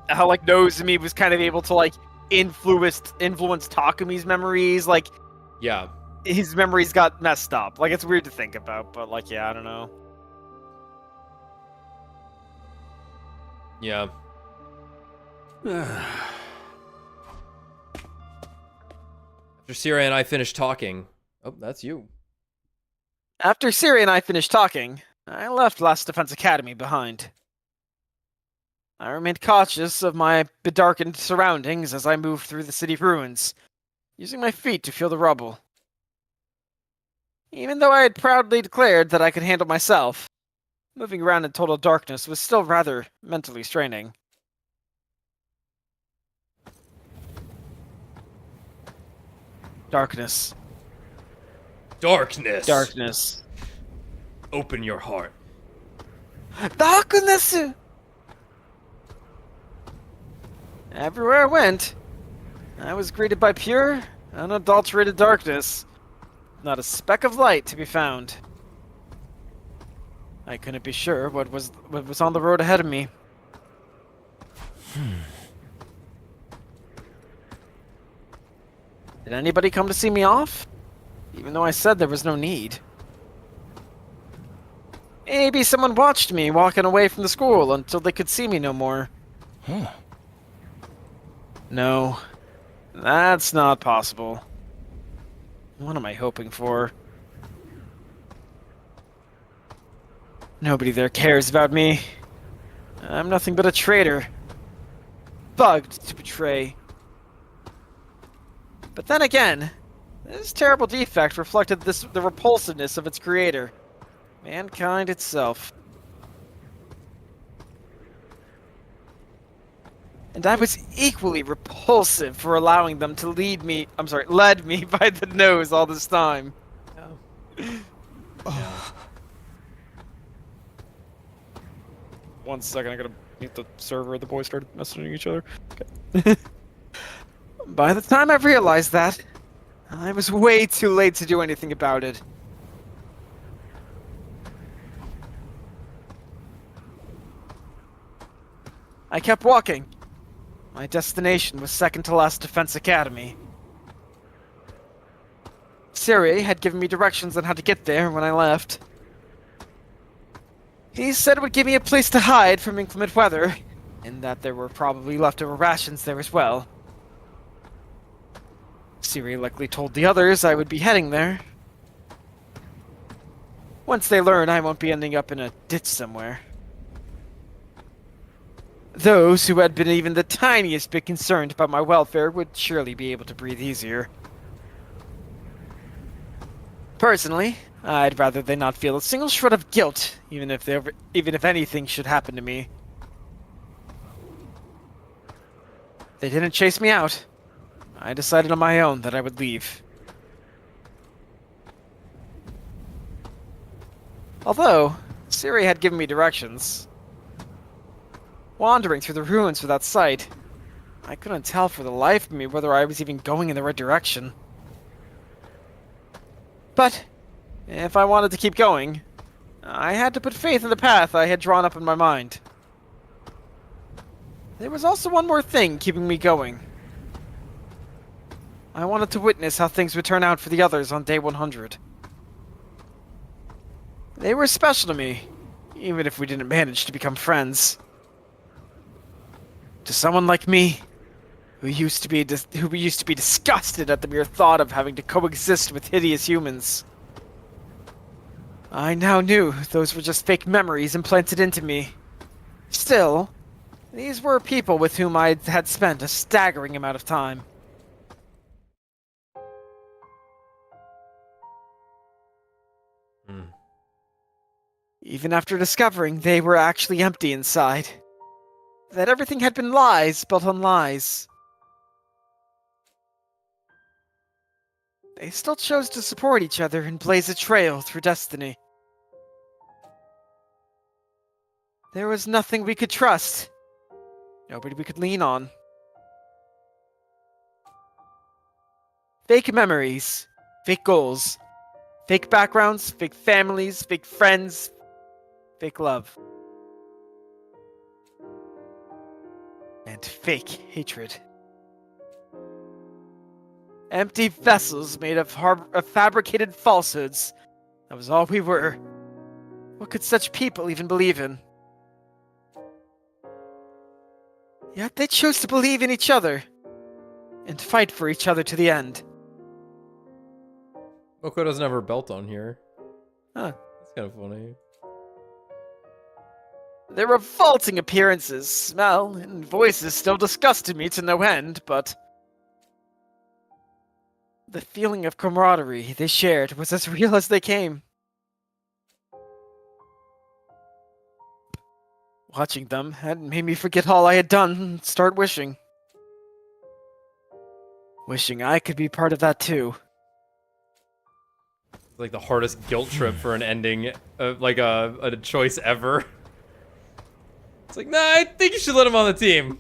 like Nozomi was kind of able to like influence Takumi's memories, like his memories got messed up. Like it's weird to think about, but like I don't know. Yeah. After Sire and I finished talking... Oh, that's you. After Sire and I finished talking, I left Last Defense Academy behind. I remained cautious of my bedarkened surroundings as I moved through the city ruins, using my feet to feel the rubble. Even though I had proudly declared that I could handle myself, moving around in total darkness was still rather mentally straining. Darkness. Darkness. Darkness. Open your heart. Darkness! Everywhere I went, I was greeted by pure, unadulterated darkness. Not a speck of light to be found. I couldn't be sure what was on the road ahead of me. Did anybody come to see me off? Even though I said there was no need. Maybe someone watched me walking away from the school until they could see me no more. No, that's not possible. What am I hoping for? Nobody there cares about me. I'm nothing but a traitor. Bugged to betray. But then again, this terrible defect reflected the repulsiveness of its creator, mankind itself. And I was equally repulsive for allowing them to led me by the nose all this time. One second, I gotta mute the server. The boys started messaging each other. Okay. By the time I realized that, I was way too late to do anything about it. I kept walking. My destination was second to last Defense Academy. Siri had given me directions on how to get there when I left. He said it would give me a place to hide from inclement weather, and that there were probably leftover rations there as well. Siri likely told the others I would be heading there. Once they learn, I won't be ending up in a ditch somewhere. Those who had been even the tiniest bit concerned about my welfare would surely be able to breathe easier. Personally, I'd rather they not feel a single shred of guilt, even if anything should happen to me. They didn't chase me out. I decided on my own that I would leave. Although, Siri had given me directions. Wandering through the ruins without sight, I couldn't tell for the life of me whether I was even going in the right direction. But, if I wanted to keep going, I had to put faith in the path I had drawn up in my mind. There was also one more thing keeping me going. I wanted to witness how things would turn out for the others on day 100. They were special to me, even if we didn't manage to become friends. To someone like me, who used to be disgusted at the mere thought of having to coexist with hideous humans. I now knew those were just fake memories implanted into me. Still, these were people with whom I had spent a staggering amount of time. Even after discovering they were actually empty inside. That everything had been lies built on lies. They still chose to support each other and blaze a trail through destiny. There was nothing we could trust. Nobody we could lean on. Fake memories, fake goals, fake backgrounds, fake families, fake friends, fake love. And fake hatred. Empty vessels made of fabricated falsehoods. That was all we were. What could such people even believe in? Yet they chose to believe in each other. And fight for each other to the end. Oko doesn't have her belt on here. Huh. That's kind of funny. Their revolting appearances, smell, and voices still disgusted me to no end, but the feeling of camaraderie they shared was as real as they came. Watching them had made me forget all I had done and start wishing. Wishing I could be part of that too. Like the hardest guilt trip for an ending, like a choice ever. It's like, nah, I think you should let him on the team.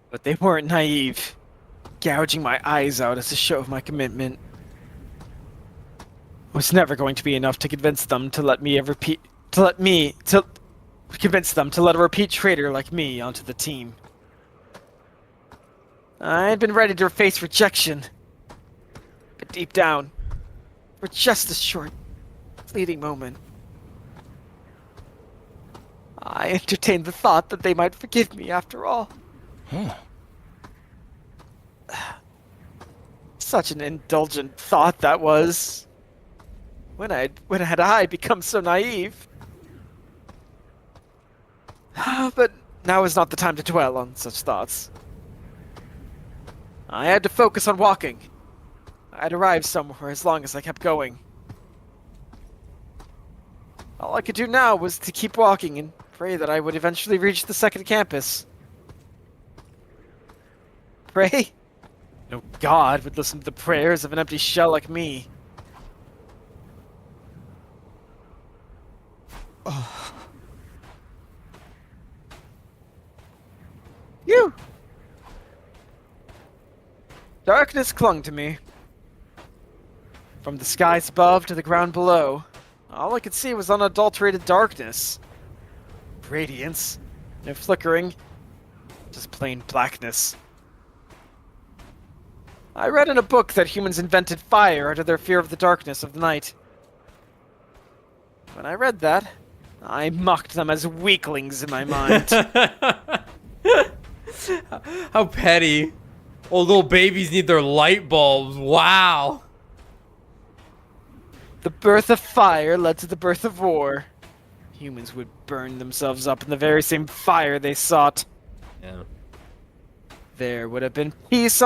But they weren't naive, gouging my eyes out as a show of my commitment. It was never going to be enough to convince them to let a repeat traitor like me onto the team. I had been ready to face rejection, but deep down, for just a short, fleeting moment, I entertained the thought that they might forgive me after all. Such an indulgent thought that was. When had I become so naive? But now is not the time to dwell on such thoughts. I had to focus on walking. I had arrived somewhere as long as I kept going. All I could do now was to keep walking and pray that I would eventually reach the second campus. Pray? No god would listen to the prayers of an empty shell like me. You! Darkness clung to me. From the skies above to the ground below, all I could see was unadulterated darkness. Radiance, no flickering, just plain blackness. I read in a book that humans invented fire out of their fear of the darkness of the night. When I read that, I mocked them as weaklings in my mind. How petty. Oh, little babies need their light bulbs. Wow. The birth of fire led to the birth of war. Humans would burn themselves up in the very same fire they sought. Yeah. There would have been peace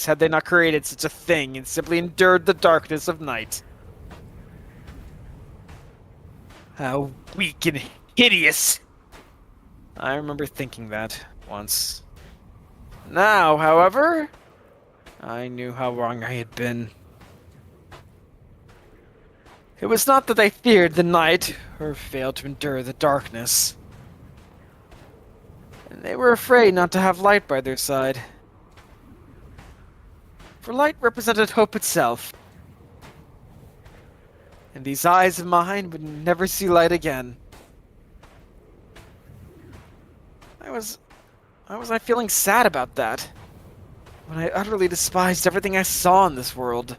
had they not created such a thing and simply endured the darkness of night. How weak and hideous. I remember thinking that once. Now, however, I knew how wrong I had been. It was not that they feared the night or failed to endure the darkness. And they were afraid not to have light by their side. For light represented hope itself. And these eyes of mine would never see light again. Why was I feeling sad about that? When I utterly despised everything I saw in this world.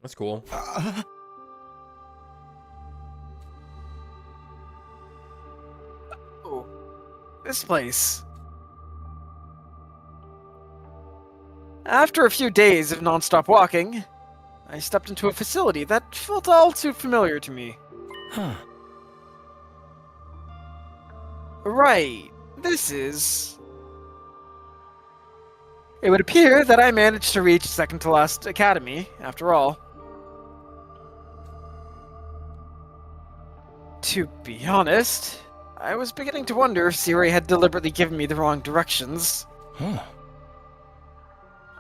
That's cool. Oh, this place. After a few days of non-stop walking, I stepped into a facility that felt all too familiar to me. Right, this is... It would appear that I managed to reach second to last academy, after all. To be honest, I was beginning to wonder if Siri had deliberately given me the wrong directions.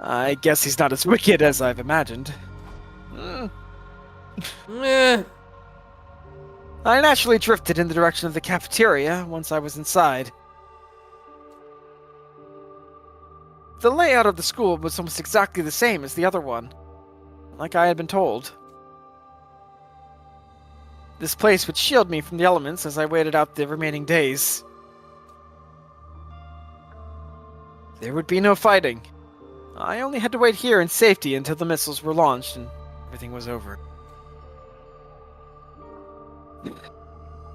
I guess he's not as wicked as I've imagined. Eh. I naturally drifted in the direction of the cafeteria once I was inside. The layout of the school was almost exactly the same as the other one, like I had been told. This place would shield me from the elements as I waited out the remaining days. There would be no fighting. I only had to wait here in safety until the missiles were launched and everything was over.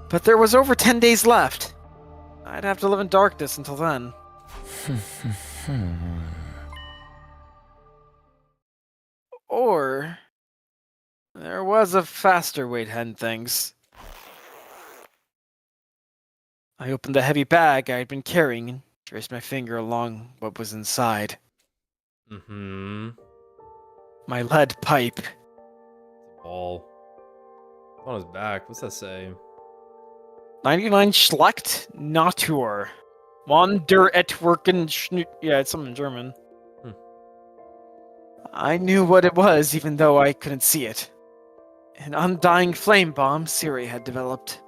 But there was over 10 days left. I'd have to live in darkness until then. Or there was a faster way to end things. I opened the heavy bag I had been carrying and traced my finger along what was inside. Mm-hmm. My lead pipe. Ball. On his back. What's that say? 99 Schlecht Natur. Von der Etwerken Yeah, it's something in German. Hmm. I knew what it was, even though I couldn't see it. An undying flame bomb Siri had developed.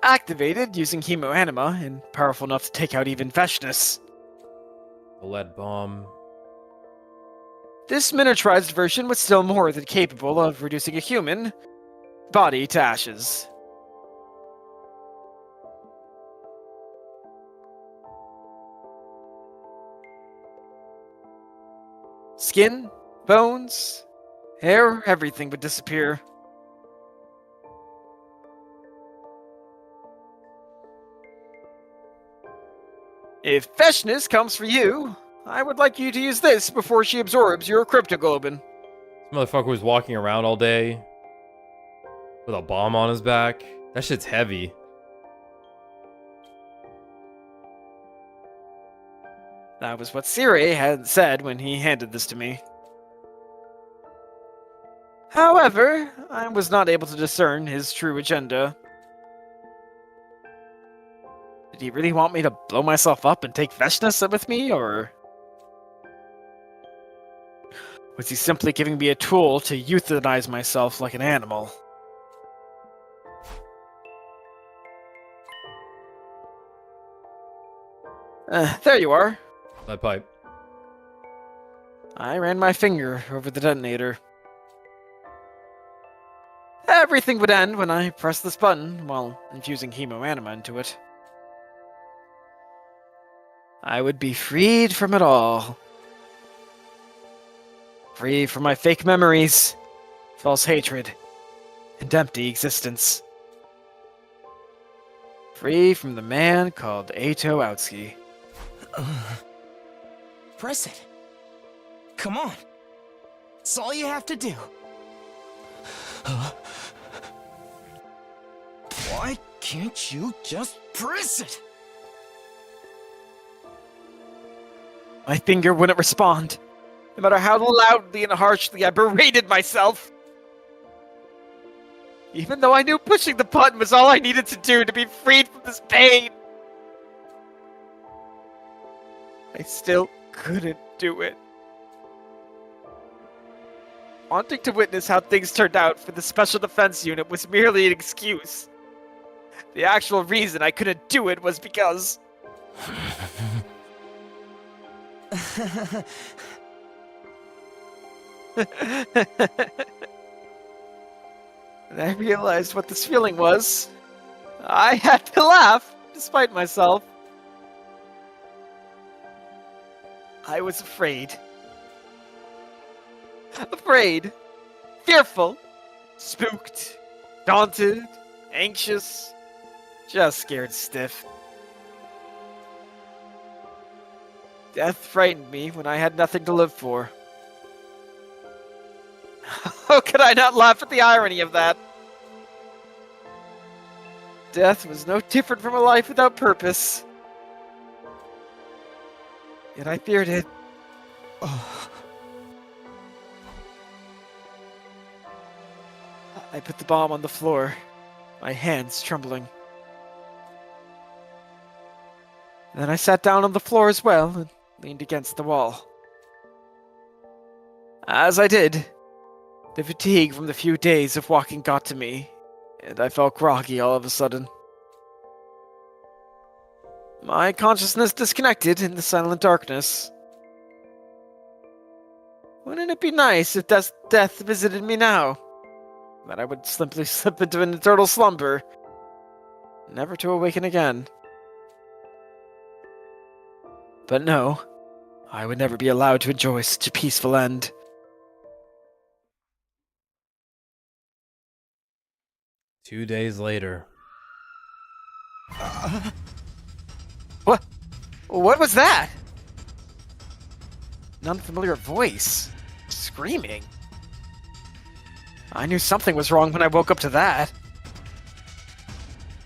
Activated using hemoanima and powerful enough to take out even Veshness. The lead bomb. This miniaturized version was still more than capable of reducing a human body to ashes. Skin, bones, hair, everything would disappear. If Veshness comes for you, I would like you to use this before she absorbs your cryptoglobin. This motherfucker was walking around all day with a bomb on his back. That shit's heavy. That was what Siri had said when he handed this to me. However, I was not able to discern his true agenda. Did he really want me to blow myself up and take Veshness with me, or was he simply giving me a tool to euthanize myself like an animal? There you are. Lead pipe. I ran my finger over the detonator. Everything would end when I pressed this button while infusing hemoanima into it. I would be freed from it all. Free from my fake memories, false hatred, and empty existence. Free from the man called Eito Outski. Press it. Come on. It's all you have to do. Why can't you just press it? My finger wouldn't respond, no matter how loudly and harshly I berated myself. Even though I knew pushing the button was all I needed to do to be freed from this pain. I still couldn't do it. Wanting to witness how things turned out for the Special Defense Unit was merely an excuse. The actual reason I couldn't do it was because... When I realized what this feeling was, I had to laugh, despite myself. I was afraid. Afraid. Fearful. Spooked. Daunted. Anxious. Just scared stiff. Death frightened me when I had nothing to live for. How could I not laugh at the irony of that? Death was no different from a life without purpose. Yet I feared it. I put the bomb on the floor, my hands trembling. Then I sat down on the floor as well and leaned against the wall. As I did, the fatigue from the few days of walking got to me, and I felt groggy all of a sudden. My consciousness disconnected in the silent darkness. Wouldn't it be nice if death visited me now? That I would simply slip into an eternal slumber, never to awaken again. But no, I would never be allowed to enjoy such a peaceful end. Two days later. What was that? An unfamiliar voice. Screaming. I knew something was wrong when I woke up to that.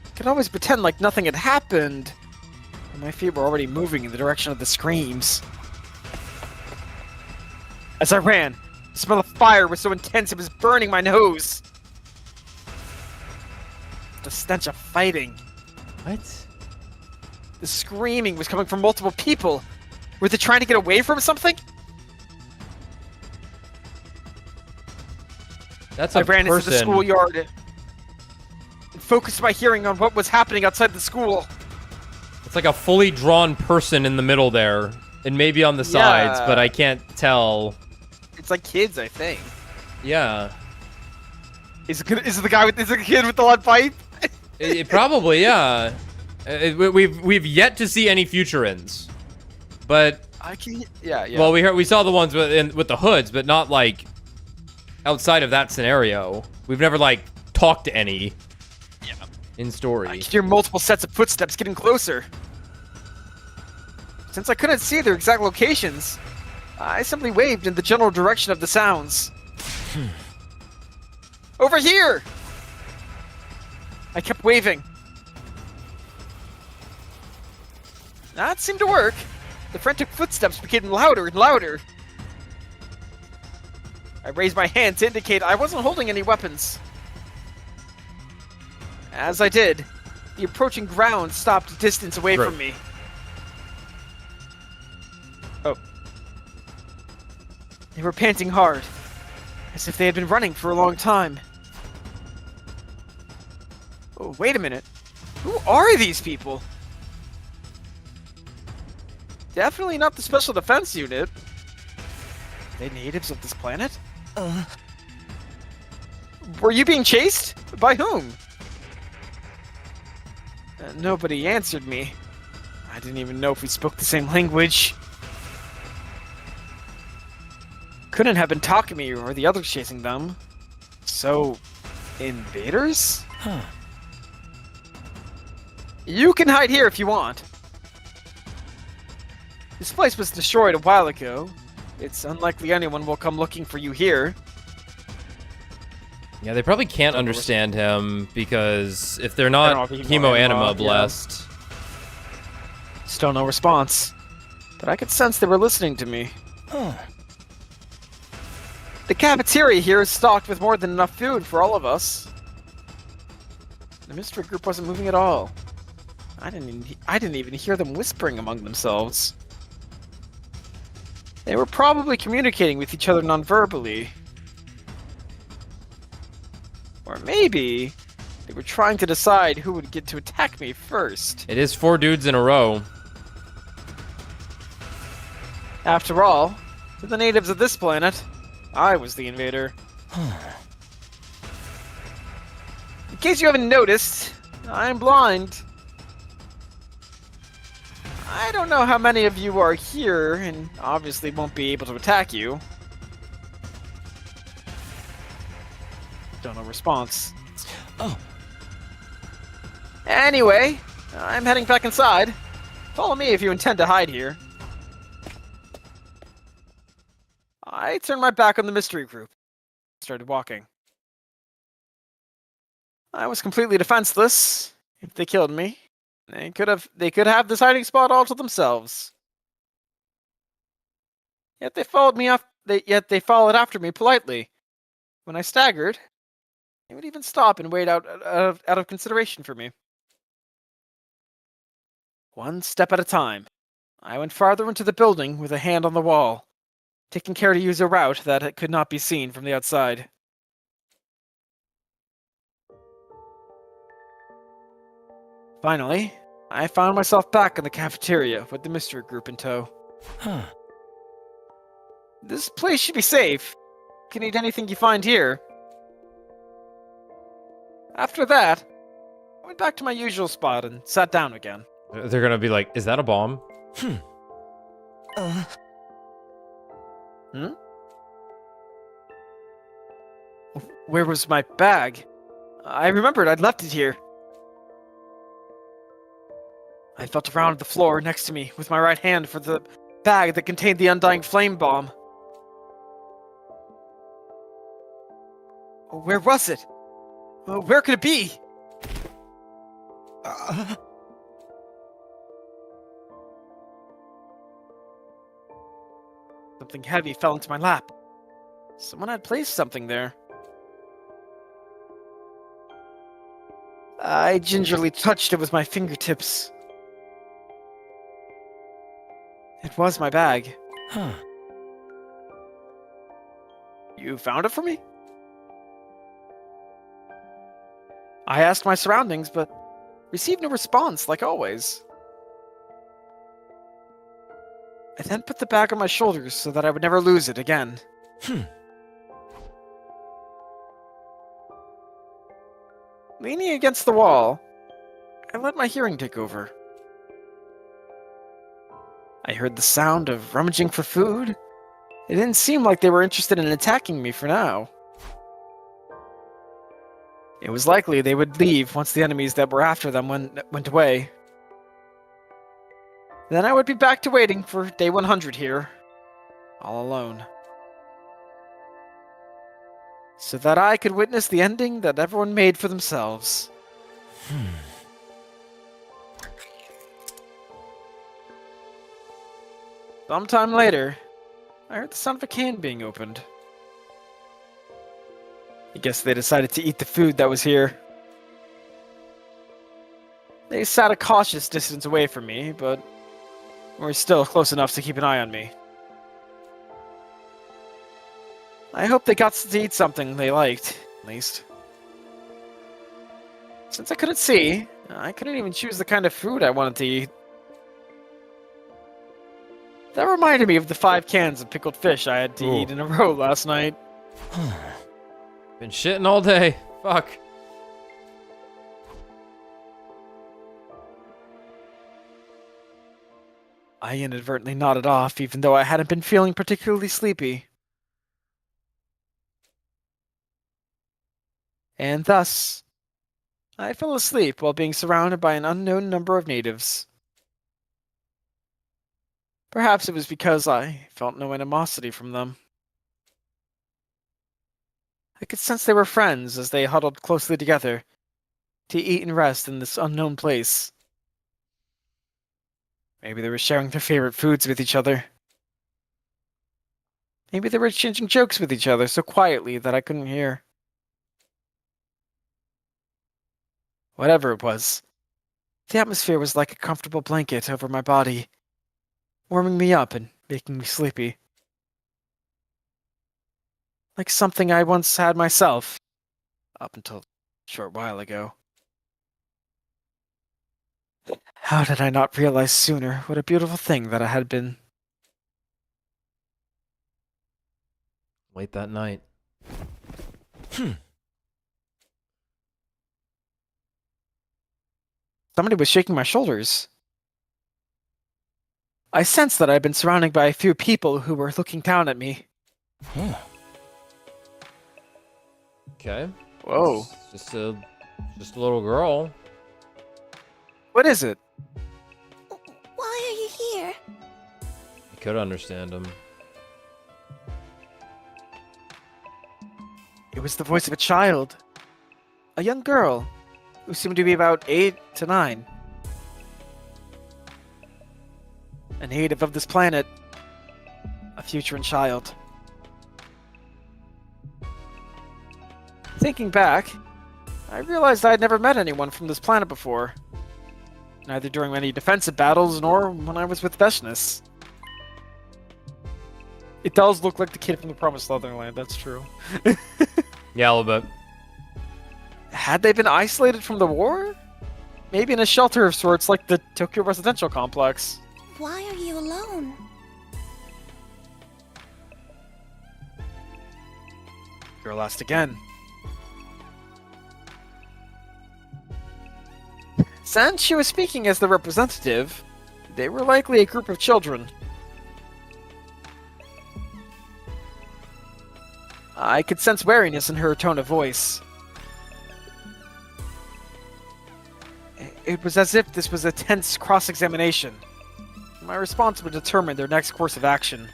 I could always pretend like nothing had happened. And my feet were already moving in the direction of the screams. As I ran, the smell of fire was so intense it was burning my nose. The stench of fighting. What? The screaming was coming from multiple people. Were they trying to get away from something? That's a I ran person. into the schoolyard and focused my hearing on what was happening outside the school. It's like a fully drawn person in the middle there, and maybe on the sides, but I can't tell. It's like kids, I think. Yeah. Is it the kid with the lead pipe? It probably, yeah. We've yet to see any future ends, but yeah. well, we saw the ones with the hoods, but not like outside of that scenario. We've never like talked to any. Yeah. In story. I could hear multiple sets of footsteps getting closer. Since I couldn't see their exact locations, I simply waved in the general direction of the sounds. Over here! I kept waving. That seemed to work. The frantic footsteps became louder and louder. I raised my hand to indicate I wasn't holding any weapons. As I did, the approaching ground stopped a distance away from me. Oh. They were panting hard, as if they had been running for a long time. Oh, wait a minute. Who are these people? Definitely not the Special Defense Unit. Are they natives of this planet? Were you being chased? By whom? Nobody answered me. I didn't even know if we spoke the same language. Couldn't have been Takumi or the others chasing them. So, invaders? Huh. You can hide here if you want. This place was destroyed a while ago. It's unlikely anyone will come looking for you here. Yeah, they probably can't understand him because if they're not hemo-anima blessed. Still no response. But I could sense they were listening to me. Huh. The cafeteria here is stocked with more than enough food for all of us. The mystery group wasn't moving at all. I didn't even hear them whispering among themselves. They were probably communicating with each other non-verbally. Or maybe they were trying to decide who would get to attack me first. It is 4 dudes in a row. After all, to the natives of this planet, I was the invader. In case you haven't noticed, I'm blind. I don't know how many of you are here, and obviously won't be able to attack you. Still no response. Oh. Anyway, I'm heading back inside. Follow me if you intend to hide here. I turned my back on the mystery group. Started walking. I was completely defenseless. If they killed me, they could have this hiding spot all to themselves. Yet they followed after me politely. When I staggered, they would even stop and wait out of consideration for me. One step at a time, I went farther into the building with a hand on the wall, taking care to use a route that could not be seen from the outside. Finally, I found myself back in the cafeteria with the mystery group in tow. Huh. This place should be safe. You can eat anything you find here. After that, I went back to my usual spot and sat down again. They're gonna be like, is that a bomb? Where was my bag? I remembered I'd left it here. I felt around the floor next to me with my right hand for the bag that contained the undying flame bomb. Where was it? Where could it be? Something heavy fell into my lap. Someone had placed something there. I gingerly touched it with my fingertips. It was my bag. Huh. You found it for me? I asked my surroundings, but received no response, like always. I then put the bag on my shoulders so that I would never lose it again. Leaning against the wall, I let my hearing take over. I heard the sound of rummaging for food. It didn't seem like they were interested in attacking me for now. It was likely they would leave once the enemies that were after them went away. Then I would be back to waiting for day 100 here, all alone. So that I could witness the ending that everyone made for themselves. Sometime later, I heard the sound of a can being opened. I guess they decided to eat the food that was here. They sat a cautious distance away from me, but were still close enough to keep an eye on me. I hope they got to eat something they liked, at least. Since I couldn't see, I couldn't even choose the kind of food I wanted to eat. That reminded me of the 5 cans of pickled fish I had to eat in a row last night. Been shitting all day. Fuck. I inadvertently nodded off, even though I hadn't been feeling particularly sleepy. And thus, I fell asleep while being surrounded by an unknown number of natives. Perhaps it was because I felt no animosity from them. I could sense they were friends as they huddled closely together to eat and rest in this unknown place. Maybe they were sharing their favorite foods with each other. Maybe they were exchanging jokes with each other so quietly that I couldn't hear. Whatever it was, the atmosphere was like a comfortable blanket over my body, warming me up and making me sleepy. Like something I once had myself, up until a short while ago. How did I not realize sooner what a beautiful thing that I had been? Late that night. Somebody was shaking my shoulders. I sensed that I had been surrounded by a few people who were looking down at me. Okay. Whoa. It's just a little girl. What is it? Why are you here? I could understand him. It was the voice of a child. A young girl who seemed to be about 8 to 9. A native of this planet. A futurine child. Thinking back, I realized I had never met anyone from this planet before. Neither during any defensive battles nor when I was with Veshness. It does look like the kid from the Promised Netherland, that's true. Yeah, a little bit. Had they been isolated from the war? Maybe in a shelter of sorts like the Tokyo Residential Complex. Why are you alone? Girl asked again. Since she was speaking as the representative, they were likely a group of children. I could sense wariness in her tone of voice. It was as if this was a tense cross-examination. My response would determine their next course of action.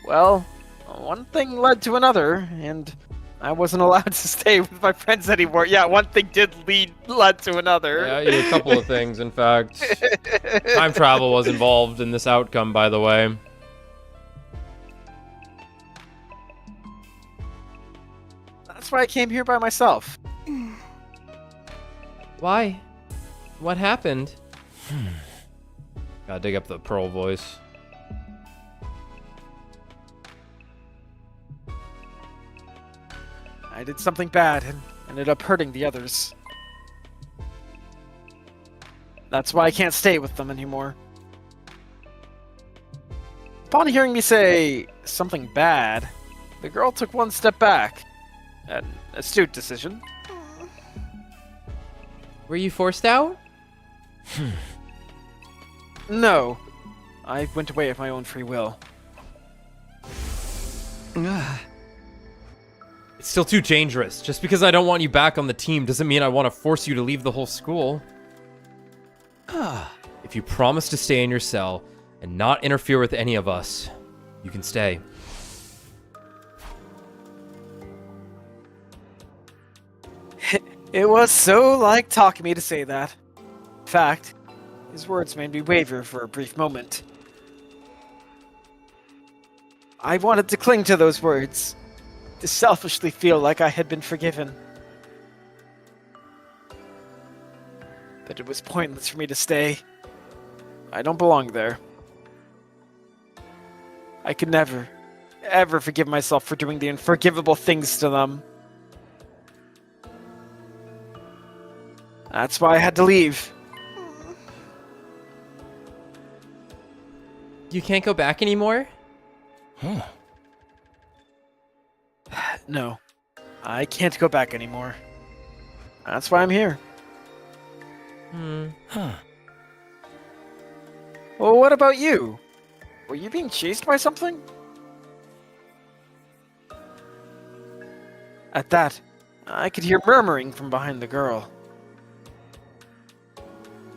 Well, one thing led to another, and I wasn't allowed to stay with my friends anymore. Yeah, one thing led to another. Yeah, a couple of things, in fact. Time travel was involved in this outcome, by the way. That's why I came here by myself. Why? What happened? Gotta dig up the Pearl voice. I did something bad and ended up hurting the others. That's why I can't stay with them anymore. Upon hearing me say something bad, the girl took one step back. An astute decision. Were you forced out? No. I went away of my own free will. It's still too dangerous. Just because I don't want you back on the team doesn't mean I want to force you to leave the whole school. If you promise to stay in your cell and not interfere with any of us, you can stay. It was so like Takumi to say that. In fact, his words made me waver for a brief moment. I wanted to cling to those words, to selfishly feel like I had been forgiven. But it was pointless for me to stay. I don't belong there. I could never, ever forgive myself for doing the unforgivable things to them. That's why I had to leave. You can't go back anymore? No, I can't go back anymore. That's why I'm here. Well, what about you? Were you being chased by something? At that, I could hear murmuring from behind the girl.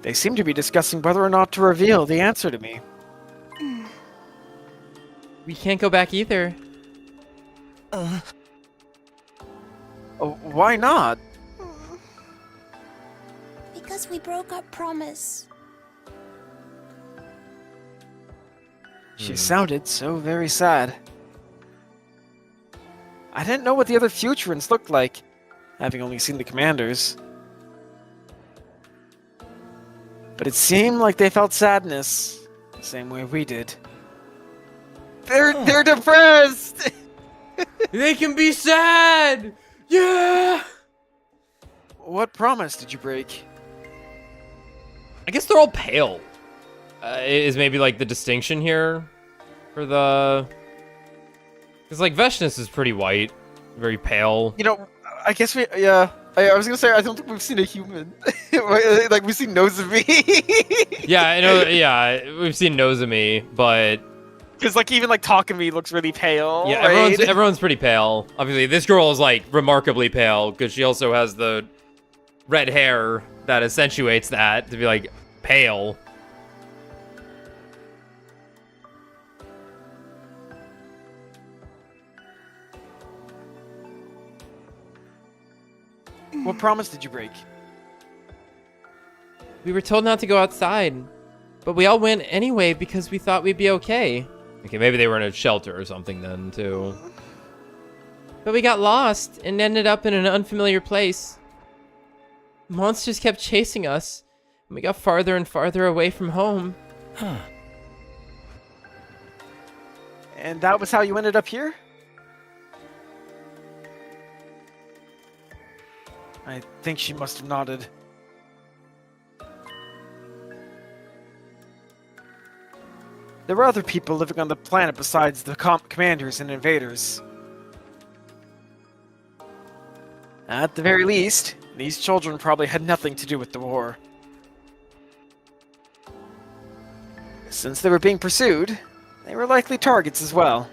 They seemed to be discussing whether or not to reveal the answer to me. We can't go back either. Oh, why not? Because we broke our promise. She sounded so very sad. I didn't know what the other Futurans looked like, having only seen the commanders. But it seemed like they felt sadness, the same way we did. They're depressed! They can be sad! Yeah! What promise did you break? I guess they're all pale. Is maybe like the distinction here for the... Because like Veshness is pretty white, very pale. You know, I guess yeah. I was gonna say, I don't think we've seen a human. Like, we've seen Nosomi. Yeah, I know, yeah, we've seen Nozomi, but... Because, like, even, like, Takumi looks really pale, yeah, right? everyone's pretty pale. Obviously, this girl is, like, remarkably pale, because she also has the red hair that accentuates that, to be, like, pale. What promise did you break? We were told not to go outside, but we all went anyway because we thought we'd be okay. Okay, maybe they were in a shelter or something then, too. But we got lost and ended up in an unfamiliar place. Monsters kept chasing us, and we got farther and farther away from home. And that was how you ended up here? I think she must have nodded. There were other people living on the planet besides the commanders and invaders. At the very least, these children probably had nothing to do with the war. Since they were being pursued, they were likely targets as well.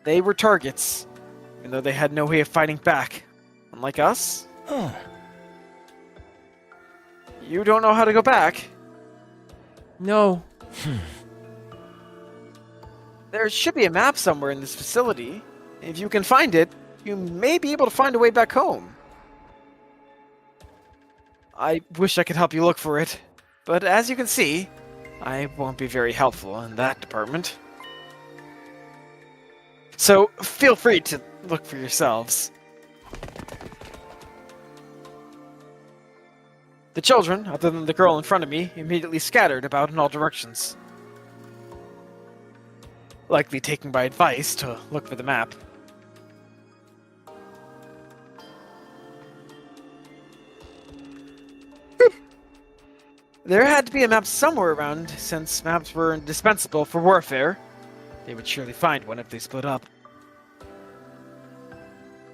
They were targets, even though they had no way of fighting back. Unlike us, you don't know how to go back. No. There should be a map somewhere in this facility. If you can find it, you may be able to find a way back home. I wish I could help you look for it, but as you can see, I won't be very helpful in that department. So feel free to look for yourselves. The children, other than the girl in front of me, immediately scattered about in all directions. Likely taking my advice to look for the map. There had to be a map somewhere around, since maps were indispensable for warfare. They would surely find one if they split up.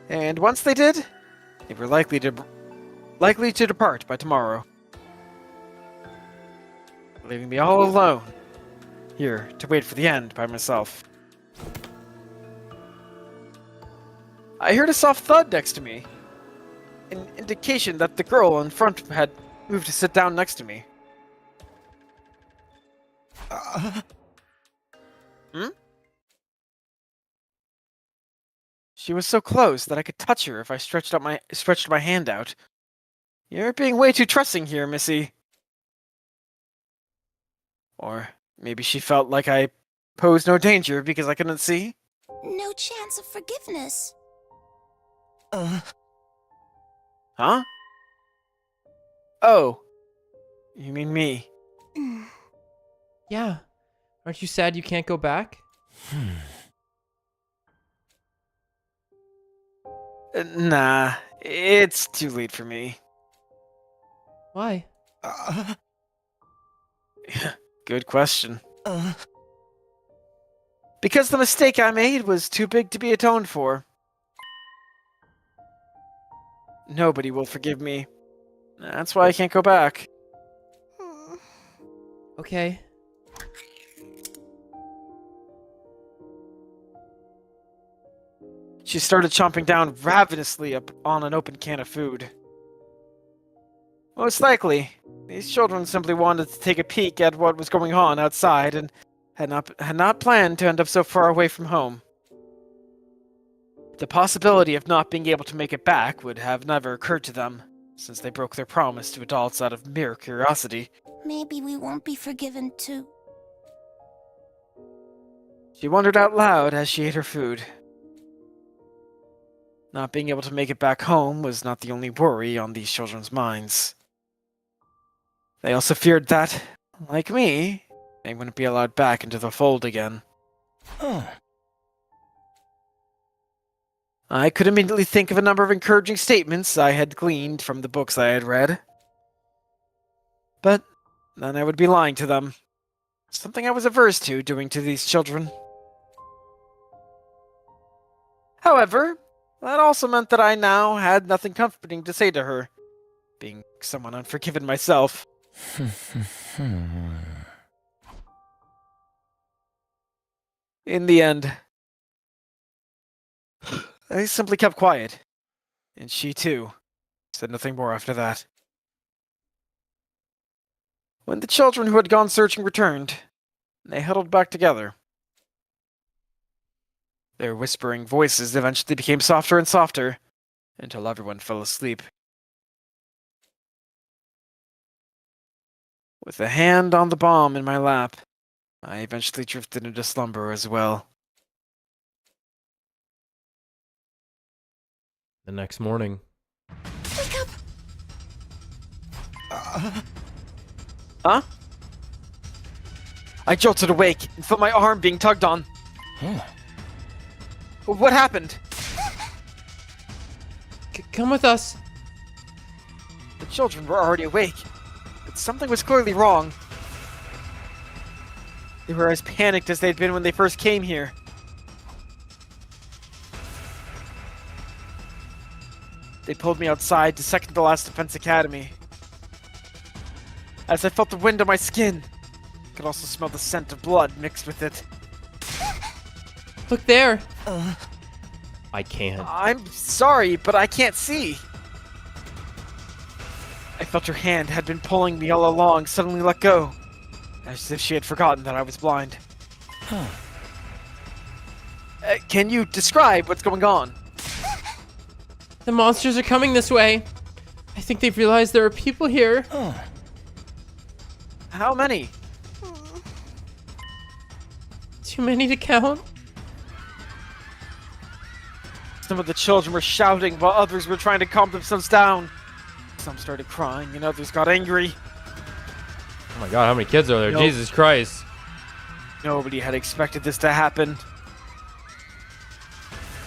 And once they did, they were likely to depart by tomorrow. Leaving me all alone, here to wait for the end by myself. I heard a soft thud next to me, an indication that the girl in front had moved to sit down next to me. She was so close that I could touch her if I stretched my hand out. You're being way too trusting here, Missy. Or maybe she felt like I posed no danger because I couldn't see? No chance of forgiveness. Huh? Oh. You mean me? Yeah. Aren't you sad you can't go back? Nah, it's too late for me. Why? Good question. Because the mistake I made was too big to be atoned for. Nobody will forgive me. That's why I can't go back. Okay. She started chomping down ravenously up on an open can of food. Most likely, these children simply wanted to take a peek at what was going on outside and had not planned to end up so far away from home. The possibility of not being able to make it back would have never occurred to them, since they broke their promise to adults out of mere curiosity. Maybe we won't be forgiven too. She wondered out loud as she ate her food. Not being able to make it back home was not the only worry on these children's minds. They also feared that, like me, they wouldn't be allowed back into the fold again. I could immediately think of a number of encouraging statements I had gleaned from the books I had read. But then I would be lying to them. Something I was averse to doing to these children. However, that also meant that I now had nothing comforting to say to her, being someone unforgiven myself. In the end, I simply kept quiet, and she too said nothing more after that. When the children who had gone searching returned, they huddled back together. Their whispering voices eventually became softer and softer, until everyone fell asleep. With a hand on the bomb in my lap, I eventually drifted into slumber as well. The next morning. Wake up! Huh? I jolted awake and felt my arm being tugged on. What happened? Come with us. The children were already awake, but something was clearly wrong. They were as panicked as they'd been when they first came here. They pulled me outside to second to last defense academy. As I felt the wind on my skin, I could also smell the scent of blood mixed with it. Look there. I can't. I'm sorry, but I can't see. I felt her hand had been pulling me all along, suddenly let go. As if she had forgotten that I was blind. Can you describe what's going on? The monsters are coming this way. I think they've realized there are people here. How many? Too many to count. Some of the children were shouting while others were trying to calm themselves down. Some started crying and others got angry. Oh my god, how many kids are there? Nope. Jesus Christ. Nobody had expected this to happen.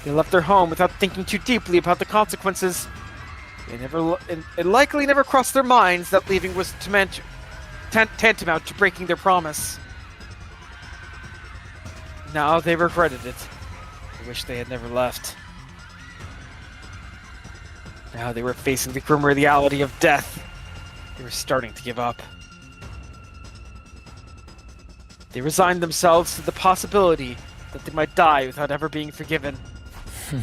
They left their home without thinking too deeply about the consequences. It likely never crossed their minds that leaving was tantamount to breaking their promise. Now they regretted it. They wish they had never left. Now they were facing the grim reality of death. They were starting to give up. They resigned themselves to the possibility that they might die without ever being forgiven. Did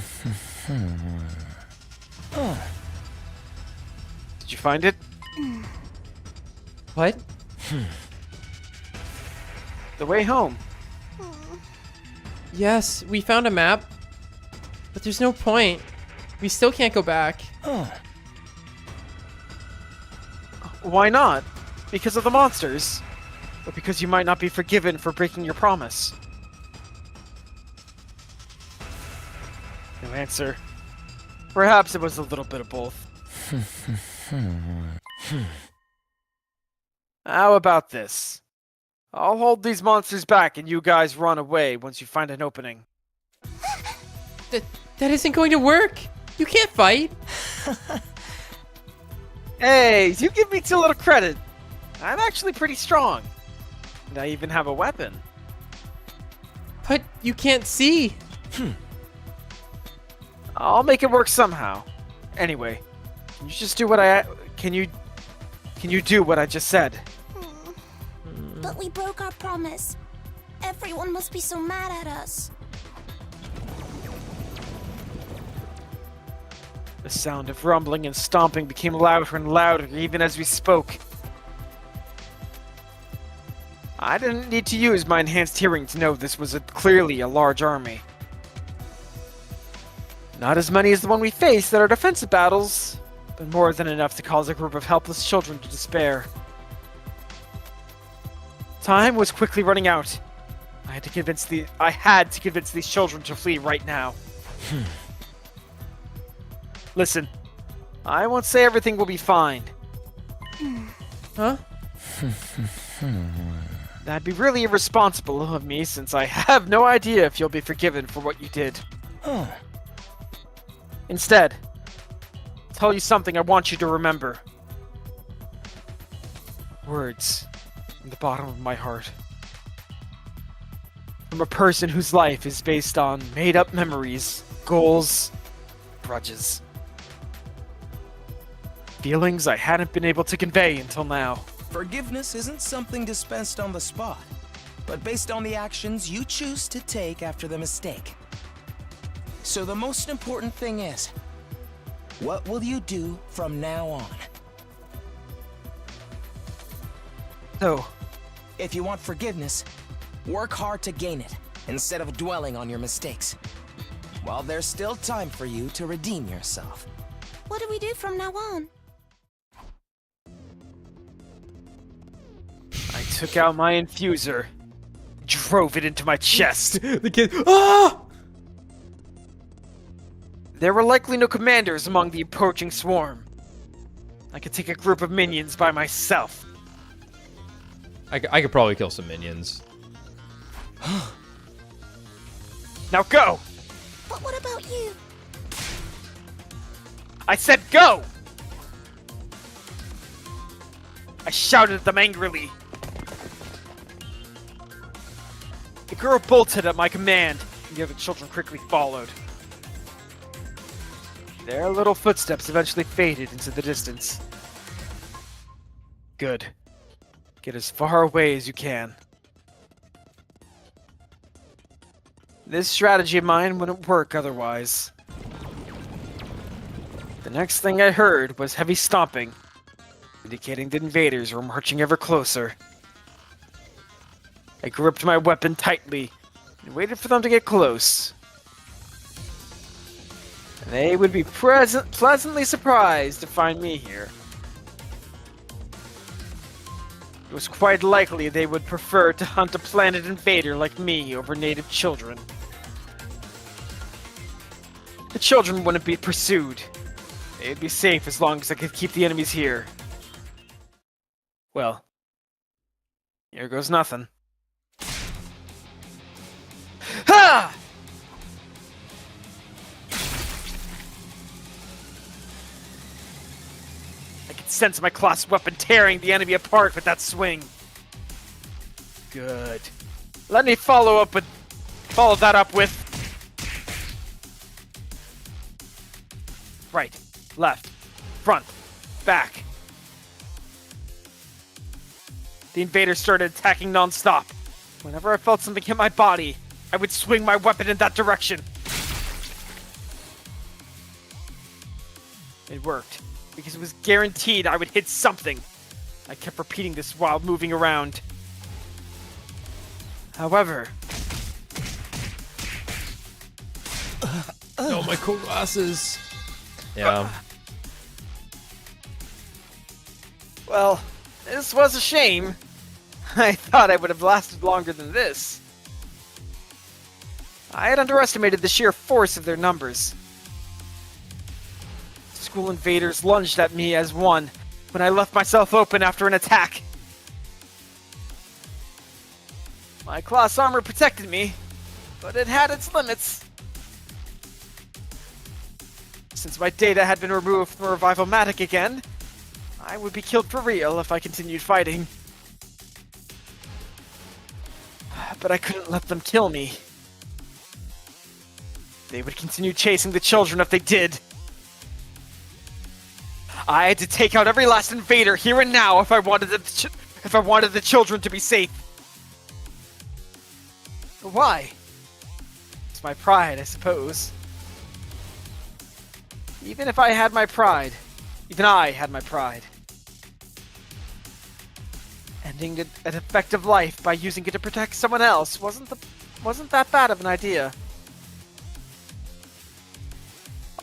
you find it? What? The way home. Yes, we found a map. But there's no point. We still can't go back. Why not? Because of the monsters? Or because you might not be forgiven for breaking your promise? No answer. Perhaps it was a little bit of both. How about this? I'll hold these monsters back and you guys run away once you find an opening. That isn't going to work. You can't fight. Hey, you give me too little credit. I'm actually pretty strong. And I even have a weapon. But you can't see. I'll make it work somehow. Anyway, can you just do what can you do what I just said? But we broke our promise. Everyone must be so mad at us. The sound of rumbling and stomping became louder and louder even as we spoke. I didn't need to use my enhanced hearing to know this was clearly a large army. Not as many as the one we faced at our defensive battles, but more than enough to cause a group of helpless children to despair. Time was quickly running out. I had to convince these children to flee right now. Listen, I won't say everything will be fine. Huh? That'd be really irresponsible of me since I have no idea if you'll be forgiven for what you did. Instead, I'll tell you something I want you to remember. Words from the bottom of my heart. From a person whose life is based on made-up memories, goals, grudges. Feelings I hadn't been able to convey until now. Forgiveness isn't something dispensed on the spot, but based on the actions you choose to take after the mistake. So the most important thing is, what will you do from now on? So, if you want forgiveness, work hard to gain it, instead of dwelling on your mistakes. While there's still time for you to redeem yourself. What do we do from now on? I took out my infuser, drove it into my chest. The kid. Ah! There were likely no commanders among the approaching swarm. I could take a group of minions by myself. I could probably kill some minions. Now go! But what about you? I said go! I shouted at them angrily. The girl bolted at my command, and the other children quickly followed. Their little footsteps eventually faded into the distance. Good. Get as far away as you can. This strategy of mine wouldn't work otherwise. next thing I heard was heavy stomping, indicating the invaders were marching ever closer. I gripped my weapon tightly and waited for them to get close. They would be pleasantly surprised to find me here. It was quite likely they would prefer to hunt a planet invader like me over native children. The children wouldn't be pursued. They'd be safe as long as I could keep the enemies here. Well, here goes nothing. Ha! I could sense my class weapon tearing the enemy apart with that swing. Good. Let me follow that up with right, left, front, back. The invaders started attacking non-stop. Whenever I felt something hit my body, I would swing my weapon in that direction. It worked, because it was guaranteed I would hit something. I kept repeating this while moving around. However... Oh, my cool glasses. Yeah. Well, this was a shame. I thought I would have lasted longer than this. I had underestimated the sheer force of their numbers. School invaders lunged at me as one when I left myself open after an attack. My class armor protected me, but it had its limits. Since my data had been removed from revivomatic again, I would be killed for real if I continued fighting. But I couldn't let them kill me. They would continue chasing the children if they did. I had to take out every last invader here and now if I wanted the children to be safe. But why? It's my pride, I suppose. Even I had my pride. Ending an effective life by using it to protect someone else wasn't that bad of an idea.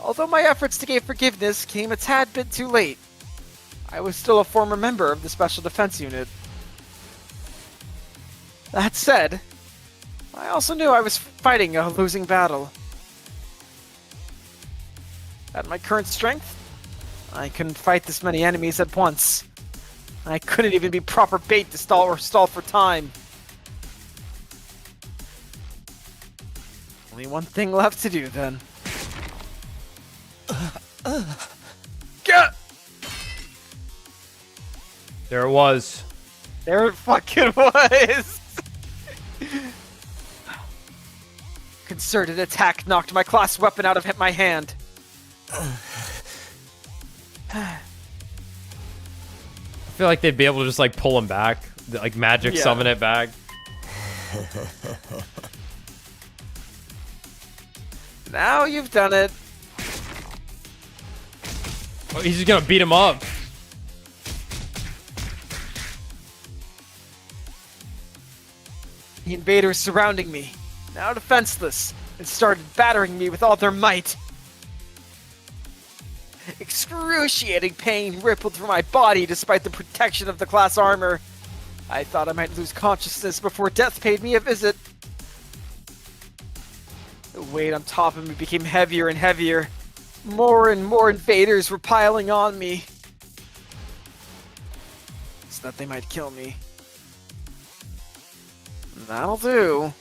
Although my efforts to gain forgiveness came a tad bit too late, I was still a former member of the Special Defense Unit. That said, I also knew I was fighting a losing battle. At my current strength, I couldn't fight this many enemies at once. I couldn't even be proper bait to stall for time. Only one thing left to do then. There it was. There it fucking was! Concerted attack knocked my class weapon out of my hand. I feel like they'd be able to just like pull him back, like magic summon it back. Now you've done it. Oh, he's just gonna beat him up. The invaders surrounding me, now defenseless, and started battering me with all their might. Excruciating pain rippled through my body despite the protection of the class armor. I thought I might lose consciousness before death paid me a visit. The weight on top of me became heavier and heavier. More and more invaders were piling on me, so that they might kill me. That'll do.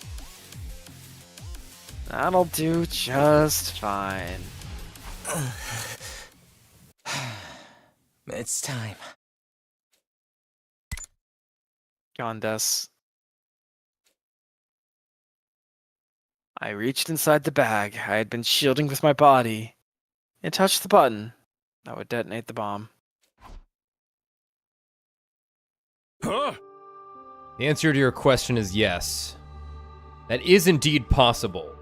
That'll do just fine. It's time. Gondes. I reached inside the bag I had been shielding with my body and touched the button that would detonate the bomb. Huh? The answer to your question is yes. That is indeed possible.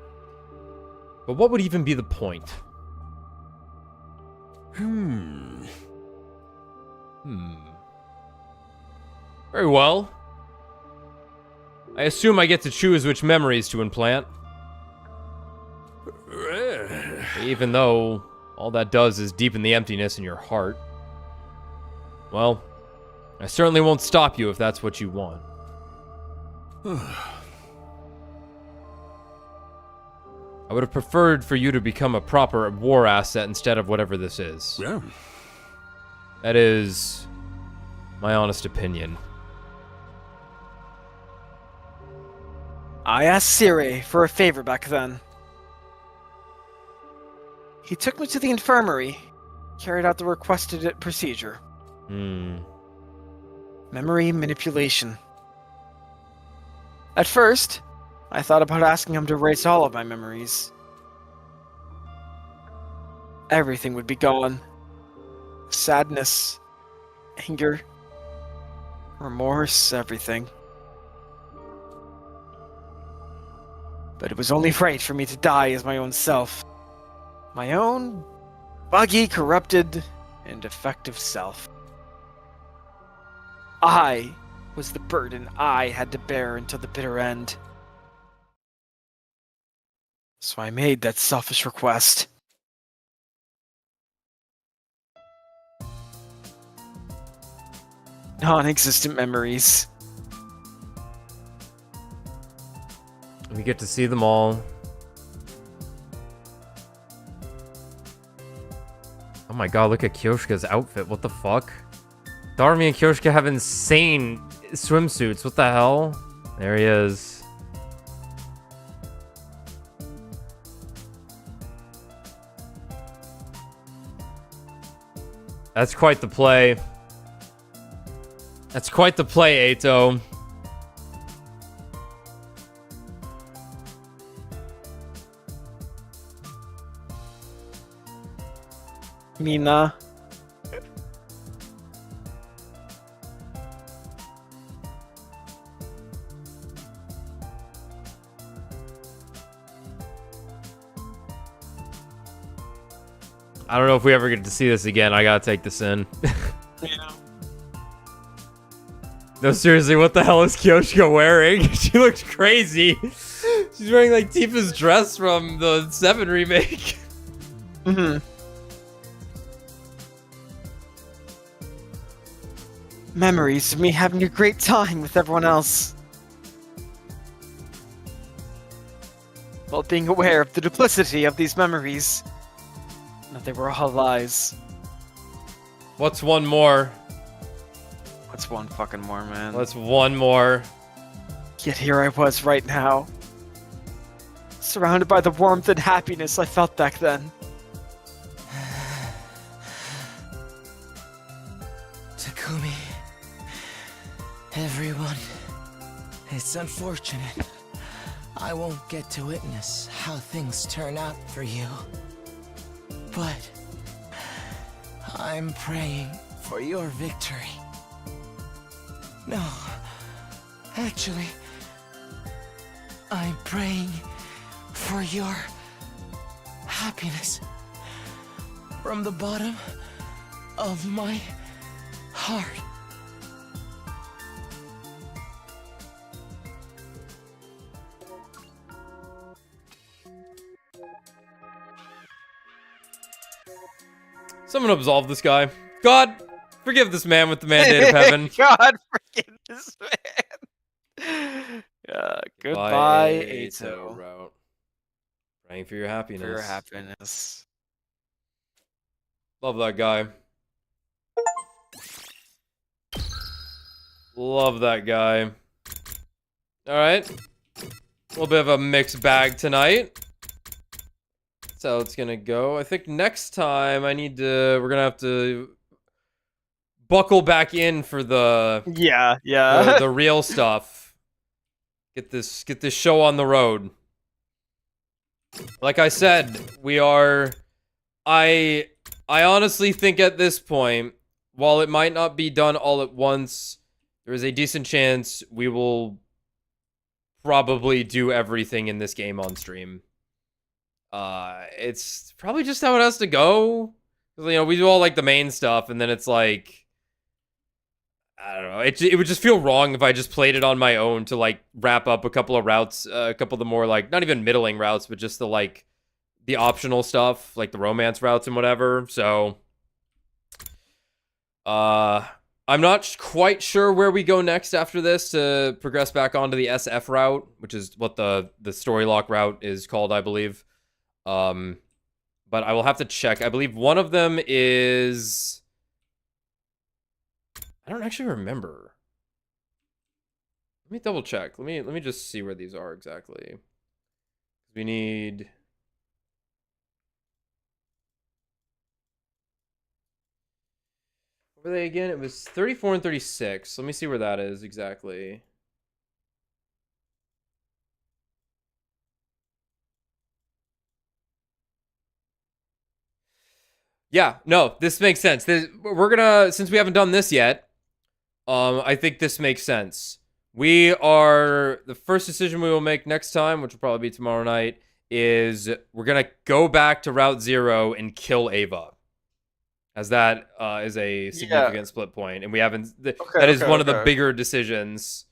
But what would even be the point? Very well. I assume I get to choose which memories to implant. Even though all that does is deepen the emptiness in your heart. Well, I certainly won't stop you if that's what you want. I would have preferred for you to become a proper war asset instead of whatever this is. Yeah. That is my honest opinion. I asked Sire for a favor back then. He took me to the infirmary, carried out the requested procedure. Memory manipulation. At first, I thought about asking him to erase all of my memories. Everything would be gone. Sadness, anger, remorse, everything. But it was only right for me to die as my own self. My own buggy, corrupted, and defective self. I was the burden I had to bear until the bitter end. So I made that selfish request. Non-existent memories. We get to see them all. Oh my god, look at Kyoshika's outfit. What the fuck? Darumi and Kyoshika have insane swimsuits. What the hell? There he is. That's quite the play. That's quite the play, Eito. Mina. I don't know if we ever get to see this again. I gotta take this in. Yeah. No, seriously, what the hell is Kyoshika wearing? She looks crazy. She's wearing like Tifa's dress from the 7 remake. Memories of me having a great time with everyone else. While being aware of the duplicity of these memories. That they were all lies. What's one more? What's one fucking more, man? What's one more? Yet here I was right now. Surrounded by the warmth and happiness I felt back then. Takumi. Everyone. It's unfortunate. I won't get to witness how things turn out for you. But I'm praying for your victory. No, actually, I'm praying for your happiness from the bottom of my heart. Someone absolve this guy. God, forgive this man with the mandate of heaven. God, forgive this man. Goodbye, Eito. Route. Praying for your happiness. For your happiness. Love that guy. Love that guy. Alright. A little bit of a mixed bag tonight. That's how it's gonna go. I think next time we're gonna have to buckle back in for the the real stuff. Get this show on the road. Like I said, I honestly think at this point, while it might not be done all at once, there is a decent chance we will probably do everything in this game on stream. It's probably just how it has to go. You know, we do all like the main stuff, and then it's like, I don't know. It would just feel wrong if I just played it on my own to like wrap up a couple of routes, a couple of the more like not even middling routes, but just the like the optional stuff, like the romance routes and whatever. So, I'm not quite sure where we go next after this to progress back onto the SF route, which is what the Storylock route is called, I believe. But I will have to check. I believe one of them is... I don't actually remember. Let me double check. Let me just see where these are exactly. We need... What were they again? It was 34 and 36. Let me see where that is exactly. Yeah, no, this makes sense. We're gonna, since we haven't done this yet, I think this makes sense. The first decision we will make next time, which will probably be tomorrow night, is we're gonna go back to Route 0 and kill Ava. As that is a significant split point, and we haven't, that is one of the bigger decisions.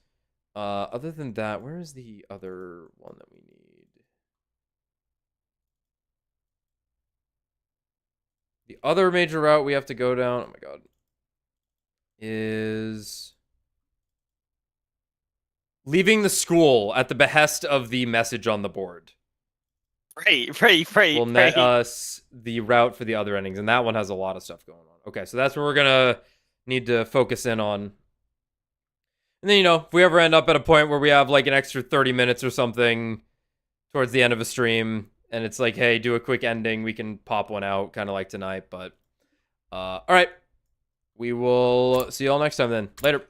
Other than that, where is the other one that we need? The other major route we have to go down, oh my god, is leaving the school at the behest of the message on the board. Right. Will net us the route for the other endings, and that one has a lot of stuff going on. Okay, so that's where we're gonna need to focus in on. And then, you know, if we ever end up at a point where we have like an extra 30 minutes or something towards the end of a stream, and it's like, hey, do a quick ending, we can pop one out, kind of like tonight. But, all right. We will see you all next time then. Later.